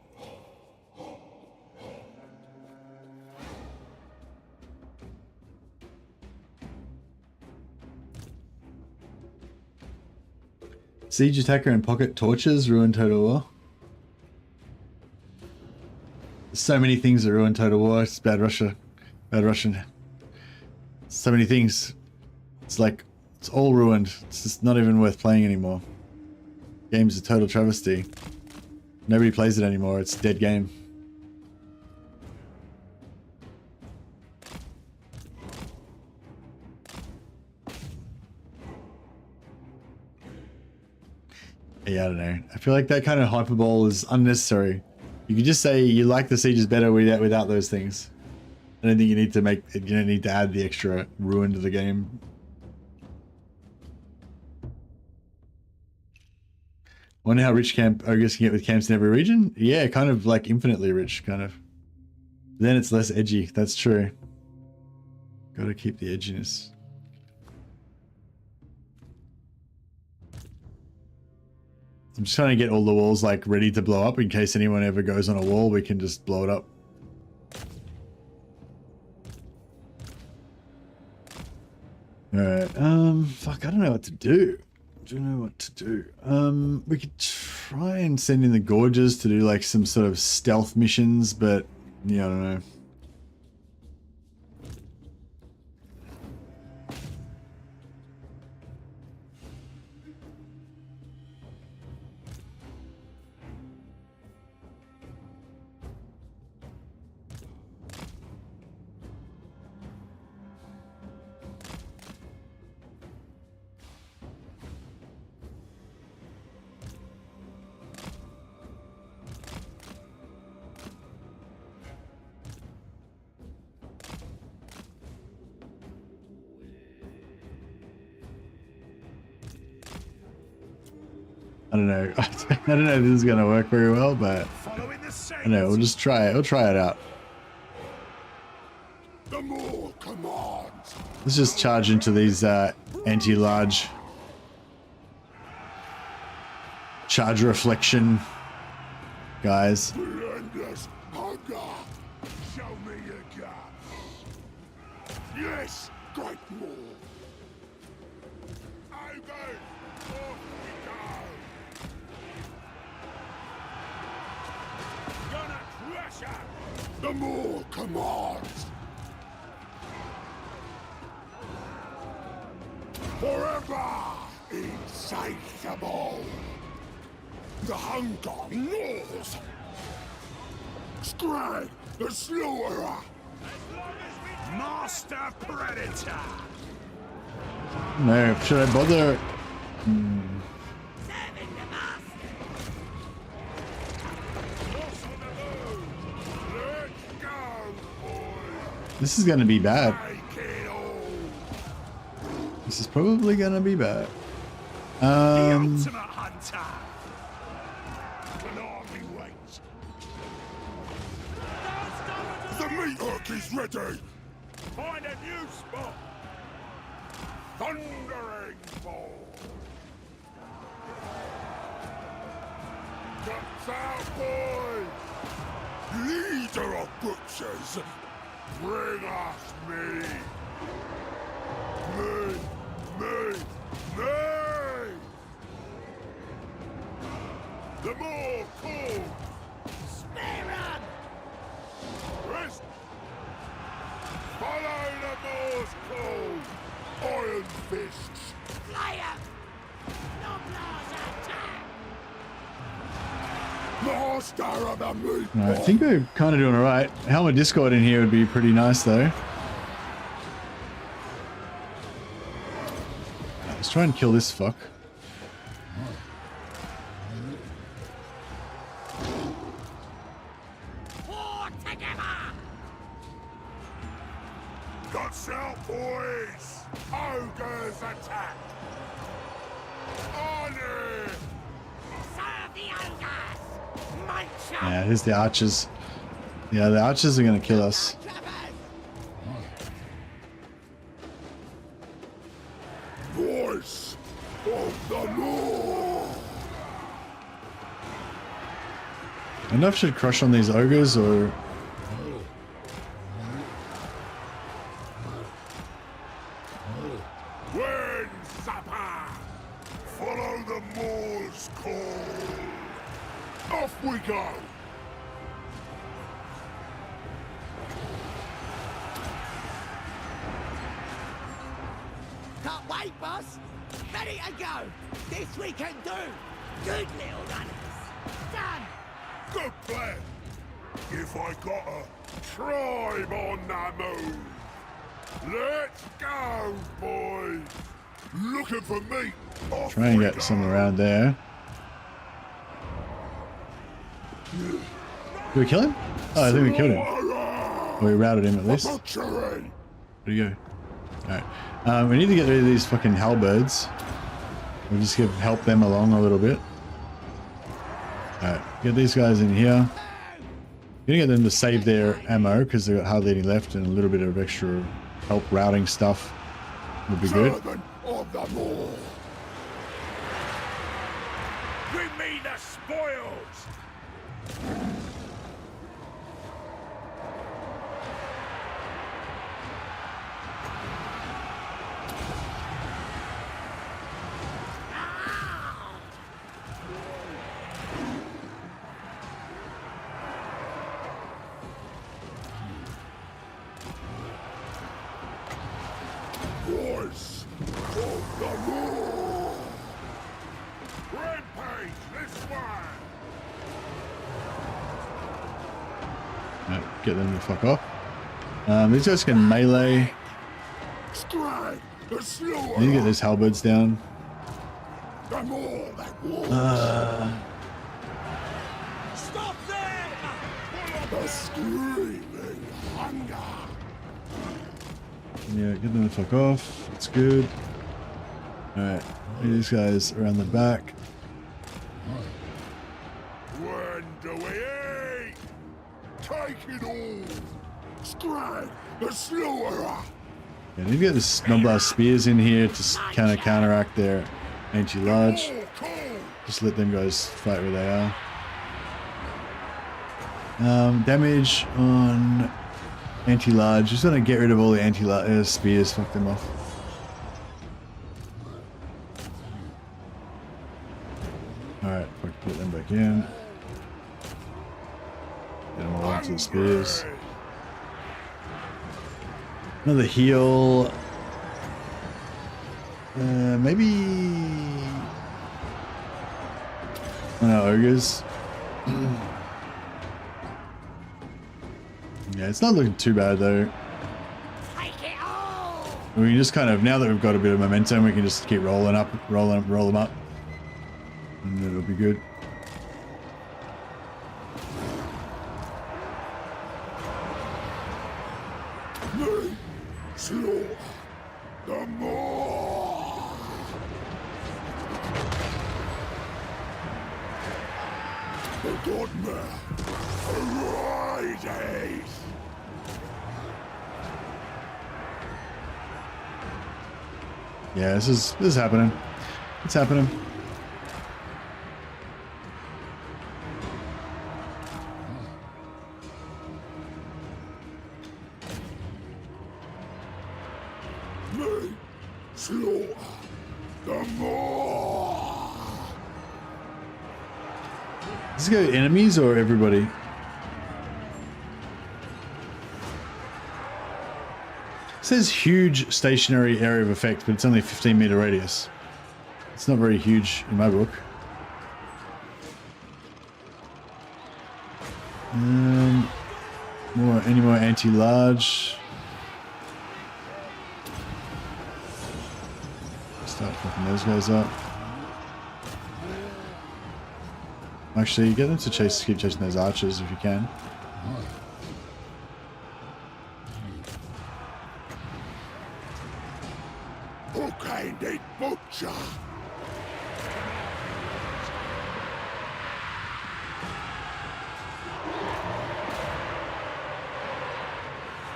Siege attacker and pocket torches ruin Total War. There's so many things that ruin Total War. It's bad Russia. Bad Russian. So many things. It's like it's all ruined. It's just not even worth playing anymore. Game's a total travesty. Nobody plays it anymore. It's a dead game. Yeah, I don't know. I feel like that kind of hyperbole is unnecessary. You could just say you like the sieges better without those things. I don't think you need to add the extra ruin to the game. Wonder how rich ogres can get with camps in every region? Yeah, kind of like infinitely rich, kind of. Then it's less edgy. That's true. Gotta keep the edginess. I'm just trying to get all the walls like ready to blow up in case anyone ever goes on a wall. We can just blow it up. Alright, fuck, I don't know what to do. I don't know what to do. We could try and send in the Gorges to do like some sort of stealth missions, but yeah, I don't know. I don't know. I don't know if this is gonna work very well, but I don't know. We'll just try it. We'll try it out. The more commands. Let's just charge into these anti-large charge reflection guys. Relentless hunger. Show me your guts. Yes, great more. Over. Off we go. Gonna crush her. The more commands. Forever insatiable. The hunger gnaws. Skrag, the slaughterer. Master Predator. No, should I bother? Serving the master. Let's go, boys. This is gonna be bad. Take it all. This is probably gonna be bad. The ultimate hunter. Can hardly wait. The meat hook is ready. Find a new spot. Thundering ball. Guts out, boys. Leader of butchers. Bring us meat. Me. The more cool. Spear 'em! Rest. Follow the more's call. Iron fists. Flay 'em! Noblars attack! Master of the meat. I think we're kind of doing alright. Helmet Discord in here would be pretty nice though. Let's try and kill this fuck. War together! Guts out, boys. Ogres attack. On it. Serve the ogres! Munch 'em! Yeah, here's the archers. Yeah, the archers are gonna kill us. Trappers! Voice of the Lord. I don't know if I should crush on these ogres or... When supper, follow the Moor's call. Off we go. Can't wait, boss! Ready to go! This we can do! Good little runners! Done! Good plan. If I got a tribe on the move. Let's go, boys. Looking for meat. Off Try and we get go. some around there. Did we kill him? Oh, I think we killed him. Or we routed him at least. Butchery. Where'd he go? Alright. We need to get rid of these fucking halberds. We'll just help them along a little bit. Alright, get these guys in here. Gonna get them to save their ammo because they've got hardly any left, and a little bit of extra help routing stuff would be good. Servant of the Moor. Bring me the spoils. runners of the law. Rampage this way. Right, get them to fuck off. These guys can melee. Skrag, the slower. Need to get those halberds down. The more that walks. Stop them! The screaming hunger. Yeah, get them to fuck off. That's good. Alright, these guys around the back. When do we eat? Take it all. Skrag, the slower. Yeah, need to get the snowblast spears in here to kind of counteract their anti-large. Just let them guys fight where they are. Damage on anti-large. Just gonna get rid of all the anti-large spears. Fuck them off. All right, put them back in. Get them all onto the spears. Another heal. Maybe. No, ogres. Yeah, it's not looking too bad though. Take it all! We can just kind of, now that we've got a bit of momentum, we can just keep roll them up, and it'll be good. Me, slaughter, the more. The godmare, arises. Yeah, this is happening. It's happening. Me, slaughter, the more. Does it go enemies or everybody? It says huge stationary area of effect, but it's only a 15-meter radius. It's not very huge in my book. Any more anti-large? Start fucking those guys up. Actually, get them to keep chasing those archers if you can. Hook-handed butcher.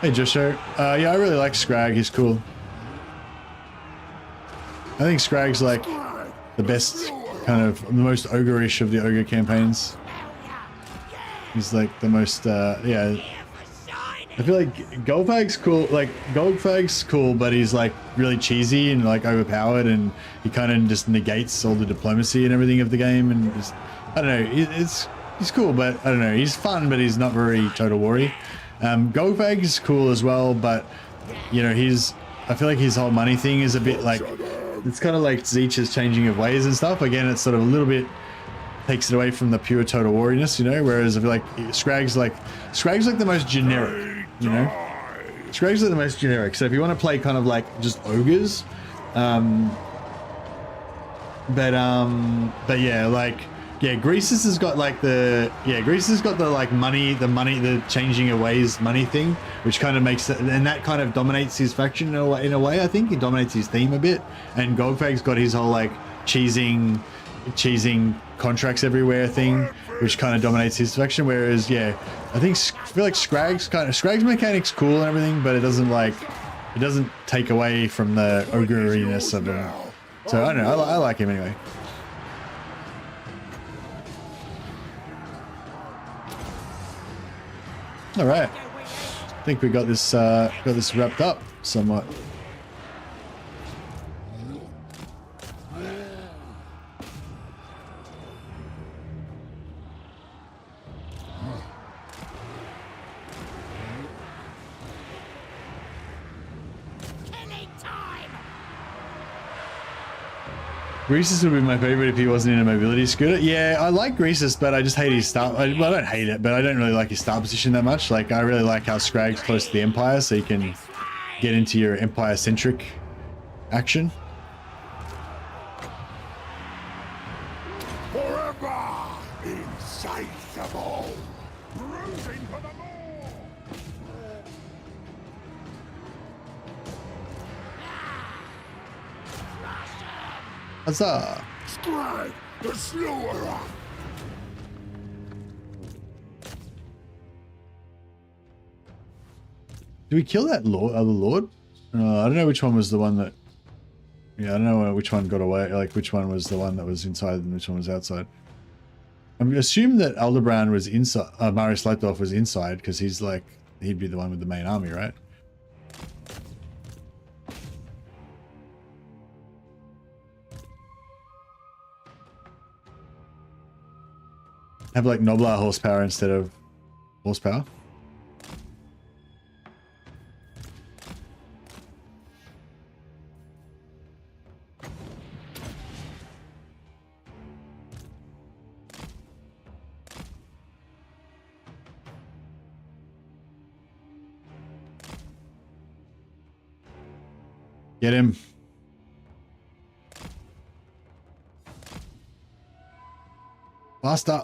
Hey Josho, yeah, I really like Skrag. He's cool. I think Skrag's like the best, kind of the most ogre-ish of the ogre campaigns. He's like the most, yeah. I feel like Goldfag's cool. Like Goldfag's cool, but he's like really cheesy and like overpowered, and he kind of just negates all the diplomacy and everything of the game. And just, I don't know, he's cool, but I don't know, he's fun, but he's not very Total War-y. Goldfag's cool as well, but you know, I feel like his whole money thing is a bit like, it's kind of like Zeech's changing of ways and stuff. Again, it's sort of a little bit takes it away from the pure Total War-iness, you know, whereas I feel like Skrag's like the most generic, you know. Skrag's like the most generic. So if you want to play kind of like just ogres, but yeah, like, yeah, Greasus has got like Greasus has got the like the changing of ways money thing, which kind of makes it, and that kind of dominates his faction in a way. I think it dominates his theme a bit. And Goldfag's got his whole like cheesing contracts everywhere thing, which kind of dominates his faction. Whereas, yeah, I feel like Skrag's mechanics cool and everything, but it doesn't take away from the ogre-iness of him. So I don't know, I like him anyway. All right, I think we got this wrapped up somewhat. Greasus would be my favorite if he wasn't in a mobility scooter. Yeah, I like Greasus, but I just hate his start. Well, I don't hate it, but I don't really like his start position that much. Like, I really like how Skrag's close to the Empire, so you can get into your Empire-centric action. Forever insatiable. Bruising for the more! Huzzah! Skrag, the slaughterer. Did we kill that lord, other lord? I don't know which one was the one that... Yeah, I don't know which one got away, like which one was the one that was inside and which one was outside. I'm assuming that Aldebrand was inside, Marius Leitdorf was inside, because he's like, he'd be the one with the main army, right? Have like Noblar horsepower instead of horsepower. Get him. Faster.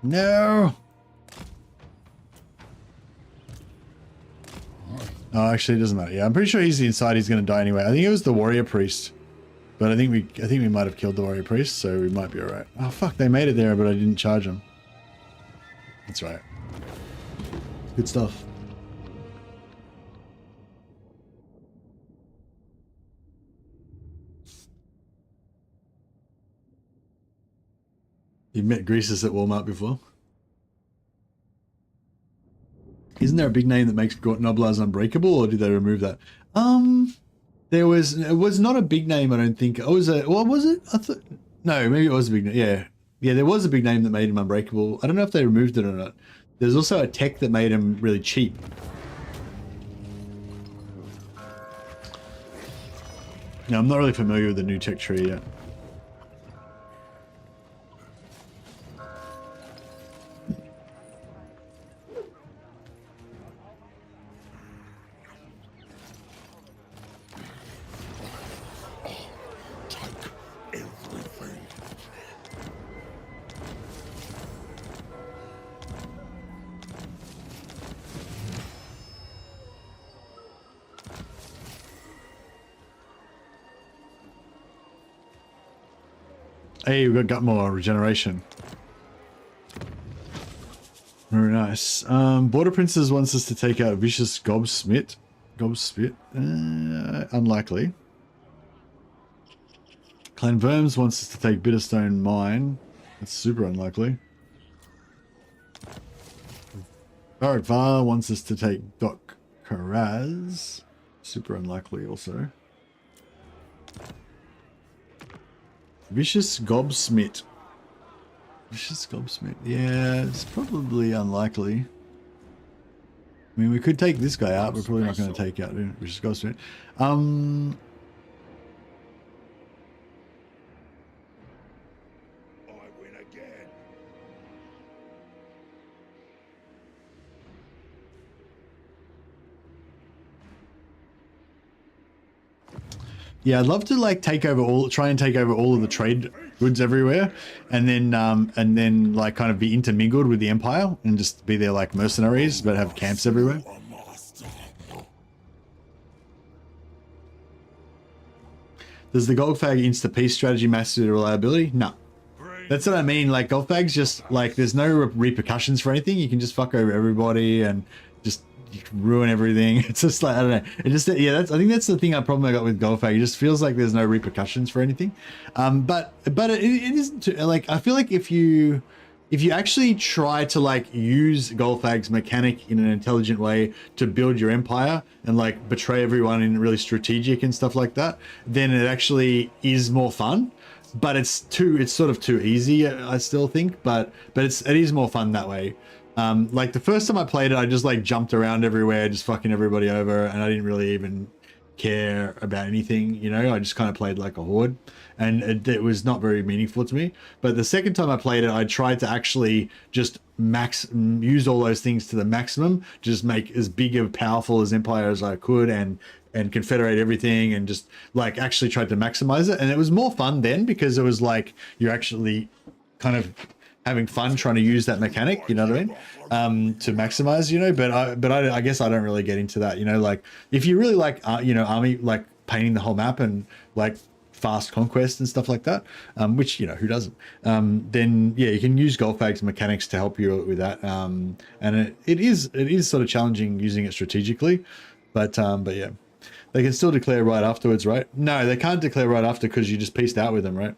No. Oh, actually, it doesn't matter. Yeah, I'm pretty sure he's inside. He's going to die anyway. I think it was the warrior priest, but I think we might have killed the warrior priest, so we might be all right. Oh fuck, they made it there, but I didn't charge them. That's right. Good stuff. You've met Greasus at Walmart before? Isn't there a big name that makes Noblars unbreakable, or did they remove that? It was not a big name, I don't think. It was a, what was it? I thought, no, maybe it was a big name. Yeah. Yeah, there was a big name that made him unbreakable. I don't know if they removed it or not. There's also a tech that made him really cheap. No, I'm not really familiar with the new tech tree yet. Hey, we've got more regeneration. Very nice. Border Princess wants us to take out Vicious Gobsmith. Unlikely. Clan Verms wants us to take Bitterstone Mine. That's super unlikely. Barak Var wants us to take Doc Karaz. Super unlikely also. Vicious Gobsmith. Vicious Gobsmith. Yeah, it's probably unlikely. I mean, we could take this guy out. We're probably not going to take out Vicious Gobsmith. I win again. Yeah, I'd love to like try and take over all of the trade goods everywhere, and then like kind of be intermingled with the Empire and just be there like mercenaries, but have camps everywhere. Does the Goldfag insta-peace strategy master reliability? No. That's what I mean. Like Goldfag's just like there's no repercussions for anything. You can just fuck over everybody and just ruin everything. It's just like I don't know. It just I think that's the problem I got with Goldfag. It just feels like there's no repercussions for anything. But it isn't too, like I feel like if you actually try to like use Goldfag's mechanic in an intelligent way to build your empire and like betray everyone in really strategic and stuff like that, then it actually is more fun. but it's sort of too easy, I still think, but it is more fun that way. Like the first time I played it, I just like jumped around everywhere, just fucking everybody over, and I didn't really even care about anything, you know. I just kind of played like a horde, and it was not very meaningful to me. But the second time I played it, I tried to actually just use all those things to the maximum, just make as big and powerful as Empire as I could, and confederate everything, and just like actually tried to maximize it. And it was more fun then, because it was like you're actually kind of having fun trying to use that mechanic, you know what I mean, to maximize, you know. But I guess I don't really get into that, you know. Like if you really like you know, army, like painting the whole map and like fast conquest and stuff like that, which, you know, who doesn't, then yeah, you can use Golfag's mechanics to help you with that, and it is sort of challenging using it strategically, but yeah, they can still declare right afterwards, right? No, they can't declare right after, because you just pieced out with them, right?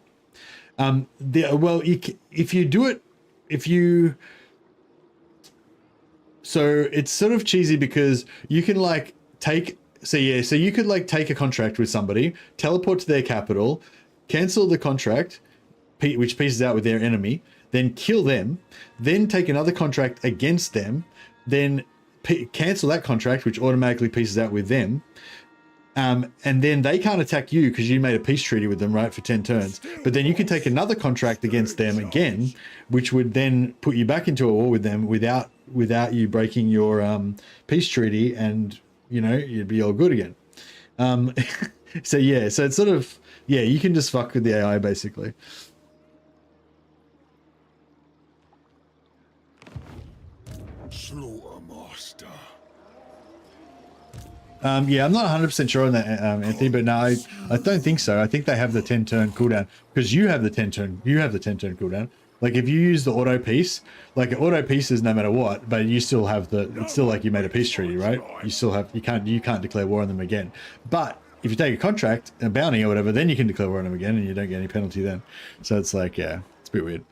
Well, if you do it, so it's sort of cheesy, because you can like so you could like take a contract with somebody, teleport to their capital, cancel the contract, which pieces out with their enemy, then kill them, then take another contract against them, then cancel that contract, which automatically pieces out with them. And then they can't attack you because you made a peace treaty with them, right, for 10 turns. But then you can take another contract against them again, which would then put you back into a war with them without you breaking your peace treaty, and, you know, you'd be all good again. So yeah, so it's sort of, yeah, you can just fuck with the AI basically. Slaughtermaster. Yeah, I'm not 100% sure on that, Anthony, but no, I don't think so. I think they have the 10 turn cooldown, because you have the 10 turn cooldown. Like if you use the auto piece, like auto pieces no matter what, but you still have it's still like you made a peace treaty, right? You still have, you can't declare war on them again. But if you take a contract, a bounty or whatever, then you can declare war on them again, and you don't get any penalty then. So it's like, yeah, it's a bit weird.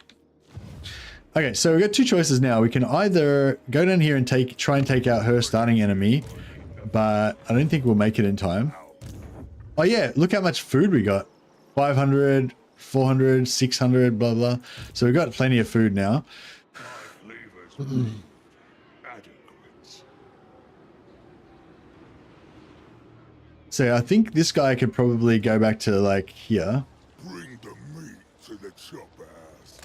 Okay, so we've got two choices now. We can either go down here and try and take out her starting enemy, but I don't think we'll make it in time. Oh yeah, look how much food we got. 500, 400, 600, blah, blah. So we've got plenty of food now. So I think this guy could probably go back to like here. Bring the meat to the choppers.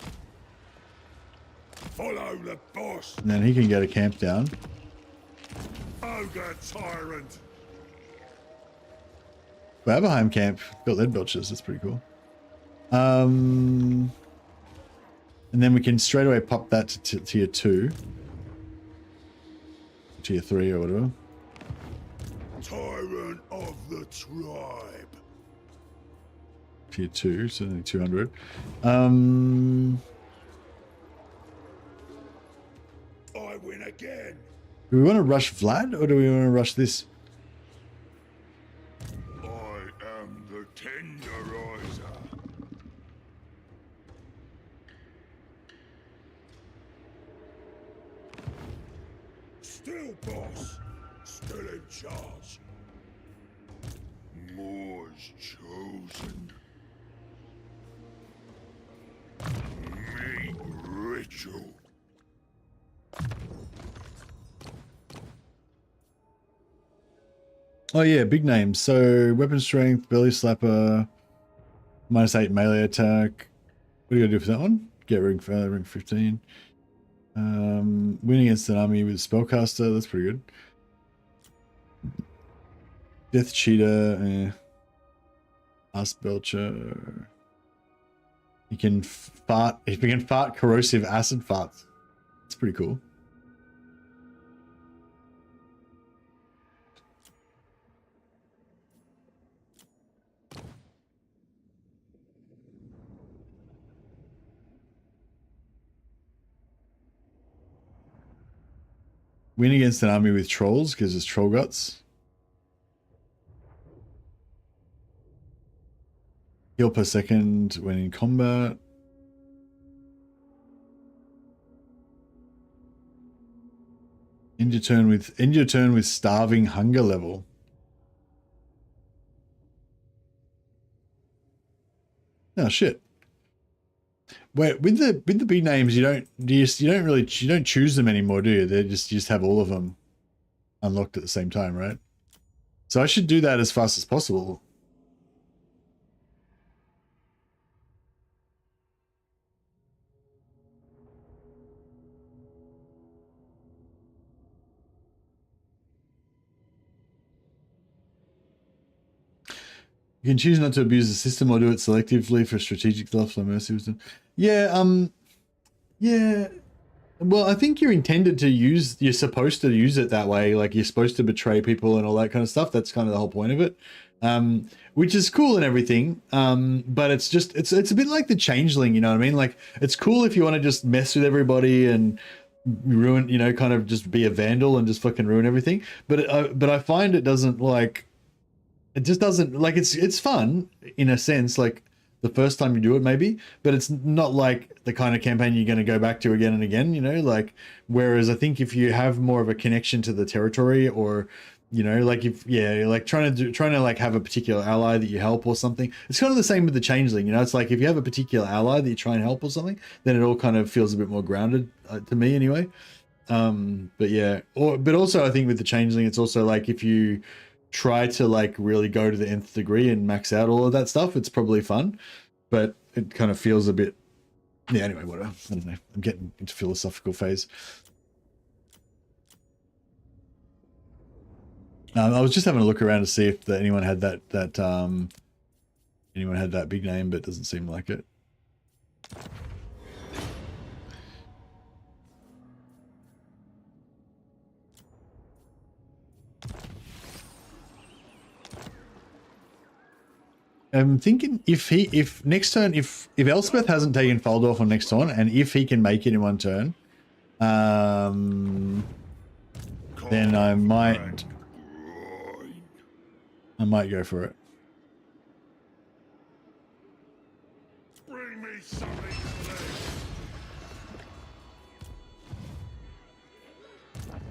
Follow the boss. And then he can get a camp down. Ogre tyrant. Waberheim camp, got lead belchers, that's pretty cool. And then we can straight away pop that to tier 2. Tier 3 or whatever. Tyrant of the tribe. Tier 2, so only 200. I win again. Do we want to rush Vlad, or do we want to rush this? I am the tenderizer. Still boss, still in charge. More's chosen. Meat ritual. Oh yeah, big names. So weapon strength, belly slapper, -8 melee attack. What do you gotta do for that one? Get ring 15. Win against an army with spellcaster. That's pretty good. Death cheater. Ass belcher. He can fart. He can fart corrosive acid farts. That's pretty cool. Win against an army with trolls gives us troll guts. Heal per second when in combat. End your turn with starving hunger level. Oh shit. Wait, with the big names, you don't choose them anymore, do you? You just have all of them unlocked at the same time, right? So I should do that as fast as possible. You can choose not to abuse the system or do it selectively for strategic stuff. So mercy wisdom. Yeah, yeah. Well, I think you're intended to you're supposed to use it that way. Like you're supposed to betray people and all that kind of stuff. That's kind of the whole point of it. Which is cool and everything. But it's a bit like the changeling, you know what I mean? Like it's cool if you want to just mess with everybody and ruin, you know, kind of just be a vandal and just fucking ruin everything. But I find it doesn't like, it just doesn't like it's fun in a sense, like the first time you do it maybe, but it's not like the kind of campaign you're going to go back to again and again, you know, like, whereas I think if you have more of a connection to the territory or, you know, like if, yeah, like trying to like have a particular ally that you help or something, it's kind of the same with the changeling, you know, it's like if you have a particular ally that you try and help or something, then it all kind of feels a bit more grounded to me anyway. But yeah, but also I think with the changeling, it's also like if you try to like really go to the nth degree and max out all of that stuff, it's probably fun, but it kind of feels a bit, yeah, anyway, whatever. I don't know, I'm getting into philosophical phase. I was just having a look around to see if anyone had that anyone had that big name, but it doesn't seem like it. I'm thinking if next turn, if Elspeth hasn't taken Faldorf on next turn, and if he can make it in one turn, then I might go for it. Bring me something to live.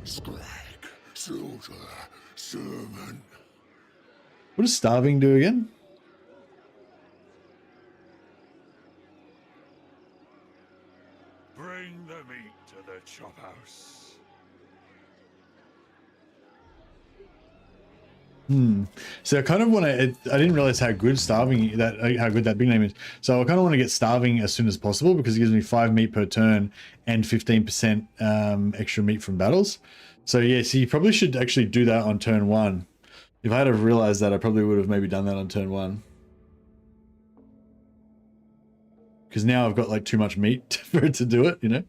Skrag, soldier, servant. What does starving do again? Bring the meat to the chop house. So I kind of want to. I didn't realize how good starving how good that big name is. So I kind of want to get starving as soon as possible because it gives me 5 meat per turn and 15% extra meat from battles. So yeah, so you probably should actually do that on turn 1. If I had have realized that, I probably would have maybe done that on turn 1. Because now I've got like too much meat for it to do it, you know.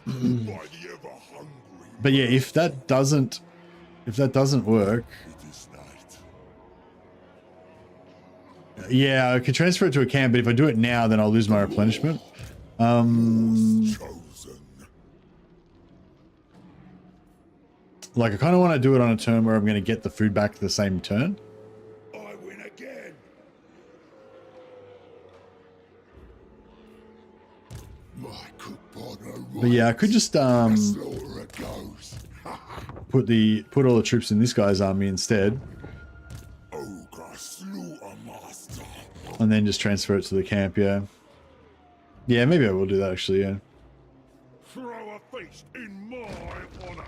By the ever hungry. But yeah, if that doesn't work, It is night. yeah, I could transfer it to a camp. But if I do it now, then I'll lose my replenishment. Chosen. Like I kind of want to do it on a turn where I'm going to get the food back the same turn. I win again. My cook partner. But yeah, I could just put all the troops in this guy's army instead, and then just transfer it to the camp. Yeah, yeah, maybe I will do that actually. Yeah. Throw a feast in my honor.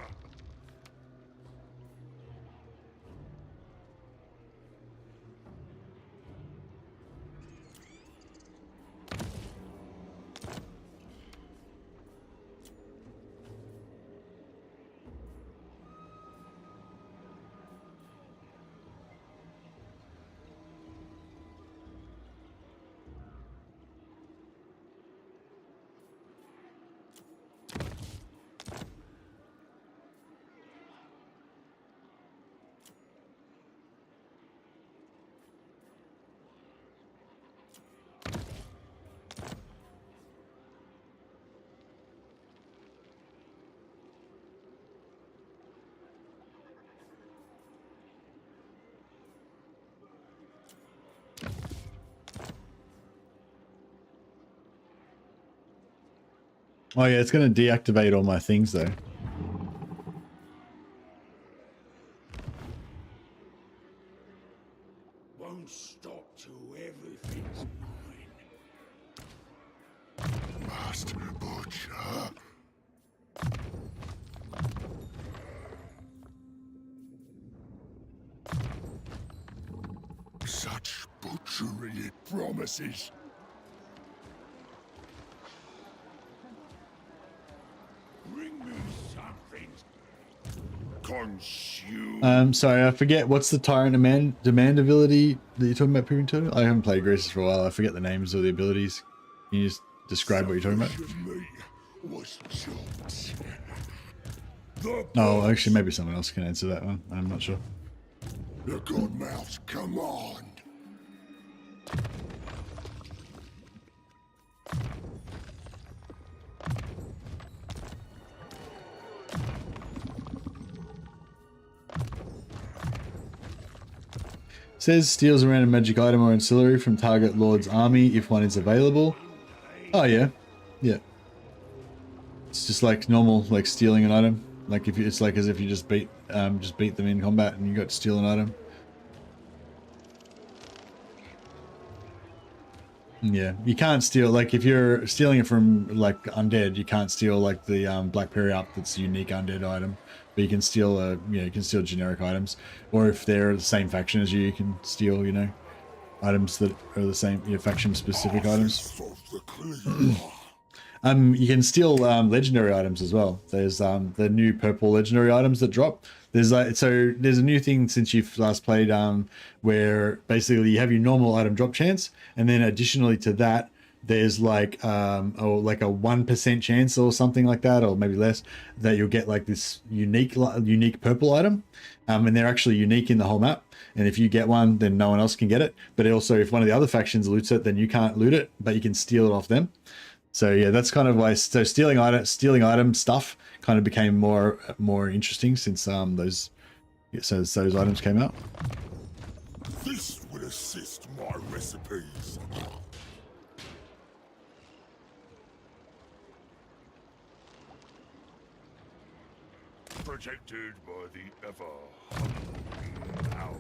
Oh yeah, it's going to deactivate all my things though. luxury it promises. Bring me something. Consume. Sorry, I forget what's the tyrant demand ability that you're talking about, Peering Turtle? I haven't played Greases for a while. I forget the names of the abilities. Can you just describe what you're talking about? Was chopped. Oh, actually, maybe someone else can answer that one. I'm not sure. The Godmouth's command. Says steals a random magic item or ancillary from target lord's army if one is available. Oh yeah, yeah. It's just like normal, like stealing an item. Like if you, it's like as if you just beat them in combat and you got to steal an item. Yeah, you can't steal, like if you're stealing it from like undead, you can't steal like the black berry up that's a unique undead item, but you can steal you can steal generic items, or if they're the same faction as you, you can steal, you know, items that are the same, faction specific items. You can steal legendary items as well. There's the new purple legendary items that drop. There's there's a new thing since you've last played where basically you have your normal item drop chance, and then additionally to that there's like a 1% chance or something like that, or maybe less, that you'll get like this unique purple item, and they're actually unique in the whole map. And if you get one, then no one else can get it. But also, if one of the other factions loots it, then you can't loot it, but you can steal it off them. So yeah, that's kind of why. So stealing item stuff kind of became more interesting since those items came out. This will assist my recipes. Protected by the ever hungry owl.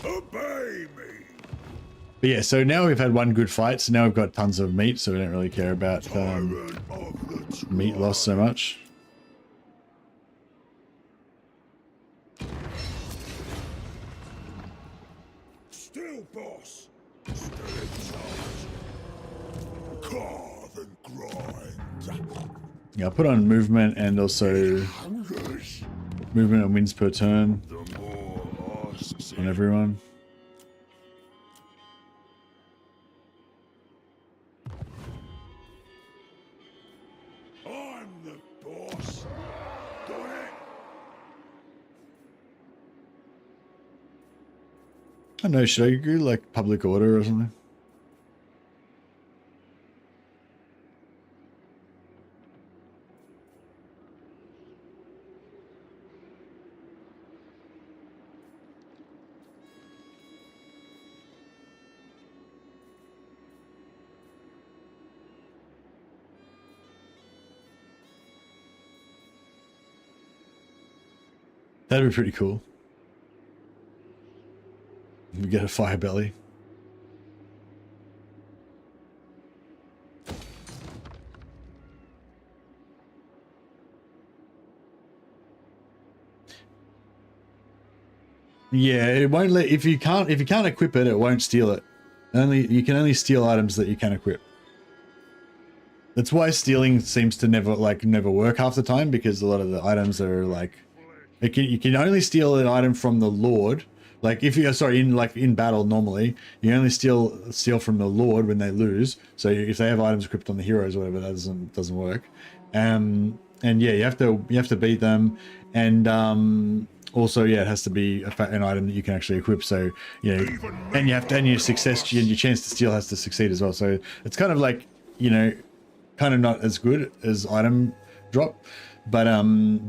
Obey me. But yeah, so now we've had one good fight, so now we've got tons of meat, so we don't really care about meat loss so much. Still, boss. Still in charge. Carve and grind. Yeah, I'll put on movement and also movement and wins per turn on everyone. I'm the boss. Got it? I don't know, should I do like public order or something? That'd be pretty cool. We get a fire belly. Yeah, it won't let, if you can't equip it, it won't steal it. You can only steal items that you can equip. That's why stealing seems to never work half the time, because a lot of the items are like, you can only steal an item from the Lord. Like if you in battle normally, you only steal from the Lord when they lose. So if they have items equipped on the heroes or whatever, that doesn't work. And yeah, you have to beat them, and also yeah, it has to be an item that you can actually equip. So you know, and your chance to steal has to succeed as well. So it's kind of like, you know, kind of not as good as item drop. But now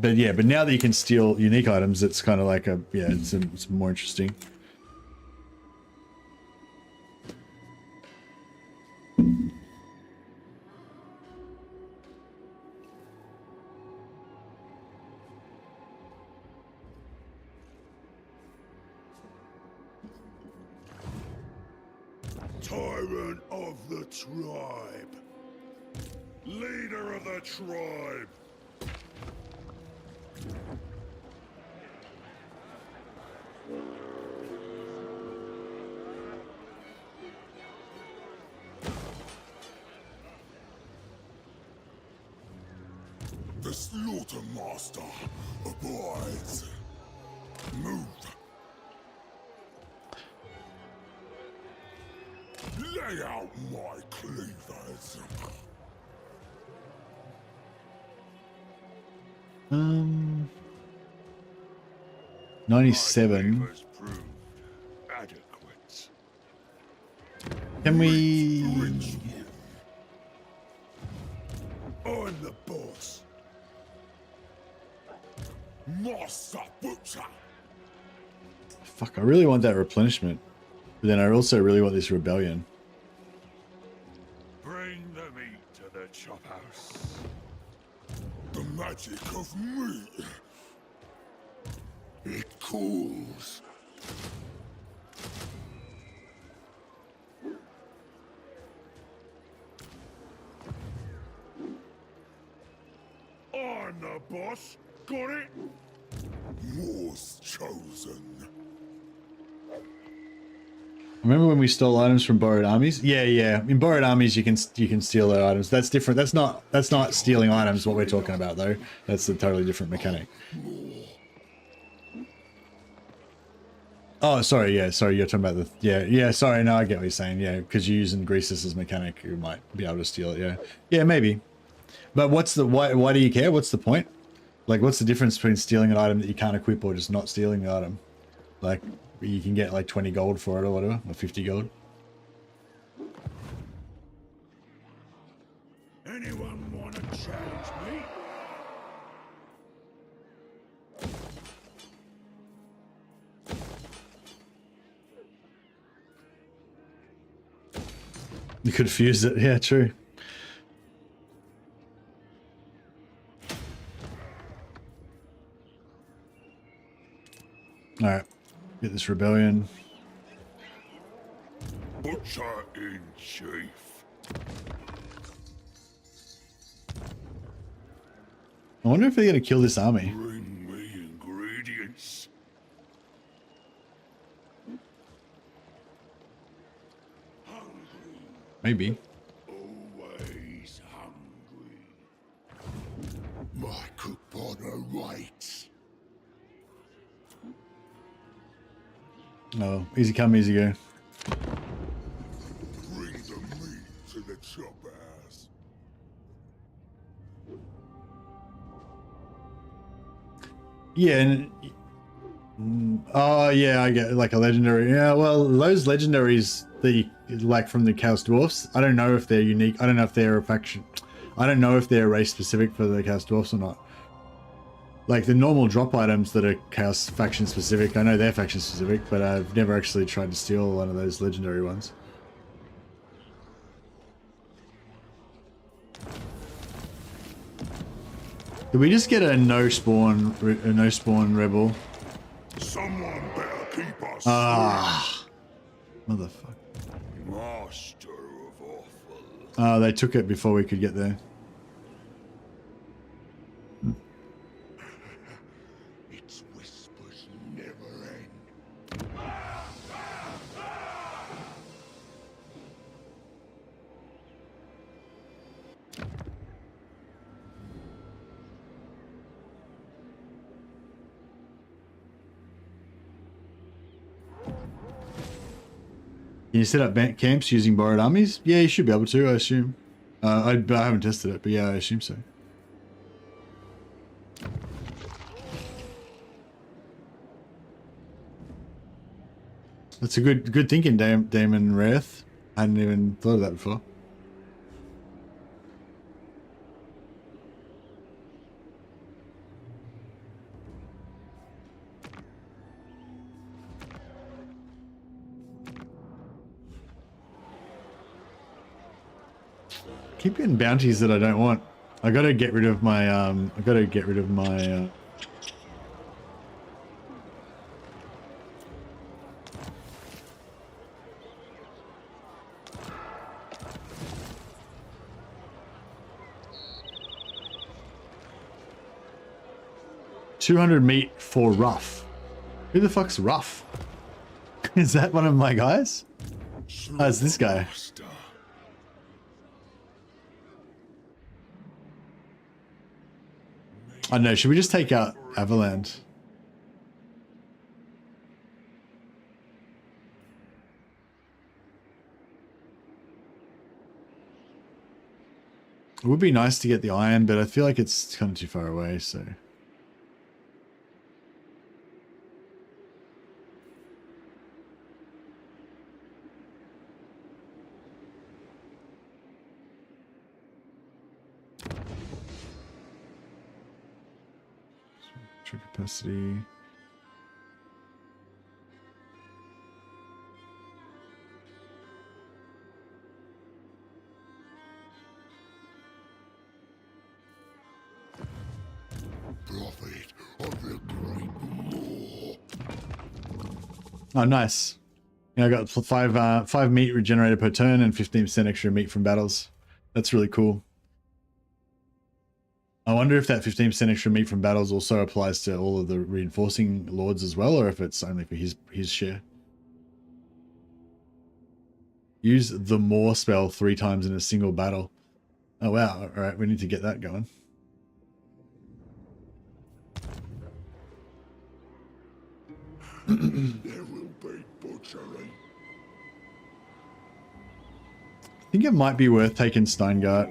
that you can steal unique items, it's kind of like it's more interesting. Tyrant of the tribe. Leader of the tribe. slaughtermaster abides. Move. Lay out my cleavers. 97. Cleavers proved adequate. Can we? I'm the boss. Master Butcher. Fuck, I really want that replenishment. But then I also really want this rebellion. Bring the meat to the chop house. The magic of meat. It cools. I'm the boss. Got it? War's chosen. Remember when we stole items from borrowed armies? Yeah. In borrowed armies, you can steal their items. That's different. That's not stealing items. What we're talking about, though, that's a totally different mechanic. Oh, sorry. Yeah, sorry. You're talking about the yeah. Sorry, no, I get what you're saying. Yeah, because you're using Greasus as mechanic, you might be able to steal it. Yeah, maybe. But what's the why do you care? What's the point? Like, what's the difference between stealing an item that you can't equip or just not stealing the item? Like, you can get like 20 gold for it or whatever, or 50 gold. Anyone want to challenge me? You could fuse it. Yeah, true. All right, get this rebellion. Butcher in chief. I wonder if they're gonna kill this army. Bring me ingredients. Maybe. Always hungry. My cookpot awaits. Oh, easy come, easy go. Bring the meat to the chop house. Yeah, and oh yeah, I get like a legendary. Yeah, well, those legendaries that you like from the Chaos Dwarfs, I don't know if they're unique. I don't know if they're a faction. I don't know if they're race specific for the Chaos Dwarfs or not. Like the normal drop items that are Chaos faction specific, I know they're faction specific, but I've never actually tried to steal one of those legendary ones. Did we just get a no spawn rebel? Someone better keep us. Ah, motherfucker. Master of awful. Oh, they took it before we could get there. Its whispers never end. Can you set up camps using borrowed armies? Yeah, you should be able to, I assume. I haven't tested it, but yeah, I assume so. That's a good thinking, Damon Wrath. I hadn't even thought of that before. Keep getting bounties that I don't want. I gotta get rid of my $200 meat for Rough. Who the fuck's Rough? Is that one of my guys? Oh, it's this guy. I don't know. Should we just take out Avaland? It would be nice to get the iron, but I feel like it's kind of too far away, so... True capacity... Prophet of the great law. Oh, nice. Yeah, I got 5 meat regenerated per turn and 15% extra meat from battles. That's really cool. I wonder if that 15% extra meat from battles also applies to all of the reinforcing lords as well, or if it's only for his share. Use the more spell 3 times in a single battle. Oh wow, alright, we need to get that going. There will be butchery. I think it might be worth taking Steingart.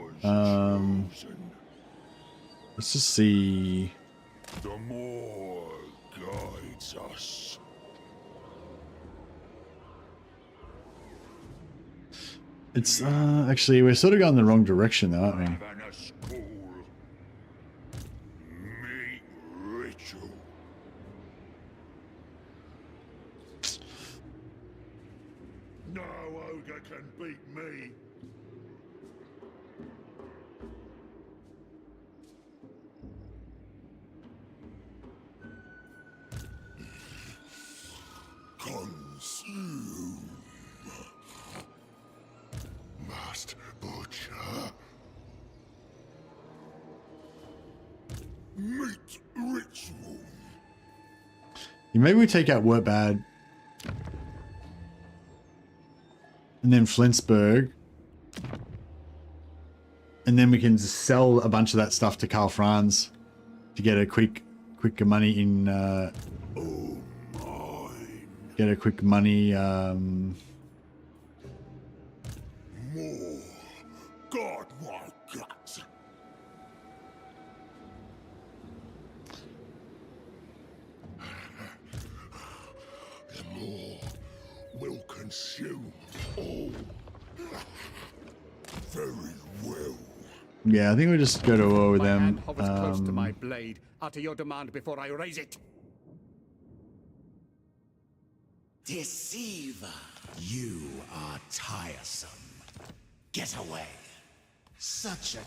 Let's just see. The more guides us. It's actually we're sort of going the wrong direction though, aren't we? Havana school. Meat ritual. No ogre can beat me. Consume. Must butcher. Meat ritual. Maybe we take out Wertbad. And then Flintsburg. And then we can sell a bunch of that stuff to Karl Franz to get a quick money in get a quick money More. God, my guts. The more will consume all. Very well. yeah, I think we'll just go to war with My them. hand hovers close to my blade. Utter your demand before I raise it. Deceiver, you are tiresome. Get away. Such a...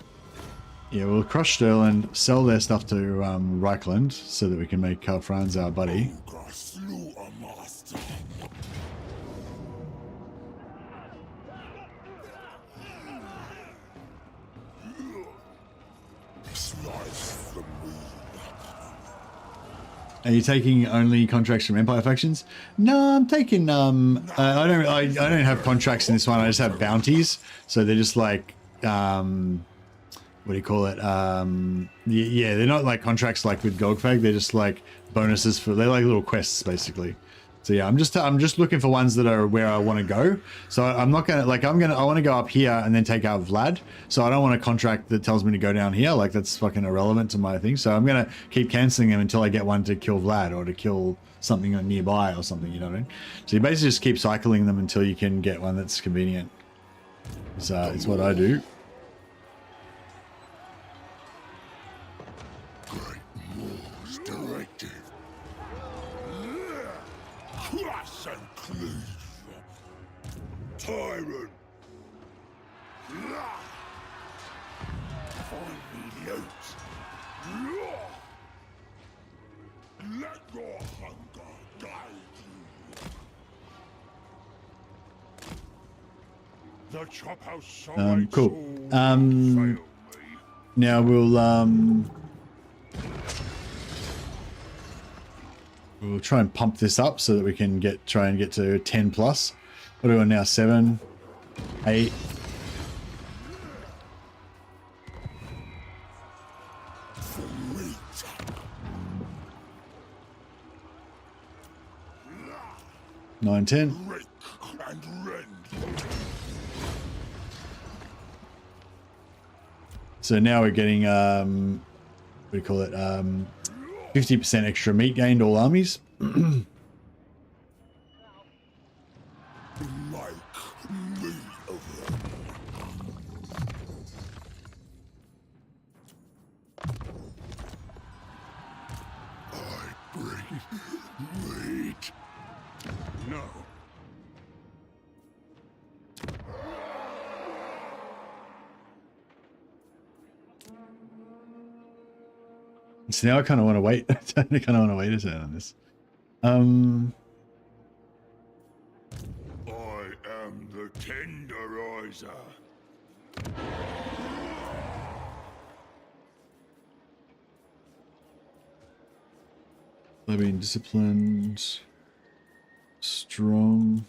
Yeah, we'll crush Sterling, sell their stuff to Reichland so that we can make Karl Franz our buddy. Ogre slaughter master. Slice the meat. Are you taking only contracts from Empire factions? No, I'm taking I don't have contracts in this one. I just have bounties. So they're just like what do you call it? Yeah, they're not like contracts like with Golgfag. They're just like bonuses for, they're like little quests basically. So yeah, I'm just looking for ones that are where I want to go. So I'm not gonna like I want to go up here and then take out Vlad. So I don't want a contract that tells me to go down here. Like that's fucking irrelevant to my thing. So I'm gonna keep canceling them until I get one to kill Vlad or to kill something nearby or something. You know what I mean? So you basically just keep cycling them until you can get one that's convenient. So it's what I do. Great Moor's directive. Crush and cleave. Tyrant. Find me loot. Let your hunger guide you. The chop house side Cool. soul fail me. Now we'll try and pump this up so that we can try and get to 10 plus. What are we on now? 7, 8. Meat. 9, 10. Rake and rend. So now we're getting, what do you call it? 50% extra meat gained all armies. Like me of them. I bring meat. No. So now I kind of want to wait. I kind of want to wait a turn on this. I am the tenderizer. I've been disciplined, strong.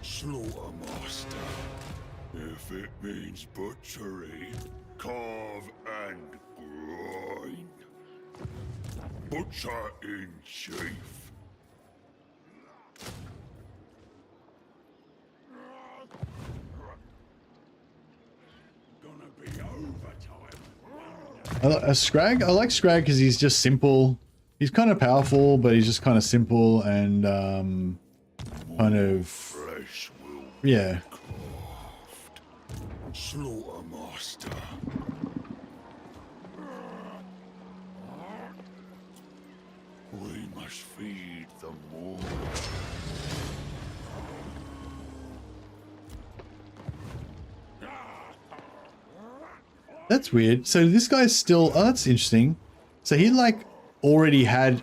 Slaughtermaster. If it means butchery, carve and grind. Butcher in chief. Gonna be overtime. Skrag, I like Skrag because he's just simple. He's kind of powerful, but he's just kind of simple and kind of, Fresh will yeah. craft. Slaughtermaster. We must feed them more. That's weird. So this guy's still, oh, that's interesting. So he like already had,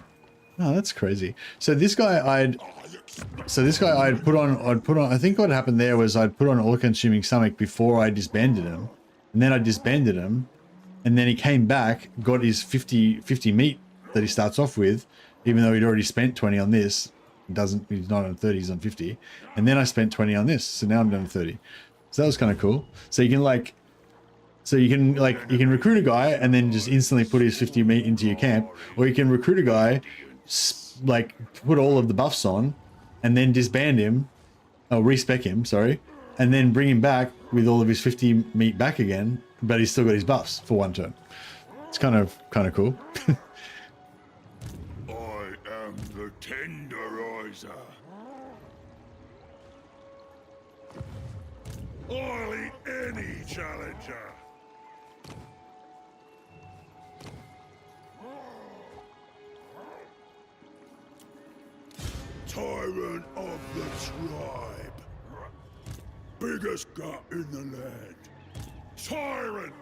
oh, that's crazy. So this guy I'd put on, I think what happened there was I'd put on all-consuming stomach before I disbanded him. And then I disbanded him. And then he came back, got his 50 meat that he starts off with, even though he'd already spent 20 on this. He's not on 30, he's on 50. And then I spent 20 on this. So now I'm down to 30. So that was kind of cool. So you can like, you can recruit a guy and then just instantly put his 50 meat into your camp, or you can recruit a guy, like put all of the buffs on, and then disband him, or respec him, sorry, and then bring him back with all of his 50 meat back again, but he's still got his buffs for one turn. It's kind of cool. I am the tenderizer. I'll eat any challenger. Tyrant of the tribe. Biggest gut in the land. Tyrant!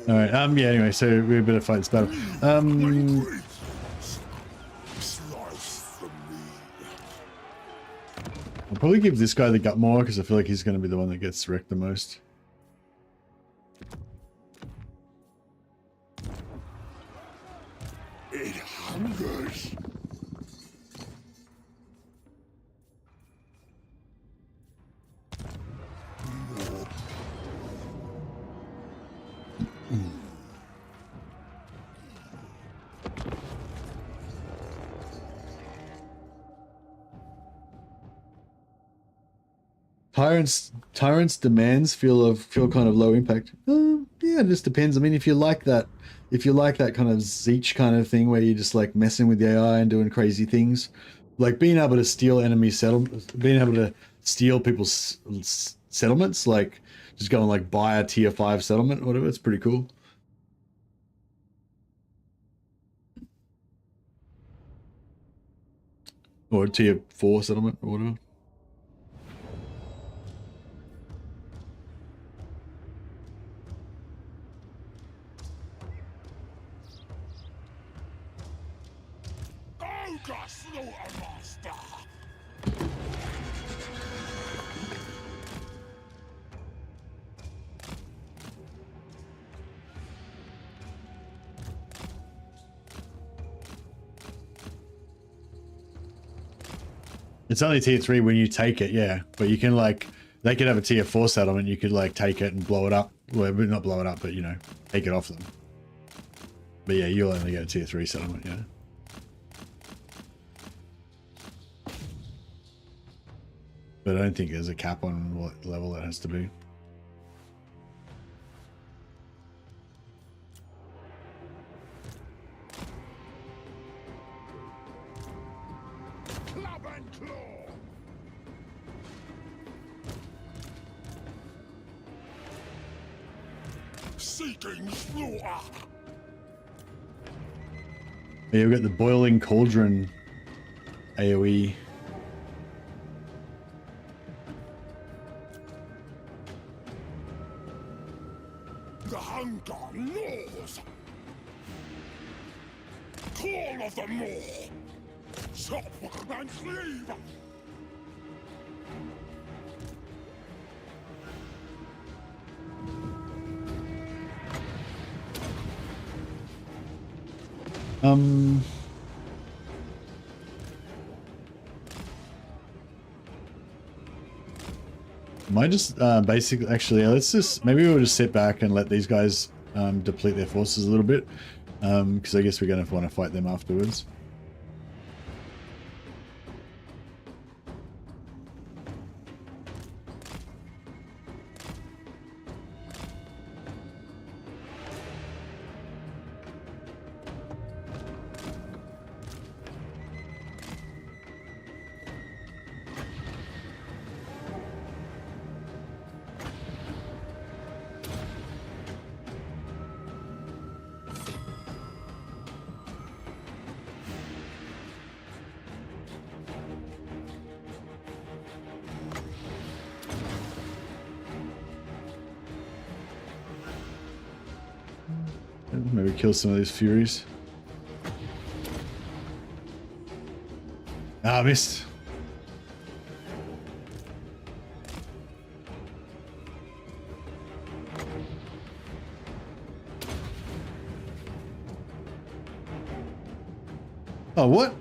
All right. Yeah. Anyway, so we better fight this battle. I'll probably give this guy the gut more because I feel like he's going to be the one that gets wrecked the most. It hungers. Tyrant's demands feel kind of low impact. Yeah, it just depends. I mean, if you like that kind of Zeech kind of thing where you're just like messing with the AI and doing crazy things, like being able to steal enemy being able to steal people's settlements, like just go and like buy a tier 5 settlement or whatever, it's pretty cool. Or a tier 4 settlement or whatever. Ogre Slaughtermaster! It's only tier 3 when you take it, yeah. But you can like, they could have a tier 4 settlement. You could like take it and blow it up. Well, not blow it up, but you know, take it off them. But yeah, you'll only get a tier 3 settlement, yeah. But I don't think there's a cap on what level it has to be. Club and claw! Seeking slaughter! Yeah, we've got the boiling cauldron AoE. The hunger gnaws! Call of the maw! Chop and cleave! Might just basically, actually, let's just, maybe we'll just sit back and let these guys deplete their forces a little bit, because I guess we're going to want to fight them afterwards. Maybe kill some of these Furies. Ah, missed. Oh, what?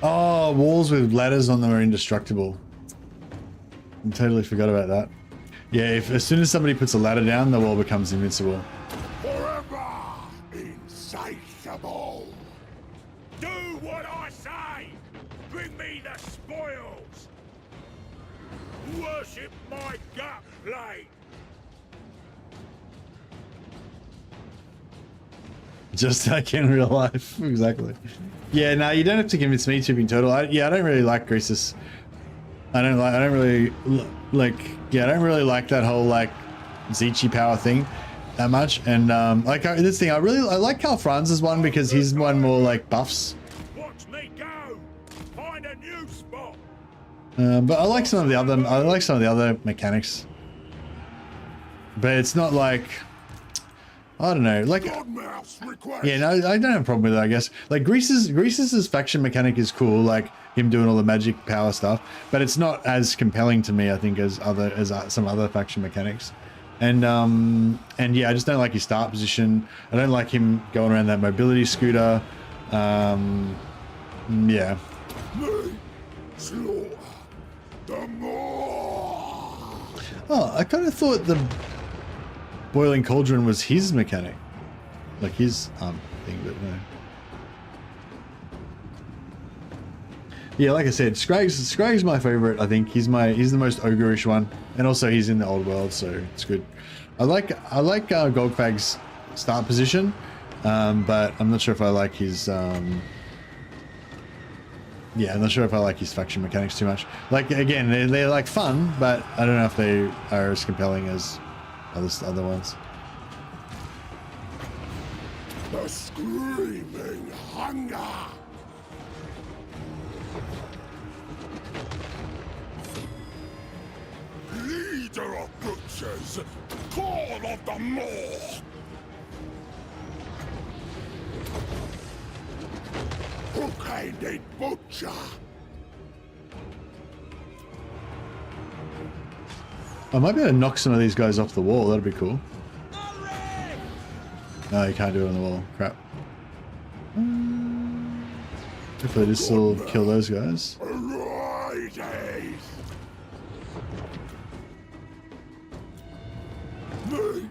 Oh, walls with ladders on them are indestructible. I totally forgot about that. Yeah, if as soon as somebody puts a ladder down, the wall becomes invincible. Forever insatiable! Do what I say! Bring me the spoils! Worship my gut plate! Just like in real life, exactly. Yeah, no, you don't have to convince me to be total. I don't really like Greasus. I don't really like that whole like Zichi power thing that much. And like this thing, I like Karl Franz's one because he's one more like buffs. Watch me go! Find a new spot! But I like some of the other mechanics. But it's not like, I don't know, like, Godmouse request! yeah, no, I don't have a problem with it, I guess. Like Greasus's faction mechanic is cool, like him doing all the magic power stuff, but it's not as compelling to me, I think, as some other faction mechanics. And yeah, I just don't like his start position. I don't like him going around that mobility scooter. Yeah. Me, slaughter the more! Oh, I kind of thought the boiling cauldron was his mechanic, like his thing, but no. Yeah, like I said, Skrag's my favorite. I think he's the most ogreish one, and also he's in the old world, so it's good. I like Goldfag's start position, but I'm not sure if I like his I'm not sure if I like his faction mechanics too much. Like, again, they're like fun, but I don't know if they are as compelling as other ones. The screaming hunger! Leader of butchers, call of the maw! Splendid butcher. I might be able to knock some of these guys off the wall. That'd be cool. No, you can't do it on the wall. Crap. Hopefully this will kill those guys. Righties. Me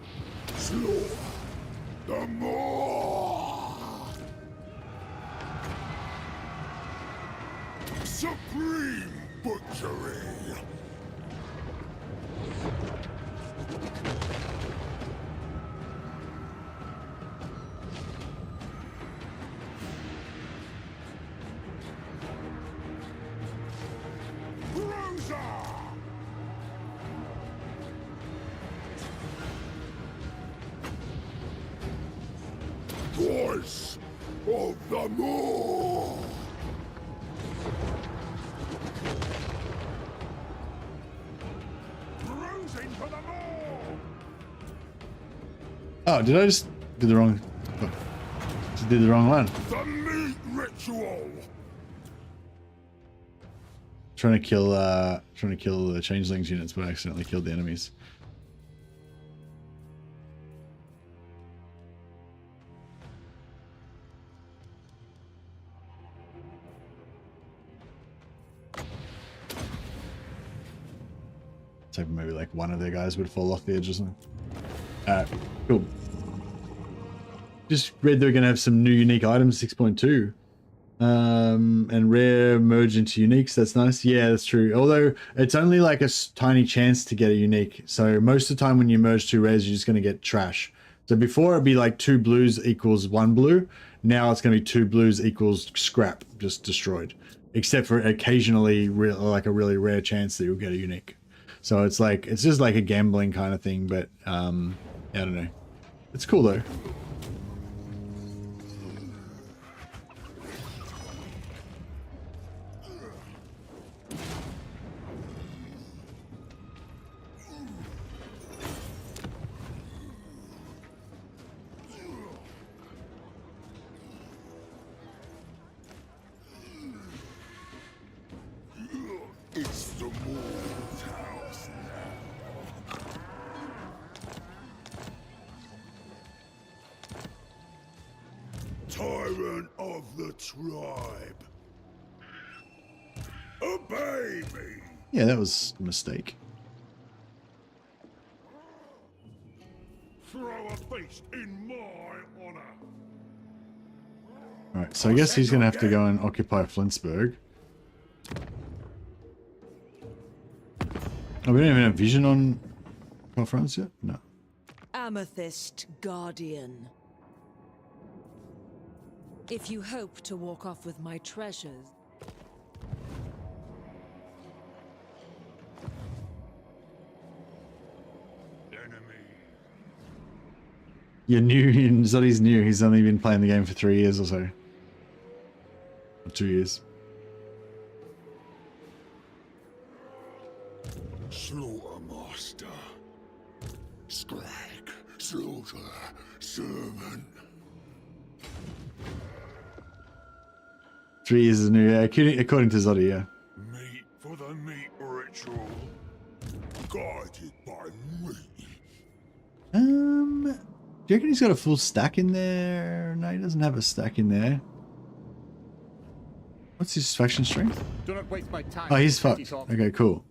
slaughter the more. Supreme butchery. Voice of the Moor. Bruising for the Moor. Oh, did I just do the wrong? Oh, just did the wrong one. The meat ritual. Trying to kill the changelings units, but I accidentally killed the enemies. Hoping maybe like one of their guys would fall off the edge or something. Alright, cool. Just read they're gonna have some new unique items, 6.2. And rare merge into uniques, that's nice. Yeah, that's true. Although it's only like a tiny chance to get a unique. So most of the time when you merge two rares, you're just gonna get trash. So before it'd be like 2 blues equals 1 blue. Now it's gonna be 2 blues equals scrap, just destroyed. Except for occasionally like a really rare chance that you'll get a unique. So it's like, it's just like a gambling kind of thing, but I don't know. It's cool though. It's the Moor's house now. Tyrant of the tribe. Obey me. Yeah, that was a mistake. Throw a feast in my honor. Alright, so I guess he's gonna have to go and occupy Flintsburg. Oh, we don't even have vision on France yet? No. Amethyst Guardian. If you hope to walk off with my treasures... You're new, Zoddy's new. He's only been playing the game for 3 years or so. Or 2 years. Slaughtermaster. Skrag. Slaughter. Servant. 3 years is new, yeah. According to Zoddy, yeah. Meat for the meat ritual. Guided by me. Do you reckon he's got a full stack in there? No, he doesn't have a stack in there. What's his faction strength? Do not waste my time. Oh, he's fucked. Okay, cool.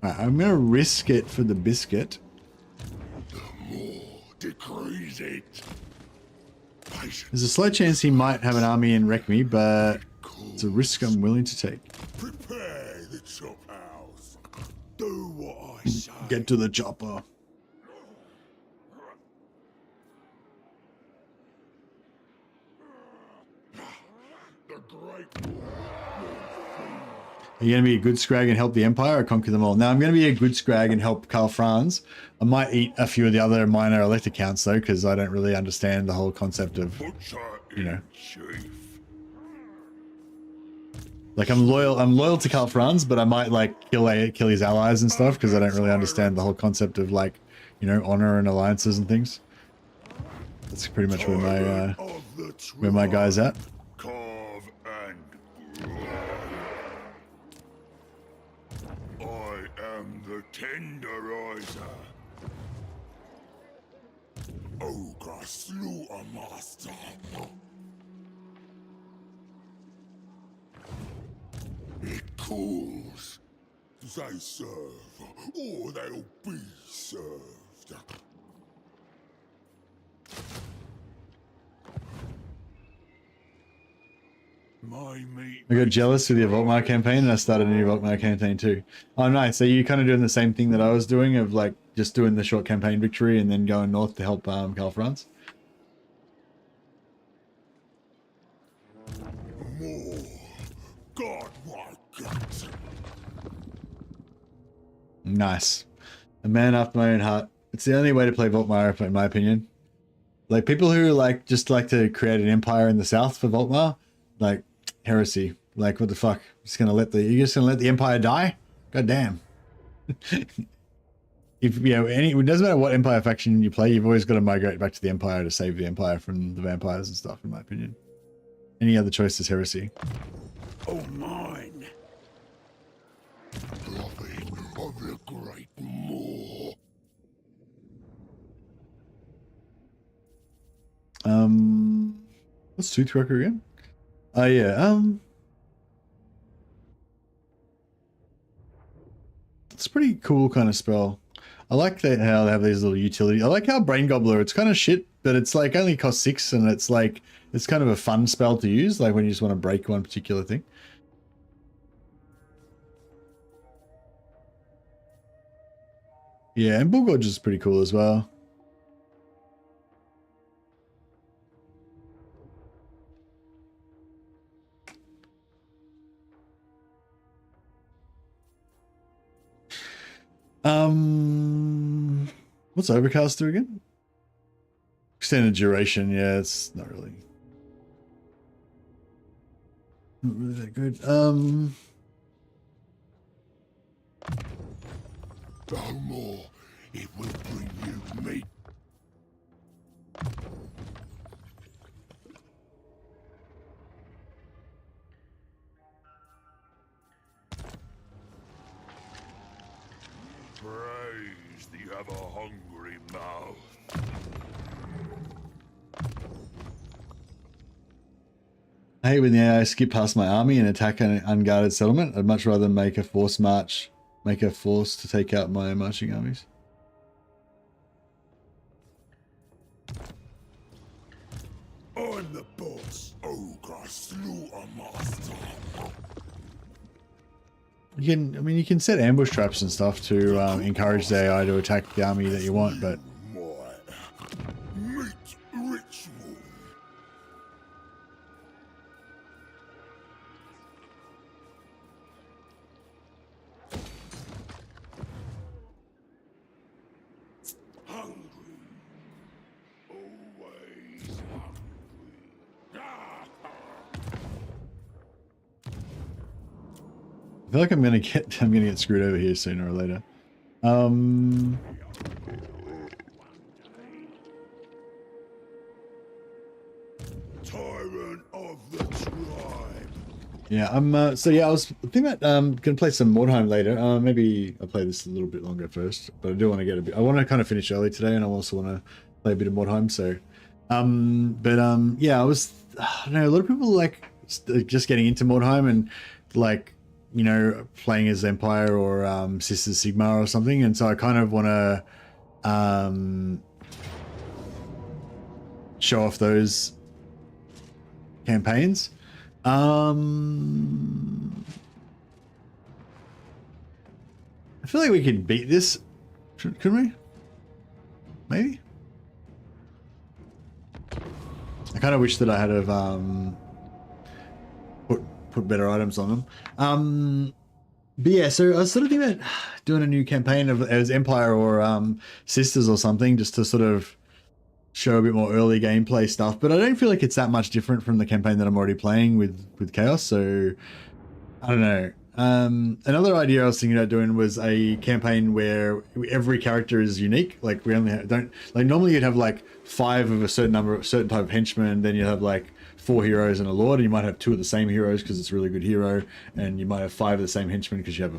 Alright, I'm gonna risk it for the biscuit. The Moor decrees it. There's a slight chance he might have an army and wreck me, but it's a risk I'm willing to take. Prepare the chop house. Do what I say. Get to the chopper. Are you going to be a good Skrag and help the Empire or conquer them all? Now, I'm going to be a good Skrag and help Karl Franz. I might eat a few of the other minor elect accounts, though, because I don't really understand the whole concept of, you know. Like, I'm loyal to Karl Franz, but I might, like, kill his allies and stuff, because I don't really understand the whole concept of, like, you know, honor and alliances and things. That's pretty much where my guy's at. Carve and tenderizer. Ogre slaughter master. It calls. They serve, or they'll be served. My meat. I got jealous with your Volkmar campaign and I started a new Volkmar campaign too. Oh, nice. So you kind of doing the same thing that I was doing of like just doing the short campaign victory and then going north to help Cal France? More. God, my gut. Nice. A man after my own heart. It's the only way to play Volkmar, in my opinion. Like people who like just like to create an empire in the south for Volkmar, like heresy. Like what the fuck? You're just gonna let the empire die? God damn. If you know it doesn't matter what empire faction you play, you've always got to migrate back to the empire to save the empire from the vampires and stuff, in my opinion. Any other choice is heresy. Oh, mine. Loving of the great Moor. What's Toothrocker again? Oh yeah, it's a pretty cool kind of spell. I like how they have these little utility. I like how Brain Gobbler, it's kind of shit, but it's like only costs 6 and it's like, it's kind of a fun spell to use, like when you just want to break one particular thing. Yeah, and Bullgorge is pretty cool as well. What's Overcast do again? Extended duration, yeah, it's not really that good. No more. It will bring you meat. Praise the ever-hungry mouth. I hate when the AI skip past my army and attack an unguarded settlement. I'd much rather make a force to take out my marching armies. I'm the boss. Ogre slaughter master. You can set ambush traps and stuff to encourage the AI to attack the army that you want, but Meat ritual. Hungry. Always hungry. I feel like I'm gonna get screwed over here sooner or later. Tyrant of the tribe. Yeah, I was thinking about gonna play some Mordheim later. Maybe I'll play this a little bit longer first, but I do want to get I want to kind of finish early today, and I also want to play a bit of Mordheim. So, yeah, I don't know, a lot of people like just getting into Mordheim and like, you know, playing as Empire or Sisters Sigmar or something, and so I kind of want to show off those campaigns. I feel like we could beat this, couldn't we? Maybe. I kind of wish that I had have put better items on them. But yeah, so I was sort of thinking about doing a new campaign as Empire or Sisters or something, just to sort of show a bit more early gameplay stuff. But I don't feel like it's that much different from the campaign that I'm already playing with Chaos. So I don't know. Another idea I was thinking about doing was a campaign where every character is unique. Like we only normally you'd have like 5 of a certain type of henchmen, then you have like 4 heroes and a lord, and you might have 2 of the same heroes because it's a really good hero, and you might have 5 of the same henchmen because you have a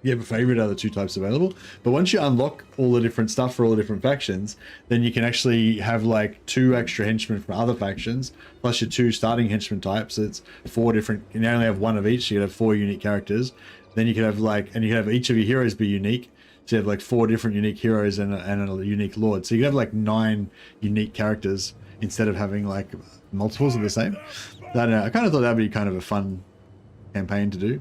you have a favorite other 2 types available. But once you unlock all the different stuff for all the different factions, then you can actually have like 2 extra henchmen from other factions, plus your 2 starting henchman types. It's 4 different, you only have 1 of each, so you have 4 unique characters. Then you could have like, and you could have each of your heroes be unique. So you have like 4 different unique heroes and a unique lord. So you could have like 9 unique characters instead of having like multiples of the same. I don't know, I kind of thought that'd be kind of a fun campaign to do.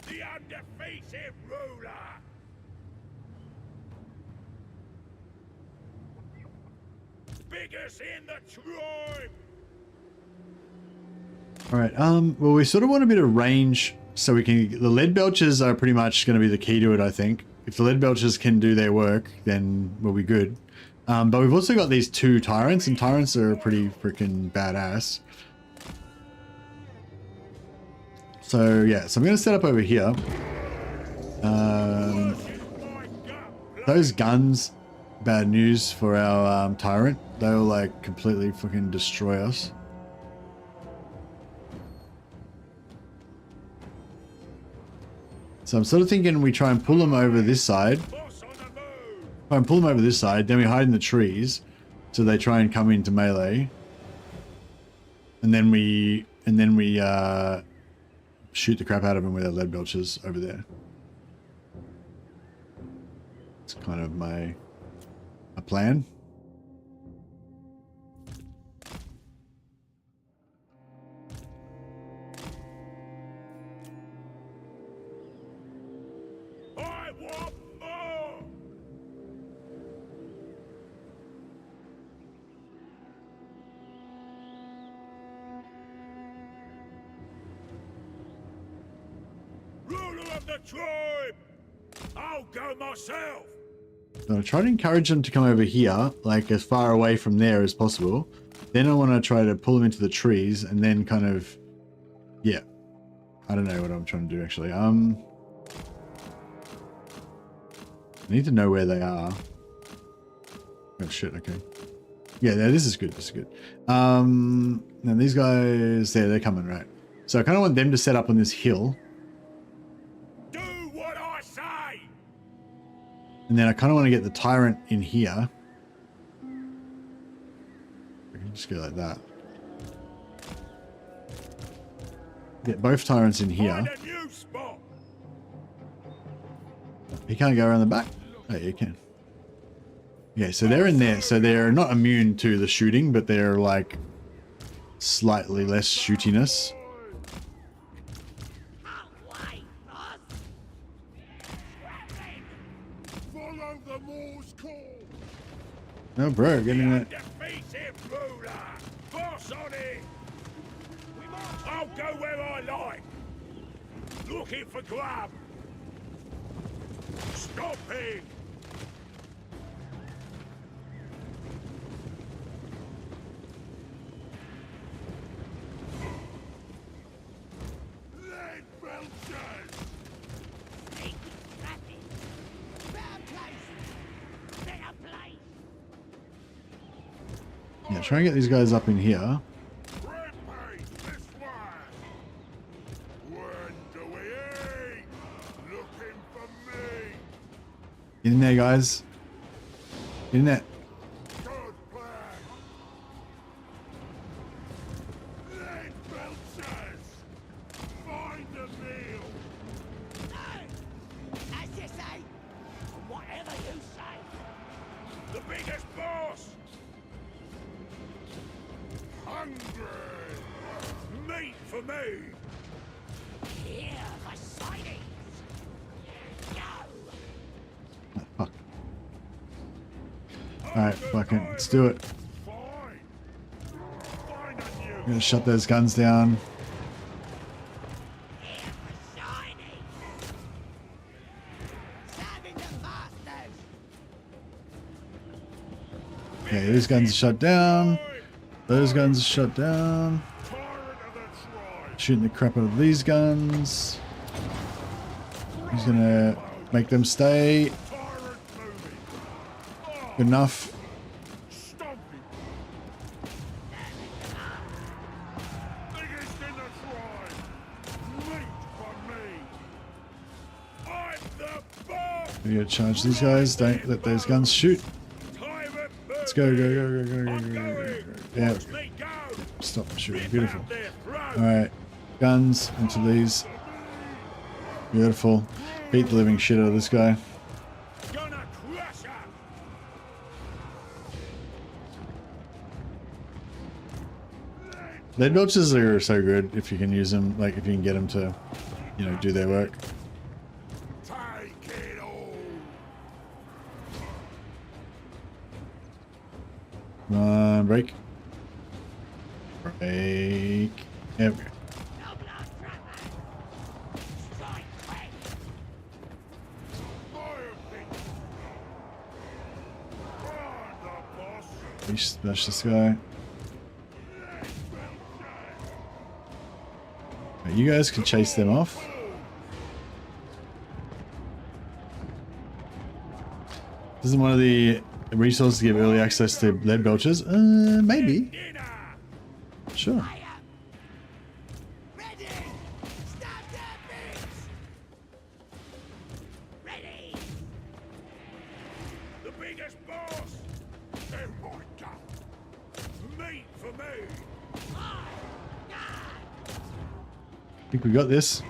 The undefeated ruler. Biggest in the tribe. All right, well, we sort of want a bit of range so we can, the lead belchers are pretty much going to be the key to it, I think. If the lead belchers can do their work, then we'll be good. But we've also got these 2 tyrants, and tyrants are pretty freaking badass. So yeah, so I'm going to set up over here. Those guns, bad news for our tyrant. They'll like completely fucking destroy us. So I'm sort of thinking we try and pull them over this side. Try and pull them over this side, then we hide in the trees, so they try and come into melee. And then we shoot the crap out of them with our lead belchers over there. It's kind of my plan. Tribe! I'll go myself. So I try to encourage them to come over here, like as far away from there as possible. Then I want to try to pull them into the trees, and then kind of, yeah. I don't know what I'm trying to do actually. I need to know where they are. Oh shit! Okay. Yeah, this is good. This is good. Now these guys, they're coming right. So I kind of want them to set up on this hill. And then I kind of want to get the tyrant in here. I can just go like that. Get both tyrants in here. He can't go around the back? Oh, yeah, he can. Okay, so they're in there. So they're not immune to the shooting, but they're like slightly less shootiness. Oh, bro, get in there. I'll go where I like. Looking for grub. Stopping. Lead belchers! Sneaky, scrappy. Better place. Better place. Yeah, try and get these guys up in here. Rampage this way! When do we eat? Looking for me! Get in there, guys. Get in there. Good plan! Lead belchers! Find a meal! No! As you say. Whatever you say. The biggest boss. Hungry! Meat for me. Here for sightings. Go! Oh, fuck. Alright, fucking, let's do it. Fine! Find a new I'm gonna shut those guns down. Here for sightings. Serving the masters. Okay, those guns are shut down. Those guns are shut down. tyrant of the tribe! Shooting the crap out of these guns. He's gonna make them stay. Tyrant moving! Good enough. Stomp it. Biggest in the tribe. Meat for me. I'm the boss. We gotta charge these guys. Don't let those guns shoot. Let's go, go, go, go, go, go, go, go, go. Yeah. Stop shooting. Beautiful. Alright. Guns into these. Beautiful. Beat the living shit out of this guy. Lead belches are so good if you can use them, like if you can get them to, you know, do their work. Take it all. Come on, break. Break. There we go. Smash this guy. Right, you guys can chase them off. Isn't one of the resources to give early access to lead belches? Maybe. Sure. Ready! Stab their bits! Ready! The biggest boss. In my gut. Meat for me. I think we got this.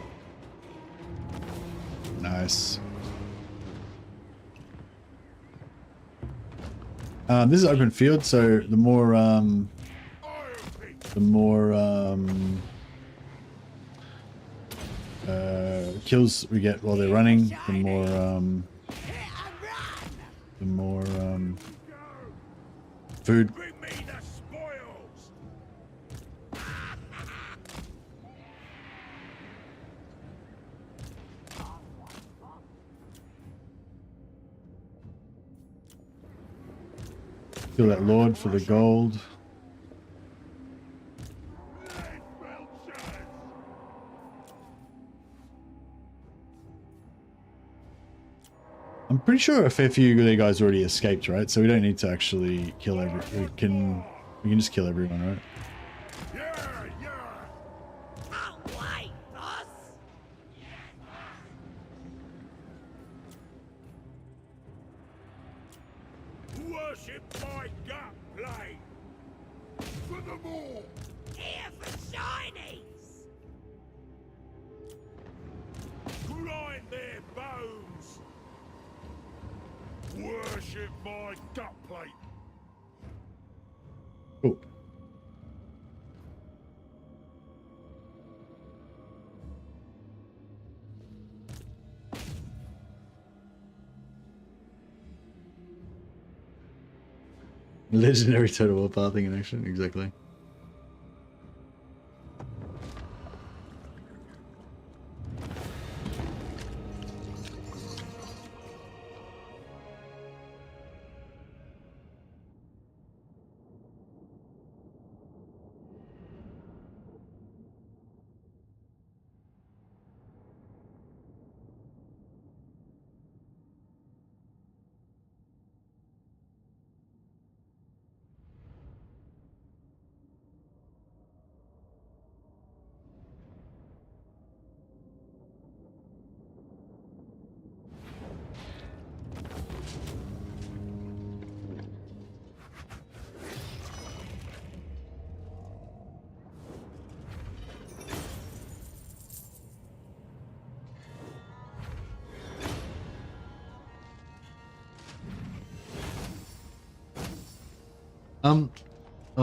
Nice. This is open field, so the more kills we get while they're running, the more food. Bring me the spoils. Kill that lord for the gold. I'm pretty sure a fair few of you guys already escaped, right? So we don't need to actually kill we can just kill everyone, right? Yeah, yeah. Can't wait, boss! Worship my gut blade. For the more. Here for shinies! Grind their bones. Worship my gut plate. Oh. Legendary total war pathing in action, exactly.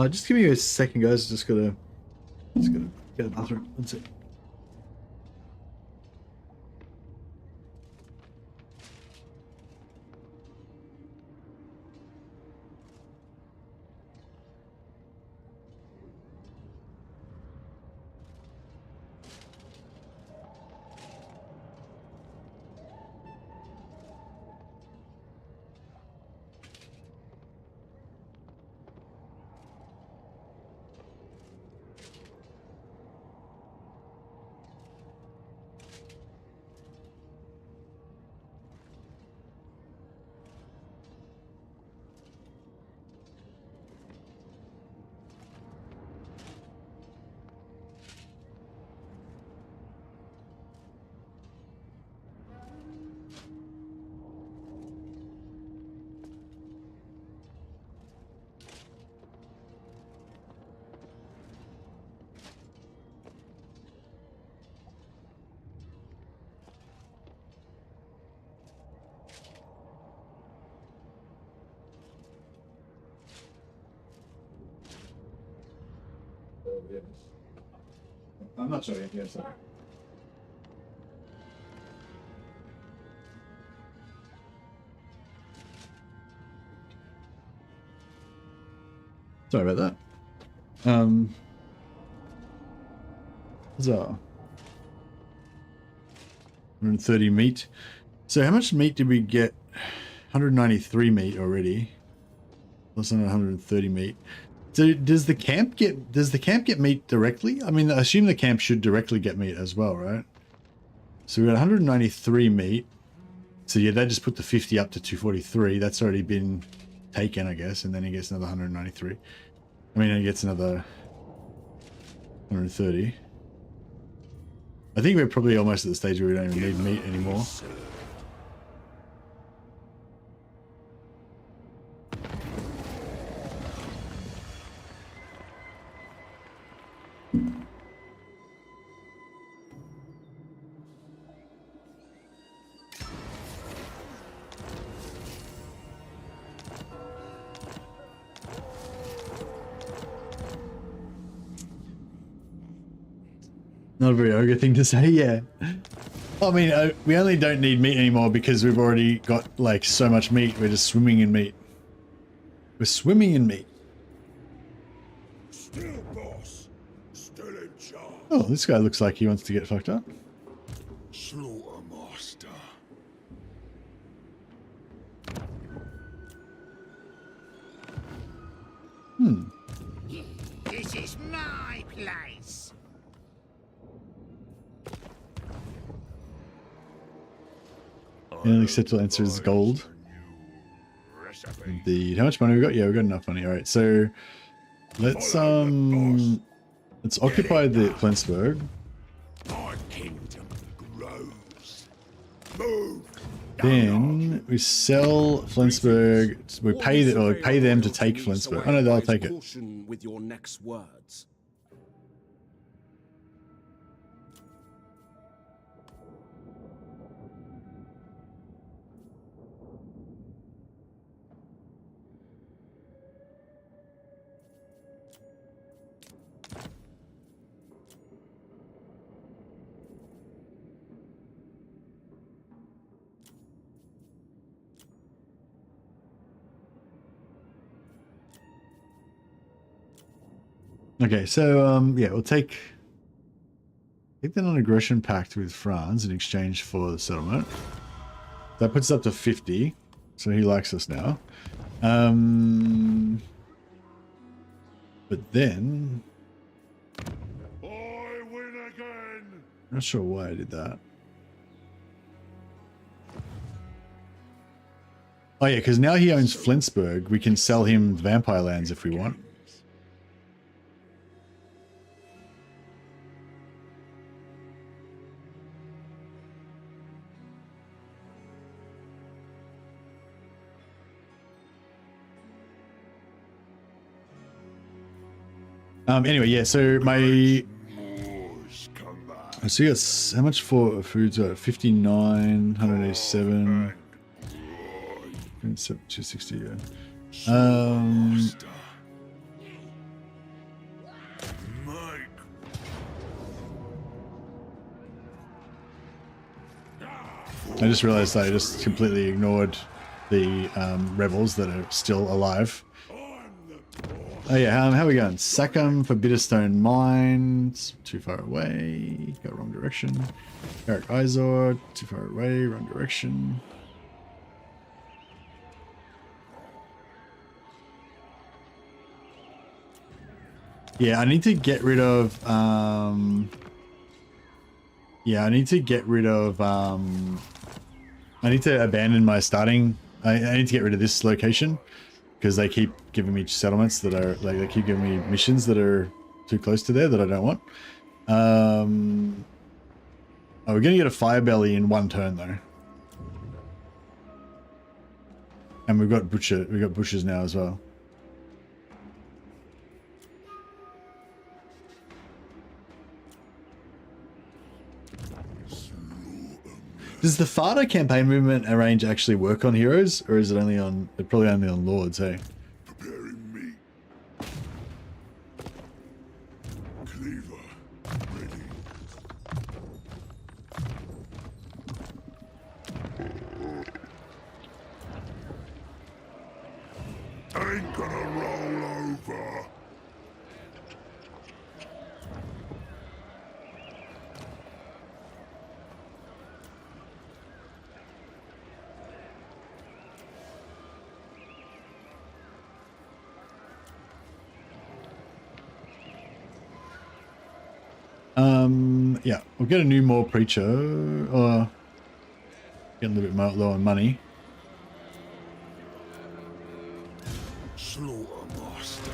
Just give me a second, guys. Just gotta get the bathroom. That's it. it. I'm not showing it here, sorry. Sorry about that. So 130 meat. So how much meat did we get? 193 meat already. Plus another 130 meat. So does the camp get meat directly? I mean, I assume the camp should directly get meat as well, right? So we got 193 meat. So yeah, they just put the 50 up to 243. That's already been taken, I guess, and then he gets another 193. I mean, he gets another 130. I think we're probably almost at the stage where we don't even need meat anymore. Not a very ogre thing to say, yeah. I mean, we only don't need meat anymore because we've already got, like, so much meat. We're just swimming in meat. We're swimming in meat. Still boss. Still in charge. Oh, this guy looks like he wants to get fucked up. Slaughter master. This is my place. And acceptable answer is gold. Indeed. How much money we got? Yeah, we got enough money. All right, so let's occupy the Flensburg. My kingdom grows. Move. Then we sell Flensburg. We pay them to take Flensburg. Oh no, they'll take it. With your next words. Okay, so yeah, we'll take the non-aggression pact with France in exchange for the settlement. That puts us up to 50, so he likes us now. But then I win again. I'm not sure why I did that. Oh yeah, because now he owns Flensburg. We can sell him vampire lands if we want. Anyway, yeah, so my... So you got how much for food? 59, 187, 260, yeah. I just realized I just completely ignored the rebels that are still alive. Oh yeah, how are we going? Sackham for Bitterstone Mines, too far away, go wrong direction. Eric Izor, too far away, wrong direction. Yeah, I need to get rid of, yeah, I need to get rid of, I need to abandon my starting, I need to get rid of this location. Because they keep giving me settlements that are, like, they keep giving me missions that are too close to there that I don't want. Oh, we're going to get a fire belly in one turn, though. And we've got butchers now as well. Does the Fardo campaign movement range actually work on heroes, or is it only on? It's probably only on lords, hey. Preparing meat. ain't gonna roll over. Yeah, we'll get a new more preacher, or get a little bit more low on money. Slaughtermaster.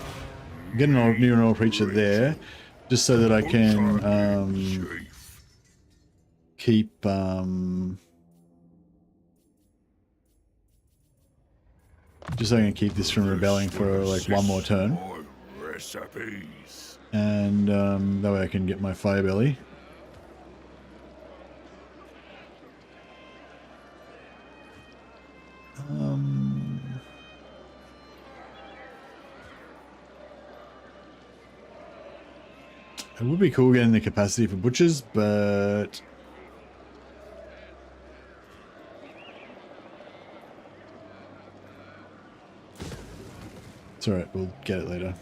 Get an old, new and old preacher there, just so that I can Chief. keep just so I can keep this from rebelling for like one more turn, My recipes. and that way I can get my fire belly. It would be cool getting the capacity for butchers, but it's alright, we'll get it later.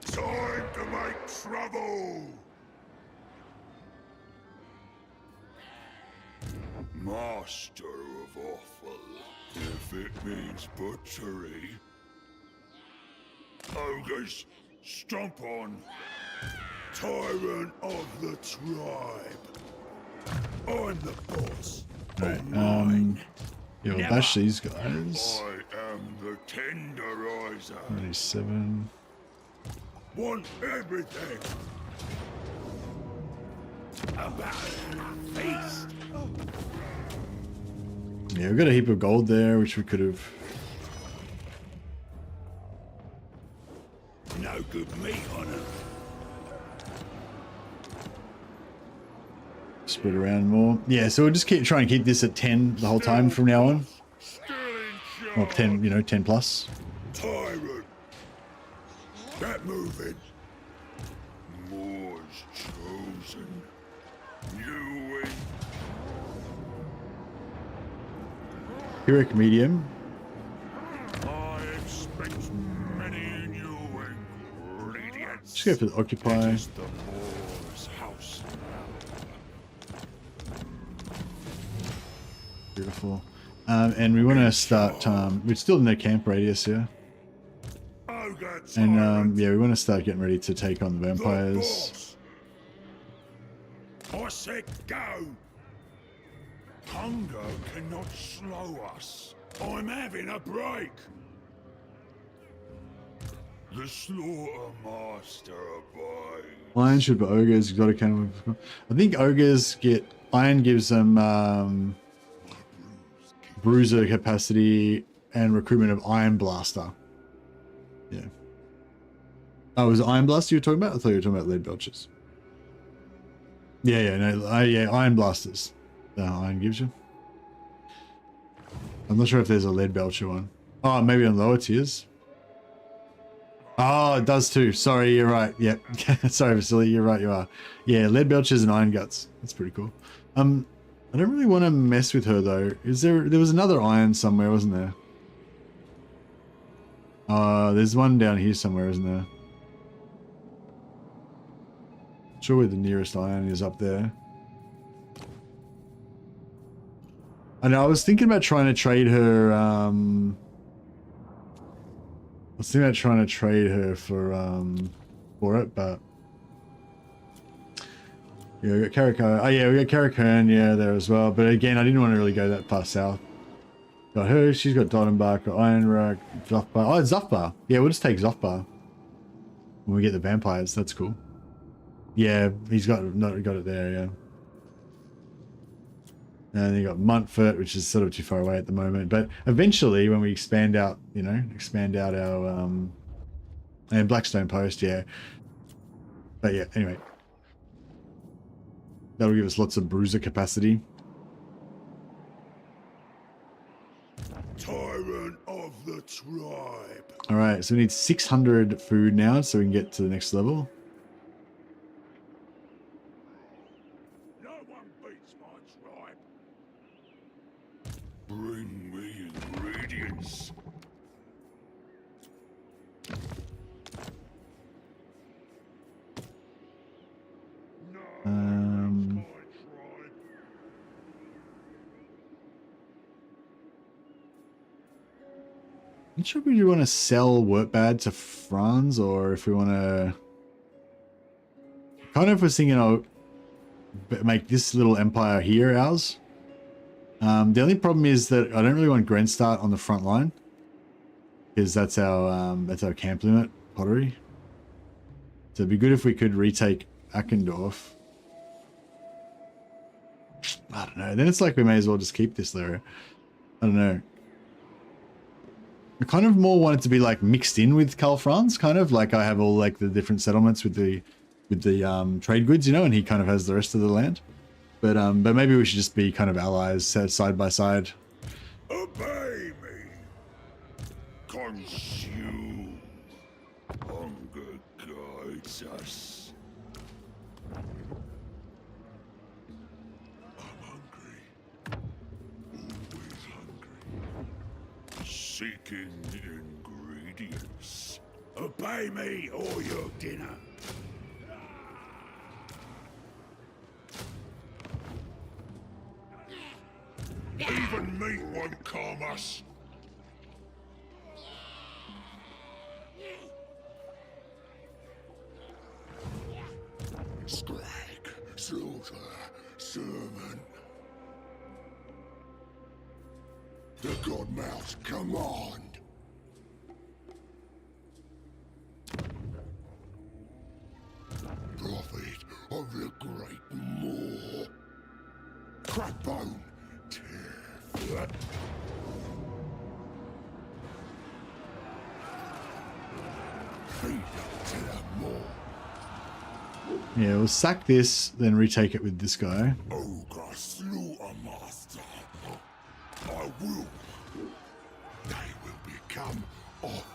Time to make trouble. Master of offal. If it means butchery. Ogres, stomp on. Tyrant of the tribe. I'm the boss. Alright, yeah, we'll bash these guys. I am the tenderizer. 97. Want everything. About a feast. Yeah, we've got a heap of gold there, which we could have No good meat on it. spread around more. Yeah, so we'll just keep trying to keep this at 10 the whole time from now on. Still in Or charge. 10, you know, 10 plus. Tyrant. Get moving. Moors chosen. You win. Heroic medium. I expect many new ingredients. Just go for the occupy. It's the Moor's house. Beautiful. And we want to start, we're still in the camp radius here. Ogre And tyrant. yeah, we want to start getting ready to take on the The vampires. boss. I said go. Hunger cannot slow us. I'm having a break. The slaughter master abides. Iron should be ogres, exotic animal. I think ogres get, iron gives them bruiser capacity and recruitment of iron blaster. Yeah. Oh, was it iron blaster you were talking about? I thought you were talking about lead belchers. Yeah, no, yeah, iron blasters. Iron gives you. I'm not sure if there's a lead belcher one. Oh, maybe on lower tiers. Oh, it does too. Sorry, you're right. Yep. Sorry, Vasily, you're right. You are. Yeah, lead belchers and iron guts. That's pretty cool. I don't really want to mess with her though. There was another iron somewhere, wasn't there? There's one down here somewhere, isn't there? Not sure where the nearest iron is up there. I know, I was thinking about trying to trade her, for it, but yeah, we got Carrick. Oh yeah, we got Carrick Hearn, yeah, there as well. But again, I didn't want to really go that far south. Got her, she's got Dottenbach, got Ironrack, Zothbar. Oh, it's Zothbar. Yeah, we'll just take Zothbar when we get the vampires. That's cool. Yeah, he's got it there, yeah. And then you got Montfort, which is sort of too far away at the moment. But eventually, when we expand out, you know, our and Blackstone Post, yeah. But yeah, anyway, that'll give us lots of bruiser capacity. Tyrant of the tribe. All right, so we need 600 food now, so we can get to the next level. No one beats my tribe. Bring me ingredients. is. Not sure if we want to sell Workbad to Franz or if we want to. Kind of was thinking I'll make this little empire here ours. The only problem is that I don't really want Grenstadt on the front line because that's our camp limit pottery. So it'd be good if we could retake Eckendorf. I don't know. Then it's like we may as well just keep this there. I don't know. I kind of more want it to be like mixed in with Karl Franz, kind of like I have all like the different settlements with the trade goods, you know, and he kind of has the rest of the land. But maybe we should just be kind of allies, side by side. Obey me. Consume. Hunger guides us. I'm hungry. Always hungry. Seeking ingredients. Obey me or your dinner. Even meat won't calm us. Skrag, slaughter, servant. The Godmouth's command. Prophet of the Great Moor. Crackbone. Yeah, we'll sack this, then retake it with this guy. Ogre slew a master. I will. They will become off.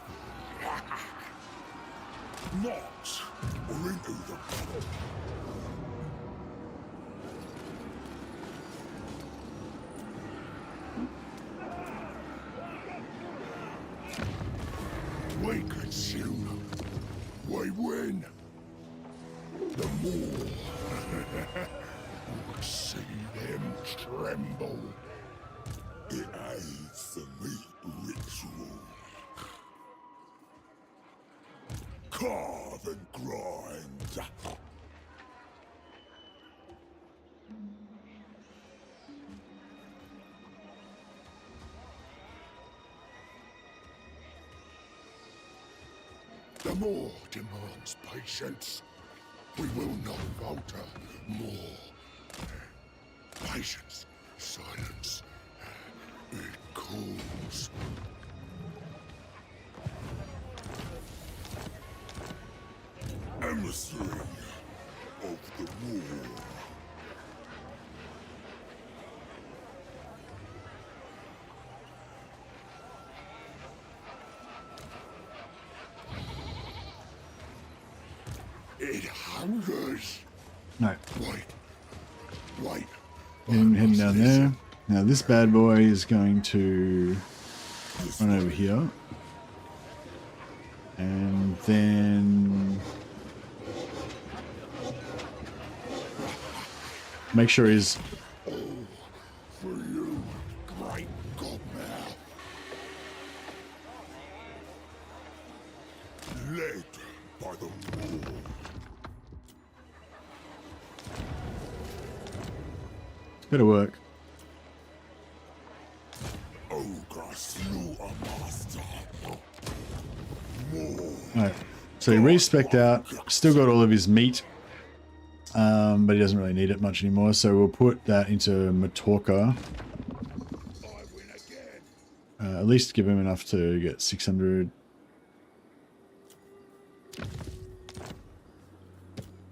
Not or into the battle. We consume them. We win. The more see them tremble. It aids the meat ritual. Carve and grind. The more demands patience. We will not falter more. Patience, silence, it calls. Emissary of the war. It hungers. No. Wait. Heading down there. Now this bad boy is going to run over here. And then make sure he's For you, great Godmouth. Led by the war. better work. Ogre slew a master. More. Alright. So he re-spec'd out, still got all of his meat, but he doesn't really need it much anymore, so we'll put that into Matorka. At least give him enough to get 600.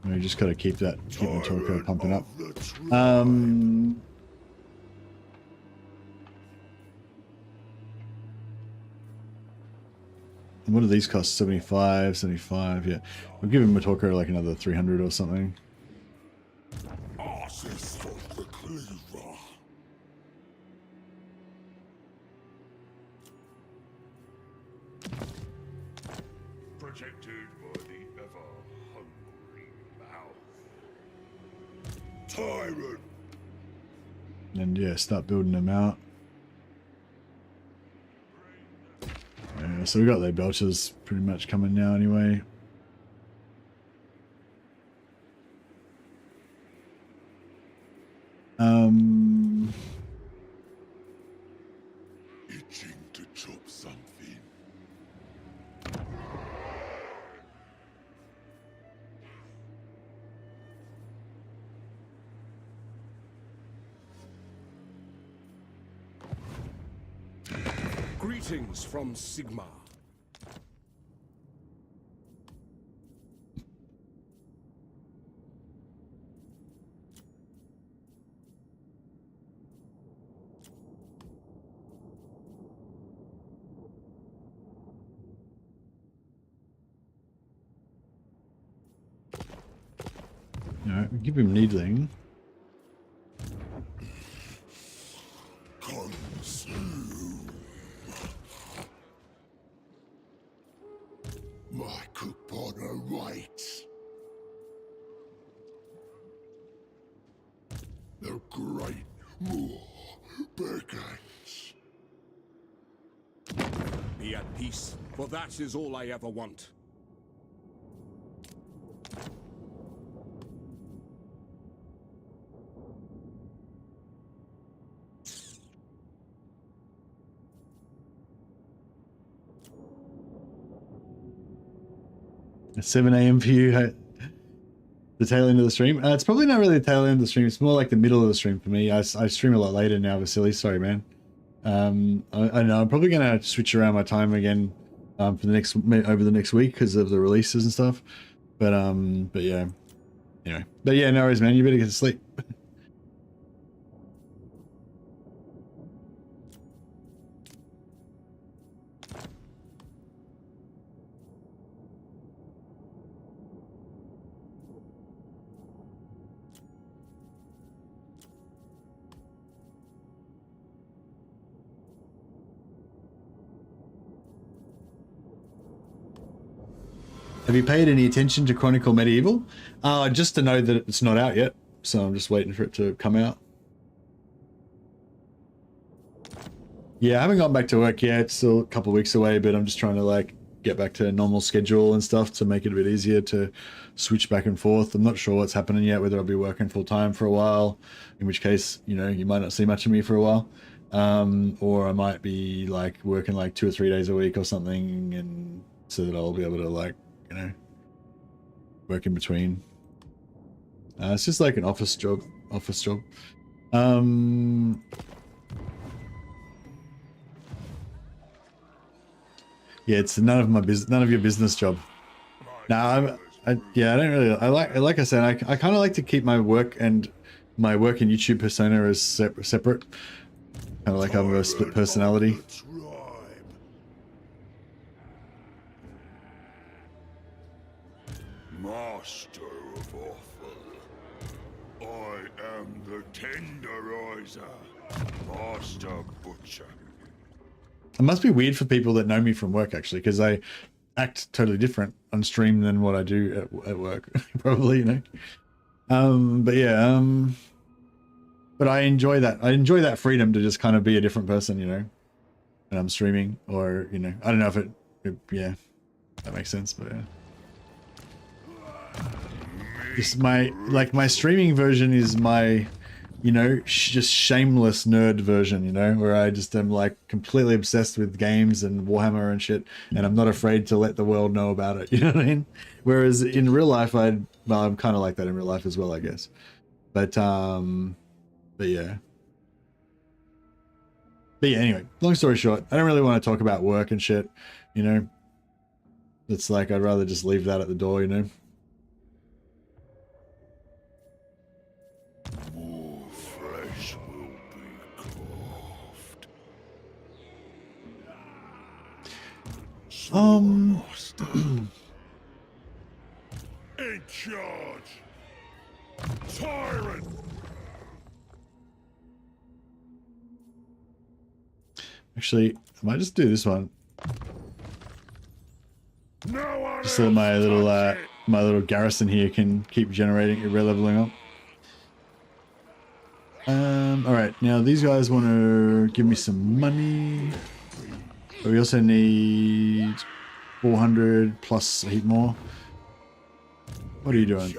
We just got to keep Matorka pumping up. What do these cost? 75, 75, yeah. We'll give him Matorka like another 300 or something. Artist of the cleaver. protected by the ever-hungry mouth. Tyrant! And yeah, start building them out. Yeah, so we got their belchers pretty much coming now anyway. Itching to chop something. Greetings from Sigma. Alright, we give him needling. Consume. My Kupona waits. The great war begins. Be at peace, for that is all I ever want. It's 7 a.m. for you. The tail end of the stream. It's probably not really the tail end of the stream. It's more like the middle of the stream for me. I stream a lot later now, Vasily. Sorry, man. I know I'm probably gonna switch around my time again for the next over the next week because of the releases and stuff. But yeah. Anyway, but yeah, no worries, man. You better get to sleep. Have you paid any attention to Chronicle Medieval? Just to know that it's not out yet, so I'm just waiting for it to come out. Yeah, I haven't gone back to work yet. It's still a couple of weeks away, but I'm just trying to like get back to a normal schedule and stuff to make it a bit easier to switch back and forth. I'm not sure what's happening yet, whether I'll be working full time for a while, in which case, you know, you might not see much of me for a while. Or I might be like working like 2 or 3 days a week or something, and so that I'll be able to like, you know, work in between. It's just like an office job. Yeah, it's none of your business job. Now, yeah, I don't really. Like I said, I kind of like to keep my work and YouTube persona as separate. Kind of like I'm a split personality. Master of Awful. I am the Tenderizer. Master Butcher. It must be weird for people that know me from work, actually, because I act totally different on stream than what I do at work, probably, you know. But yeah, but I enjoy that. I enjoy that freedom to just kind of be a different person, you know, when I'm streaming, or, you know, I don't know if yeah, that makes sense, but yeah. Just my streaming version is my, you know, just shameless nerd version, you know, where I just am like completely obsessed with games and Warhammer and shit, and I'm not afraid to let the world know about it, you know what I mean? Whereas in real life, I'm kind of like that in real life as well, I guess. But yeah. But yeah, anyway, long story short, I don't really want to talk about work and shit, you know? It's like, I'd rather just leave that at the door, you know? More flesh will be carved. In charge! Tyrant! Actually, I might just do this one. No just so that my little garrison here can keep generating, re-leveling up. All right, now these guys want to give me some money. But we also need 400 plus a heap more. What are you doing?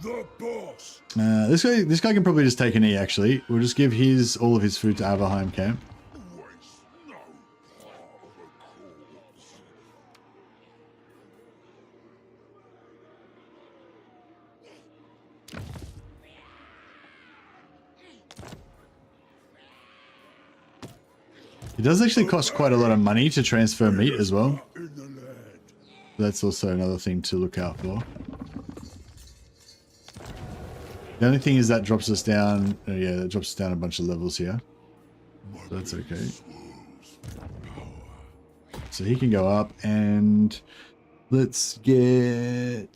The boss. This guy can probably just take an E. Actually, we'll just give all of his food to Averheim camp. Waste no part of a corpse. It does actually cost quite a lot of money to transfer meat as well. In the land. That's also another thing to look out for. The only thing is that drops us down. Oh yeah, that drops us down a bunch of levels here. So that's okay. So he can go up, and let's get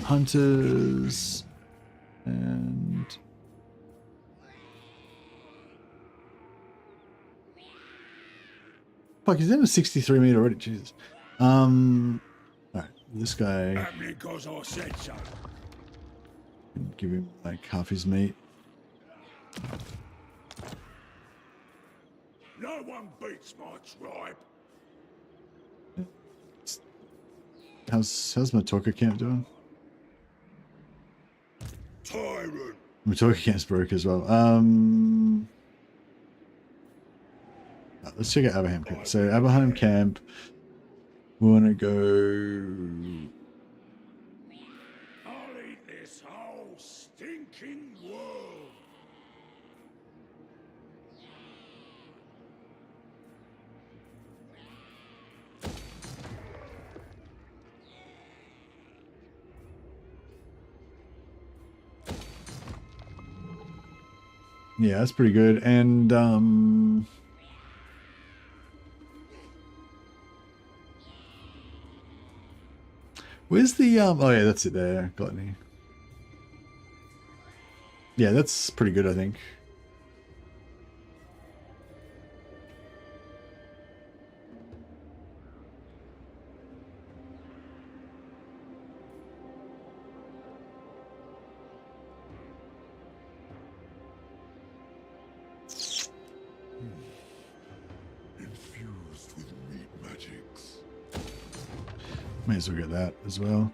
hunters and fuck. He's in a 63 meter already. Jesus. All right, this guy. That because I said so. Give him like half his meat. No one beats my tribe. How's my Talker camp doing? Tyrant. My Talker camp's broke as well. Let's check out Abraham camp. So Abraham camp, we want to go. I'll eat this whole stinking world. Yeah, that's pretty good. And where's the oh yeah, that's it there. Gluttony. Yeah, that's pretty good, I think. Infused with meat magics. May as well get that as well.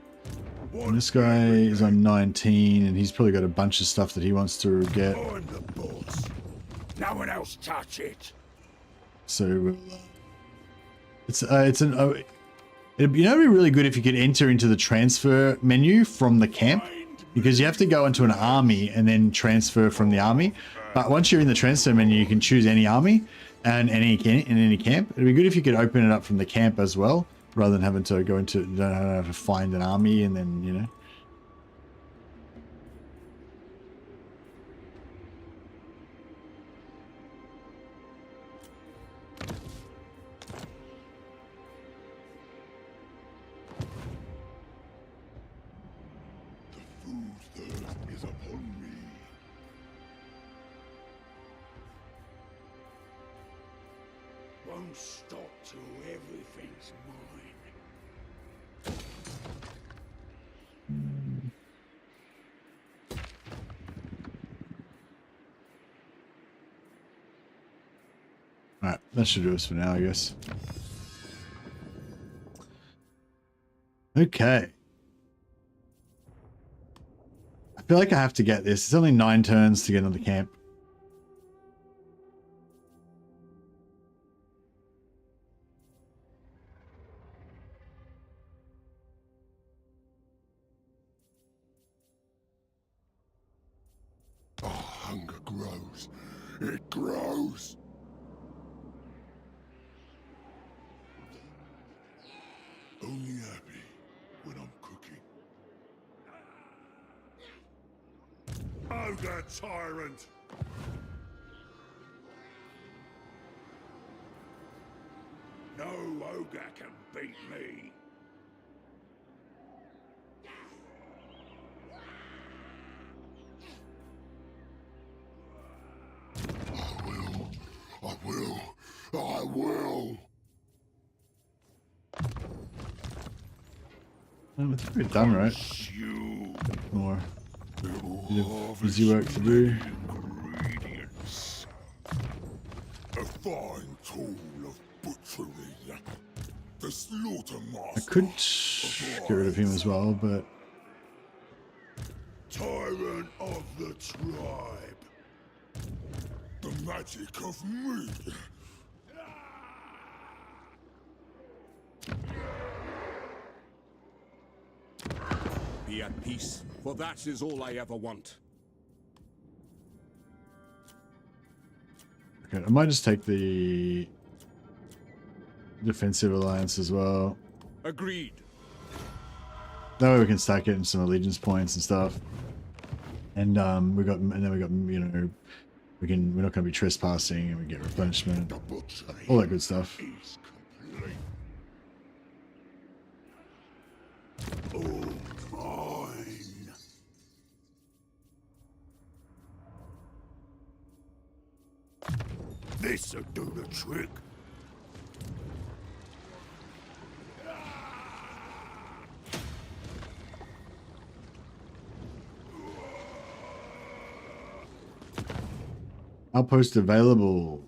And this guy is on 19, and he's probably got a bunch of stuff that he wants to get. I'm the boss. No one else touch it. So we'll, it'd be really good if you could enter into the transfer menu from the camp, because you have to go into an army and then transfer from the army. But once you're in the transfer menu, you can choose any army and in any camp. It'd be good if you could open it up from the camp as well, rather than having to go into, you don't have to find an army and then, you know. The food thirst is upon me. Won't stop till everything's mine. Alright, that should do us for now, I guess. Okay. I feel like I have to get this. It's only 9 turns to get into the camp. Oh, hunger grows. It grows. Only happy when I'm cooking. Ogre tyrant. No ogre can beat me. I will. I will. I think we're done, right? You More bit of easy work to do. ingredients. A fine tool of butchery. The slaughtermaster. I could get rid of him as well, but Tyrant of the tribe. The magic of me. Be at peace, for that is all I ever want. okay, I might just take the defensive alliance as well. Agreed. That way we can start getting some allegiance points and stuff. And then we got, you know, we're not going to be trespassing, and we get replenishment, The butchery all that good stuff. is complete. Oh, mine. This'll do the trick. Outpost available.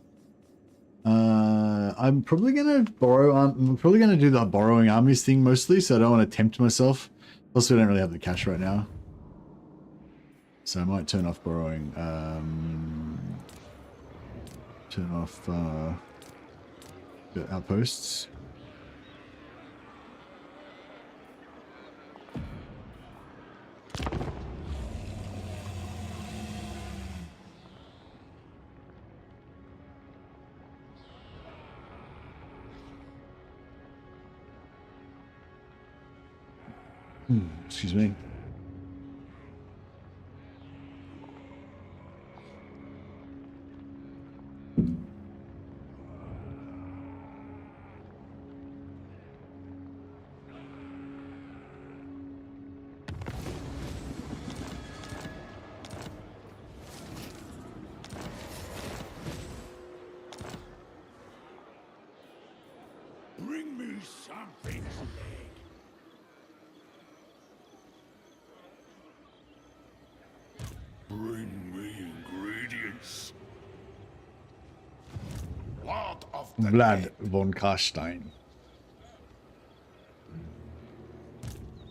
I'm probably gonna borrow. I'm probably gonna do the borrowing armies thing mostly, so I don't want to tempt myself. Plus, we don't really have the cash right now, so I might turn off borrowing. Turn off the outposts. Excuse me. Bring me something, Skrag. Bring me ingredients. Lord of the Vlad von Karstein.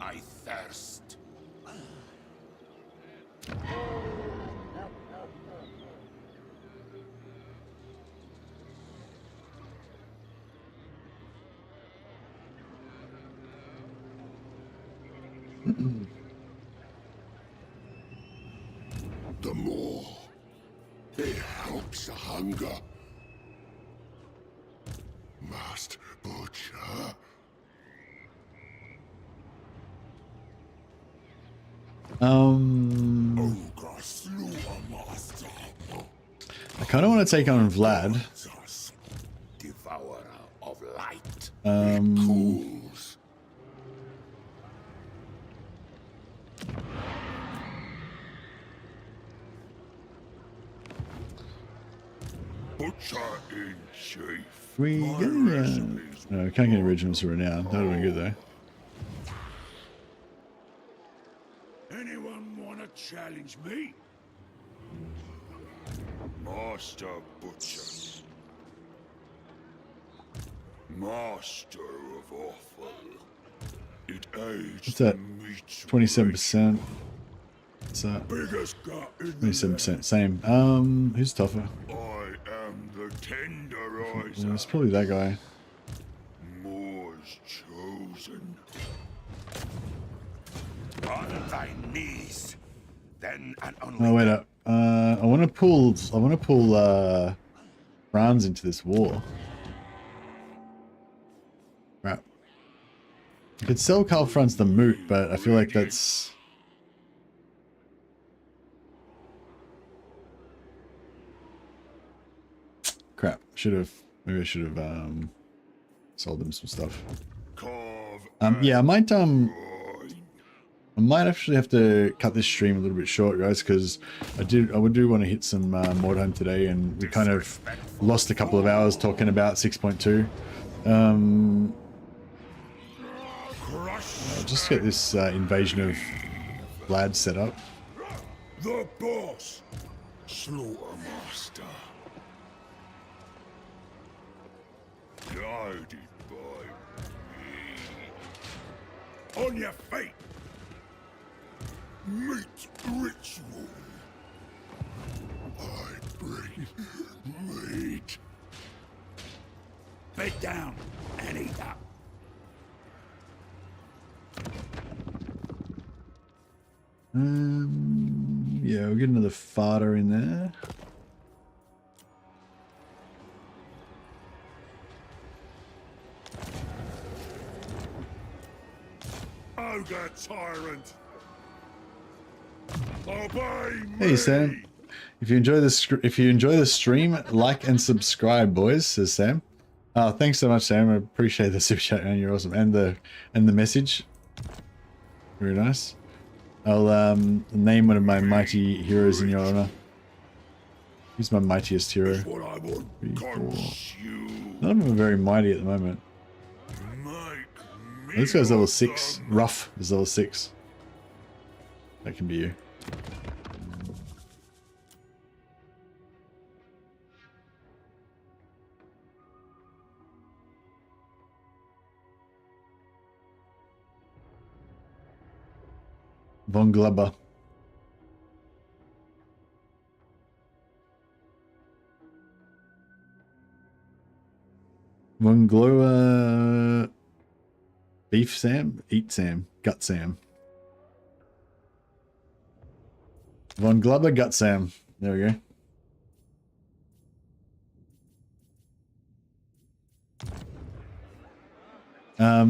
I thirst. The more it helps the hunger. Master Butcher. Ogre Slaughtermaster. I kind of want to take on Vlad. Devourer of light. Cools. Butcher in chief. We My get recipes. no, we can't get originals for renown. That would have been good though. Anyone wanna challenge me? Master Butcher. Master of Awful. It aids What's that? the meat 27%. What's that? biggest gut in the 27%. Same. Who's tougher? I am the tenderizer. It's probably that guy. Moore's chosen. On thy knees, then and only. Oh wait up. I want to pull France into this war. Right. I could sell Karl Franz the Moot, but I feel like that's crap. Maybe I should have sold them some stuff. Yeah, I might actually have to cut this stream a little bit short, guys, because I do want to hit some Mordheim today, and we kind of lost a couple of hours talking about 6.2. I'll just get this invasion of lads set up. The boss, Slaughtermaster. Guided by me. On your feet. Meat ritual. I bring meat. Bed down and eat up. Yeah, we'll get another farter in there. Ogre tyrant. Obey me. Hey Sam, if you enjoy the stream, like and subscribe, boys. Says Sam. Oh, thanks so much, Sam. I appreciate the super chat, man. You're awesome, and the message. Very nice. I'll name one of my mighty heroes in your honor. Who's my mightiest hero? What I want. 3, 4. Consume. None of them are very mighty at the moment. Make me This guy's level your 6. gun. Rough is level 6. That can be you. Von Glubber. Von Glower. Beef Sam? Eat Sam. Gut Sam. Von Glubber, Gut Sam. There we go. Now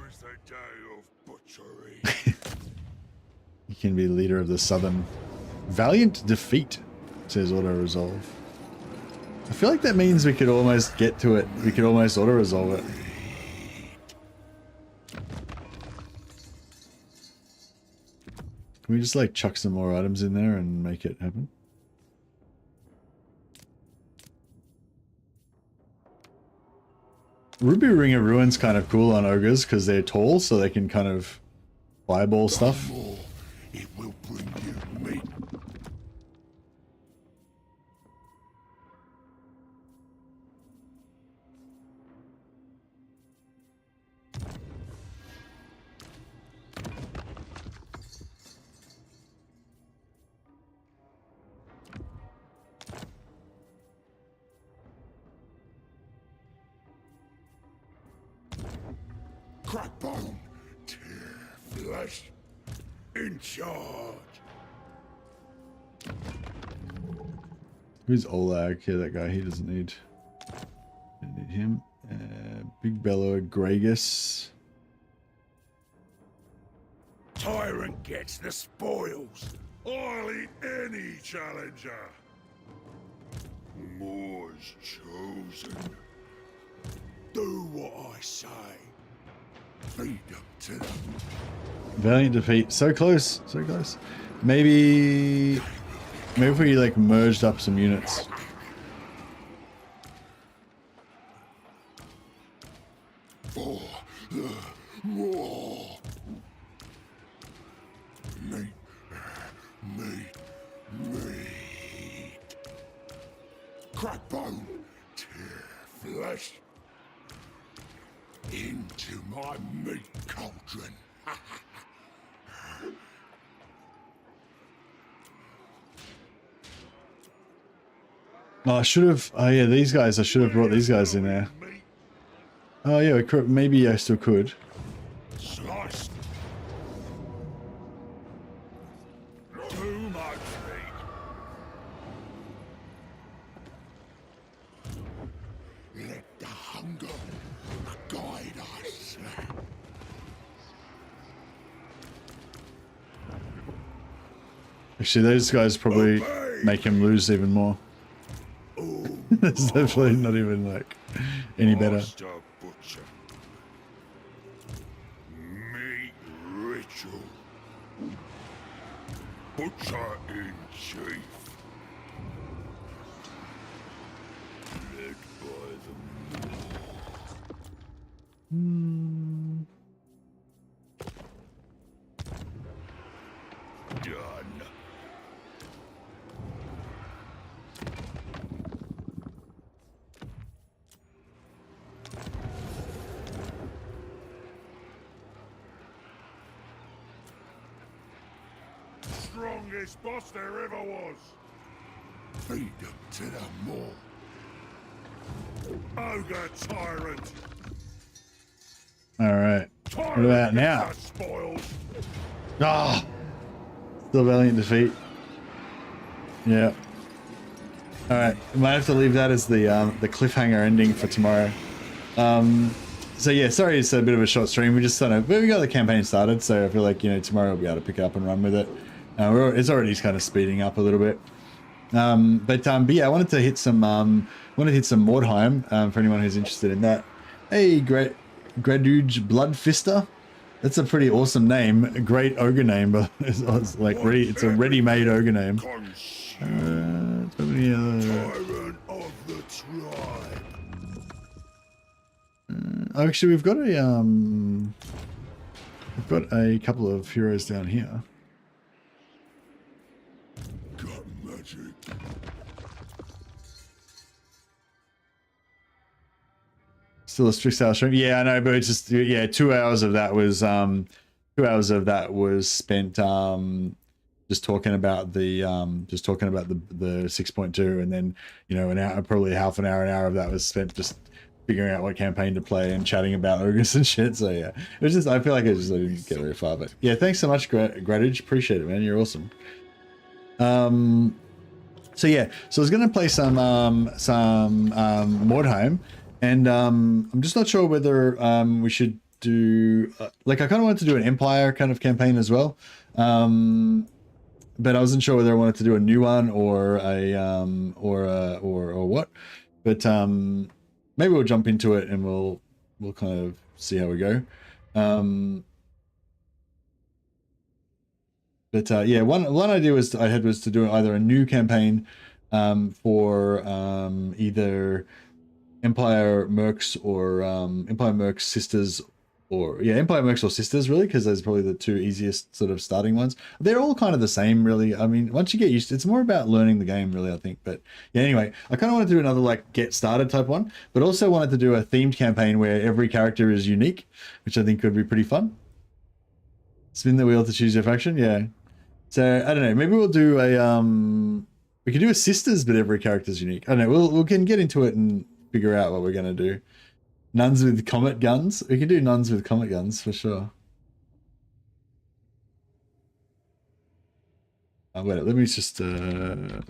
is the day of butchery. You can be the leader of the Southern. Valiant defeat, says auto resolve. I feel like that means we could almost get to it. We could almost auto resolve it. Can we just like chuck some more items in there and make it happen? Ruby Ring of Ruin's kind of cool on ogres because they're tall, so they can kind of fireball stuff. More, it will bring you meat. Crackbone, tear flesh, in charge. Who's Olag? Yeah, that guy. He doesn't need. Don't need him. Big Bellower, Gragus. Tyrant gets the spoils. I'll eat any challenger. More's chosen. Do what I say. Feed them to them. Valiant defeat. So close. So close. Maybe if we like merged up some units. For the war. Meat. Meat. Meat. Crackbone. Tear flesh. Into my meat cauldron. Oh, I should have. Oh yeah, these guys. I should have brought these guys in there. Meat Oh yeah, we could, maybe I still could. sliced. Too much meat. Let the hunger guide us. Actually, those guys probably make him lose even more. It's definitely not even like any better. Master Butcher. Meat ritual. Butcher in chief. Led by the strongest boss there ever was. Feed them to the maw. Ogre tyrant. All right. What about now? Spoils. Ah, still valiant defeat. Yeah. All right. Might have to leave that as the cliffhanger ending for tomorrow. So yeah, sorry it's a bit of a short stream. We just we got the campaign started, so I feel like tomorrow we'll be able to pick up and run with it. It's already kind of speeding up a little bit. But yeah, I wanted to hit some Mordheim for anyone who's interested in that. Hey, Graduge Bloodfister. That's a pretty awesome name. A great ogre name, but it's like it's a ready-made ogre name. Tyrant of the tribe. Actually, we've got a couple of heroes down here. Got magic. Still a strict style stream. Yeah, I know, but it's just 2 hours of that was 2 hours of that was spent just talking about the 6.2, and then an hour, probably half an hour of that was spent just figuring out what campaign to play and chatting about ogres and shit. So yeah, it was just, I feel like I didn't get very far, but yeah, thanks so much, Gradage. Appreciate it, man. You're awesome. So yeah, so I was gonna play some Mordheim, and I'm just not sure whether we should do like, I kind of wanted to do an Empire kind of campaign as well, but I wasn't sure whether I wanted to do a new one or or what. But maybe we'll jump into it and we'll kind of see how we go. But yeah, one idea I had was to do either a new campaign for either Empire Mercs or Empire Mercs Sisters, or Empire Mercs or Sisters, really, because those are probably the two easiest sort of starting ones. They're all kind of the same, really. I mean, once you get used to it, it's more about learning the game, really, I think. But yeah, anyway, I kind of wanted to do another like get started type one, but also wanted to do a themed campaign where every character is unique, which I think could be pretty fun. Spin the wheel to choose your faction, yeah. So I don't know, maybe we'll do a we could do a Sisters, but every character is unique. I don't know, we can get into it and figure out what we're gonna do. Nuns with comet guns. We can do nuns with comet guns for sure. Wait, let me just I'll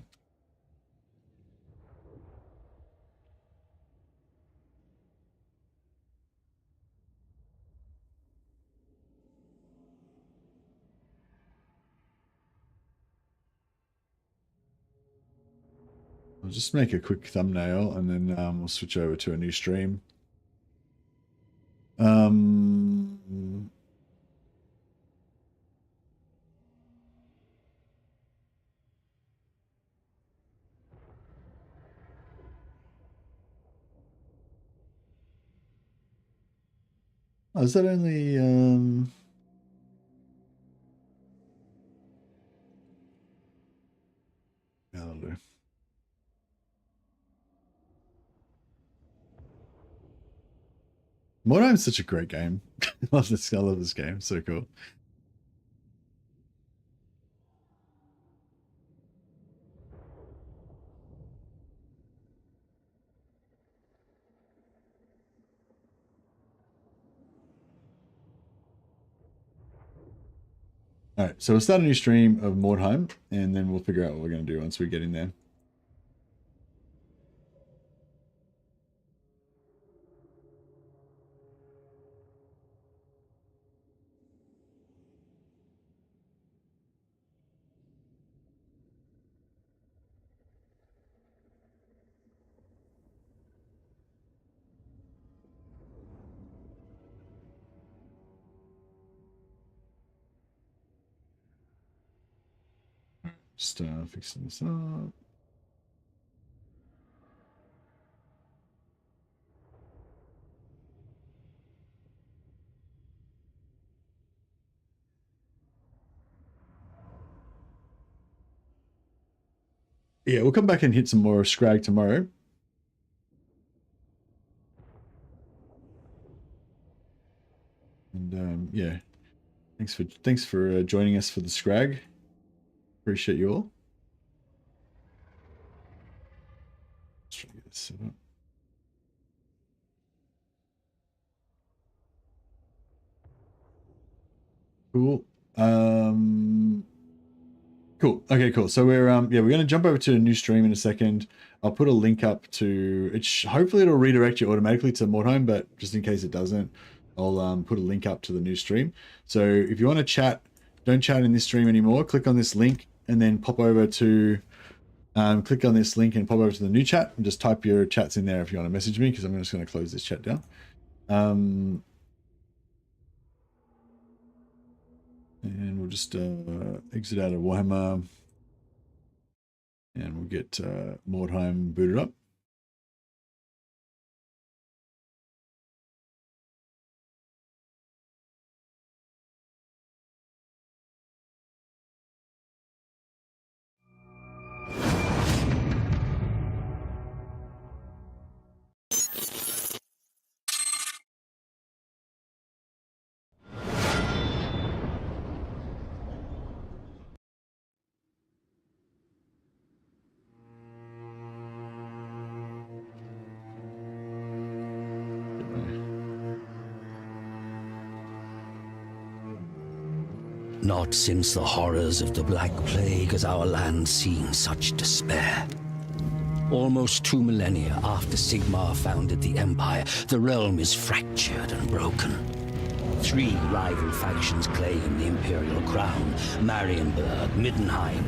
just make a quick thumbnail and then we'll switch over to a new stream. Oh, is that only that'll do. Mordheim's such a great game. I love this game. So cool. All right, so we'll start a new stream of Mordheim, and then we'll figure out what we're going to do once we get in there. Just fixing this up. Yeah, we'll come back and hit some more Skrag tomorrow. And yeah, thanks for joining us for the Skrag. Appreciate you all. Let's try to get this set up. Cool. Cool. Okay, cool. So we're yeah, we're gonna jump over to a new stream in a second. I'll put a link up to it. Hopefully it'll redirect you automatically to Mordheim, but just in case it doesn't, I'll put a link up to the new stream. So if you want to chat, don't chat in this stream anymore. Click on this link and then pop over to click on this link and pop over to the new chat and just type your chats in there if you want to message me, because I'm just going to close this chat down. And we'll just exit out of Warhammer and we'll get Mordheim booted up. Not since the horrors of the Black Plague has our land seen such despair. Almost 2 millennia after Sigmar founded the Empire, the realm is fractured and broken. 3 rival factions claim the Imperial crown: Marienburg, Middenheim,